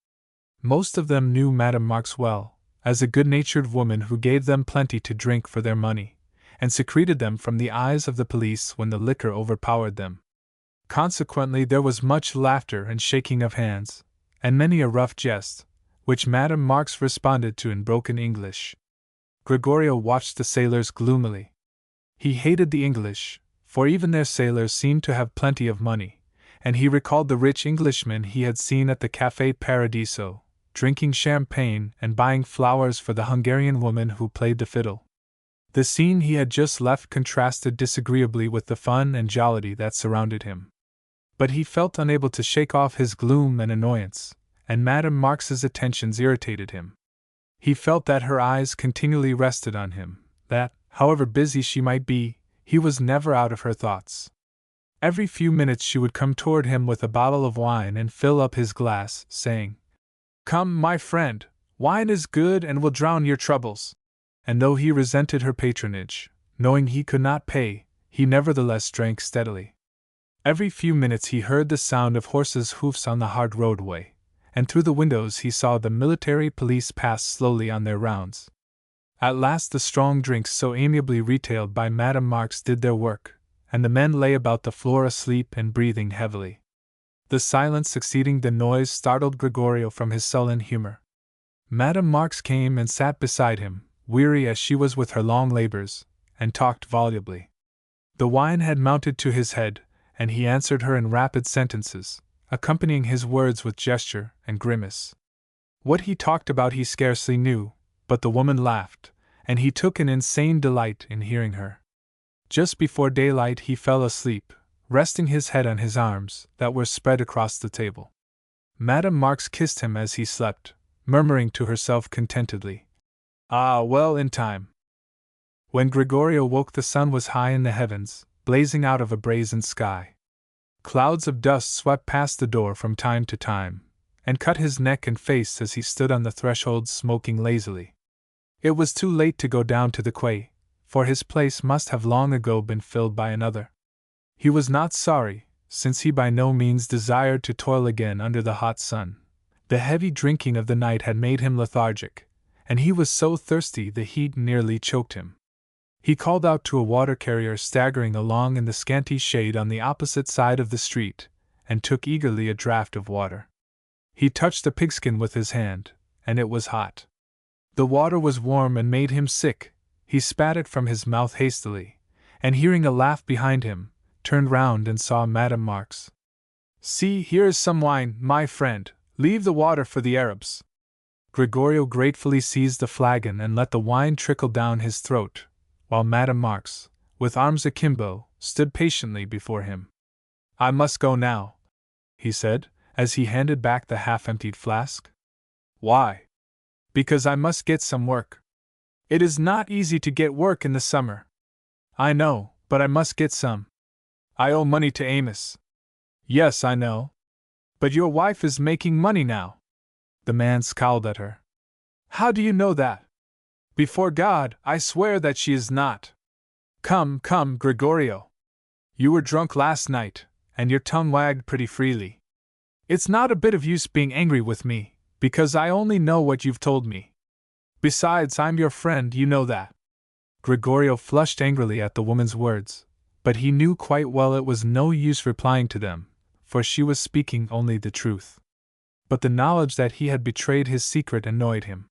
Most of them knew Madame Marx well, as a good-natured woman who gave them plenty to drink for their money, and secreted them from the eyes of the police when the liquor overpowered them. Consequently, there was much laughter and shaking of hands, and many a rough jest, which Madame Marx responded to in broken English. Gregorio watched the sailors gloomily. He hated the English, for even their sailors seemed to have plenty of money, and he recalled the rich Englishmen he had seen at the Café Paradiso, drinking champagne and buying flowers for the Hungarian woman who played the fiddle. The scene he had just left contrasted disagreeably with the fun and jollity that surrounded him. But he felt unable to shake off his gloom and annoyance, and Madame Marx's attentions irritated him. He felt that her eyes continually rested on him, that, however busy she might be, he was never out of her thoughts. Every few minutes she would come toward him with a bottle of wine and fill up his glass, saying, "Come, my friend, wine is good and will drown your troubles." And though he resented her patronage, knowing he could not pay, he nevertheless drank steadily. Every few minutes he heard the sound of horses' hoofs on the hard roadway, and through the windows he saw the military police pass slowly on their rounds. At last the strong drinks so amiably retailed by Madame Marx did their work, and the men lay about the floor asleep and breathing heavily. The silence succeeding the noise startled Gregorio from his sullen humor. Madame Marx came and sat beside him, weary as she was with her long labors, and talked volubly. The wine had mounted to his head, and he answered her in rapid sentences, accompanying his words with gesture and grimace. What he talked about he scarcely knew, but the woman laughed, and he took an insane delight in hearing her. Just before daylight he fell asleep, resting his head on his arms that were spread across the table. Madame Marx kissed him as he slept, murmuring to herself contentedly, "Ah, well, in time." When Gregorio woke, the sun was high in the heavens, blazing out of a brazen sky. Clouds of dust swept past the door from time to time, and cut his neck and face as he stood on the threshold smoking lazily. It was too late to go down to the quay, for his place must have long ago been filled by another. He was not sorry, since he by no means desired to toil again under the hot sun. The heavy drinking of the night had made him lethargic, and he was so thirsty the heat nearly choked him. He called out to a water carrier staggering along in the scanty shade on the opposite side of the street, and took eagerly a draught of water. He touched the pigskin with his hand, and it was hot. The water was warm and made him sick. He spat it from his mouth hastily, and hearing a laugh behind him, turned round and saw Madame Marx. "See, here is some wine, my friend. Leave the water for the Arabs." Gregorio gratefully seized the flagon and let the wine trickle down his throat, while Madame Marx, with arms akimbo, stood patiently before him. "I must go now," he said, as he handed back the half-emptied flask. "Why?" "Because I must get some work. It is not easy to get work in the summer." "I know, but I must get some. I owe money to Amos." "Yes, I know. But your wife is making money now." The man scowled at her. "How do you know that?" "Before God, I swear that she is not." "Come, come, Gregorio. You were drunk last night, and your tongue wagged pretty freely. It's not a bit of use being angry with me, because I only know what you've told me. Besides, I'm your friend, you know that." Gregorio flushed angrily at the woman's words, but he knew quite well it was no use replying to them, for she was speaking only the truth. But the knowledge that he had betrayed his secret annoyed him.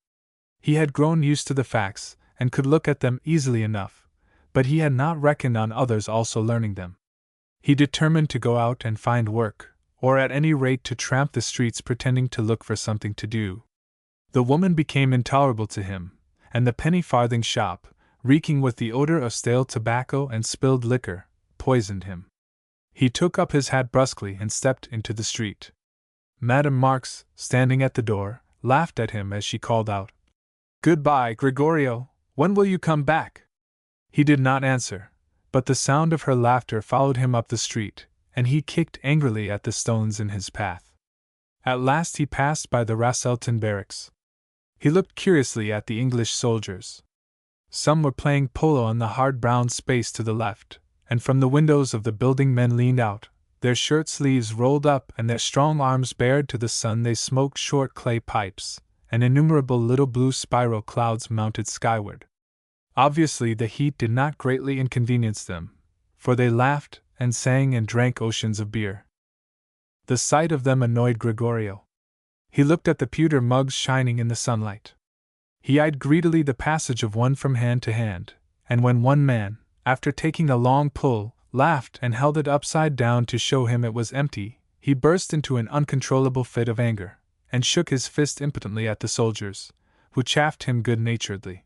He had grown used to the facts, and could look at them easily enough, but he had not reckoned on others also learning them. He determined to go out and find work, or at any rate to tramp the streets pretending to look for something to do. The woman became intolerable to him, and the penny-farthing shop, reeking with the odor of stale tobacco and spilled liquor, poisoned him. He took up his hat brusquely and stepped into the street. Madame Marx, standing at the door, laughed at him as she called out, "Goodbye, Gregorio, when will you come back?" He did not answer, but the sound of her laughter followed him up the street, and he kicked angrily at the stones in his path. At last he passed by the Rasselton barracks. He looked curiously at the English soldiers. Some were playing polo on the hard brown space to the left, and from the windows of the building men leaned out, their shirt sleeves rolled up and their strong arms bared to the sun. They smoked short clay pipes, and innumerable little blue spiral clouds mounted skyward. Obviously, the heat did not greatly inconvenience them, for they laughed and sang and drank oceans of beer. The sight of them annoyed Gregorio. He looked at the pewter mugs shining in the sunlight. He eyed greedily the passage of one from hand to hand, and when one man, after taking a long pull, laughed and held it upside down to show him it was empty, he burst into an uncontrollable fit of anger, and shook his fist impotently at the soldiers, who chaffed him good-naturedly.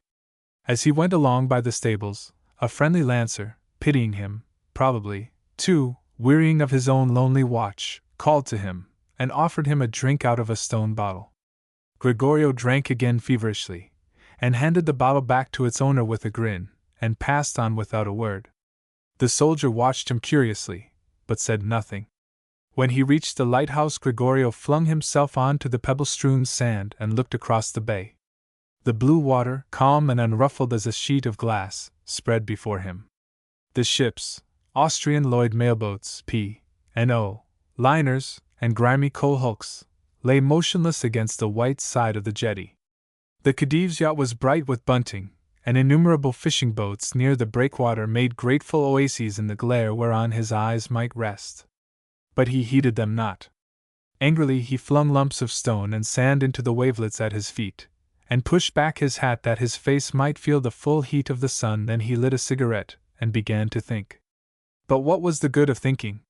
As he went along by the stables, a friendly lancer, pitying him, probably, too, wearying of his own lonely watch, called to him, and offered him a drink out of a stone bottle. Gregorio drank again feverishly, and handed the bottle back to its owner with a grin, and passed on without a word. The soldier watched him curiously, but said nothing. When he reached the lighthouse, Gregorio flung himself on to the pebble-strewn sand and looked across the bay. The blue water, calm and unruffled as a sheet of glass, spread before him. The ships, Austrian Lloyd mailboats, P&O, liners, and grimy coal hulks, lay motionless against the white side of the jetty. The Khedive's yacht was bright with bunting, and innumerable fishing boats near the breakwater made grateful oases in the glare whereon his eyes might rest. But he heeded them not. Angrily he flung lumps of stone and sand into the wavelets at his feet, and pushed back his hat that his face might feel the full heat of the sun. Then he lit a cigarette, and began to think. But what was the good of thinking?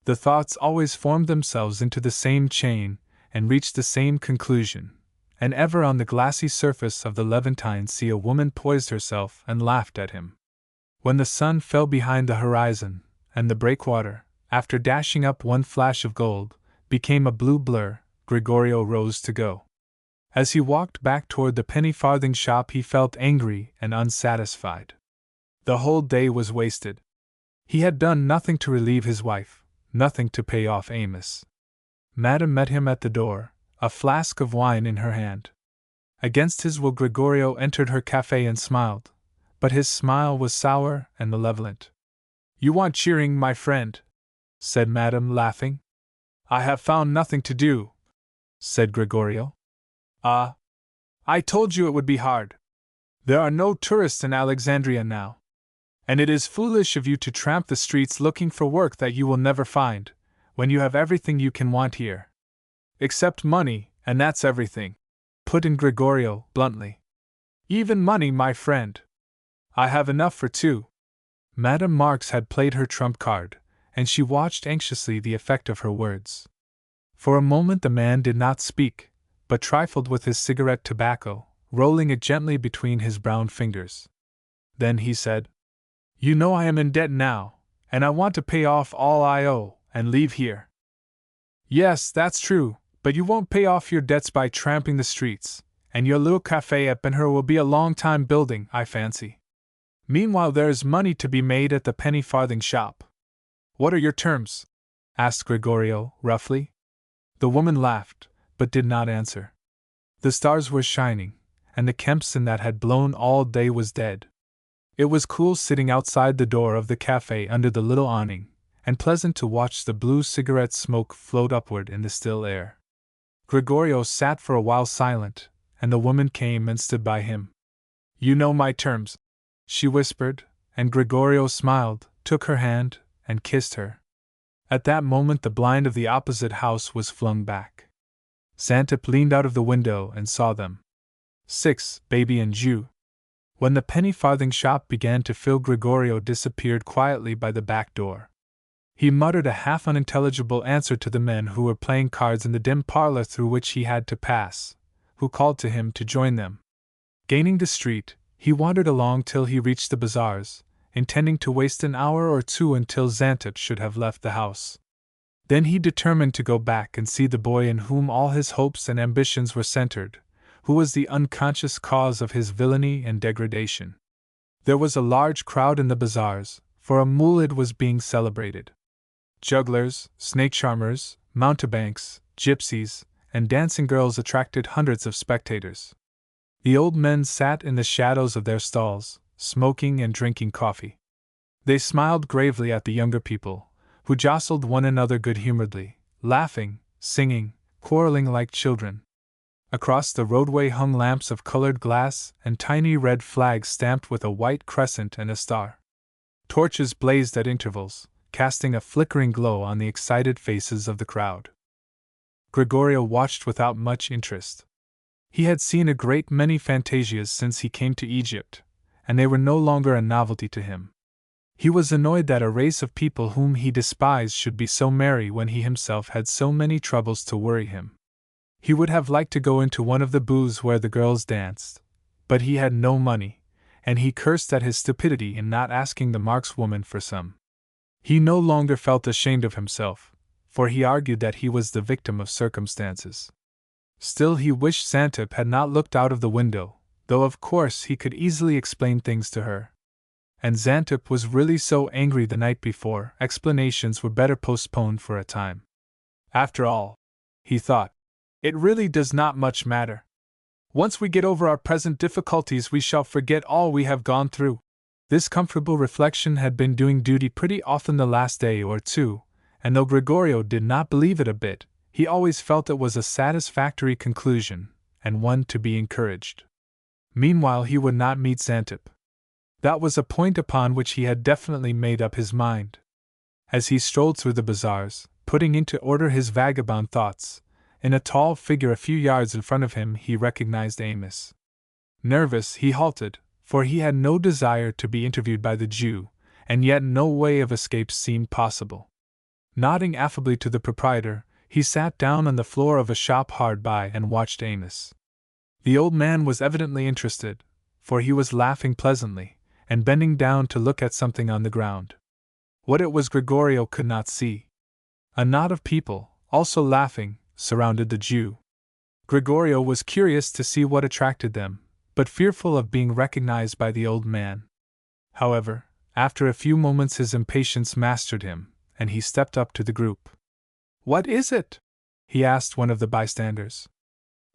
The thoughts always formed themselves into the same chain, and reached the same conclusion, and ever on the glassy surface of the Levantine Sea a woman poised herself and laughed at him. When the sun fell behind the horizon, and the breakwater, after dashing up one flash of gold, became a blue blur, Gregorio rose to go. As he walked back toward the penny-farthing shop he felt angry and unsatisfied. The whole day was wasted. He had done nothing to relieve his wife, nothing to pay off Amos. Madame met him at the door, a flask of wine in her hand. Against his will Gregorio entered her cafe and smiled, but his smile was sour and malevolent. "You want cheering, my friend," said Madame, laughing. "I have found nothing to do," said Gregorio. "Ah, I told you it would be hard. There are no tourists in Alexandria now. And it is foolish of you to tramp the streets looking for work that you will never find, when you have everything you can want here. Except money, and that's everything," put in Gregorio, bluntly. "Even money, my friend. I have enough for two." Madame Marx had played her trump card, and she watched anxiously the effect of her words. For a moment the man did not speak, but trifled with his cigarette tobacco, rolling it gently between his brown fingers. Then he said, "You know I am in debt now, and I want to pay off all I owe, and leave here." "Yes, that's true, but you won't pay off your debts by tramping the streets, and your little cafe at Ben Hur will be a long time building, I fancy. Meanwhile there is money to be made at the penny-farthing shop." "What are your terms?" asked Gregorio, roughly. The woman laughed, but did not answer. The stars were shining, and the Kempson that had blown all day was dead. It was cool sitting outside the door of the cafe under the little awning, and pleasant to watch the blue cigarette smoke float upward in the still air. Gregorio sat for a while silent, and the woman came and stood by him. "You know my terms," she whispered, and Gregorio smiled, took her hand, and kissed her. At that moment the blind of the opposite house was flung back. Xantep leaned out of the window and saw them. 6. Baby and Jew. When the penny-farthing shop began to fill, Gregorio disappeared quietly by the back door. He muttered a half-unintelligible answer to the men who were playing cards in the dim parlor through which he had to pass, who called to him to join them. Gaining the street, he wandered along till he reached the bazaars, intending to waste an hour or two until Xantep should have left the house. Then he determined to go back and see the boy in whom all his hopes and ambitions were centered, who was the unconscious cause of his villainy and degradation. There was a large crowd in the bazaars, for a moolid was being celebrated. Jugglers, snake-charmers, mountebanks, gypsies, and dancing girls attracted hundreds of spectators. The old men sat in the shadows of their stalls, smoking and drinking coffee. They smiled gravely at the younger people, who jostled one another good-humoredly, laughing, singing, quarreling like children. Across the roadway hung lamps of colored glass and tiny red flags stamped with a white crescent and a star. Torches blazed at intervals, casting a flickering glow on the excited faces of the crowd. Gregorio watched without much interest. He had seen a great many fantasias since he came to Egypt, and they were no longer a novelty to him. He was annoyed that a race of people whom he despised should be so merry when he himself had so many troubles to worry him. He would have liked to go into one of the booths where the girls danced, but he had no money, and he cursed at his stupidity in not asking the markswoman for some. He no longer felt ashamed of himself, for he argued that he was the victim of circumstances. Still, he wished Xantep had not looked out of the window, though of course he could easily explain things to her. And Xantep was really so angry the night before, explanations were better postponed for a time. After all, he thought, it really does not much matter. Once we get over our present difficulties, we shall forget all we have gone through. This comfortable reflection had been doing duty pretty often the last day or two, and though Gregorio did not believe it a bit, he always felt it was a satisfactory conclusion, and one to be encouraged. Meanwhile, he would not meet Xantep. That was a point upon which he had definitely made up his mind. As he strolled through the bazaars, putting into order his vagabond thoughts, in a tall figure a few yards in front of him he recognized Amos. Nervous, he halted, for he had no desire to be interviewed by the Jew, and yet no way of escape seemed possible. Nodding affably to the proprietor, he sat down on the floor of a shop hard by and watched Amos. The old man was evidently interested, for he was laughing pleasantly, and bending down to look at something on the ground. What it was Gregorio could not see. A knot of people, also laughing, surrounded the Jew. Gregorio was curious to see what attracted them, but fearful of being recognized by the old man. However, after a few moments his impatience mastered him, and he stepped up to the group. "What is it?" he asked one of the bystanders.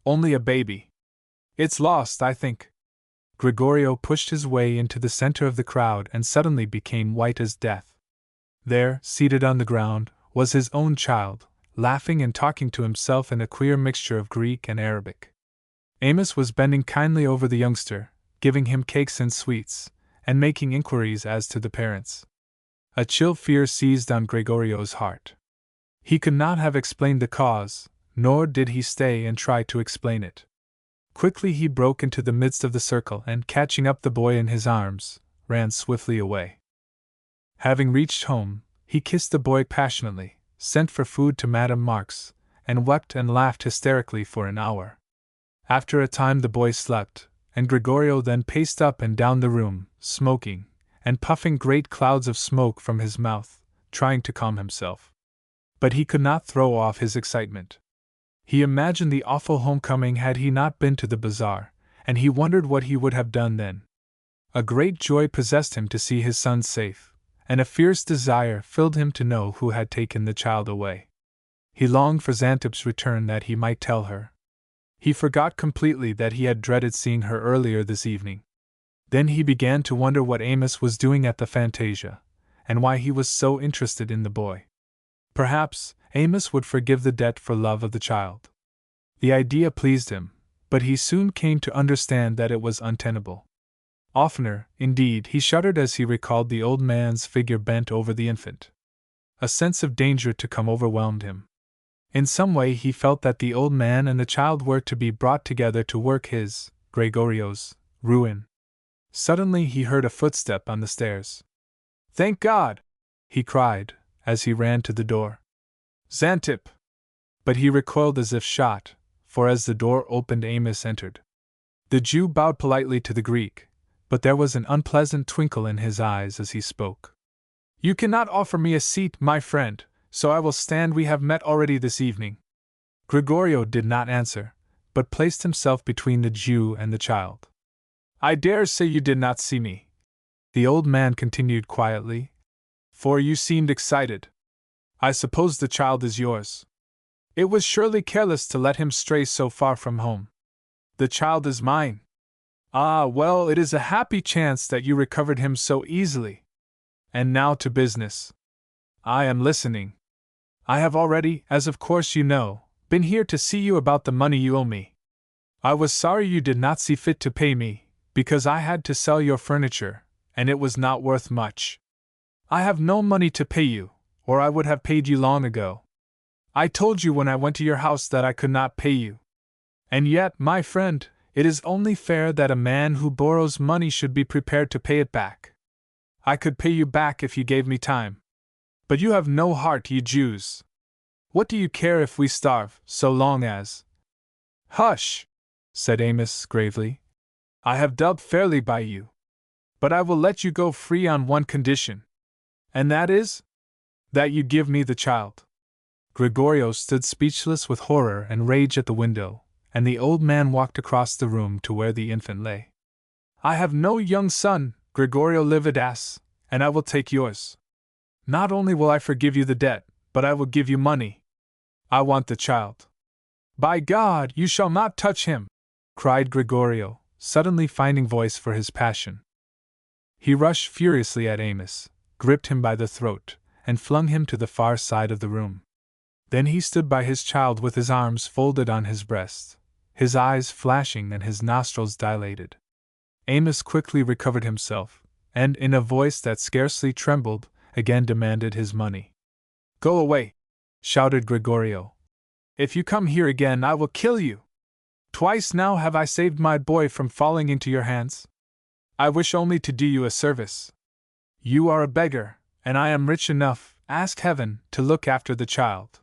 "Only a baby. It's lost, I think." Gregorio pushed his way into the center of the crowd and suddenly became white as death. There, seated on the ground, was his own child, laughing and talking to himself in a queer mixture of Greek and Arabic. Amos was bending kindly over the youngster, giving him cakes and sweets, and making inquiries as to the parents. A chill fear seized on Gregorio's heart. He could not have explained the cause, nor did he stay and try to explain it. Quickly he broke into the midst of the circle and, catching up the boy in his arms, ran swiftly away. Having reached home, he kissed the boy passionately, sent for food to Madame Marx, and wept and laughed hysterically for an hour. After a time the boy slept, and Gregorio then paced up and down the room, smoking, and puffing great clouds of smoke from his mouth, trying to calm himself. But he could not throw off his excitement. He imagined the awful homecoming had he not been to the bazaar, and he wondered what he would have done then. A great joy possessed him to see his son safe, and a fierce desire filled him to know who had taken the child away. He longed for Xantep's return that he might tell her. He forgot completely that he had dreaded seeing her earlier this evening. Then he began to wonder what Amos was doing at the Fantasia, and why he was so interested in the boy. Perhaps Amos would forgive the debt for love of the child. The idea pleased him, but he soon came to understand that it was untenable. Oftener, indeed, he shuddered as he recalled the old man's figure bent over the infant. A sense of danger to come overwhelmed him. In some way he felt that the old man and the child were to be brought together to work his, Gregorio's, ruin. Suddenly he heard a footstep on the stairs. "Thank God!" he cried, as he ran to the door. "Xantep!" But he recoiled as if shot, for as the door opened Amos entered. The Jew bowed politely to the Greek, but there was an unpleasant twinkle in his eyes as he spoke. "You cannot offer me a seat, my friend, so I will stand. We have met already this evening." Gregorio did not answer, but placed himself between the Jew and the child. "I dare say you did not see me," the old man continued quietly, "for you seemed excited. I suppose the child is yours. It was surely careless to let him stray so far from home." "The child is mine." "Ah, well, it is a happy chance that you recovered him so easily. And now to business. I am listening. I have already, as of course you know, been here to see you about the money you owe me." I was sorry you did not see fit to pay me, because I had to sell your furniture, and it was not worth much. I have no money to pay you, or I would have paid you long ago. I told you when I went to your house that I could not pay you. And yet, my friend, it is only fair that a man who borrows money should be prepared to pay it back. I could pay you back if you gave me time. But you have no heart, you Jews. What do you care if we starve, so long as— Hush, said Amos gravely. I have dealt fairly by you. But I will let you go free on one condition. And that is? That you give me the child. Gregorio stood speechless with horror and rage at the window, and the old man walked across the room to where the infant lay. I have no young son, Gregorio Lividas, and I will take yours. Not only will I forgive you the debt, but I will give you money. I want the child. By God, you shall not touch him, cried Gregorio, suddenly finding voice for his passion. He rushed furiously at Amos, gripped him by the throat, and flung him to the far side of the room. Then he stood by his child with his arms folded on his breast, his eyes flashing and his nostrils dilated. Amos quickly recovered himself, and in a voice that scarcely trembled, again demanded his money. Go away, shouted Gregorio. If you come here again, I will kill you. Twice now have I saved my boy from falling into your hands. I wish only to do you a service. You are a beggar, and I am rich enough, ask heaven, to look after the child.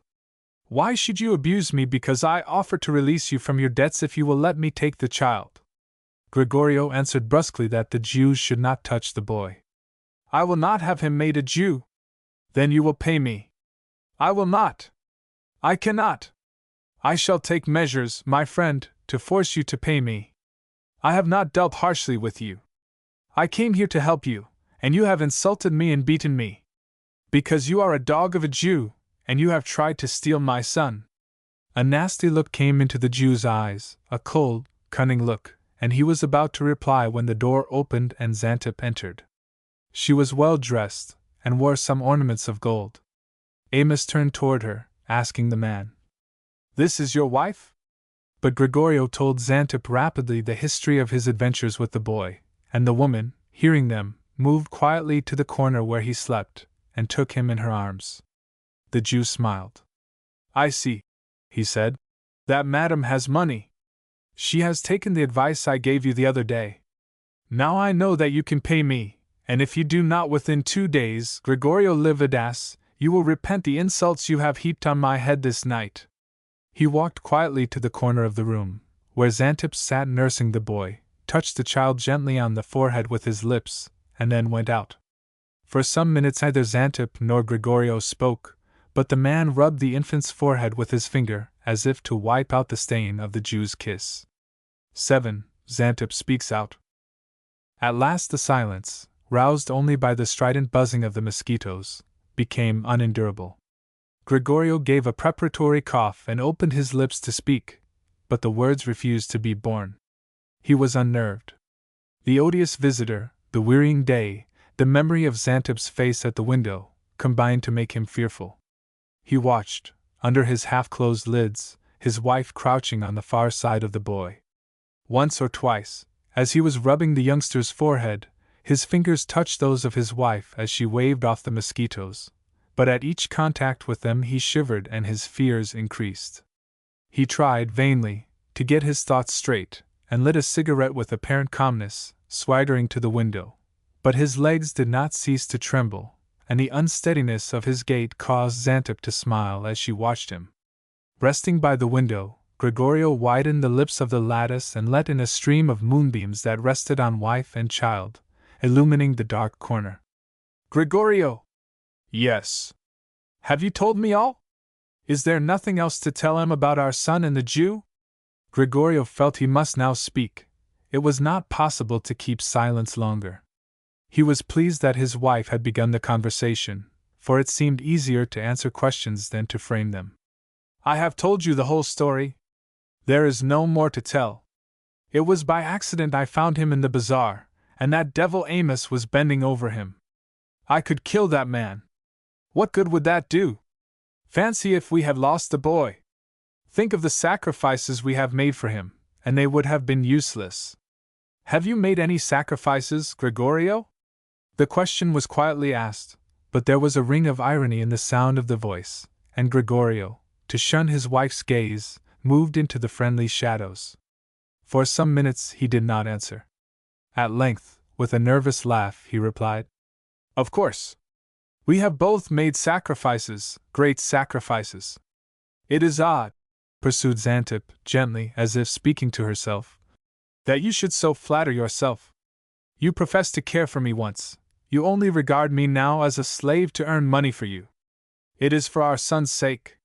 Why should you abuse me because I offer to release you from your debts if you will let me take the child? Gregorio answered brusquely that the Jews should not touch the boy. I will not have him made a Jew. Then you will pay me. I will not. I cannot. I shall take measures, my friend, to force you to pay me. I have not dealt harshly with you. I came here to help you, and you have insulted me and beaten me. Because you are a dog of a Jew, and you have tried to steal my son. A nasty look came into the Jew's eyes, a cold, cunning look, and he was about to reply when the door opened and Xantep entered. She was well dressed, and wore some ornaments of gold. Amos turned toward her, asking the man, This is your wife? But Gregorio told Xantep rapidly the history of his adventures with the boy, and the woman, hearing them, moved quietly to the corner where he slept, and took him in her arms. The Jew smiled. I see, he said, that madam has money. She has taken the advice I gave you the other day. Now I know that you can pay me, and if you do not within 2 days, Gregorio Lividas, you will repent the insults you have heaped on my head this night. He walked quietly to the corner of the room, where Xantep sat nursing the boy, touched the child gently on the forehead with his lips, and then went out. For some minutes neither Xantep nor Gregorio spoke, but the man rubbed the infant's forehead with his finger, as if to wipe out the stain of the Jew's kiss. 7. Xantep speaks out. At last the silence, roused only by the strident buzzing of the mosquitoes, became unendurable. Gregorio gave a preparatory cough and opened his lips to speak, but the words refused to be born. He was unnerved. The odious visitor, the wearying day, the memory of Xantep's face at the window, combined to make him fearful. He watched, under his half-closed lids, his wife crouching on the far side of the boy. Once or twice, as he was rubbing the youngster's forehead, his fingers touched those of his wife as she waved off the mosquitoes, but at each contact with them he shivered and his fears increased. He tried, vainly, to get his thoughts straight, and lit a cigarette with apparent calmness, swaggering to the window, but his legs did not cease to tremble, and the unsteadiness of his gait caused Xantep to smile as she watched him. Resting by the window, Gregorio widened the lips of the lattice and let in a stream of moonbeams that rested on wife and child, illumining the dark corner. Gregorio! Yes. Have you told me all? Is there nothing else to tell him about our son and the Jew? Gregorio felt he must now speak. It was not possible to keep silence longer. He was pleased that his wife had begun the conversation, for it seemed easier to answer questions than to frame them. I have told you the whole story. There is no more to tell. It was by accident I found him in the bazaar, and that devil Amos was bending over him. I could kill that man. What good would that do? Fancy if we had lost the boy. Think of the sacrifices we have made for him, and they would have been useless. Have you made any sacrifices, Gregorio? The question was quietly asked, but there was a ring of irony in the sound of the voice, and Gregorio, to shun his wife's gaze, moved into the friendly shadows. For some minutes he did not answer. At length, with a nervous laugh, he replied, "Of course. We have both made sacrifices, great sacrifices. It is odd," pursued Xantip, gently, as if speaking to herself, "that you should so flatter yourself. You professed to care for me once. You only regard me now as a slave to earn money for you. It is for our son's sake.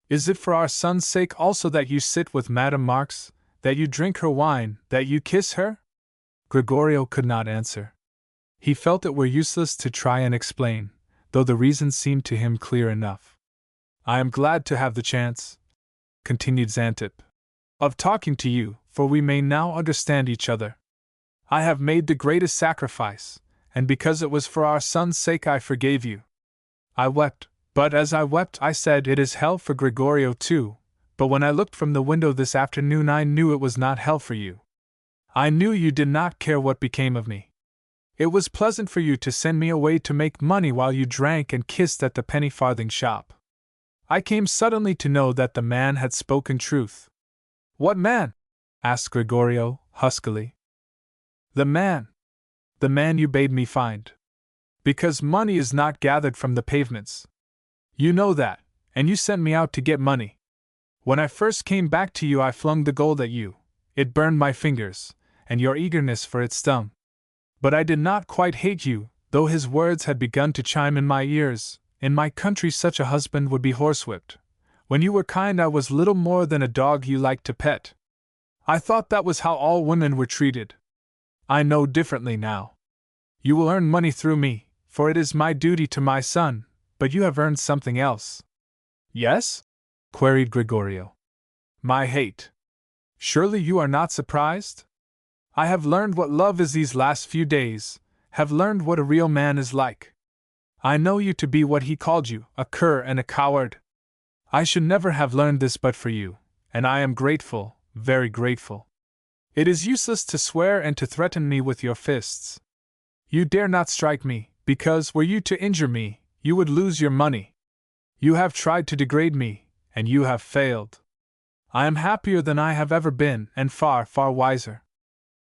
Is it for our son's sake also that you sit with Madame Marx, that you drink her wine, that you kiss her?" Gregorio could not answer. He felt it were useless to try and explain, though the reason seemed to him clear enough. "I am glad to have the chance," continued Xantip, "of talking to you, for we may now understand each other. I have made the greatest sacrifice, and because it was for our son's sake I forgave you. I wept, but as I wept I said it is hell for Gregorio too, but when I looked from the window this afternoon I knew it was not hell for you. I knew you did not care what became of me. It was pleasant for you to send me away to make money while you drank and kissed at the penny-farthing shop. I came suddenly to know that the man had spoken truth." "What man?" asked Gregorio, huskily. The man you bade me find. Because money is not gathered from the pavements. You know that, and you sent me out to get money. When I first came back to you I flung the gold at you. It burned my fingers, and your eagerness for it stung. But I did not quite hate you, though his words had begun to chime in my ears. In my country such a husband would be horsewhipped. When you were kind I was little more than a dog you liked to pet. I thought that was how all women were treated. I know differently now. You will earn money through me, for it is my duty to my son, but you have earned something else." "Yes?" queried Gregorio. "My hate. Surely you are not surprised? I have learned what love is these last few days, have learned what a real man is like. I know you to be what he called you, a cur and a coward. I should never have learned this but for you, and I am grateful, very grateful. It is useless to swear and to threaten me with your fists. You dare not strike me, because, were you to injure me, you would lose your money. You have tried to degrade me, and you have failed. I am happier than I have ever been, and far, far wiser.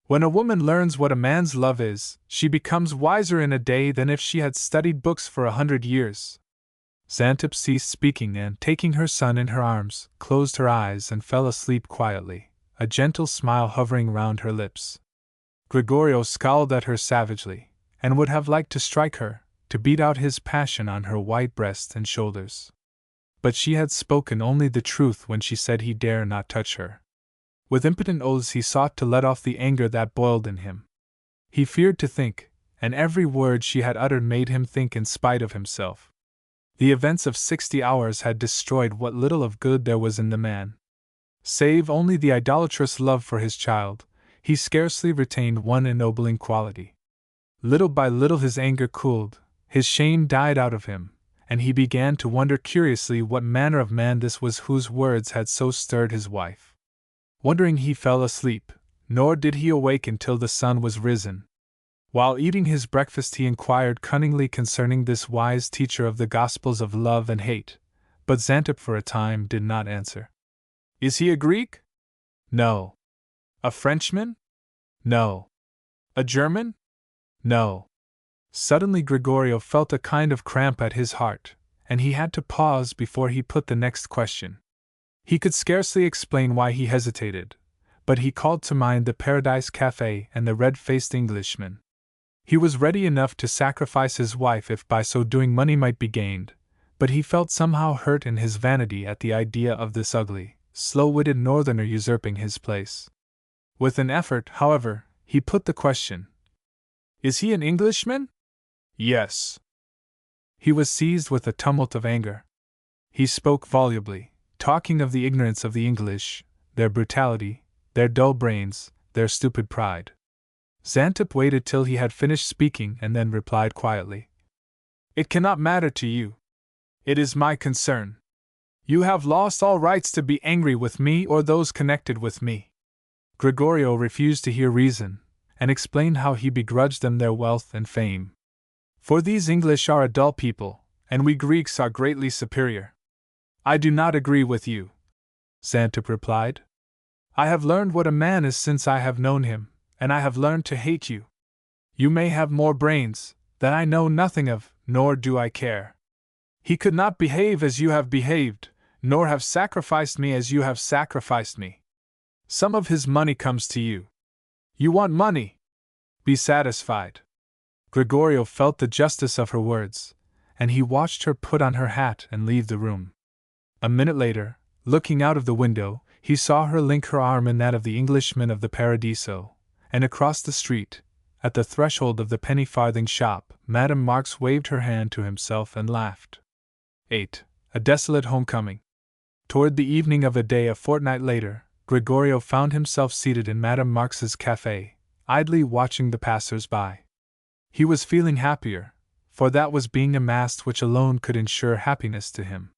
When a woman learns what a man's love is, she becomes wiser in a day than if she had studied books for 100 years. Xantip ceased speaking and, taking her son in her arms, closed her eyes and fell asleep quietly, a gentle smile hovering round her lips. Gregorio scowled at her savagely, and would have liked to strike her, to beat out his passion on her white breast and shoulders. But she had spoken only the truth when she said he dare not touch her. With impotent oaths he sought to let off the anger that boiled in him. He feared to think, and every word she had uttered made him think in spite of himself. The events of 60 hours had destroyed what little of good there was in the man. Save only the idolatrous love for his child, he scarcely retained one ennobling quality. Little by little his anger cooled, his shame died out of him, and he began to wonder curiously what manner of man this was whose words had so stirred his wife. Wondering he fell asleep, nor did he awake until the sun was risen. While eating his breakfast he inquired cunningly concerning this wise teacher of the Gospels of love and hate, but Xantip for a time did not answer. "Is he a Greek?" "No." "A Frenchman?" "No." "A German?" "No." Suddenly Gregorio felt a kind of cramp at his heart, and he had to pause before he put the next question. He could scarcely explain why he hesitated, but he called to mind the Paradise Café and the red-faced Englishman. He was ready enough to sacrifice his wife if by so doing money might be gained, but he felt somehow hurt in his vanity at the idea of this ugly, slow-witted northerner usurping his place. With an effort, however, he put the question. "Is he an Englishman?" "Yes." He was seized with a tumult of anger. He spoke volubly, talking of the ignorance of the English, their brutality, their dull brains, their stupid pride. Xantip waited till he had finished speaking and then replied quietly. "It cannot matter to you. It is my concern. You have lost all rights to be angry with me or those connected with me. Gregorio refused to hear reason, and explained how he begrudged them their wealth and fame. For these English are a dull people, and we Greeks are greatly superior. I do not agree with you, Xanthippe replied. I have learned what a man is since I have known him, and I have learned to hate you. You may have more brains, that I know nothing of, nor do I care. He could not behave as you have behaved, nor have sacrificed me as you have sacrificed me. Some of his money comes to you. You want money? Be satisfied. Gregorio felt the justice of her words, and he watched her put on her hat and leave the room. A minute later, looking out of the window, he saw her link her arm in that of the Englishman of the Paradiso, and across the street, at the threshold of the penny-farthing shop, Madame Marx waved her hand to himself and laughed. 8. A desolate homecoming. Toward the evening of a day a fortnight later, Gregorio found himself seated in Madame Marx's café, idly watching the passers-by. He was feeling happier, for that was being amassed which alone could ensure happiness to him.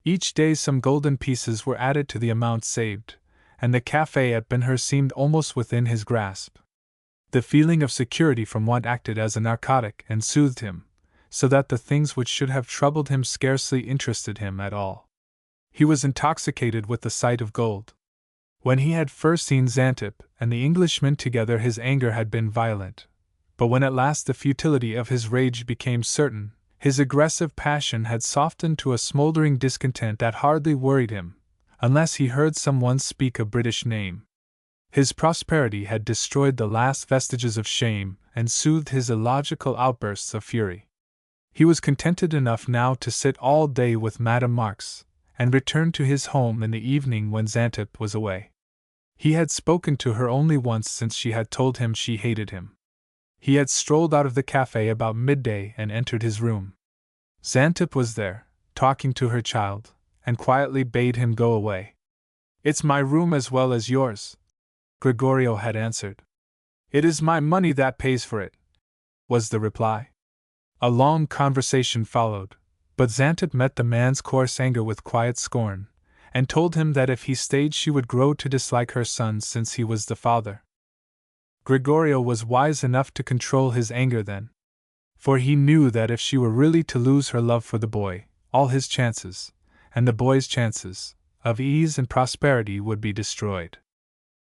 Each day some golden pieces were added to the amount saved, and the café at Ben-Hur seemed almost within his grasp. The feeling of security from want acted as a narcotic and soothed him, so that the things which should have troubled him scarcely interested him at all. He was intoxicated with the sight of gold. When he had first seen Xanthippe and the Englishman together his anger had been violent, but when at last the futility of his rage became certain, his aggressive passion had softened to a smoldering discontent that hardly worried him, unless he heard someone speak a British name. His prosperity had destroyed the last vestiges of shame and soothed his illogical outbursts of fury. He was contented enough now to sit all day with Madame Marx, and return to his home in the evening when Xanthippe was away. He had spoken to her only once since she had told him she hated him. He had strolled out of the café about midday and entered his room. Xanthippe was there, talking to her child, and quietly bade him go away. It's my room as well as yours, Gregorio had answered. It is my money that pays for it, was the reply. A long conversation followed, but Xanthippe met the man's coarse anger with quiet scorn, and told him that if he stayed she would grow to dislike her son since he was the father. Gregorio was wise enough to control his anger then, for he knew that if she were really to lose her love for the boy, all his chances, and the boy's chances, of ease and prosperity would be destroyed.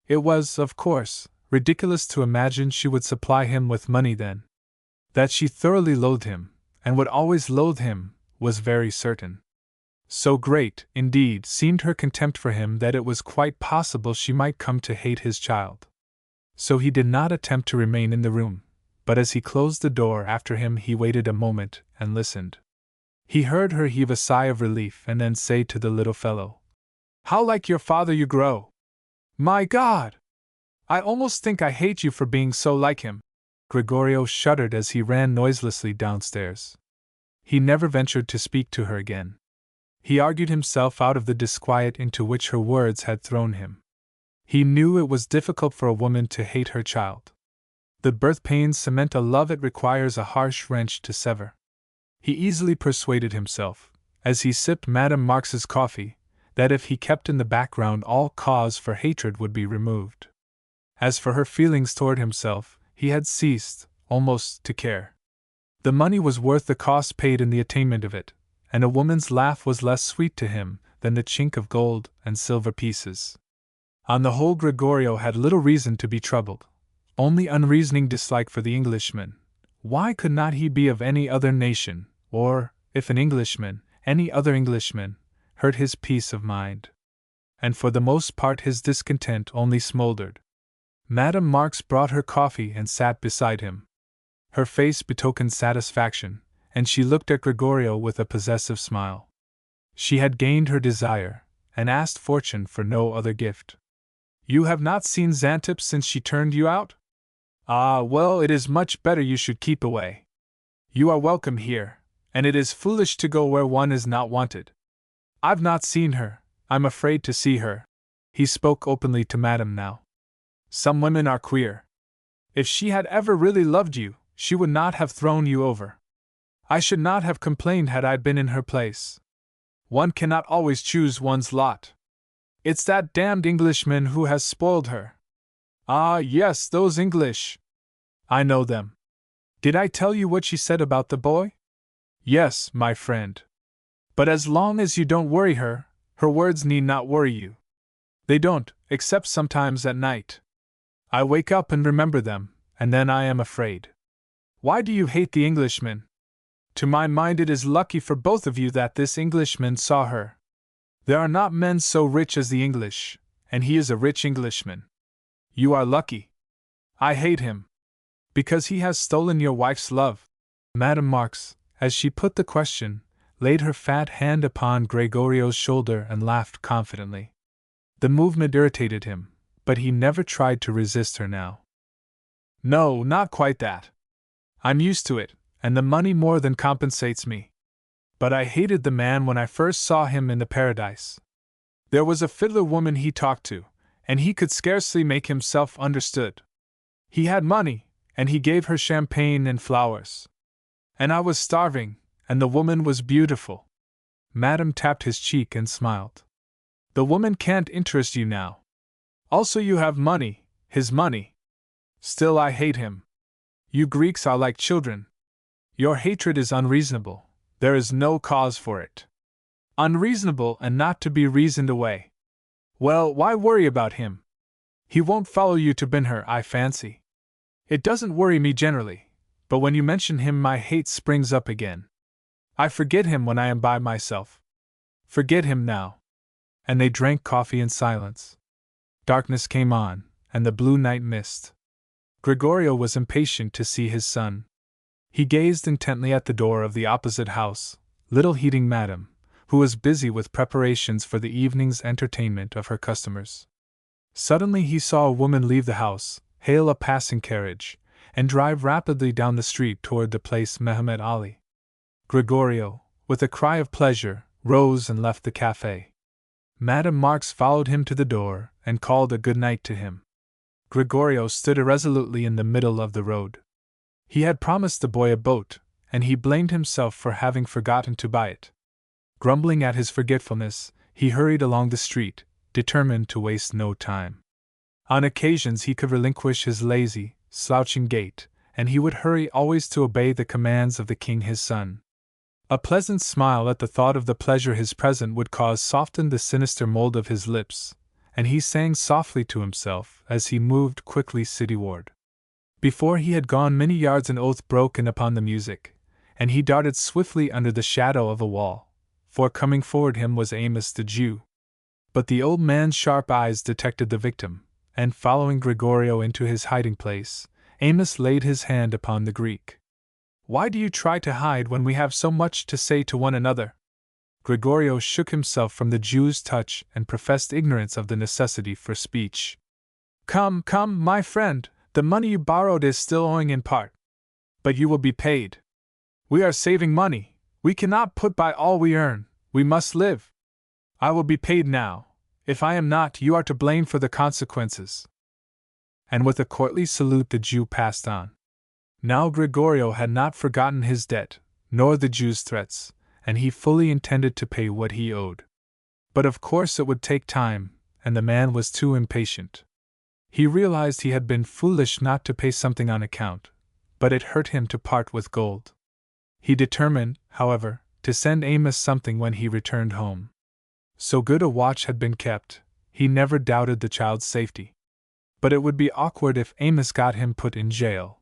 It was, of course, ridiculous to imagine she would supply him with money then. That she thoroughly loathed him, and would always loathe him, was very certain. So great, indeed, seemed her contempt for him that it was quite possible she might come to hate his child. So he did not attempt to remain in the room, but as he closed the door after him he waited a moment and listened. He heard her heave a sigh of relief and then say to the little fellow, "How like your father you grow! My God! I almost think I hate you for being so like him." Gregorio shuddered as he ran noiselessly downstairs. He never ventured to speak to her again. He argued himself out of the disquiet into which her words had thrown him. He knew it was difficult for a woman to hate her child. The birth pains cement a love it requires a harsh wrench to sever. He easily persuaded himself, as he sipped Madame Marx's coffee, that if he kept in the background all cause for hatred would be removed. As for her feelings toward himself, he had ceased, almost, to care. The money was worth the cost paid in the attainment of it, and a woman's laugh was less sweet to him than the chink of gold and silver pieces. On the whole, Gregorio had little reason to be troubled, only unreasoning dislike for the Englishman. Why could not he be of any other nation, or, if an Englishman, any other Englishman, hurt his peace of mind? And for the most part his discontent only smoldered. Madame Marx brought her coffee and sat beside him. Her face betokened satisfaction, and she looked at Gregorio with a possessive smile. She had gained her desire, and asked fortune for no other gift. "You have not seen Xanthippe since she turned you out? Ah, well, it is much better you should keep away. You are welcome here, and it is foolish to go where one is not wanted. I've not seen her, I'm afraid to see her." He spoke openly to Madame now. "Some women are queer. If she had ever really loved you, she would not have thrown you over. I should not have complained had I been in her place. One cannot always choose one's lot. It's that damned Englishman who has spoiled her. Ah, yes, those English. I know them. Did I tell you what she said about the boy? Yes, my friend. But as long as you don't worry her, her words need not worry you. They don't, except sometimes at night. I wake up and remember them, and then I am afraid. Why do you hate the Englishman? To my mind, it is lucky for both of you that this Englishman saw her. There are not men so rich as the English, and he is a rich Englishman. You are lucky. I hate him. Because he has stolen your wife's love. Madame Marx, as she put the question, laid her fat hand upon Gregorio's shoulder and laughed confidently. The movement irritated him, but he never tried to resist her now. No, not quite that. I'm used to it, and the money more than compensates me. But I hated the man when I first saw him in the Paradise. There was a fiddler woman he talked to, and he could scarcely make himself understood. He had money, and he gave her champagne and flowers. And I was starving, and the woman was beautiful. Madame tapped his cheek and smiled. The woman can't interest you now. Also, you have money, his money. Still, I hate him. You Greeks are like children. Your hatred is unreasonable. There is no cause for it. Unreasonable and not to be reasoned away. Well, why worry about him? He won't follow you to Binher, I fancy. It doesn't worry me generally, but when you mention him my hate springs up again. I forget him when I am by myself. Forget him now. And they drank coffee in silence. Darkness came on, and the blue night mist. Gregorio was impatient to see his son. He gazed intently at the door of the opposite house, little heeding Madame, who was busy with preparations for the evening's entertainment of her customers. Suddenly he saw a woman leave the house, hail a passing carriage, and drive rapidly down the street toward the place Mehemet Ali. Gregorio, with a cry of pleasure, rose and left the café. Madame Marx followed him to the door and called a good night to him. Gregorio stood irresolutely in the middle of the road. He had promised the boy a boat, and he blamed himself for having forgotten to buy it. Grumbling at his forgetfulness, he hurried along the street, determined to waste no time. On occasions he could relinquish his lazy, slouching gait, and he would hurry always to obey the commands of the king his son. A pleasant smile at the thought of the pleasure his present would cause softened the sinister mold of his lips, and he sang softly to himself as he moved quickly cityward. Before he had gone many yards an oath broke in upon the music, and he darted swiftly under the shadow of a wall, for coming forward him was Amos the Jew. But the old man's sharp eyes detected the victim, and following Gregorio into his hiding place, Amos laid his hand upon the Greek. Why do you try to hide when we have so much to say to one another? Gregorio shook himself from the Jew's touch and professed ignorance of the necessity for speech. Come, my friend, the money you borrowed is still owing in part. But you will be paid. We are saving money. We cannot put by all we earn. We must live. I will be paid now. If I am not, you are to blame for the consequences. And with a courtly salute the Jew passed on. Now Gregorio had not forgotten his debt, nor the Jew's threats, and he fully intended to pay what he owed. But of course it would take time, and the man was too impatient. He realized he had been foolish not to pay something on account, but it hurt him to part with gold. He determined, however, to send Amos something when he returned home. So good a watch had been kept, he never doubted the child's safety. But it would be awkward if Amos got him put in jail.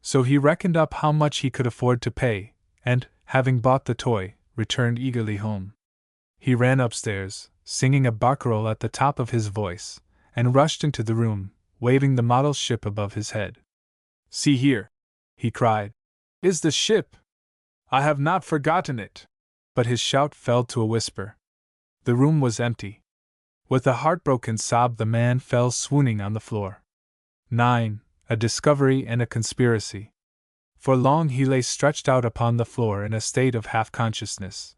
So he reckoned up how much he could afford to pay, and, having bought the toy, returned eagerly home. He ran upstairs, singing a barcarolle at the top of his voice, and rushed into the room, waving the model ship above his head. See here, he cried, is the ship. I have not forgotten it. But his shout fell to a whisper. The room was empty. With a heartbroken sob the man fell swooning on the floor. 9. A discovery and a conspiracy. For long he lay stretched out upon the floor in a state of half-consciousness.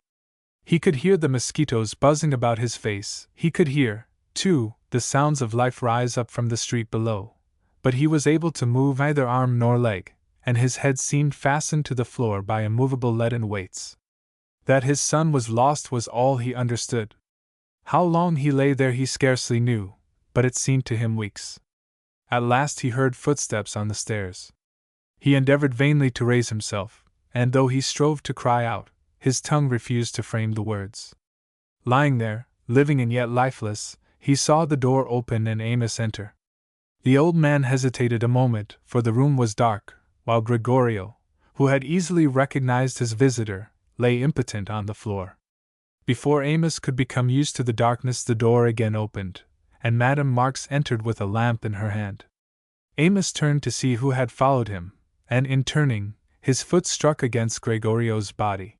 He could hear the mosquitoes buzzing about his face, he could hear, too, the sounds of life rise up from the street below, but he was able to move neither arm nor leg, and his head seemed fastened to the floor by immovable leaden weights. That his son was lost was all he understood. How long he lay there he scarcely knew, but it seemed to him weeks. At last he heard footsteps on the stairs. He endeavored vainly to raise himself, and though he strove to cry out, his tongue refused to frame the words. Lying there, living and yet lifeless, he saw the door open and Amos enter. The old man hesitated a moment, for the room was dark, while Gregorio, who had easily recognized his visitor, lay impotent on the floor. Before Amos could become used to the darkness, the door again opened, and Madame Marx entered with a lamp in her hand. Amos turned to see who had followed him, and in turning, his foot struck against Gregorio's body.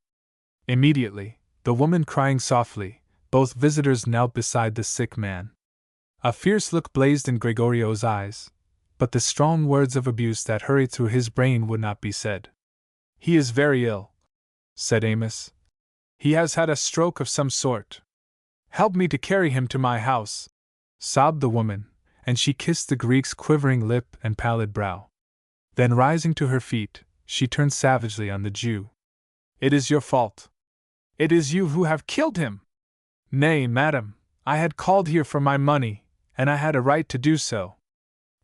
Immediately, the woman crying softly, both visitors knelt beside the sick man. A fierce look blazed in Gregorio's eyes, but the strong words of abuse that hurried through his brain would not be said. "He is very ill," said Amos. "He has had a stroke of some sort. Help me to carry him to my house," sobbed the woman, and she kissed the Greek's quivering lip and pallid brow. Then rising to her feet, she turned savagely on the Jew. "It is your fault. It is you who have killed him!" "Nay, madam, I had called here for my money, and I had a right to do so.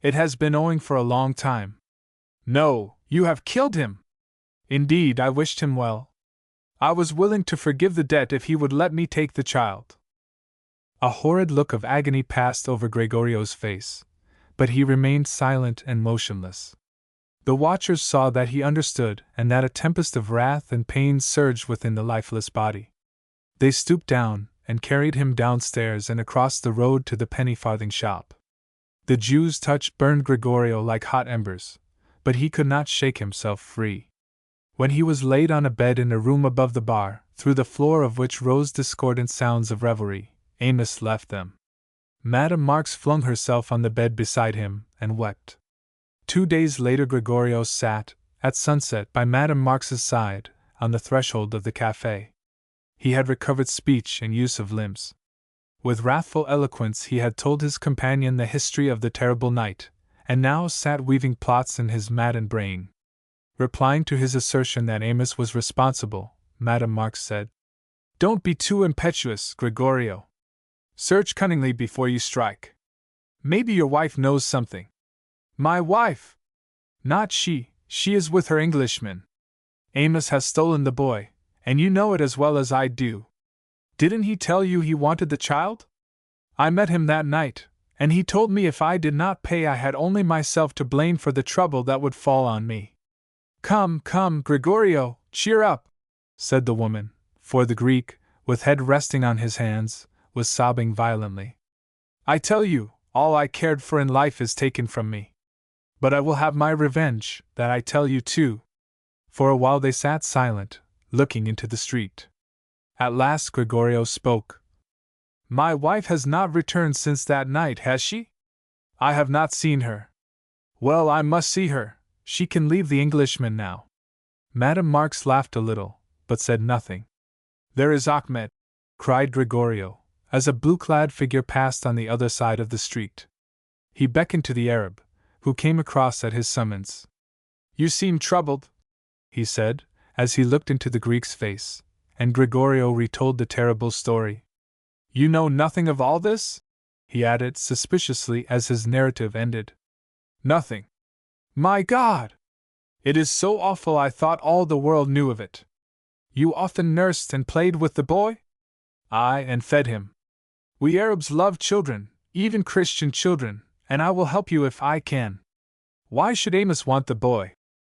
It has been owing for a long time." "No, you have killed him!" "Indeed, I wished him well. I was willing to forgive the debt if he would let me take the child." A horrid look of agony passed over Gregorio's face, but he remained silent and motionless. The watchers saw that he understood and that a tempest of wrath and pain surged within the lifeless body. They stooped down and carried him downstairs and across the road to the penny-farthing shop. The Jew's touch burned Gregorio like hot embers, but he could not shake himself free. When he was laid on a bed in a room above the bar, through the floor of which rose discordant sounds of revelry, Amos left them. Madame Marx flung herself on the bed beside him and wept. 2 days later Gregorio sat, at sunset, by Madame Marx's side, on the threshold of the café. He had recovered speech and use of limbs. With wrathful eloquence he had told his companion the history of the terrible night, and now sat weaving plots in his maddened brain. Replying to his assertion that Amos was responsible, Madame Marx said, "Don't be too impetuous, Gregorio. Search cunningly before you strike. Maybe your wife knows something." "My wife!" "Not she, she is with her Englishman. Amos has stolen the boy, and you know it as well as I do. Didn't he tell you he wanted the child? I met him that night, and he told me if I did not pay I had only myself to blame for the trouble that would fall on me." "Come, come, Gregorio, cheer up," said the woman, for the Greek, with head resting on his hands, was sobbing violently. "I tell you, all I cared for in life is taken from me. But I will have my revenge, that I tell you too." For a while they sat silent, looking into the street. At last Gregorio spoke. "My wife has not returned since that night, has she?" "I have not seen her." "Well, I must see her. She can leave the Englishman now." Madame Marx laughed a little, but said nothing. "There is Ahmed!" cried Gregorio, as a blue-clad figure passed on the other side of the street. He beckoned to the Arab, who came across at his summons. "You seem troubled," he said, as he looked into the Greek's face, and Gregorio retold the terrible story. "You know nothing of all this?" he added suspiciously as his narrative ended. "Nothing." "My God! It is so awful I thought all the world knew of it. You often nursed and played with the boy?" "Aye, and fed him. We Arabs love children, even Christian children, and I will help you if I can." "Why should Amos want the boy?"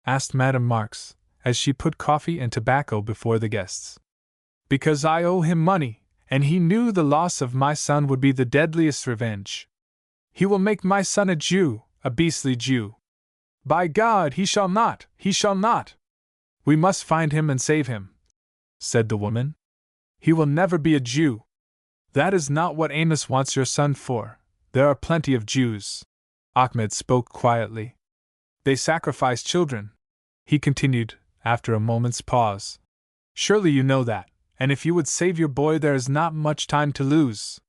asked Madame Marx, as she put coffee and tobacco before the guests. "Because I owe him money, and he knew the loss of my son would be the deadliest revenge. He will make my son a Jew, a beastly Jew. By God, he shall not, he shall not! We must find him and save him," said the woman. "He will never be a Jew. That is not what Amos wants your son for. There are plenty of Jews." Ahmed spoke quietly. "They sacrifice children," he continued, after a moment's pause. "Surely you know that, and if you would save your boy there is not much time to lose."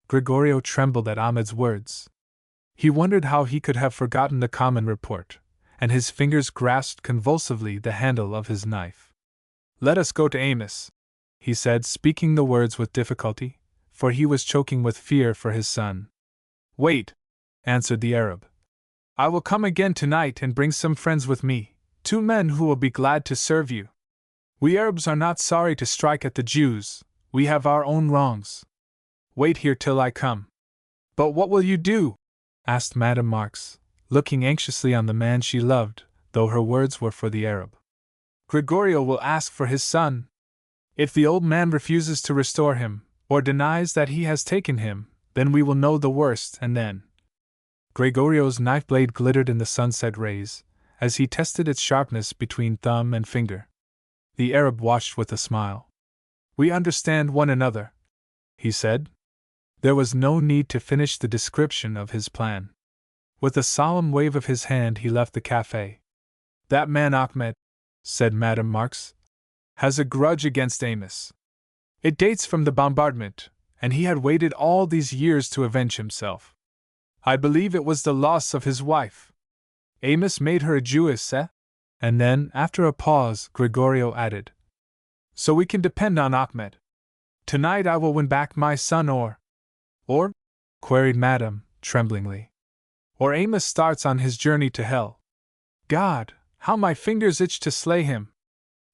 Gregorio trembled at Ahmed's words. He wondered how he could have forgotten the common report, and his fingers grasped convulsively the handle of his knife. "Let us go to Amos," he said, speaking the words with difficulty, for he was choking with fear for his son. "Wait!" answered the Arab. I will come again tonight and bring some friends with me, 2 men who will be glad to serve you. We Arabs are not sorry to strike at the Jews, we have our own wrongs. Wait here till I come. But what will you do? Asked Madame Marx, looking anxiously on the man she loved, though her words were for the Arab. Gregorio will ask for his son. If the old man refuses to restore him, or denies that he has taken him, then we will know the worst, and then. Gregorio's knife blade glittered in the sunset rays, as he tested its sharpness between thumb and finger. The Arab watched with a smile. We understand one another, he said. There was no need to finish the description of his plan. With a solemn wave of his hand he left the café. That man Ahmed, said Madame Marx, has a grudge against Amos. It dates from the bombardment, and he had waited all these years to avenge himself. I believe it was the loss of his wife. Amos made her a Jewess, eh? And then, after a pause, Gregorio added, so we can depend on Ahmed. Tonight I will win back my son or, queried Madame, tremblingly. Or Amos starts on his journey to hell. God, how my fingers itch to slay him.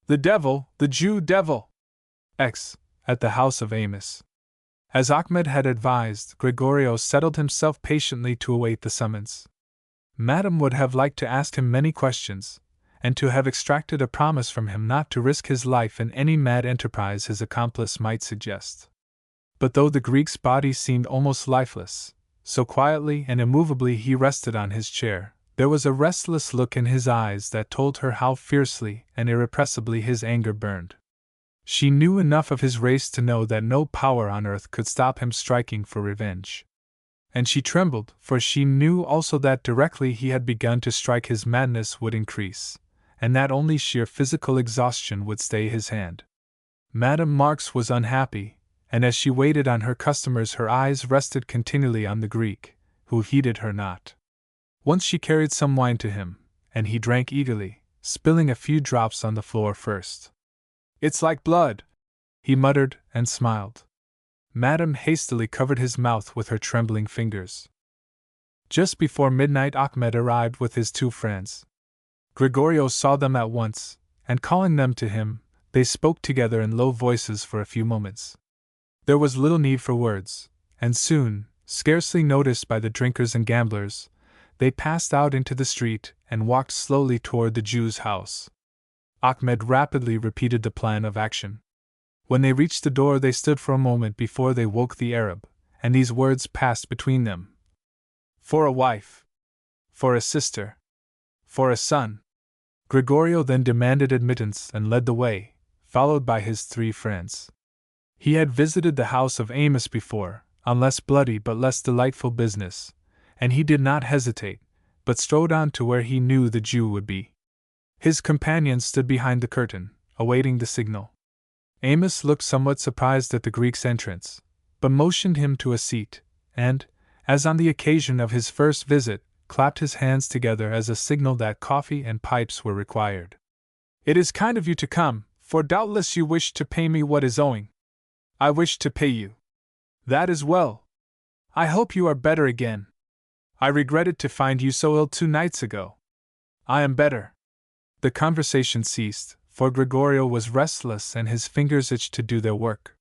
The devil, the Jew devil! At the house of Amos. As Ahmed had advised, Gregorio settled himself patiently to await the summons. Madame would have liked to ask him many questions, and to have extracted a promise from him not to risk his life in any mad enterprise his accomplice might suggest. But though the Greek's body seemed almost lifeless, so quietly and immovably he rested on his chair, there was a restless look in his eyes that told her how fiercely and irrepressibly his anger burned. She knew enough of his race to know that no power on earth could stop him striking for revenge. And she trembled, for she knew also that directly he had begun to strike his madness would increase, and that only sheer physical exhaustion would stay his hand. Madame Marx was unhappy, and as she waited on her customers her eyes rested continually on the Greek, who heeded her not. Once she carried some wine to him, and he drank eagerly, spilling a few drops on the floor first. It's like blood, he muttered and smiled. Madame hastily covered his mouth with her trembling fingers. Just before midnight Ahmed arrived with his 2 friends. Gregorio saw them at once, and calling them to him, they spoke together in low voices for a few moments. There was little need for words, and soon, scarcely noticed by the drinkers and gamblers, they passed out into the street and walked slowly toward the Jew's house. Ahmed rapidly repeated the plan of action. When they reached the door they stood for a moment before they woke the Arab, and these words passed between them. For a wife. For a sister. For a son. Gregorio then demanded admittance and led the way, followed by his 3 friends. He had visited the house of Amos before, on less bloody but less delightful business, and he did not hesitate, but strode on to where he knew the Jew would be. His companions stood behind the curtain, awaiting the signal. Amos looked somewhat surprised at the Greek's entrance, but motioned him to a seat, and, as on the occasion of his first visit, clapped his hands together as a signal that coffee and pipes were required. It is kind of you to come, for doubtless you wish to pay me what is owing. I wish to pay you. That is well. I hope you are better again. I regretted to find you so ill 2 nights ago. I am better. The conversation ceased, for Gregorio was restless and his fingers itched to do their work.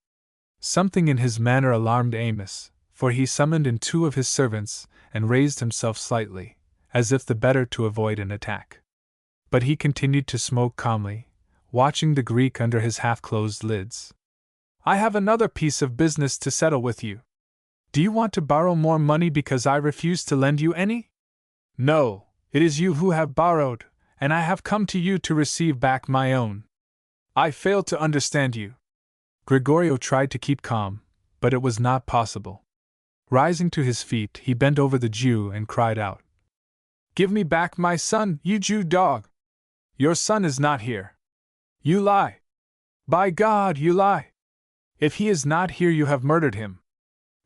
Something in his manner alarmed Amos, for he summoned in 2 of his servants and raised himself slightly, as if the better to avoid an attack. But he continued to smoke calmly, watching the Greek under his half-closed lids. I have another piece of business to settle with you. Do you want to borrow more money because I refuse to lend you any? No, it is you who have borrowed, and I have come to you to receive back my own. I fail to understand you. Gregorio tried to keep calm, but it was not possible. Rising to his feet, he bent over the Jew and cried out, Give me back my son, you Jew dog! Your son is not here. You lie. By God, you lie. If he is not here, you have murdered him.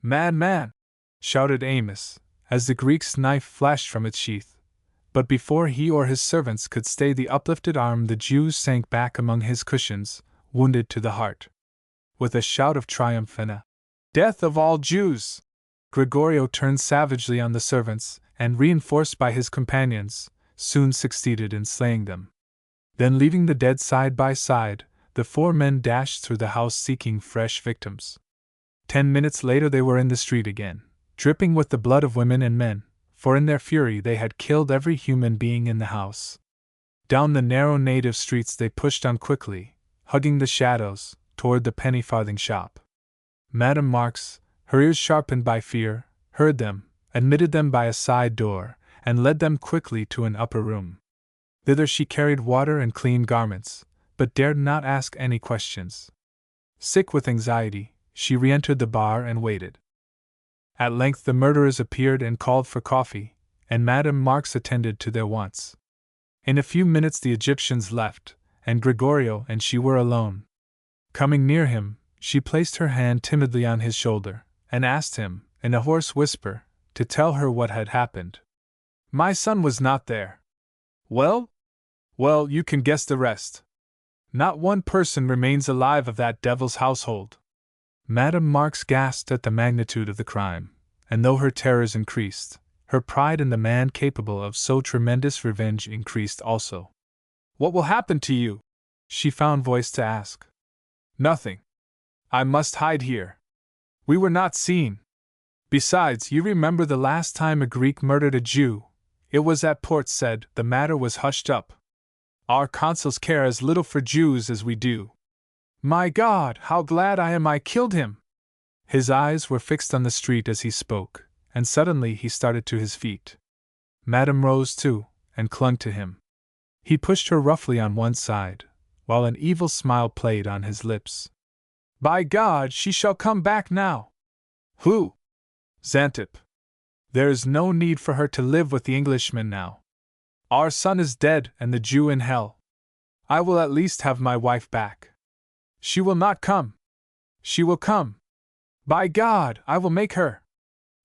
Madman! Shouted Amos, as the Greek's knife flashed from its sheath. But before he or his servants could stay the uplifted arm, the Jew sank back among his cushions, wounded to the heart. With a shout of triumph and a "Death of all Jews!" Gregorio turned savagely on the servants, and, reinforced by his companions, soon succeeded in slaying them. Then, leaving the dead side by side, the 4 men dashed through the house seeking fresh victims. 10 minutes later they were in the street again, dripping with the blood of women and men, for in their fury they had killed every human being in the house. Down the narrow native streets they pushed on quickly, hugging the shadows, toward the penny-farthing shop. Madame Marx, her ears sharpened by fear, heard them, admitted them by a side door, and led them quickly to an upper room. Thither she carried water and clean garments, but dared not ask any questions. Sick with anxiety, she re-entered the bar and waited. At length the murderers appeared and called for coffee, and Madame Marx attended to their wants. In a few minutes the Egyptians left, and Gregorio and she were alone. Coming near him, she placed her hand timidly on his shoulder, and asked him, in a hoarse whisper, to tell her what had happened. "My son was not there." "Well? Well, you can guess the rest. Not one person remains alive of that devil's household." Madame Marx gasped at the magnitude of the crime, and though her terrors increased, her pride in the man capable of so tremendous revenge increased also. "What will happen to you?" she found voice to ask. "Nothing. I must hide here. We were not seen. Besides, you remember the last time a Greek murdered a Jew. It was at Port Said. The matter was hushed up. Our consuls care as little for Jews as we do. My God, how glad I am I killed him!" His eyes were fixed on the street as he spoke, and suddenly he started to his feet. Madame rose too, and clung to him. He pushed her roughly on one side, while an evil smile played on his lips. "By God, she shall come back now!" "Who?" "Xantep. There is no need for her to live with the Englishman now. Our son is dead and the Jew in hell. I will at least have my wife back." "She will not come." "She will come. By God, I will make her.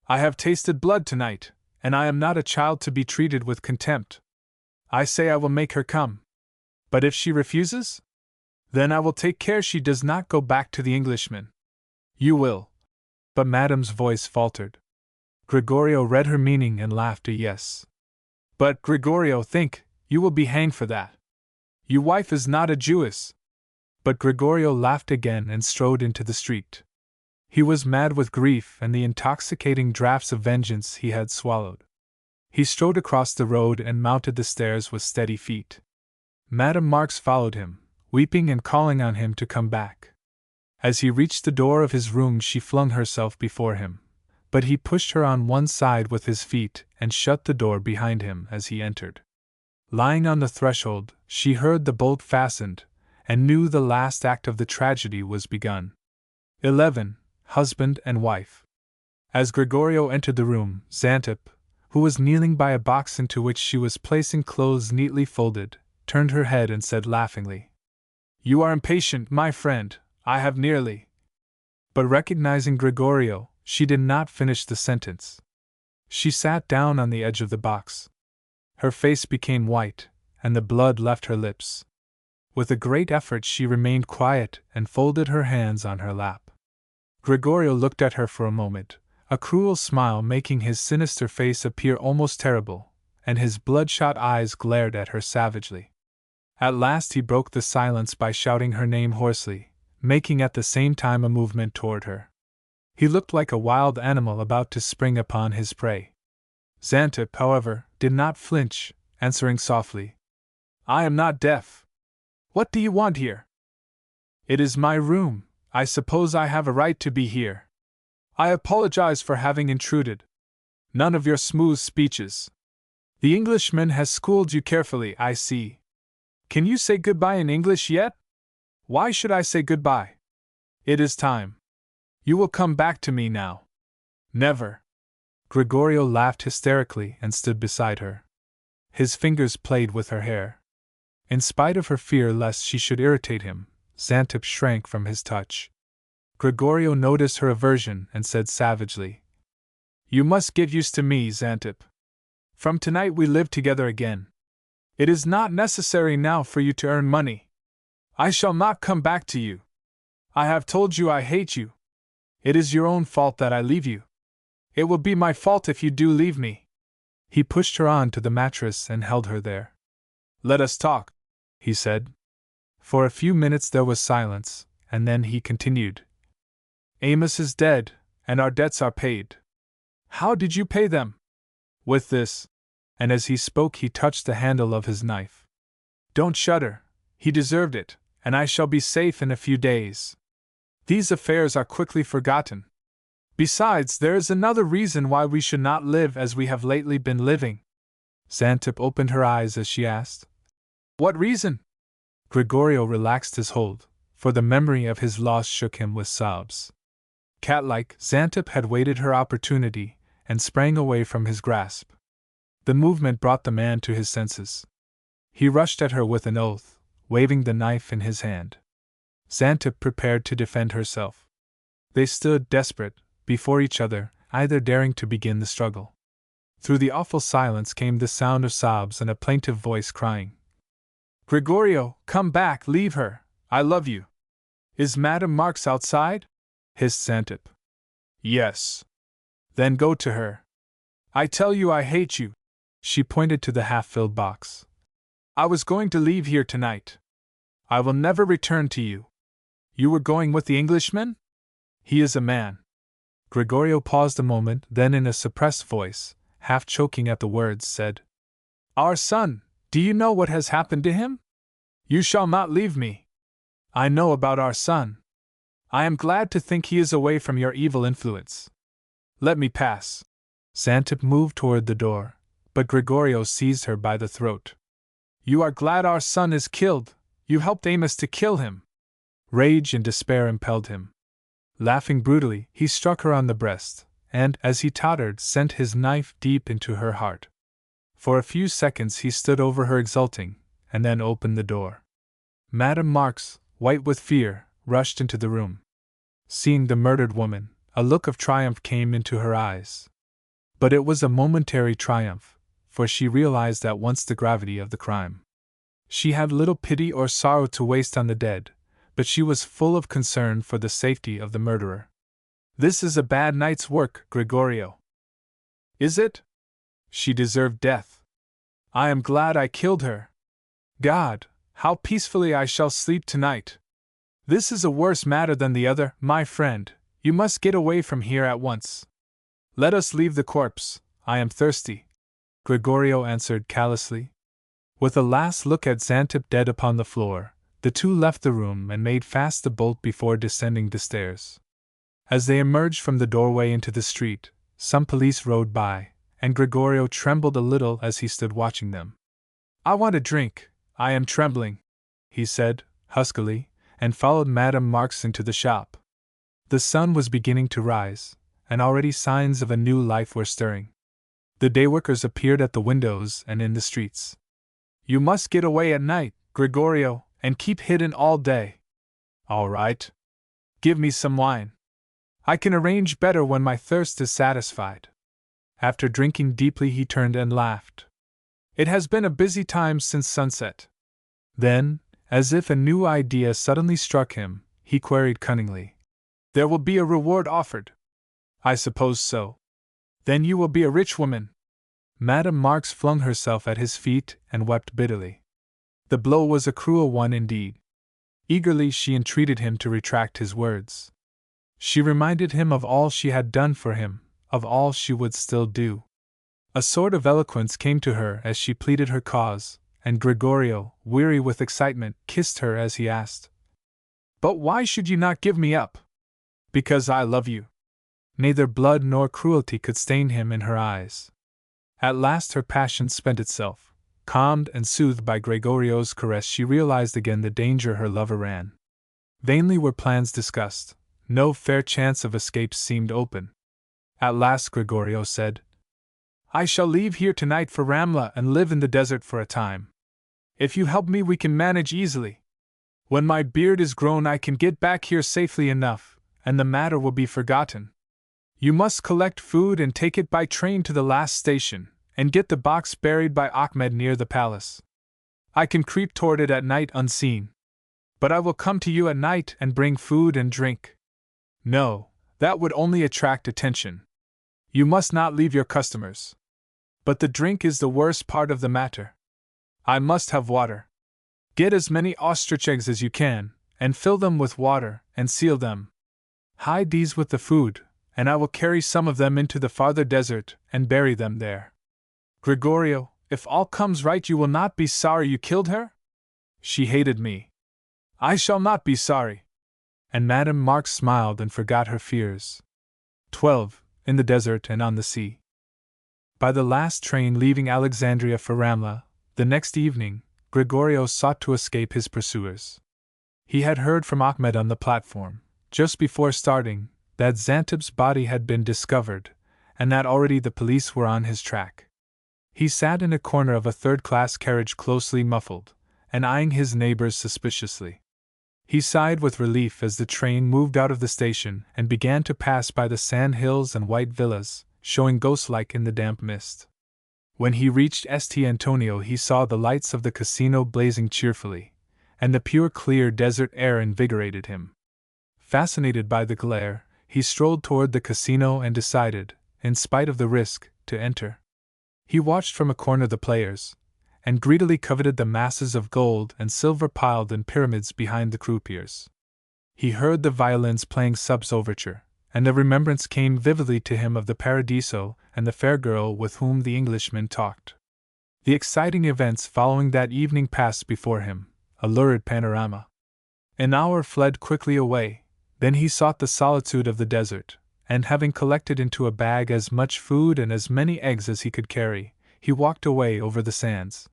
I have tasted blood tonight, and I am not a child to be treated with contempt. I say I will make her come. But if she refuses? Then I will take care she does not go back to the Englishman." "You will." But Madame's voice faltered. Gregorio read her meaning and laughed a yes. "But, Gregorio, think, you will be hanged for that. Your wife is not a Jewess." But Gregorio laughed again and strode into the street. He was mad with grief and the intoxicating draughts of vengeance he had swallowed. He strode across the road and mounted the stairs with steady feet. Madame Marx followed him, weeping and calling on him to come back. As he reached the door of his room she flung herself before him, but he pushed her on one side with his feet and shut the door behind him as he entered. Lying on the threshold, she heard the bolt fastened, and knew the last act of the tragedy was begun. 11. Husband and Wife. As Gregorio entered the room, Xantep, who was kneeling by a box into which she was placing clothes neatly folded, turned her head and said laughingly, "You are impatient, my friend, I have nearly—" But recognizing Gregorio, she did not finish the sentence. She sat down on the edge of the box. Her face became white, and the blood left her lips. With a great effort she remained quiet and folded her hands on her lap. Gregorio looked at her for a moment, a cruel smile making his sinister face appear almost terrible, and his bloodshot eyes glared at her savagely. At last he broke the silence by shouting her name hoarsely, making at the same time a movement toward her. He looked like a wild animal about to spring upon his prey. Xantep, however, did not flinch, answering softly, "I am not deaf. What do you want here?" "It is my room. I suppose I have a right to be here. I apologize for having intruded. None of your smooth speeches. The Englishman has schooled you carefully, I see. Can you say goodbye in English yet?" "Why should I say goodbye? It is time. You will come back to me now." "Never." Gregorio laughed hysterically and stood beside her. His fingers played with her hair. In spite of her fear lest she should irritate him, Xantep shrank from his touch. Gregorio noticed her aversion and said savagely, "You must get used to me, Xantep. From tonight we live together again. It is not necessary now for you to earn money. I shall not come back to you. I have told you I hate you. It is your own fault that I leave you. It will be my fault if you do leave me. He pushed her on to the mattress and held her there. Let us talk, he said. For a few minutes there was silence, and then he continued. Amos is dead, and our debts are paid. How did you pay them? With this. And as he spoke he touched the handle of his knife. Don't shudder, he deserved it, and I shall be safe in a few days. These affairs are quickly forgotten. Besides, there is another reason why we should not live as we have lately been living. Xantep opened her eyes as she asked. What reason? Gregorio relaxed his hold, for the memory of his loss shook him with sobs. Cat-like, Xantep had waited her opportunity, and sprang away from his grasp. The movement brought the man to his senses. He rushed at her with an oath, waving the knife in his hand. Xantep prepared to defend herself. They stood desperate, before each other, either daring to begin the struggle. Through the awful silence came the sound of sobs and a plaintive voice crying. Gregorio, come back, leave her, I love you. Is Madame Marx outside? Hissed Xantep. Yes. Then go to her. I tell you I hate you. She pointed to the half-filled box. I was going to leave here tonight. I will never return to you. You were going with the Englishman? He is a man. Gregorio paused a moment, then in a suppressed voice, half choking at the words, said, Our son, do you know what has happened to him? You shall not leave me. I know about our son. I am glad to think he is away from your evil influence. Let me pass. Xantep moved toward the door, but Gregorio seized her by the throat. You are glad our son is killed. You helped Amos to kill him. Rage and despair impelled him. Laughing brutally, he struck her on the breast, and, as he tottered, sent his knife deep into her heart. For a few seconds he stood over her exulting, and then opened the door. Madame Marx, white with fear, rushed into the room. Seeing the murdered woman, a look of triumph came into her eyes. But it was a momentary triumph, for she realized at once the gravity of the crime. She had little pity or sorrow to waste on the dead, but she was full of concern for the safety of the murderer. This is a bad night's work, Gregorio. Is it? She deserved death. I am glad I killed her. God, how peacefully I shall sleep tonight. This is a worse matter than the other, my friend. You must get away from here at once. Let us leave the corpse. I am thirsty. Gregorio answered callously. With a last look at Xantep dead upon the floor, the two left the room and made fast the bolt before descending the stairs. As they emerged from the doorway into the street, some police rode by, and Gregorio trembled a little as he stood watching them. I want a drink, I am trembling, he said, huskily, and followed Madame Marx into the shop. The sun was beginning to rise, and already signs of a new life were stirring. The dayworkers appeared at the windows and in the streets. You must get away at night, Gregorio, and keep hidden all day. All right. Give me some wine. I can arrange better when my thirst is satisfied. After drinking deeply he turned and laughed. It has been a busy time since sunset. Then, as if a new idea suddenly struck him, he queried cunningly. There will be a reward offered. I suppose so. Then you will be a rich woman. Madame Marx flung herself at his feet and wept bitterly. The blow was a cruel one indeed. Eagerly she entreated him to retract his words. She reminded him of all she had done for him, of all she would still do. A sort of eloquence came to her as she pleaded her cause, and Gregorio, weary with excitement, kissed her as he asked, But why should you not give me up? Because I love you. Neither blood nor cruelty could stain him in her eyes. At last her passion spent itself. Calmed and soothed by Gregorio's caress, she realized again the danger her lover ran. Vainly were plans discussed. No fair chance of escape seemed open. At last Gregorio said, I shall leave here tonight for Ramla and live in the desert for a time. If you help me we can manage easily. When my beard is grown I can get back here safely enough, and the matter will be forgotten. You must collect food and take it by train to the last station, and get the box buried by Ahmed near the palace. I can creep toward it at night unseen. But I will come to you at night and bring food and drink. No, that would only attract attention. You must not leave your customers. But the drink is the worst part of the matter. I must have water. Get as many ostrich eggs as you can, and fill them with water, and seal them. Hide these with the food, and I will carry some of them into the farther desert and bury them there. Gregorio, if all comes right, you will not be sorry you killed her? She hated me. I shall not be sorry. And Madame Marx smiled and forgot her fears. 12. In the desert and on the sea. By the last train leaving Alexandria for Ramla, the next evening, Gregorio sought to escape his pursuers. He had heard from Ahmed on the platform, just before starting, that Xantib's body had been discovered, and that already the police were on his track. He sat in a corner of a third-class carriage closely muffled, and eyeing his neighbors suspiciously. He sighed with relief as the train moved out of the station and began to pass by the sand hills and white villas, showing ghost-like in the damp mist. When he reached St. Antonio, he saw the lights of the casino blazing cheerfully, and the pure clear desert air invigorated him. Fascinated by the glare, he strolled toward the casino and decided, in spite of the risk, to enter. He watched from a corner the players, and greedily coveted the masses of gold and silver piled in pyramids behind the croupiers. He heard the violins playing Sub's overture, and the remembrance came vividly to him of the Paradiso and the fair girl with whom the Englishman talked. The exciting events following that evening passed before him, a lurid panorama. An hour fled quickly away, then he sought the solitude of the desert, and having collected into a bag as much food and as many eggs as he could carry, he walked away over the sands.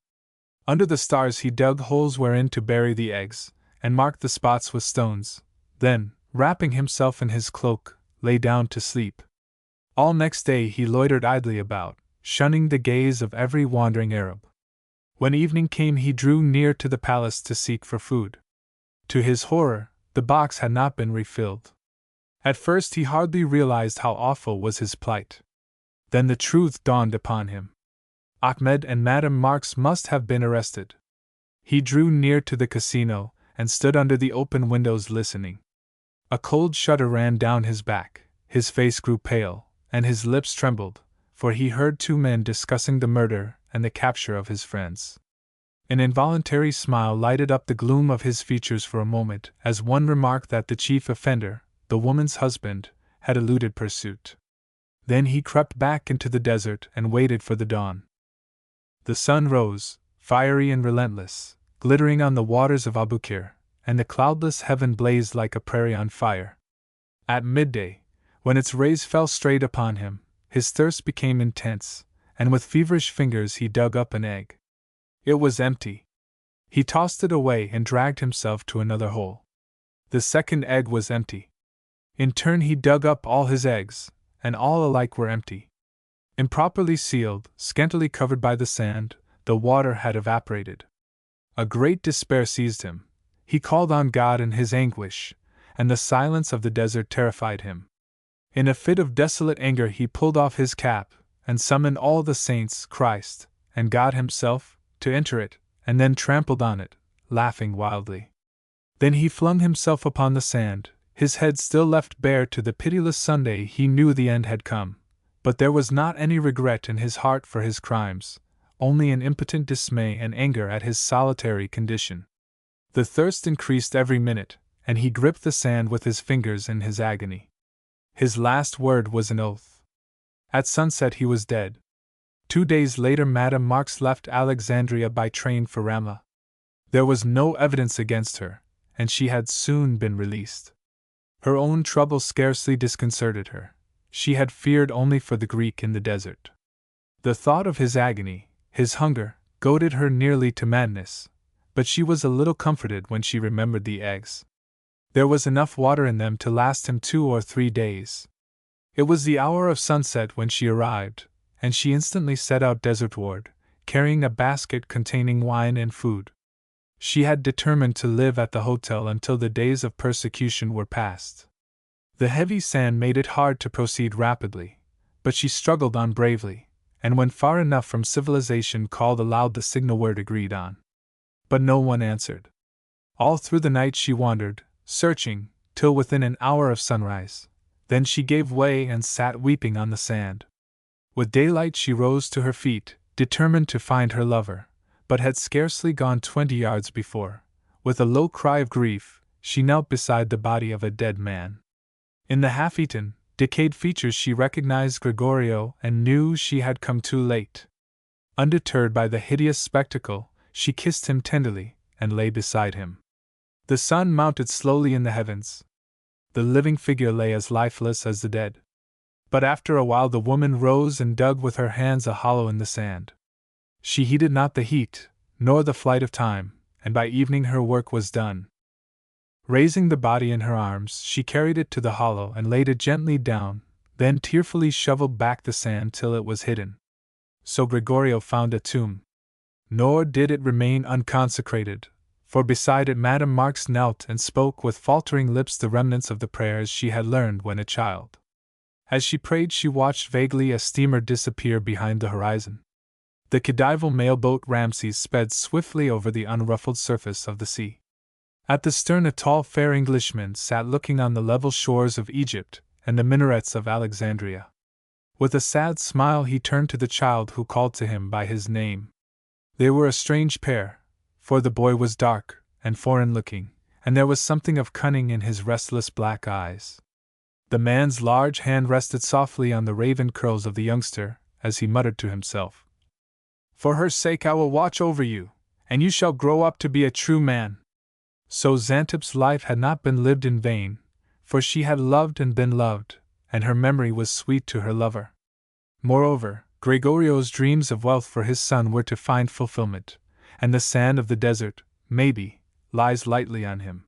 Under the stars he dug holes wherein to bury the eggs, and marked the spots with stones, then, wrapping himself in his cloak, lay down to sleep. All next day he loitered idly about, shunning the gaze of every wandering Arab. When evening came he drew near to the palace to seek for food. To his horror, the box had not been refilled. At first he hardly realized how awful was his plight. Then the truth dawned upon him. Ahmed and Madame Marx must have been arrested. He drew near to the casino, and stood under the open windows listening. A cold shudder ran down his back, his face grew pale, and his lips trembled, for he heard two men discussing the murder and the capture of his friends. An involuntary smile lighted up the gloom of his features for a moment as one remarked that the chief offender, the woman's husband, had eluded pursuit. Then he crept back into the desert and waited for the dawn. The sun rose, fiery and relentless, glittering on the waters of Abukir, and the cloudless heaven blazed like a prairie on fire. At midday, when its rays fell straight upon him, his thirst became intense, and with feverish fingers he dug up an egg. It was empty. He tossed it away and dragged himself to another hole. The second egg was empty. In turn he dug up all his eggs, and all alike were empty. Improperly sealed, scantily covered by the sand, the water had evaporated. A great despair seized him. He called on God in his anguish, and the silence of the desert terrified him. In a fit of desolate anger he pulled off his cap, and summoned all the saints, Christ, and God himself, to enter it, and then trampled on it, laughing wildly. Then he flung himself upon the sand, his head still left bare to the pitiless Sunday. He knew the end had come, but there was not any regret in his heart for his crimes, only an impotent dismay and anger at his solitary condition. The thirst increased every minute, and he gripped the sand with his fingers in his agony. His last word was an oath. At sunset he was dead. 2 days later Madame Marx left Alexandria by train for Ramla. There was no evidence against her, and she had soon been released. Her own trouble scarcely disconcerted her. She had feared only for the Greek in the desert. The thought of his agony, his hunger, goaded her nearly to madness, but she was a little comforted when she remembered the eggs. There was enough water in them to last him 2 or 3 days. It was the hour of sunset when she arrived, and she instantly set out desertward, carrying a basket containing wine and food. She had determined to live at the hotel until the days of persecution were past. The heavy sand made it hard to proceed rapidly, but she struggled on bravely, and when far enough from civilization called aloud the signal word agreed on. But no one answered. All through the night she wandered, searching, till within an hour of sunrise. Then she gave way and sat weeping on the sand. With daylight she rose to her feet, determined to find her lover, but had scarcely gone 20 yards before, with a low cry of grief, she knelt beside the body of a dead man. In the half-eaten, decayed features she recognized Gregorio and knew she had come too late. Undeterred by the hideous spectacle, she kissed him tenderly, and lay beside him. The sun mounted slowly in the heavens. The living figure lay as lifeless as the dead. But after a while the woman rose and dug with her hands a hollow in the sand. She heeded not the heat, nor the flight of time, and by evening her work was done. Raising the body in her arms, she carried it to the hollow and laid it gently down, then tearfully shoveled back the sand till it was hidden. So Gregorio found a tomb. Nor did it remain unconsecrated, for beside it Madame Marx knelt and spoke with faltering lips the remnants of the prayers she had learned when a child. As she prayed she watched vaguely a steamer disappear behind the horizon. The Khedival mailboat Ramses sped swiftly over the unruffled surface of the sea. At the stern a tall fair Englishman sat looking on the level shores of Egypt and the minarets of Alexandria. With a sad smile he turned to the child who called to him by his name. They were a strange pair, for the boy was dark and foreign-looking, and there was something of cunning in his restless black eyes. The man's large hand rested softly on the raven curls of the youngster, as he muttered to himself, "For her sake I will watch over you, and you shall grow up to be a true man." So Xantep's life had not been lived in vain, for she had loved and been loved, and her memory was sweet to her lover. Moreover, Gregorio's dreams of wealth for his son were to find fulfillment, and the sand of the desert, maybe, lies lightly on him.